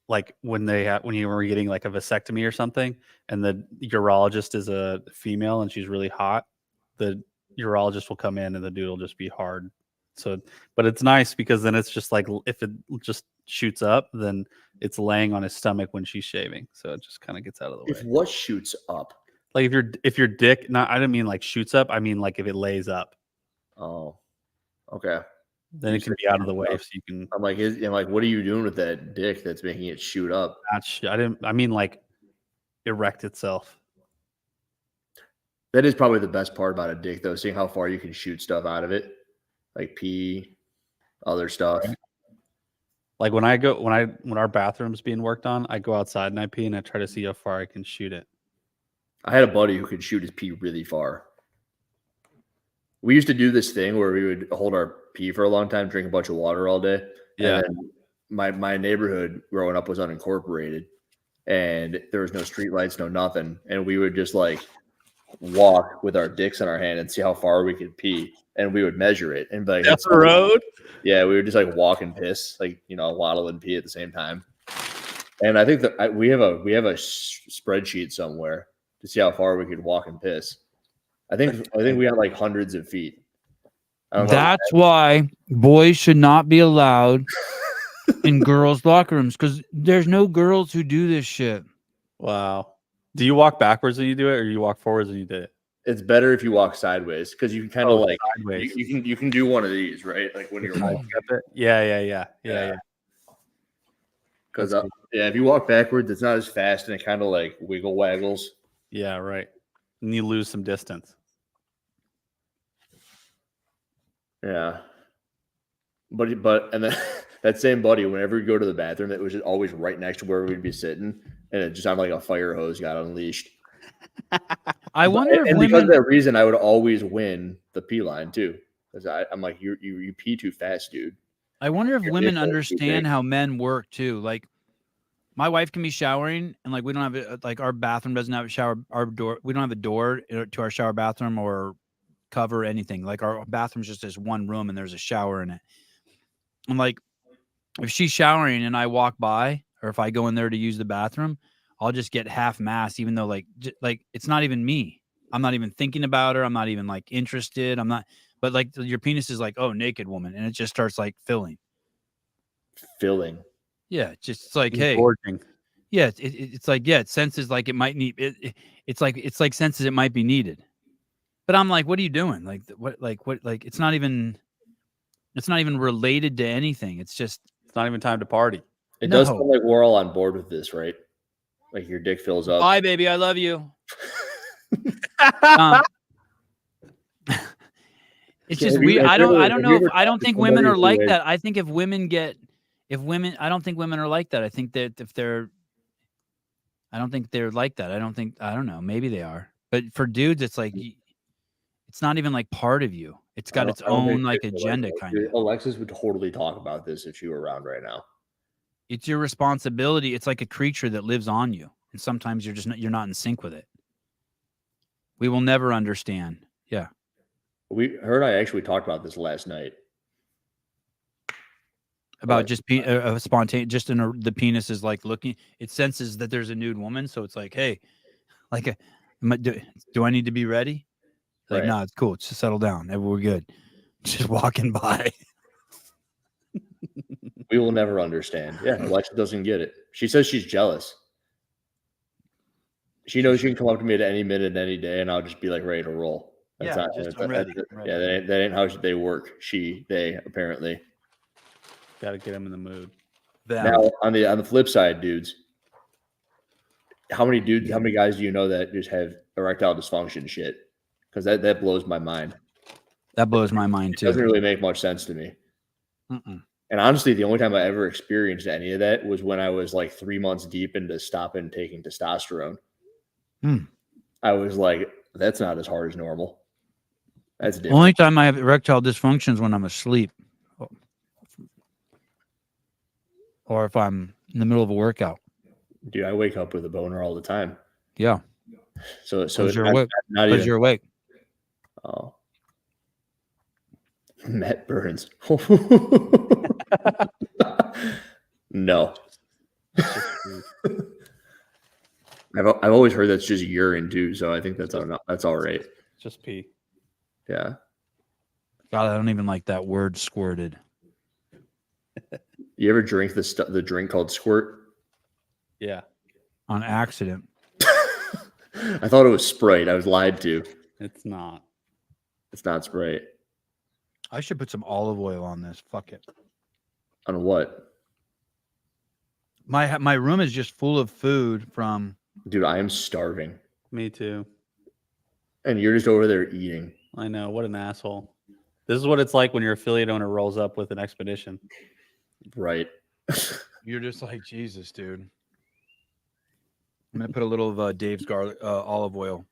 like when you were getting like a vasectomy or something, and the urologist is a female and she's really hot, the urologist will come in and the dude will just be hard. So, but it's nice because then it's just like if it just shoots up, then it's laying on his stomach when she's shaving. So it just kind of gets out of the way. If what shoots up? Like if your dick, I didn't mean like shoots up. I mean like if it lays up. Oh, okay. Then it can be out of the way so you can. I'm like, what are you doing with that dick that's making it shoot up? I mean like erect itself. That is probably the best part about a dick, though, seeing how far you can shoot stuff out of it, like pee, other stuff. Like when our bathroom's being worked on, I go outside and I pee and I try to see how far I can shoot it. I had a buddy who could shoot his pee really far. We used to do this thing where we would hold our pee for a long time, drink a bunch of water all day. Yeah. And my neighborhood growing up was unincorporated, and there was no street lights, no nothing. And we would just like walk with our dicks in our hand and see how far we could pee. And we would measure it and be like, that's the road. Yeah, we would just like walk and piss, like, waddle and pee at the same time. And I think that we have a spreadsheet somewhere to see how far we could walk and piss. I think we had like hundreds of feet. That's why boys should not be allowed in girls' locker rooms, because there's no girls who do this shit. Wow. Do you walk backwards when you do it, or you walk forwards when you do it? It's better if you walk sideways, because you can kind of like sideways. You can do one of these, right? Like when you're walking up it. Yeah. Because if you walk backwards, it's not as fast and it kind of like wiggle waggles. Yeah, right. And you lose some distance. Yeah. But and then that same buddy, whenever we go to the bathroom, it was just always right next to where we'd be sitting, and it just sounded like a fire hose got unleashed. I wonder if because of that reason, I would always win the pee line too, because I'm like, you pee too fast, dude. I wonder if Your women dick won't be understand big. how men work too. Like, my wife can be showering, and like we don't have like our bathroom doesn't have a shower. Our door, we don't have a door to our shower bathroom or cover or anything. Like our bathroom's just this one room, and there's a shower in it. And like, if she's showering and I walk by, or if I go in there to use the bathroom, I'll just get half mast, even though like it's not even me. I'm not even thinking about her. I'm not even like interested. I'm not. But like your penis is like, oh, naked woman, and it just starts like filling. Filling. Yeah, just it's like, hey, Engorging. yeah, it's like, yeah, it senses like it might need it. It's like senses it might be needed. But I'm like, what are you doing? Like what? It's not even related to anything. It's just It's not even time to party. It does No. sound like we're all on board with this, right? Like your dick fills up. Bye, baby, I love you. It's just Have you- weird. have I you don't ever- I don't have know you if ever I don't talked to think women are somebody like who that. I think I don't think women are like that. I think that if they're I don't think they're like that. I don't know. Maybe they are. But for dudes, it's like it's not even like part of you. It's got its I don't think own like chicks are agenda that. kind of. Alexis would totally talk about this if she were around right now. It's your responsibility. It's like a creature that lives on you. And sometimes you're not in sync with it. We will never understand. Yeah. Her and I actually talked about this last night. About just spontaneous, just the penis is like looking, it senses that there's a nude woman. So it's like, hey, like, do I need to be ready? Like, Right. nah, it's cool. Just settle down. We're good. Just walking by. We will never understand. Yeah, Alexa doesn't get it. She says she's jealous. She knows she can come up to me at any minute, any day, and I'll just be like ready to roll. That's Yeah, not. just, that's- I'm ready, that's- I'm ready. Yeah, that ain't how they work. They apparently. Got to get him in the mood. Now on the flip side, dudes, how many guys do you know that just have erectile dysfunction shit? Because that blows my mind. That blows my mind It too. doesn't really make much sense to me. Mm-mm. And honestly, the only time I ever experienced any of that was when I was like 3 months deep into stopping taking testosterone. I was like, that's not as hard as normal. That's different. Only time I have erectile dysfunction is when I'm asleep. Or if I'm in the middle of a workout. Dude, I wake up with a boner all the time. Yeah. So Because you're not- awake. not Because even- you're awake. Oh. Matt Burns. No. I've always heard that's just urine too, so I think that's all right. Just pee. Yeah. God, I don't even like that word squirted. You ever drink the drink called Squirt? Yeah. On accident. I thought it was Sprite. I was lied to. It's not. It's not Sprite. I should put some olive oil on this. Fuck it. On what? My room is just full of food from. Dude, I am starving. Me too. And you're just over there eating. I know. What an asshole. This is what it's like when your affiliate owner rolls up with an expedition. Right. You're just like, Jesus, dude. I'm gonna put a little of Dave's garlic olive oil.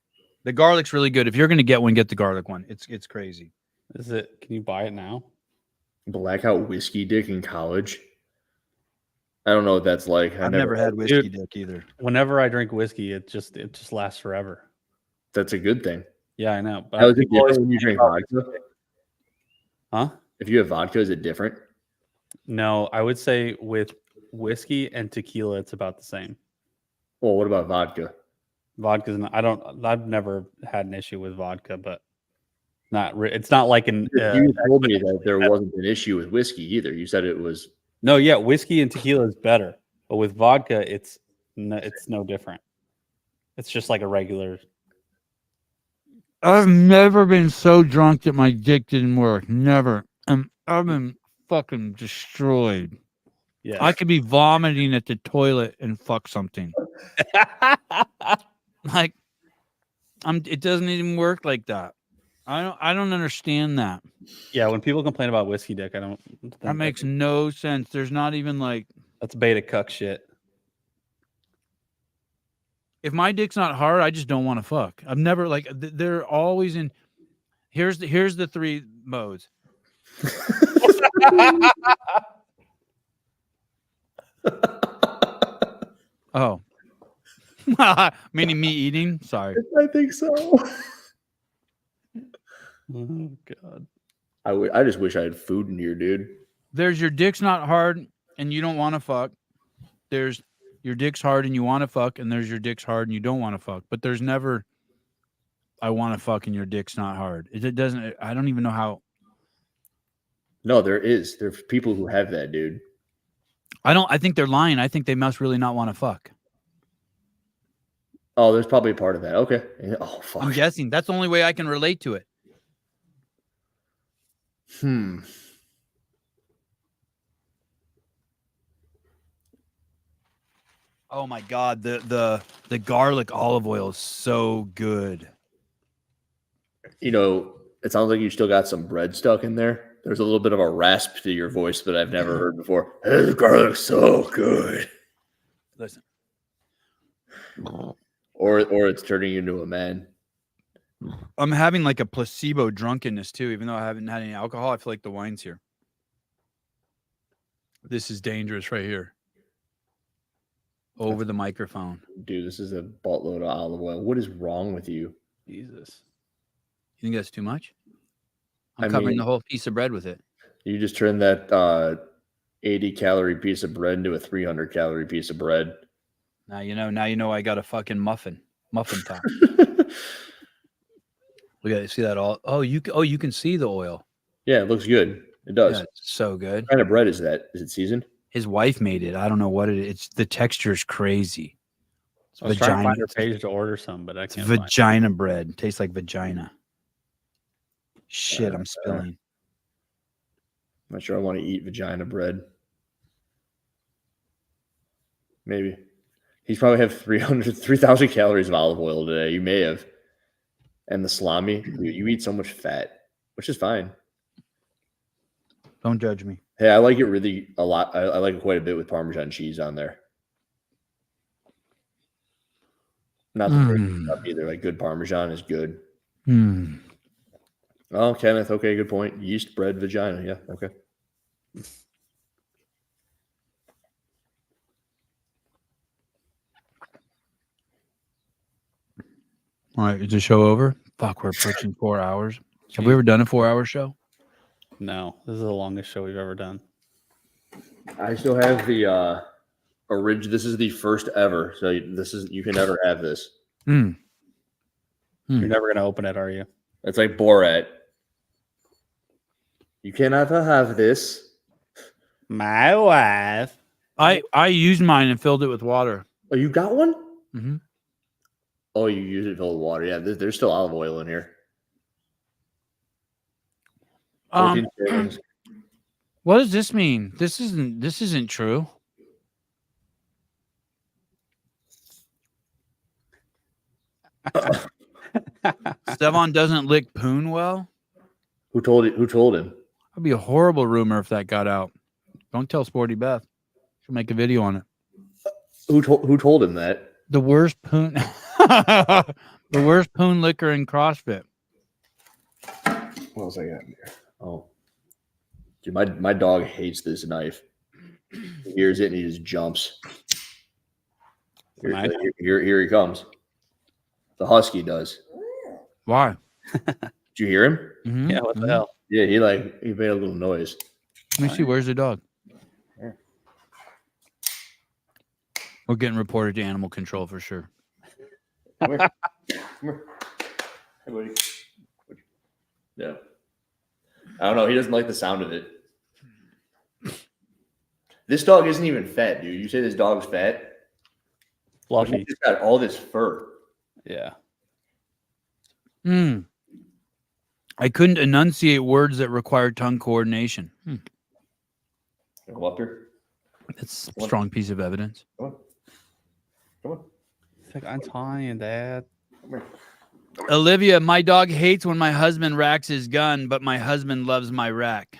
The garlic's really good. If you're gonna get one, get the garlic one. It's crazy. Is it? Can you buy it now? Blackout whiskey dick in college. I don't know what that's like. I've never had whiskey dick either. Whenever I drink whiskey, it just lasts forever. That's a good thing. Yeah, I know. But How is it people always different when you drink vodka? Huh? If you have vodka, is it different? No, I would say with whiskey and tequila, it's about the same. Well, what about vodka? Vodka's not. I've never had an issue with vodka, but it's not like an. You told me that there wasn't an issue with whiskey either. You said it was. No, yeah, whiskey and tequila is better, but with vodka, it's no different. It's just like a regular. I've never been so drunk that my dick didn't work. Never. I've been fucking destroyed. Yeah. I could be vomiting at the toilet and fuck something. Like, it doesn't even work like that. I don't understand that. Yeah, when people complain about whiskey dick, I don't. That makes no sense. There's not even like. That's beta cuck shit. If my dick's not hard, I just don't want to fuck. I've never like. They're always in. Here's the three modes. Oh. Meaning me eating? Sorry. I think so. Oh God. I just wish I had food in here, dude. There's your dick's not hard and you don't want to fuck. There's your dick's hard and you want to fuck, and there's your dick's hard and you don't want to fuck. But there's never I want to fuck and your dick's not hard. It doesn't. I don't even know how. No, there is. There's people who have that, dude. I think they're lying. I think they must really not want to fuck. Oh, there's probably a part of that. Okay. Oh, fuck. I'm guessing that's the only way I can relate to it. Oh my God, the garlic olive oil is so good. You know, it sounds like you still got some bread stuck in there. There's a little bit of a rasp to your voice that I've never heard before. Hey, the garlic's so good. Listen. Or it's turning you into a man. I'm having like a placebo drunkenness too, even though I haven't had any alcohol. I feel like the wine's here. This is dangerous right here. Over the microphone. Dude, this is a buttload of olive oil. What is wrong with you? Jesus. You think that's too much? I'm covering the whole piece of bread with it. You just turned that 80 calorie piece of bread into a 300 calorie piece of bread. Now you know I got a fucking muffin top. Look at it. See that all? Oh, you can see the oil. Yeah, it looks good. It does. Yeah, it's so good. What kind of bread is that? Is it seasoned? His wife made it. I don't know what it is. It's the texture is crazy. I was trying to find her page to order some, but I can't. Vagina bread. Tastes like vagina. Shit, I'm spilling. I'm not sure I want to eat vagina bread. Maybe. He's probably have 3,000 calories of olive oil today. You may have. And the salami. You eat so much fat, which is fine. Don't judge me. Hey, I like it really a lot. I like it quite a bit with Parmesan cheese on there. Not the greatest stuff either. Like good Parmesan is good. Oh, Kenneth. Okay, good point. Yeast bread vagina. Yeah. Okay. All right, is the show over? Fuck, we're approaching 4 hours. Have we ever done a 4-hour show? No, this is the longest show we've ever done. I still have the original. This is the first ever. So you can never have this. You're never gonna open it, are you? It's like Borat. You cannot have this. My wife. I used mine and filled it with water. Oh, you got one? Mm-hmm. Oh, you use it filled with water. Yeah, there's still olive oil in here. What does this mean? This isn't true. Sevan doesn't lick poon well. Who told him? That'd be a horrible rumor if that got out. Don't tell Sporty Beth. She'll make a video on it. Who told him that? The worst poon. The worst poon licker in CrossFit. What else I got in here? Oh, dude, my dog hates this knife. He hears it and he just jumps. Here he comes. The husky does. Why? Did you hear him? Mm-hmm. Yeah, what the hell? Yeah, he made a little noise. Let me see. Where's the dog? We're getting reported to animal control for sure. Come here. Come here. Hey, buddy. Yeah. I don't know. He doesn't like the sound of it. This dog isn't even fat, dude. You say this dog's fat? Fluffy. He's got all this fur. Yeah. I couldn't enunciate words that required tongue coordination. Go up here. That's a strong piece of evidence. Come on. Come on. It's like, I'm trying, Dad. Come here. Olivia, my dog hates when my husband racks his gun, but my husband loves my rack.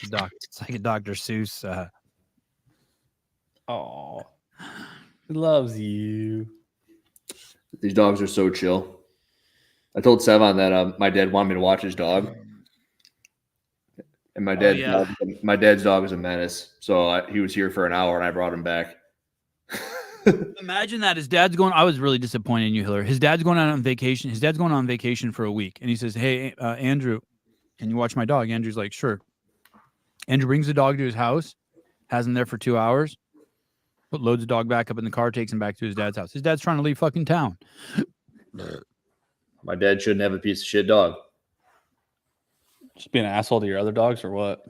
It's like a Dr. Seuss. Oh, he loves you. These dogs are so chill. I told Sevan that my dad wanted me to watch his dog. And my yeah. dad's dog is a menace. So he was here for an hour, and I brought him back. Imagine that his dad's going. I was really disappointed in you, Hiller. His dad's going out on vacation. His dad's going on vacation for a week, and he says, "Hey, Andrew, can you watch my dog?" Andrew's like, "Sure." Andrew brings the dog to his house, has him there for 2 hours, loads the dog back up in the car, takes him back to his dad's house. His dad's trying to leave fucking town. My dad shouldn't have a piece of shit dog. Just being an asshole to your other dogs or what?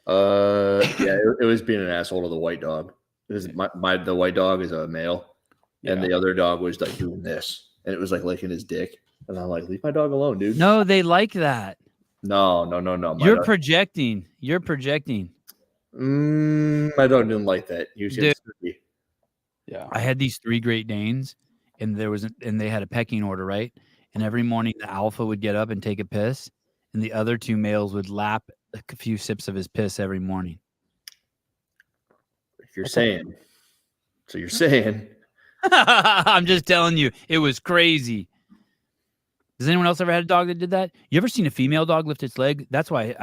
Yeah, it was being an asshole to the white dog. The white dog is a male, and the other dog was like doing this, and it was like licking his dick, and I'm like, leave my dog alone, dude. No, they like that. No. You're projecting. You're projecting. My dog didn't like that. He was getting spooky. Yeah. I had these 3 Great Danes, and they had a pecking order, right? And every morning the alpha would get up and take a piss, and the other 2 males would lap a few sips of his piss every morning. You're saying. I'm just telling you, it was crazy. Has anyone else ever had a dog that did that? You ever seen a female dog lift its leg? That's why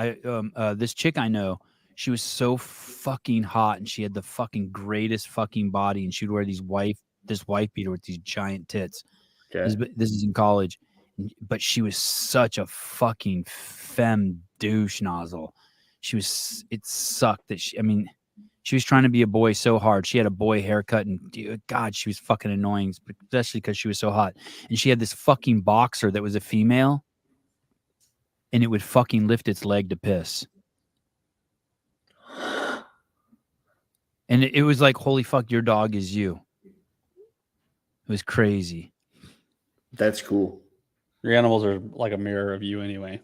this chick I know, she was so fucking hot, and she had the fucking greatest fucking body, and she'd wear this wife beater with these giant tits. Okay. This is in college, but she was such a fucking femme douche nozzle. It sucked that she was trying to be a boy so hard. She had a boy haircut, and God, she was fucking annoying, especially because she was so hot. And she had this fucking boxer that was a female, and it would fucking lift its leg to piss. And it was like, holy fuck, your dog is you. It was crazy. That's cool. Your animals are like a mirror of you anyway.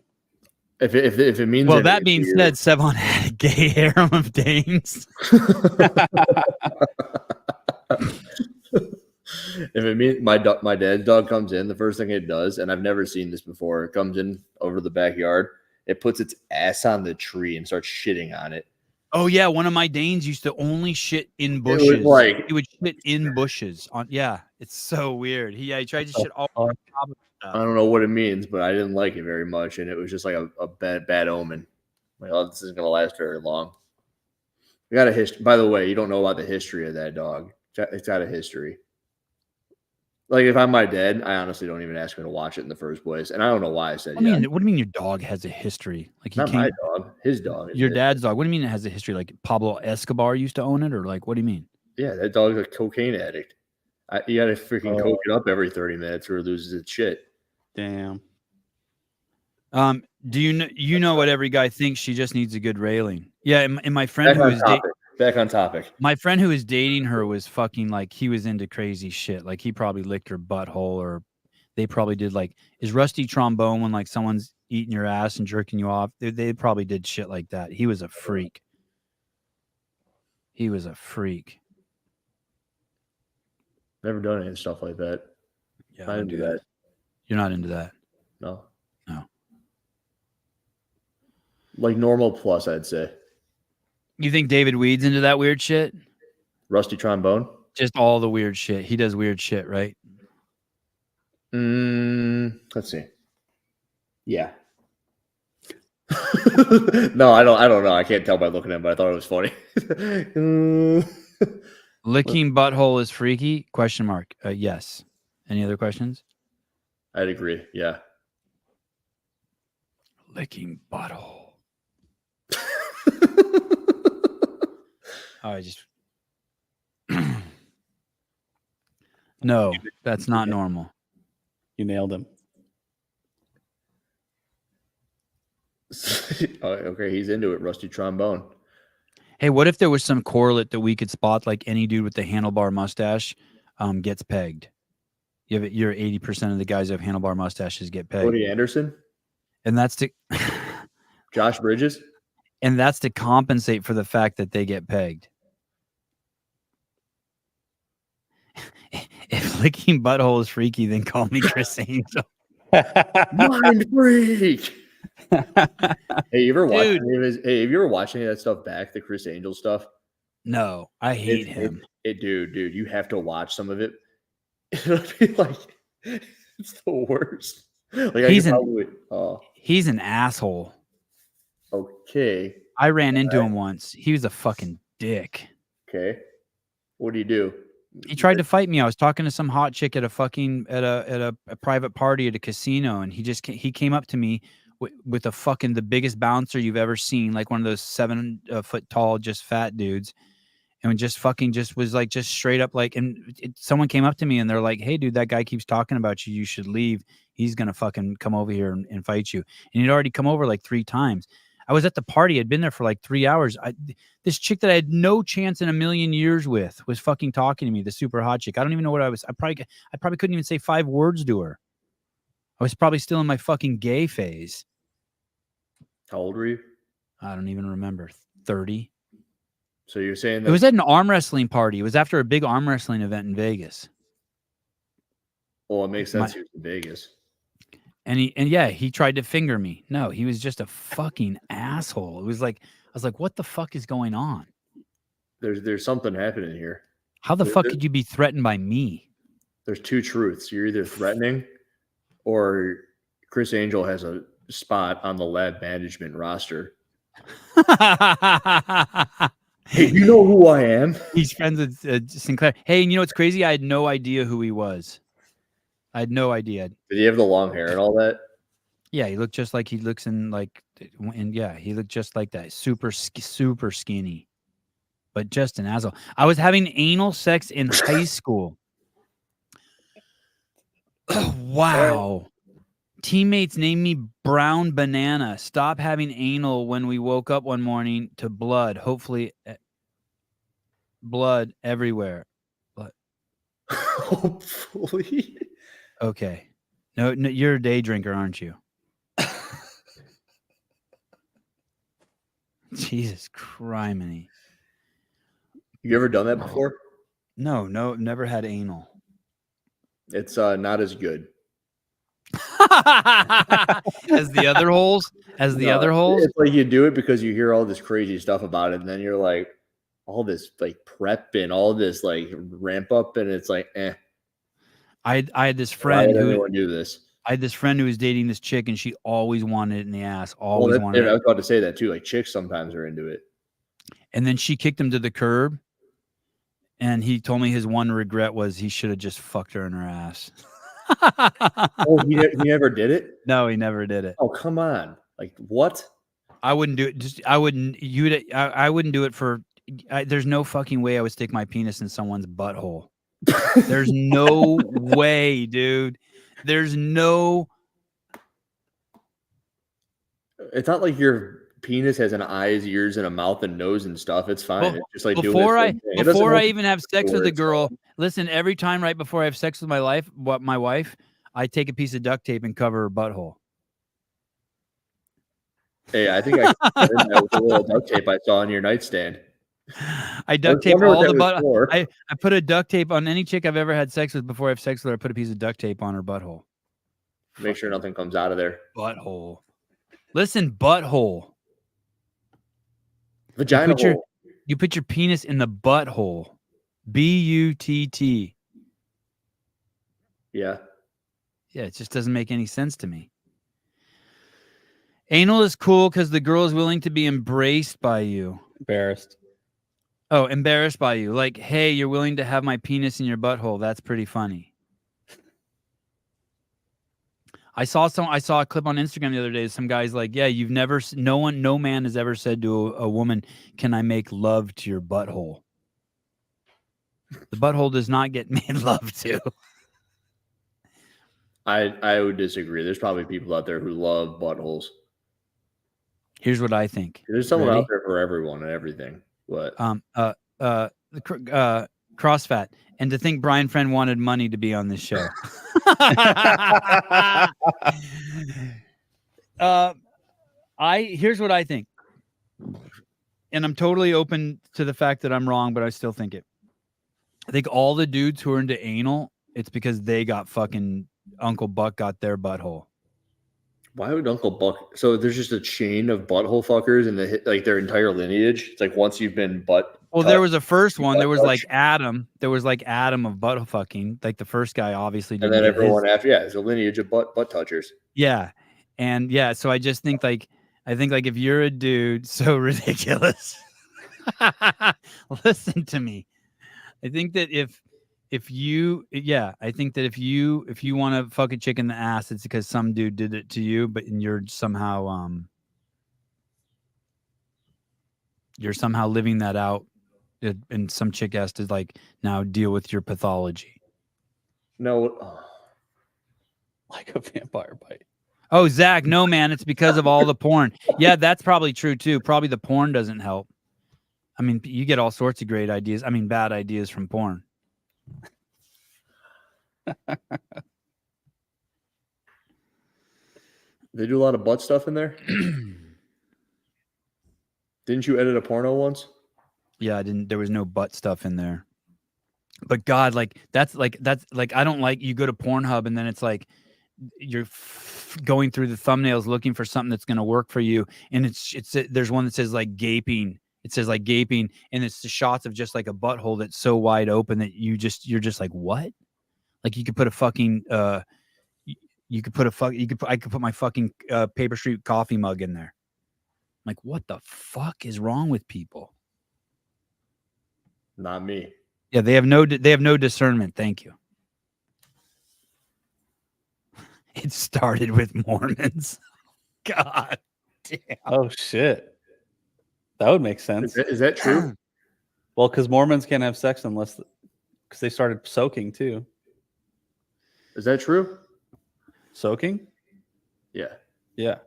If it means well, that being said, Sevan had a gay harem of Danes. If it means my dad's dog comes in, the first thing it does, and I've never seen this before, it comes in over to the backyard, it puts its ass on the tree and starts shitting on it. Oh yeah, one of my Danes used to only shit in bushes. He would shit in bushes. It's so weird. He tried to shit all on top of stuff. I don't know what it means, but I didn't like it very much, and it was just like a bad omen. Like, oh, this isn't gonna last very long. We got a history. By the way, you don't know about the history of that dog. It's got a history. Like, if I'm my dad, I honestly don't even ask him to watch it in the first place, and I don't know why I said. What do you mean your dog has a history? Like, not my dog, his dog. Your dad's dog. What do you mean it has a history? Like Pablo Escobar used to own it, or like what do you mean? Yeah, that dog's a cocaine addict. You got to freaking coke it up every 30 minutes or it loses its shit. Damn. Do you know what every guy thinks? She just needs a good railing. Yeah, and my friend back on topic. My friend who was dating her was fucking like, he was into crazy shit. Like, he probably licked her butthole, or they probably did like, is rusty trombone when like someone's eating your ass and jerking you off? They probably did shit like that. He was a freak. Never done any stuff like that. Yeah, I didn't do that. You're not into that? No. No. Like normal plus, I'd say. You think David Weed's into that weird shit? Rusty trombone? Just all the weird shit. He does weird shit, right? Let's see. Yeah. No, I don't know. I can't tell by looking at him, but I thought it was funny. Licking butthole is freaky? Question mark. Yes. Any other questions? I'd agree. Yeah. Licking butthole. No, that's not normal. You nailed him. Okay, he's into it. Rusty trombone. Hey, what if there was some correlate that we could spot, like any dude with the handlebar mustache gets pegged? You're 80% of the guys who have handlebar mustaches get pegged. Cody Anderson? And that's to Josh Bridges? And that's to compensate for the fact that they get pegged. If licking butthole is freaky, then call me Chris Angel. Mind freak. Hey, you ever watch have you ever watched any of that stuff back, the Chris Angel stuff? No, I hate him. Dude, you have to watch some of it. It'll be like, it's the worst. Like, he's an asshole. Okay. I ran into him once. He was a fucking dick. Okay. What do you do? He tried to fight me. I was talking to some hot chick at a fucking at a private party at a casino, and he came up to me with a fucking the biggest bouncer you've ever seen, like one of those 7 foot tall, just fat dudes, and just was like just straight up like. And someone came up to me and they're like, "Hey, dude, that guy keeps talking about you. You should leave. He's gonna fucking come over here and fight you." And he'd already come over like 3 times. I was at the party. I'd been there for like 3 hours. This chick that I had no chance in a million years with was fucking talking to me, the super hot chick. I don't even know what I probably couldn't even say 5 words to her. I was probably still in my fucking gay phase. How old were you? I don't even remember. 30. So you're saying that it was at an arm wrestling party. It was after a big arm wrestling event in Vegas. Well, it makes sense. He was in Vegas. And he tried to finger me. No, he was just a fucking asshole. It was like, I was like, what the fuck is going on? There's something happening here. How the fuck could you be threatened by me? There's 2 truths. You're either threatening or Chris Angel has a spot on the lab management roster. Hey, you know who I am? He's friends with Sinclair. Hey, and you know what's crazy? I had no idea who he was. I had no idea. Did he have the long hair and all that? Yeah, he looked just like he looks in like, and yeah, he looked just like that. Super skinny, but just an asshole. I was having anal sex in high school. Wow. Teammates named me Brown Banana. Stop having anal when we woke up one morning to blood. Hopefully, blood everywhere. Blood. Hopefully. Okay. No, you're a day drinker, aren't you? Jesus criminy. You ever done that before? No, never had anal. It's not as good. As the other holes? Other holes? It's like you do it because you hear all this crazy stuff about it, and then you're like, all this like prep and all this like ramp up, and it's like, eh. I had this friend who do this. I had this friend who was dating this chick, and she always wanted it in the ass. Always wanted it. I was about to say that too. Like chicks sometimes are into it. And then she kicked him to the curb, and he told me his one regret was he should have just fucked her in her ass. Oh, he never did it? No, he never did it. Oh, come on. Like what? I wouldn't do it. I wouldn't do it for. There's no fucking way I would stick my penis in someone's butthole. There's no way, dude. There's no. It's not like your penis has an eyes, ears, and a mouth and nose and stuff. It's fine. It's just like before I even have sex with a girl. Listen, every time right before I have sex with my wife, I take a piece of duct tape and cover her butthole. Hey, I think I did that with a little duct tape I saw on your nightstand. I duct tape all the butt. I put a duct tape on any chick I've ever had sex with. Before I have sex with her, I put a piece of duct tape on her butthole. Make sure nothing comes out of there. Butthole. Listen, butthole. Vagina hole. You put your penis in the butthole. B-U-T-T. Yeah. Yeah, it just doesn't make any sense to me. Anal is cool because the girl is willing to be embraced by you. Embarrassed. Oh, embarrassed by you. Like, hey, you're willing to have my penis in your butthole. That's pretty funny. I saw a clip on Instagram the other day. Some guy's like, yeah, no man has ever said to a woman, can I make love to your butthole? The butthole does not get made love to. I would disagree. There's probably people out there who love buttholes. Here's what I think. There's someone out there for everyone and everything. What? CrossFat. And to think Brian Friend wanted money to be on this show. Here's what I think. And I'm totally open to the fact that I'm wrong, but I still think it. I think all the dudes who are into anal, it's because they got fucking Uncle Buck got their butthole. Why would Uncle Buck? So there's just a chain of butthole fuckers and like their entire lineage. It's like once you've been butt. Well, there was a first one. There was like Adam. There was like Adam of butt fucking. Like the first guy obviously did. And then everyone after, it's a lineage of butt touchers. Yeah. And yeah, so I just think like I think like if you're a dude so ridiculous, listen to me. I think that if you want to fuck a chick in the ass, it's because some dude did it to you, but you're somehow living that out, and some chick has to like now deal with your pathology. No, Like a vampire bite. Oh, Zach, no, man, it's because of all the porn. Yeah, that's probably true too. Probably the porn doesn't help. I mean, you get all sorts of great ideas. I mean, bad ideas from porn. They do a lot of butt stuff in there. Didn't you edit a porno once? Yeah, I didn't. There was no butt stuff in there. But God, that's I don't like. You go to Pornhub and then it's like you're going through the thumbnails looking for something that's going to work for you, and there's one that says like gaping. It says like gaping, and it's the shots of just like a butthole that's so wide open that you're just like, what? Like you could put a fucking I could put my fucking Paper Street coffee mug in there. Like, what the fuck is wrong with people? Not me. Yeah, they have no discernment. Thank you. It started with Mormons. God damn. Oh shit. That would make sense. Is that true? Well, because Mormons can't have sex because they started soaking too. Is that true? Soaking? Yeah. Yeah.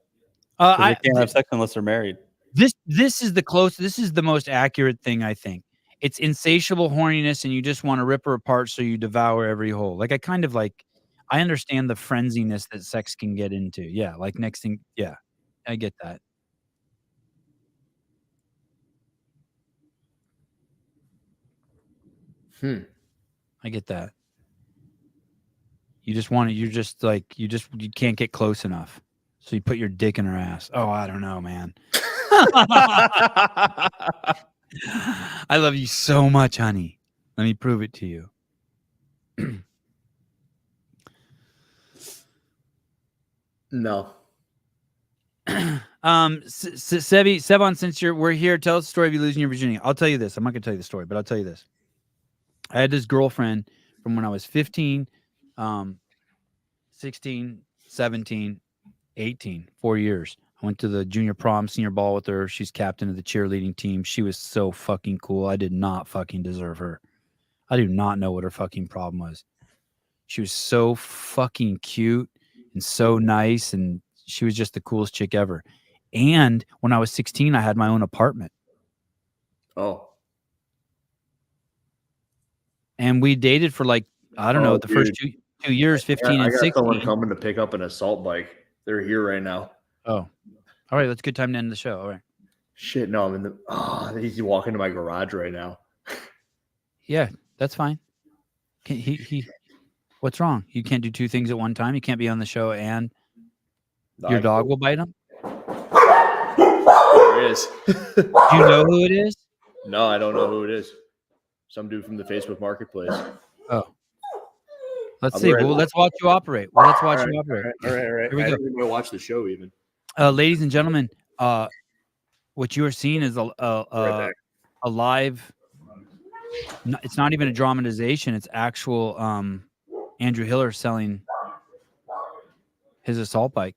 They can't have sex unless they're married. This is the most accurate thing, I think. It's insatiable horniness, and you just want to rip her apart, so you devour every hole. Like I understand the frenziness that sex can get into. Yeah, like next thing, yeah, I get that. I get that. You just want to. You're just like you can't get close enough, so you put your dick in her ass. Oh, I don't know, man. I love you so much, honey. Let me prove it to you. No. Sevan, since we're here, tell us the story of you losing your virginity. I'll tell you this. I'm not gonna tell you the story, but I'll tell you this. I had this girlfriend from when I was 15, 16, 17, 18, 4 years. I went to the junior prom, senior ball with her. She's captain of the cheerleading team. She was so fucking cool. I did not fucking deserve her. I do not know what her fucking problem was. She was so fucking cute and so nice, and she was just the coolest chick ever. And when I was 16, I had my own apartment. Oh. And we dated for like, I don't know, the first 2 years, 15 and 16. I got someone coming to pick up an assault bike. They're here right now. Oh. All right, that's a good time to end the show. All right. Shit, no, I'm in he's walking to my garage right now. Yeah, that's fine. What's wrong? You can't do two things at one time? You can't be on the show and your dog will bite him? There it is. Do you know who it is? No, I don't know who it is. Some dude from the Facebook Marketplace. Oh. Let's see. Well, let's watch you operate. All right. All right. Here we go. I don't even watch the show even. Ladies and gentlemen, what you are seeing is a live. It's not even a dramatization. It's actual Andrew Hiller selling his assault bike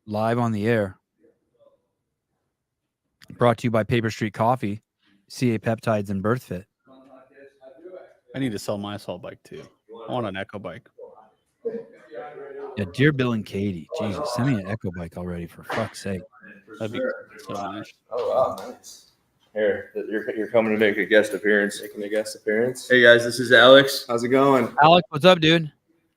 live on the air. Brought to you by Paper Street Coffee, CA Peptides, and BIRTHFIT. I need to sell my assault bike too. I want an Echo bike. Yeah, dear Bill and Katie, Jesus, send me an Echo bike already, for fuck's sake. That'd be so nice. Oh wow, nice. Here, you're coming to make a guest appearance. Making a guest appearance. Hey guys, this is Alex. How's it going? Alex, what's up, dude?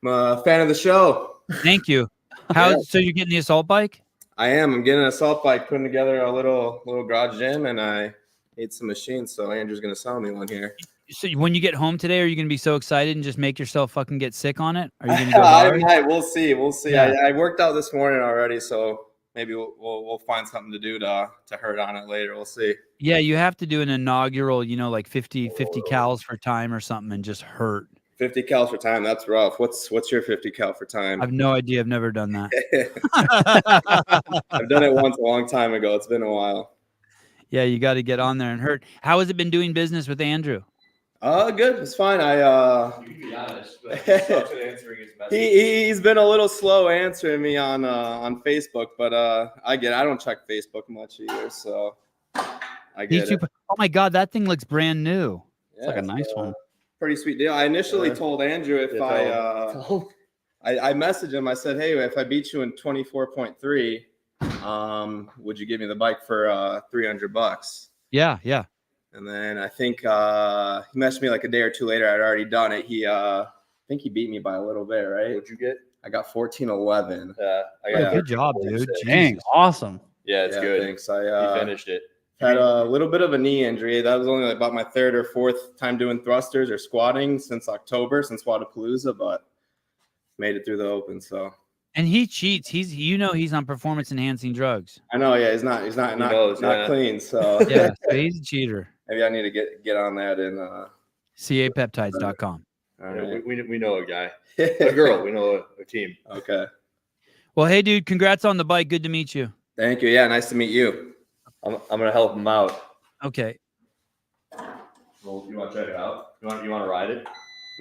I'm a fan of the show. Thank you. So you're getting the assault bike? I am. I'm getting an assault bike, putting together a little garage gym, and I need some machines. So Andrew's gonna sell me one here. So when you get home today, are you going to be so excited and just make yourself fucking get sick on it? Are you going to go hard? I might. We'll see. Yeah. I worked out this morning already, so maybe we'll find something to do to hurt on it later. We'll see. Yeah, you have to do an inaugural, like 50 cals for time or something and just hurt. 50 cal for time. That's rough. What's your 50 cal for time? I have no idea. I've never done that. I've done it once a long time ago. It's been a while. Yeah, you got to get on there and hurt. How has it been doing business with Andrew? Good. It's fine. You can be honest, but answering his message. He's been a little slow answering me on Facebook, but I don't check Facebook much either, so I get it. Oh my God, that thing looks brand new. It's like a nice one. Pretty sweet deal. I initially told Andrew if I messaged him. I said, hey, if I beat you in 24.3, would you give me the bike for $300? Yeah. And then I think he messaged me like a day or two later. I'd already done it. I think he beat me by a little bit, right? What'd you get? I got 14.11. Good job, dude. Dang, awesome. Yeah, it's good. Thanks. He finished it. Had a little bit of a knee injury. That was only about my third or fourth time doing thrusters or squatting since October, since Wadapalooza, but made it through the open. So. And he cheats. He's on performance enhancing drugs. I know. Yeah, he's not clean. So yeah, so he's a cheater. Maybe I need to get on that and capeptides.com. All right. We know a guy, a girl. We know a team. Okay. Well, hey, dude, congrats on the bike. Good to meet you. Thank you. Yeah, nice to meet you. I'm gonna help him out. Okay. Well, you want to check it out? You want to ride it?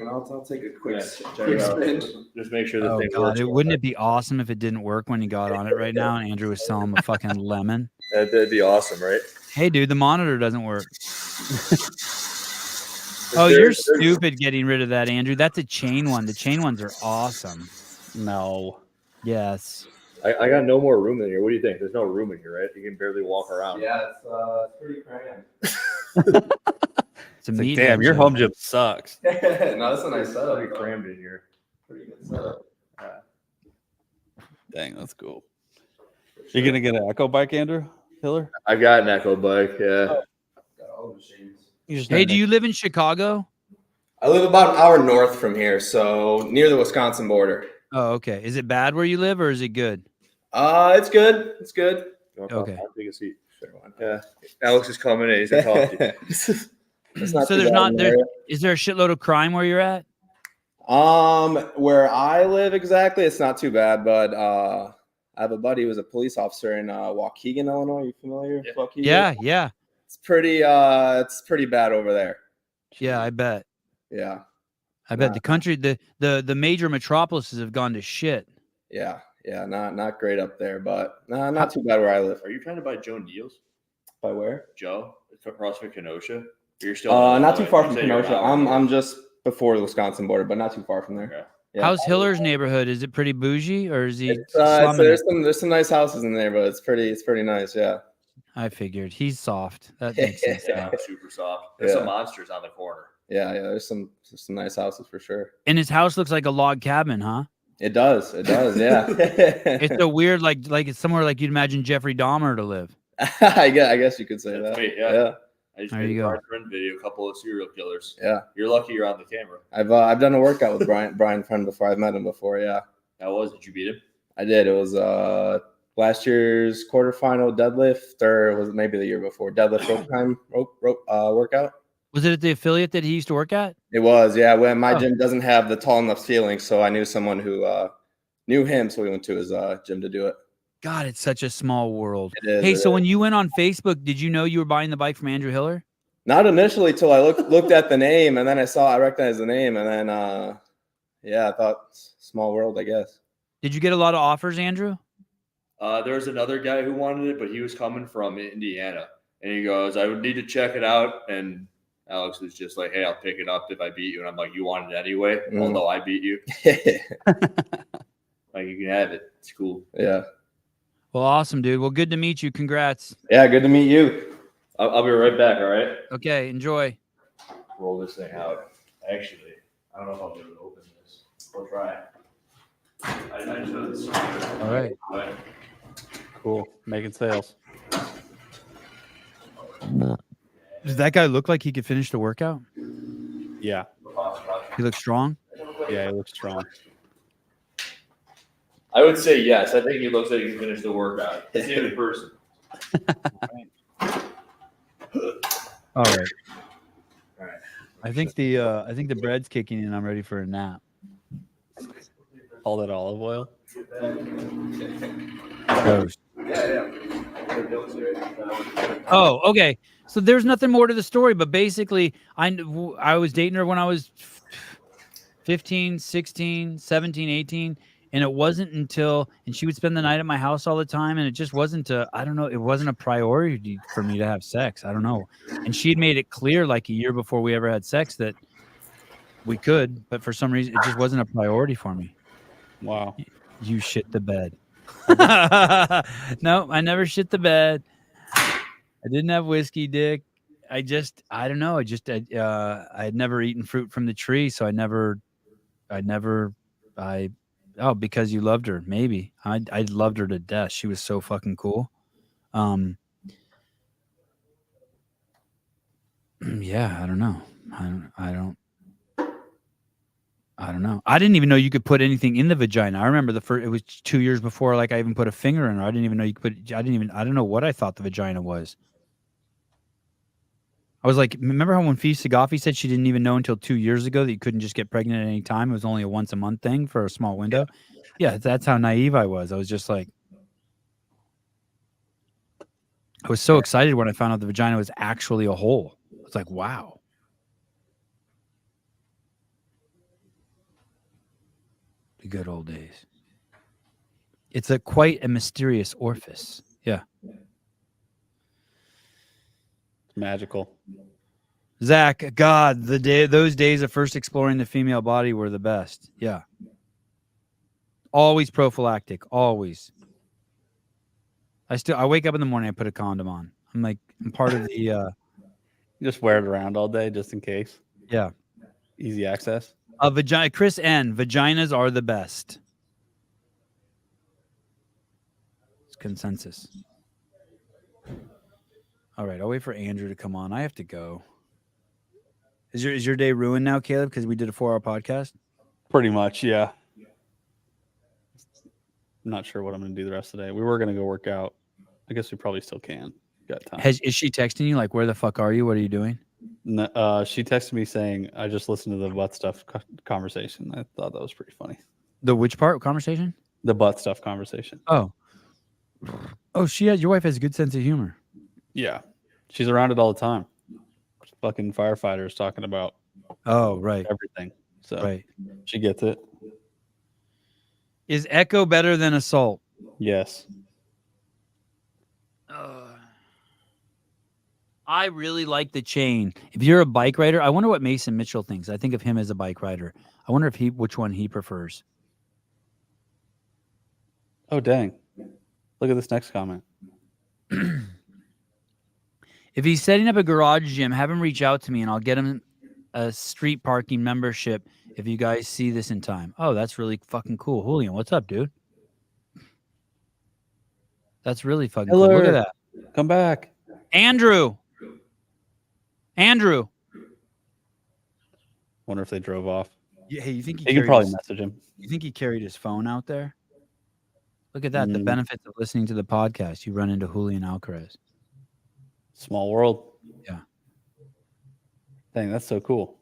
I'll take a quick spin. Just make sure the thing works. Wouldn't it be awesome if it didn't work when he got on it right now and Andrew was selling him a fucking lemon? That'd be awesome, right? Hey, dude, the monitor doesn't work. Oh, you're stupid getting rid of that, Andrew. That's a chain one. The chain ones are awesome. No. Yes. I got no more room in here. What do you think? There's no room in here, right? You can barely walk around. Yeah, it's pretty cramped. It's like, damn, your home gym sucks. No, that's a nice setup. Pretty crammed in here. Pretty good setup. Dang, that's cool. You gonna get an Echo bike, Andrew Hiller? I got an Echo bike. Yeah. Got all the machines. Hey, do you live in Chicago? I live about an hour north from here, so near the Wisconsin border. Oh, okay. Is it bad where you live, or is it good? It's good. It's good. Okay. I'll take a seat. Yeah. Alex is coming in. He's gonna talk to you. So is there a shitload of crime where you're at? Where I live exactly, it's not too bad, but I have a buddy who was a police officer in Waukegan, Illinois. You familiar with Waukegan? Yeah. It's pretty bad over there. Yeah, I bet. Yeah. I bet the country, the major metropolises have gone to shit. Yeah, not great up there, but not too bad where I live. Are you trying to buy Joe Neal's? By where? Joe, it's across from Kenosha. You're still not too far from Kenosha. I'm just before the Wisconsin border, but not too far from there. Okay. Yeah. How's Hiller's neighborhood? Is it pretty bougie, or is he? There's some nice houses in there, but it's pretty nice. Yeah. I figured he's soft. That makes sense. Yeah, super soft. There's some monsters on the corner. Yeah. There's some nice houses for sure. And his house looks like a log cabin, huh? It does. Yeah. It's a weird, like it's somewhere like you'd imagine Jeffrey Dahmer to live. I guess you could say that. Me, yeah. I just There made you a go. hard friend video, a couple of serial killers. Yeah. You're lucky you're on the camera. I've done a workout with Brian Friend before. I've met him before. Yeah. Did you beat him? I did. It was last year's quarterfinal deadlift, or was it maybe the year before deadlift rope workout? Was it at the affiliate that he used to work at? It was, yeah. When my gym doesn't have the tall enough ceiling, so I knew someone who knew him, so we went to his gym to do it. God, it's such a small world. It is, Hey, so when you went on Facebook, did you know you were buying the bike from Andrew Hiller? Not initially, till I looked at the name, and then I recognized the name, and then I thought small world, I guess. Did you get a lot of offers, Andrew? There was another guy who wanted it, but he was coming from Indiana, and he goes, "I would need to check it out." And Alex was just like, "Hey, I'll pick it up if I beat you." And I'm like, "You want it anyway?" Although I beat you. Like, you can have it. It's cool. Yeah. Well, awesome, dude. Well, good to meet you. Congrats. Yeah, good to meet you. I'll be right back. All right. Okay, enjoy. Roll this thing out. Actually, I don't know if I'll be able to open this. We'll try. I just know this. All right. Cool. Making sales. Does that guy look like he could finish the workout? Yeah. He looks strong? Yeah, he looks strong. I would say yes. I think he looks like he can finish the workout. He's the only person. All right. All right. I think the bread's kicking in. I'm ready for a nap. All that olive oil. Gross. Oh, okay. So there's nothing more to the story, but basically I was dating her when I was 15, 16, 17, 18. And it wasn't until, and she would spend the night at my house all the time. And it just wasn't I don't know, it wasn't a priority for me to have sex. I don't know. And she'd made it clear like a year before we ever had sex that we could, but for some reason, it just wasn't a priority for me. Wow. You shit the bed. No, I never shit the bed. I didn't have whiskey dick. I don't know. I had never eaten fruit from the tree. So because you loved her. Maybe I loved her to death. She was so fucking cool. Yeah, I don't know. I don't know. I didn't even know you could put anything in the vagina. I remember it was 2 years before like I even put a finger in her. I didn't even know you could I don't know what I thought the vagina was. I was like, remember how when Fee Sagafi said she didn't even know until 2 years ago that you couldn't just get pregnant at any time? It was only a once a month thing for a small window. Yeah, that's how naive I was. I was just like, I was so excited when I found out the vagina was actually a hole. I was like, wow. The good old days. It's quite a mysterious orifice. Yeah. Magical. Zach, God, those days of first exploring the female body were the best. Yeah. Always prophylactic. Always. I wake up in the morning, I put a condom on. I'm part of the You just wear it around all day just in case. Yeah. Easy access. A vagina. Chris N. Vaginas are the best. It's consensus. All right, I'll wait for Andrew to come on. I have to go. Is your day ruined now, Caleb? Because we did a 4-hour podcast. Pretty much, yeah. I'm not sure what I'm going to do the rest of the day. We were going to go work out. I guess we probably still can. Got time. Is she texting you like, where the fuck are you? What are you doing? No, she texted me saying, I just listened to the butt stuff conversation. I thought that was pretty funny. The which part conversation? The butt stuff conversation. Oh, your wife has a good sense of humor. Yeah. She's around it all the time. Fucking firefighters talking about everything. So right. She gets it. Is echo better than assault? Yes. I really like the chain. If you're a bike rider, I wonder what Mason Mitchell thinks. I think of him as a bike rider. I wonder which one he prefers. Oh, dang. Look at this next comment. If he's setting up a garage gym, have him reach out to me and I'll get him a street parking membership if you guys see this in time. Oh, that's really fucking cool. Julian, what's up, dude? That's really fucking cool. Look at that. Come back. Andrew. Wonder if they drove off. Yeah, hey, you think you could probably message him? You think he carried his phone out there? Look at that. The benefits of listening to the podcast. You run into Julian Alcaraz. Small world. Yeah. Dang, that's so cool.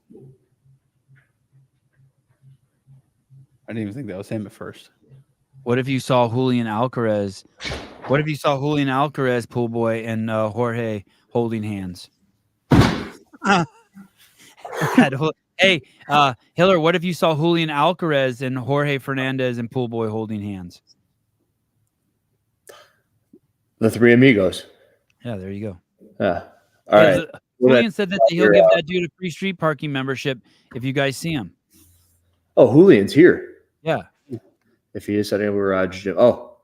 I didn't even think that was him at first. What if you saw Julian Alcaraz? What if you saw Julian Alcaraz, pool boy, and Jorge holding hands? Hey, Hiller, what if you saw Julian Alcaraz and Jorge Fernandez and pool boy holding hands? The three amigos. Yeah, there you go. Yeah. All right. Julian said that he'll give that dude a free street parking membership if you guys see him. Oh, Julian's here. Yeah. If he is setting up a garage gym. Oh.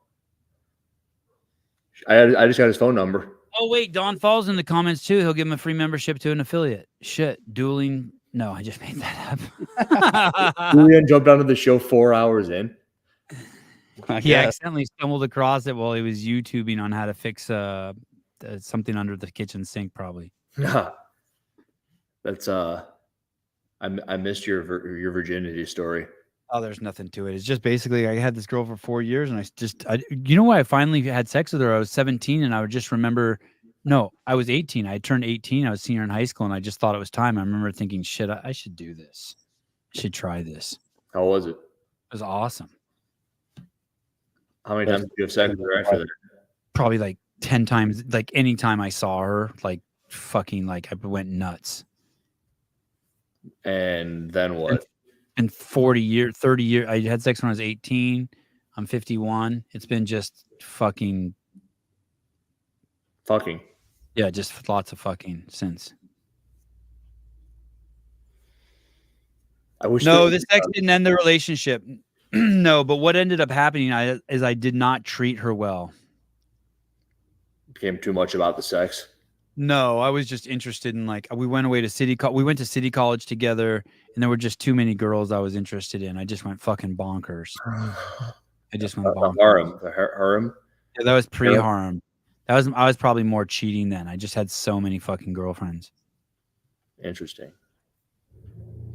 I just got his phone number. Oh, wait. Don Falls in the comments, too. He'll give him a free membership to an affiliate. Shit. Dueling. No, I just made that up. Julian jumped onto the show 4 hours in. He accidentally stumbled across it while he was YouTubing on how to fix something under the kitchen sink, probably. That's I missed your virginity story. Oh, there's nothing to it. It's just basically I had this girl for 4 years, and you know why I finally had sex with her? I was 17, and I would just remember No, I was 18. I turned 18. I was senior in high school, and I just thought it was time. I remember thinking, shit, I should do this. I should try this. How was it? It was awesome. How many times did you have sex with her after that? Probably like 10 times. Like anytime I saw her, like fucking, like I went nuts. And then what? And 40 years, 30 years. I had sex when I was 18. I'm 51. It's been just fucking. Yeah, just lots of fucking since. I wish. No, the sex didn't end the relationship. No, but what ended up happening is I did not treat her well. Became too much about the sex. No, I was just interested in like we went away to we went to city college together, and there were just too many girls I was interested in. I just went fucking bonkers. I just went bonkers. The harem. Yeah, that was pre-harem. I was probably more cheating then. I just had so many fucking girlfriends. Interesting.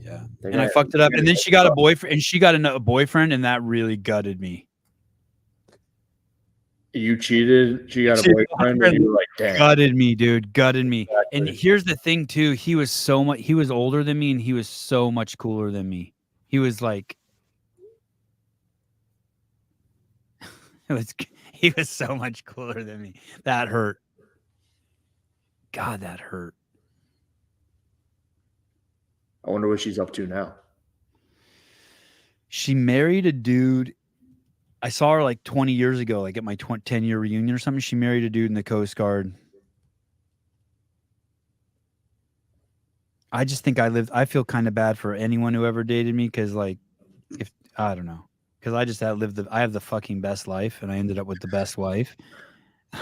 Yeah, and I fucked it up. And then she got a boyfriend, and she got a boyfriend, and that really gutted me. You cheated. She got a boyfriend, and you were like, "Damn." Gutted me, dude. Gutted me. Exactly. And here's the thing, too. He was older than me, and he was so much cooler than me. He was like, he was so much cooler than me. That hurt. God, that hurt. I wonder what she's up to now. She married a dude. I saw her like 20 years ago, like at my 10-year reunion or something. She married a dude in the Coast Guard. I just think I feel kind of bad for anyone who ever dated me because, like, I don't know. Because I just I have the fucking best life, and I ended up with the best wife.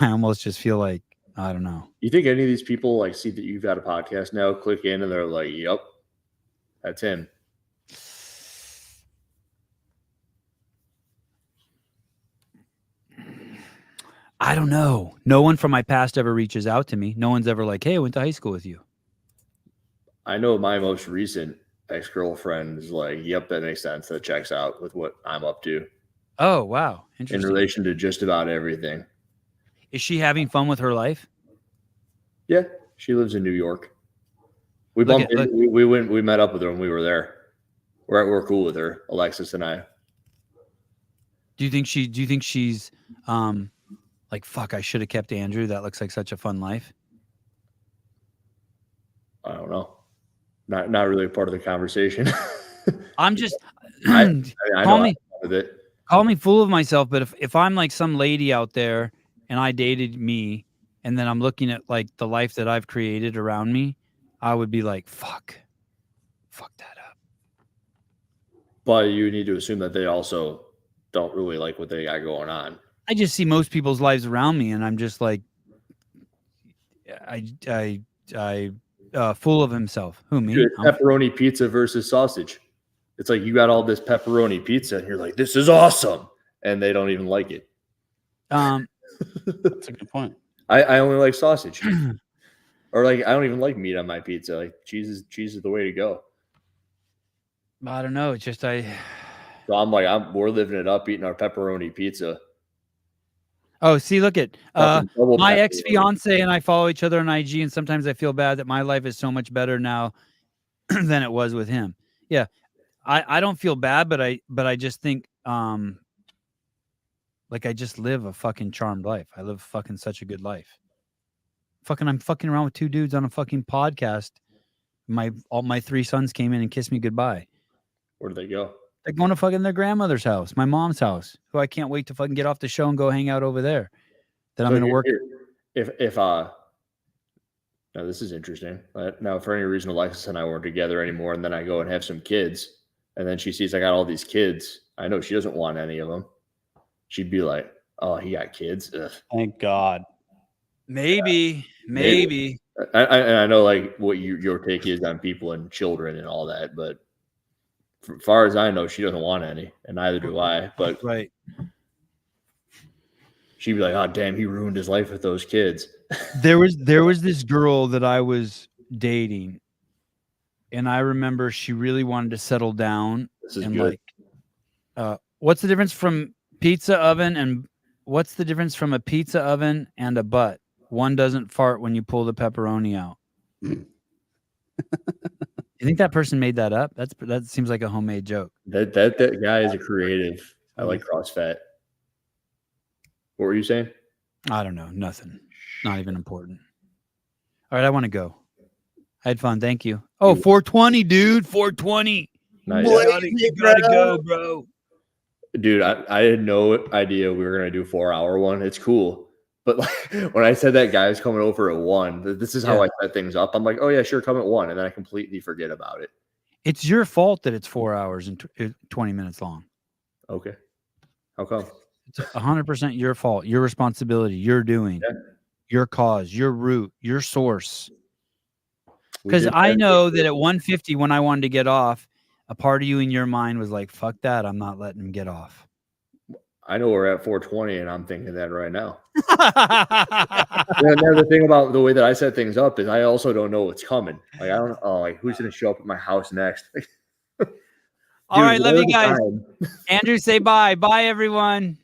I almost just feel like, I don't know. You think any of these people like see that you've got a podcast now, click in, and they're like, "Yep, that's him." I don't know. No one from my past ever reaches out to me. No one's ever like, "Hey, I went to high school with you." I know my most recent ex-girlfriend is like, "Yep, that makes sense. That checks out with what I'm up to." Oh, wow. Interesting. In relation to just about everything. Is she having fun with her life? Yeah, she lives in New York. We met up with her when we were there. We're cool with her, Alexis and I. Do you think she's like, fuck, I should have kept Andrew. That looks like such a fun life. I don't know. Not really a part of the conversation. I'm just I call me full of myself, but if I'm like some lady out there and I dated me and then I'm looking at like the life that I've created around me, I would be like, fuck that up. But you need to assume that they also don't really like what they got going on. I just see most people's lives around me, and I'm just like, full of himself. Who, me? Dude, pepperoni pizza versus sausage. It's like you got all this pepperoni pizza, and you're like, "This is awesome," and they don't even like it. That's a good point. I only like sausage, or like I don't even like meat on my pizza. Like cheese is the way to go. I don't know. It's just So I'm like, we're living it up, eating our pepperoni pizza. Oh, see, look at my ex-fiance and I follow each other on IG, and sometimes I feel bad that my life is so much better now than it was with him. Yeah, I don't feel bad, but I just think like I just live a fucking charmed life. I live fucking such a good life. I'm fucking around with two dudes on a fucking podcast. All my three sons came in and kissed me goodbye. Where did they go? They're going to fucking their grandmother's house, my mom's house, who I can't wait to fucking get off the show and go hang out over there. Then I'm going to work. Now this is interesting. Now, for any reason, Alexis and I weren't together anymore, and then I go and have some kids, and then she sees I got all these kids. I know she doesn't want any of them. She'd be like, "Oh, he got kids." Ugh. Thank God. Maybe. I know like what your take is on people and children and all that, but as far as I know, she doesn't want any, and neither do I. But right, she'd be like, "Oh, damn, he ruined his life with those kids." There was this girl that I was dating, and I remember she really wanted to settle down. This is and good. Like, what's the difference from pizza oven and what's the difference from a pizza oven and a butt? One doesn't fart when you pull the pepperoni out. You think that person made that up? That seems like a homemade joke. That guy is a creative. I like CrossFit. What were you saying? I don't know. Nothing. Not even important. All right, I want to go. I had fun. Thank you. Oh, 420, dude. 420. Nice. You gotta go, bro. Dude, I had no idea we were gonna do a 4-hour one. It's cool. But like, when I said that guy's coming over at 1, this is how I set things up. I'm like, oh yeah, sure, come at 1, and then I completely forget about it. It's your fault that it's 4 hours and 20 minutes long. Okay. How come? It's 100% your fault, your responsibility, your doing, your cause, your route, your source. Because I know that at 150, when I wanted to get off, a part of you in your mind was like, fuck that, I'm not letting him get off. I know we're at 420, and I'm thinking that right now. The thing about the way that I set things up is I also don't know what's coming. Like I don't know, like who's gonna show up at my house next. All right, love you guys. Andrew, say bye. Bye, everyone.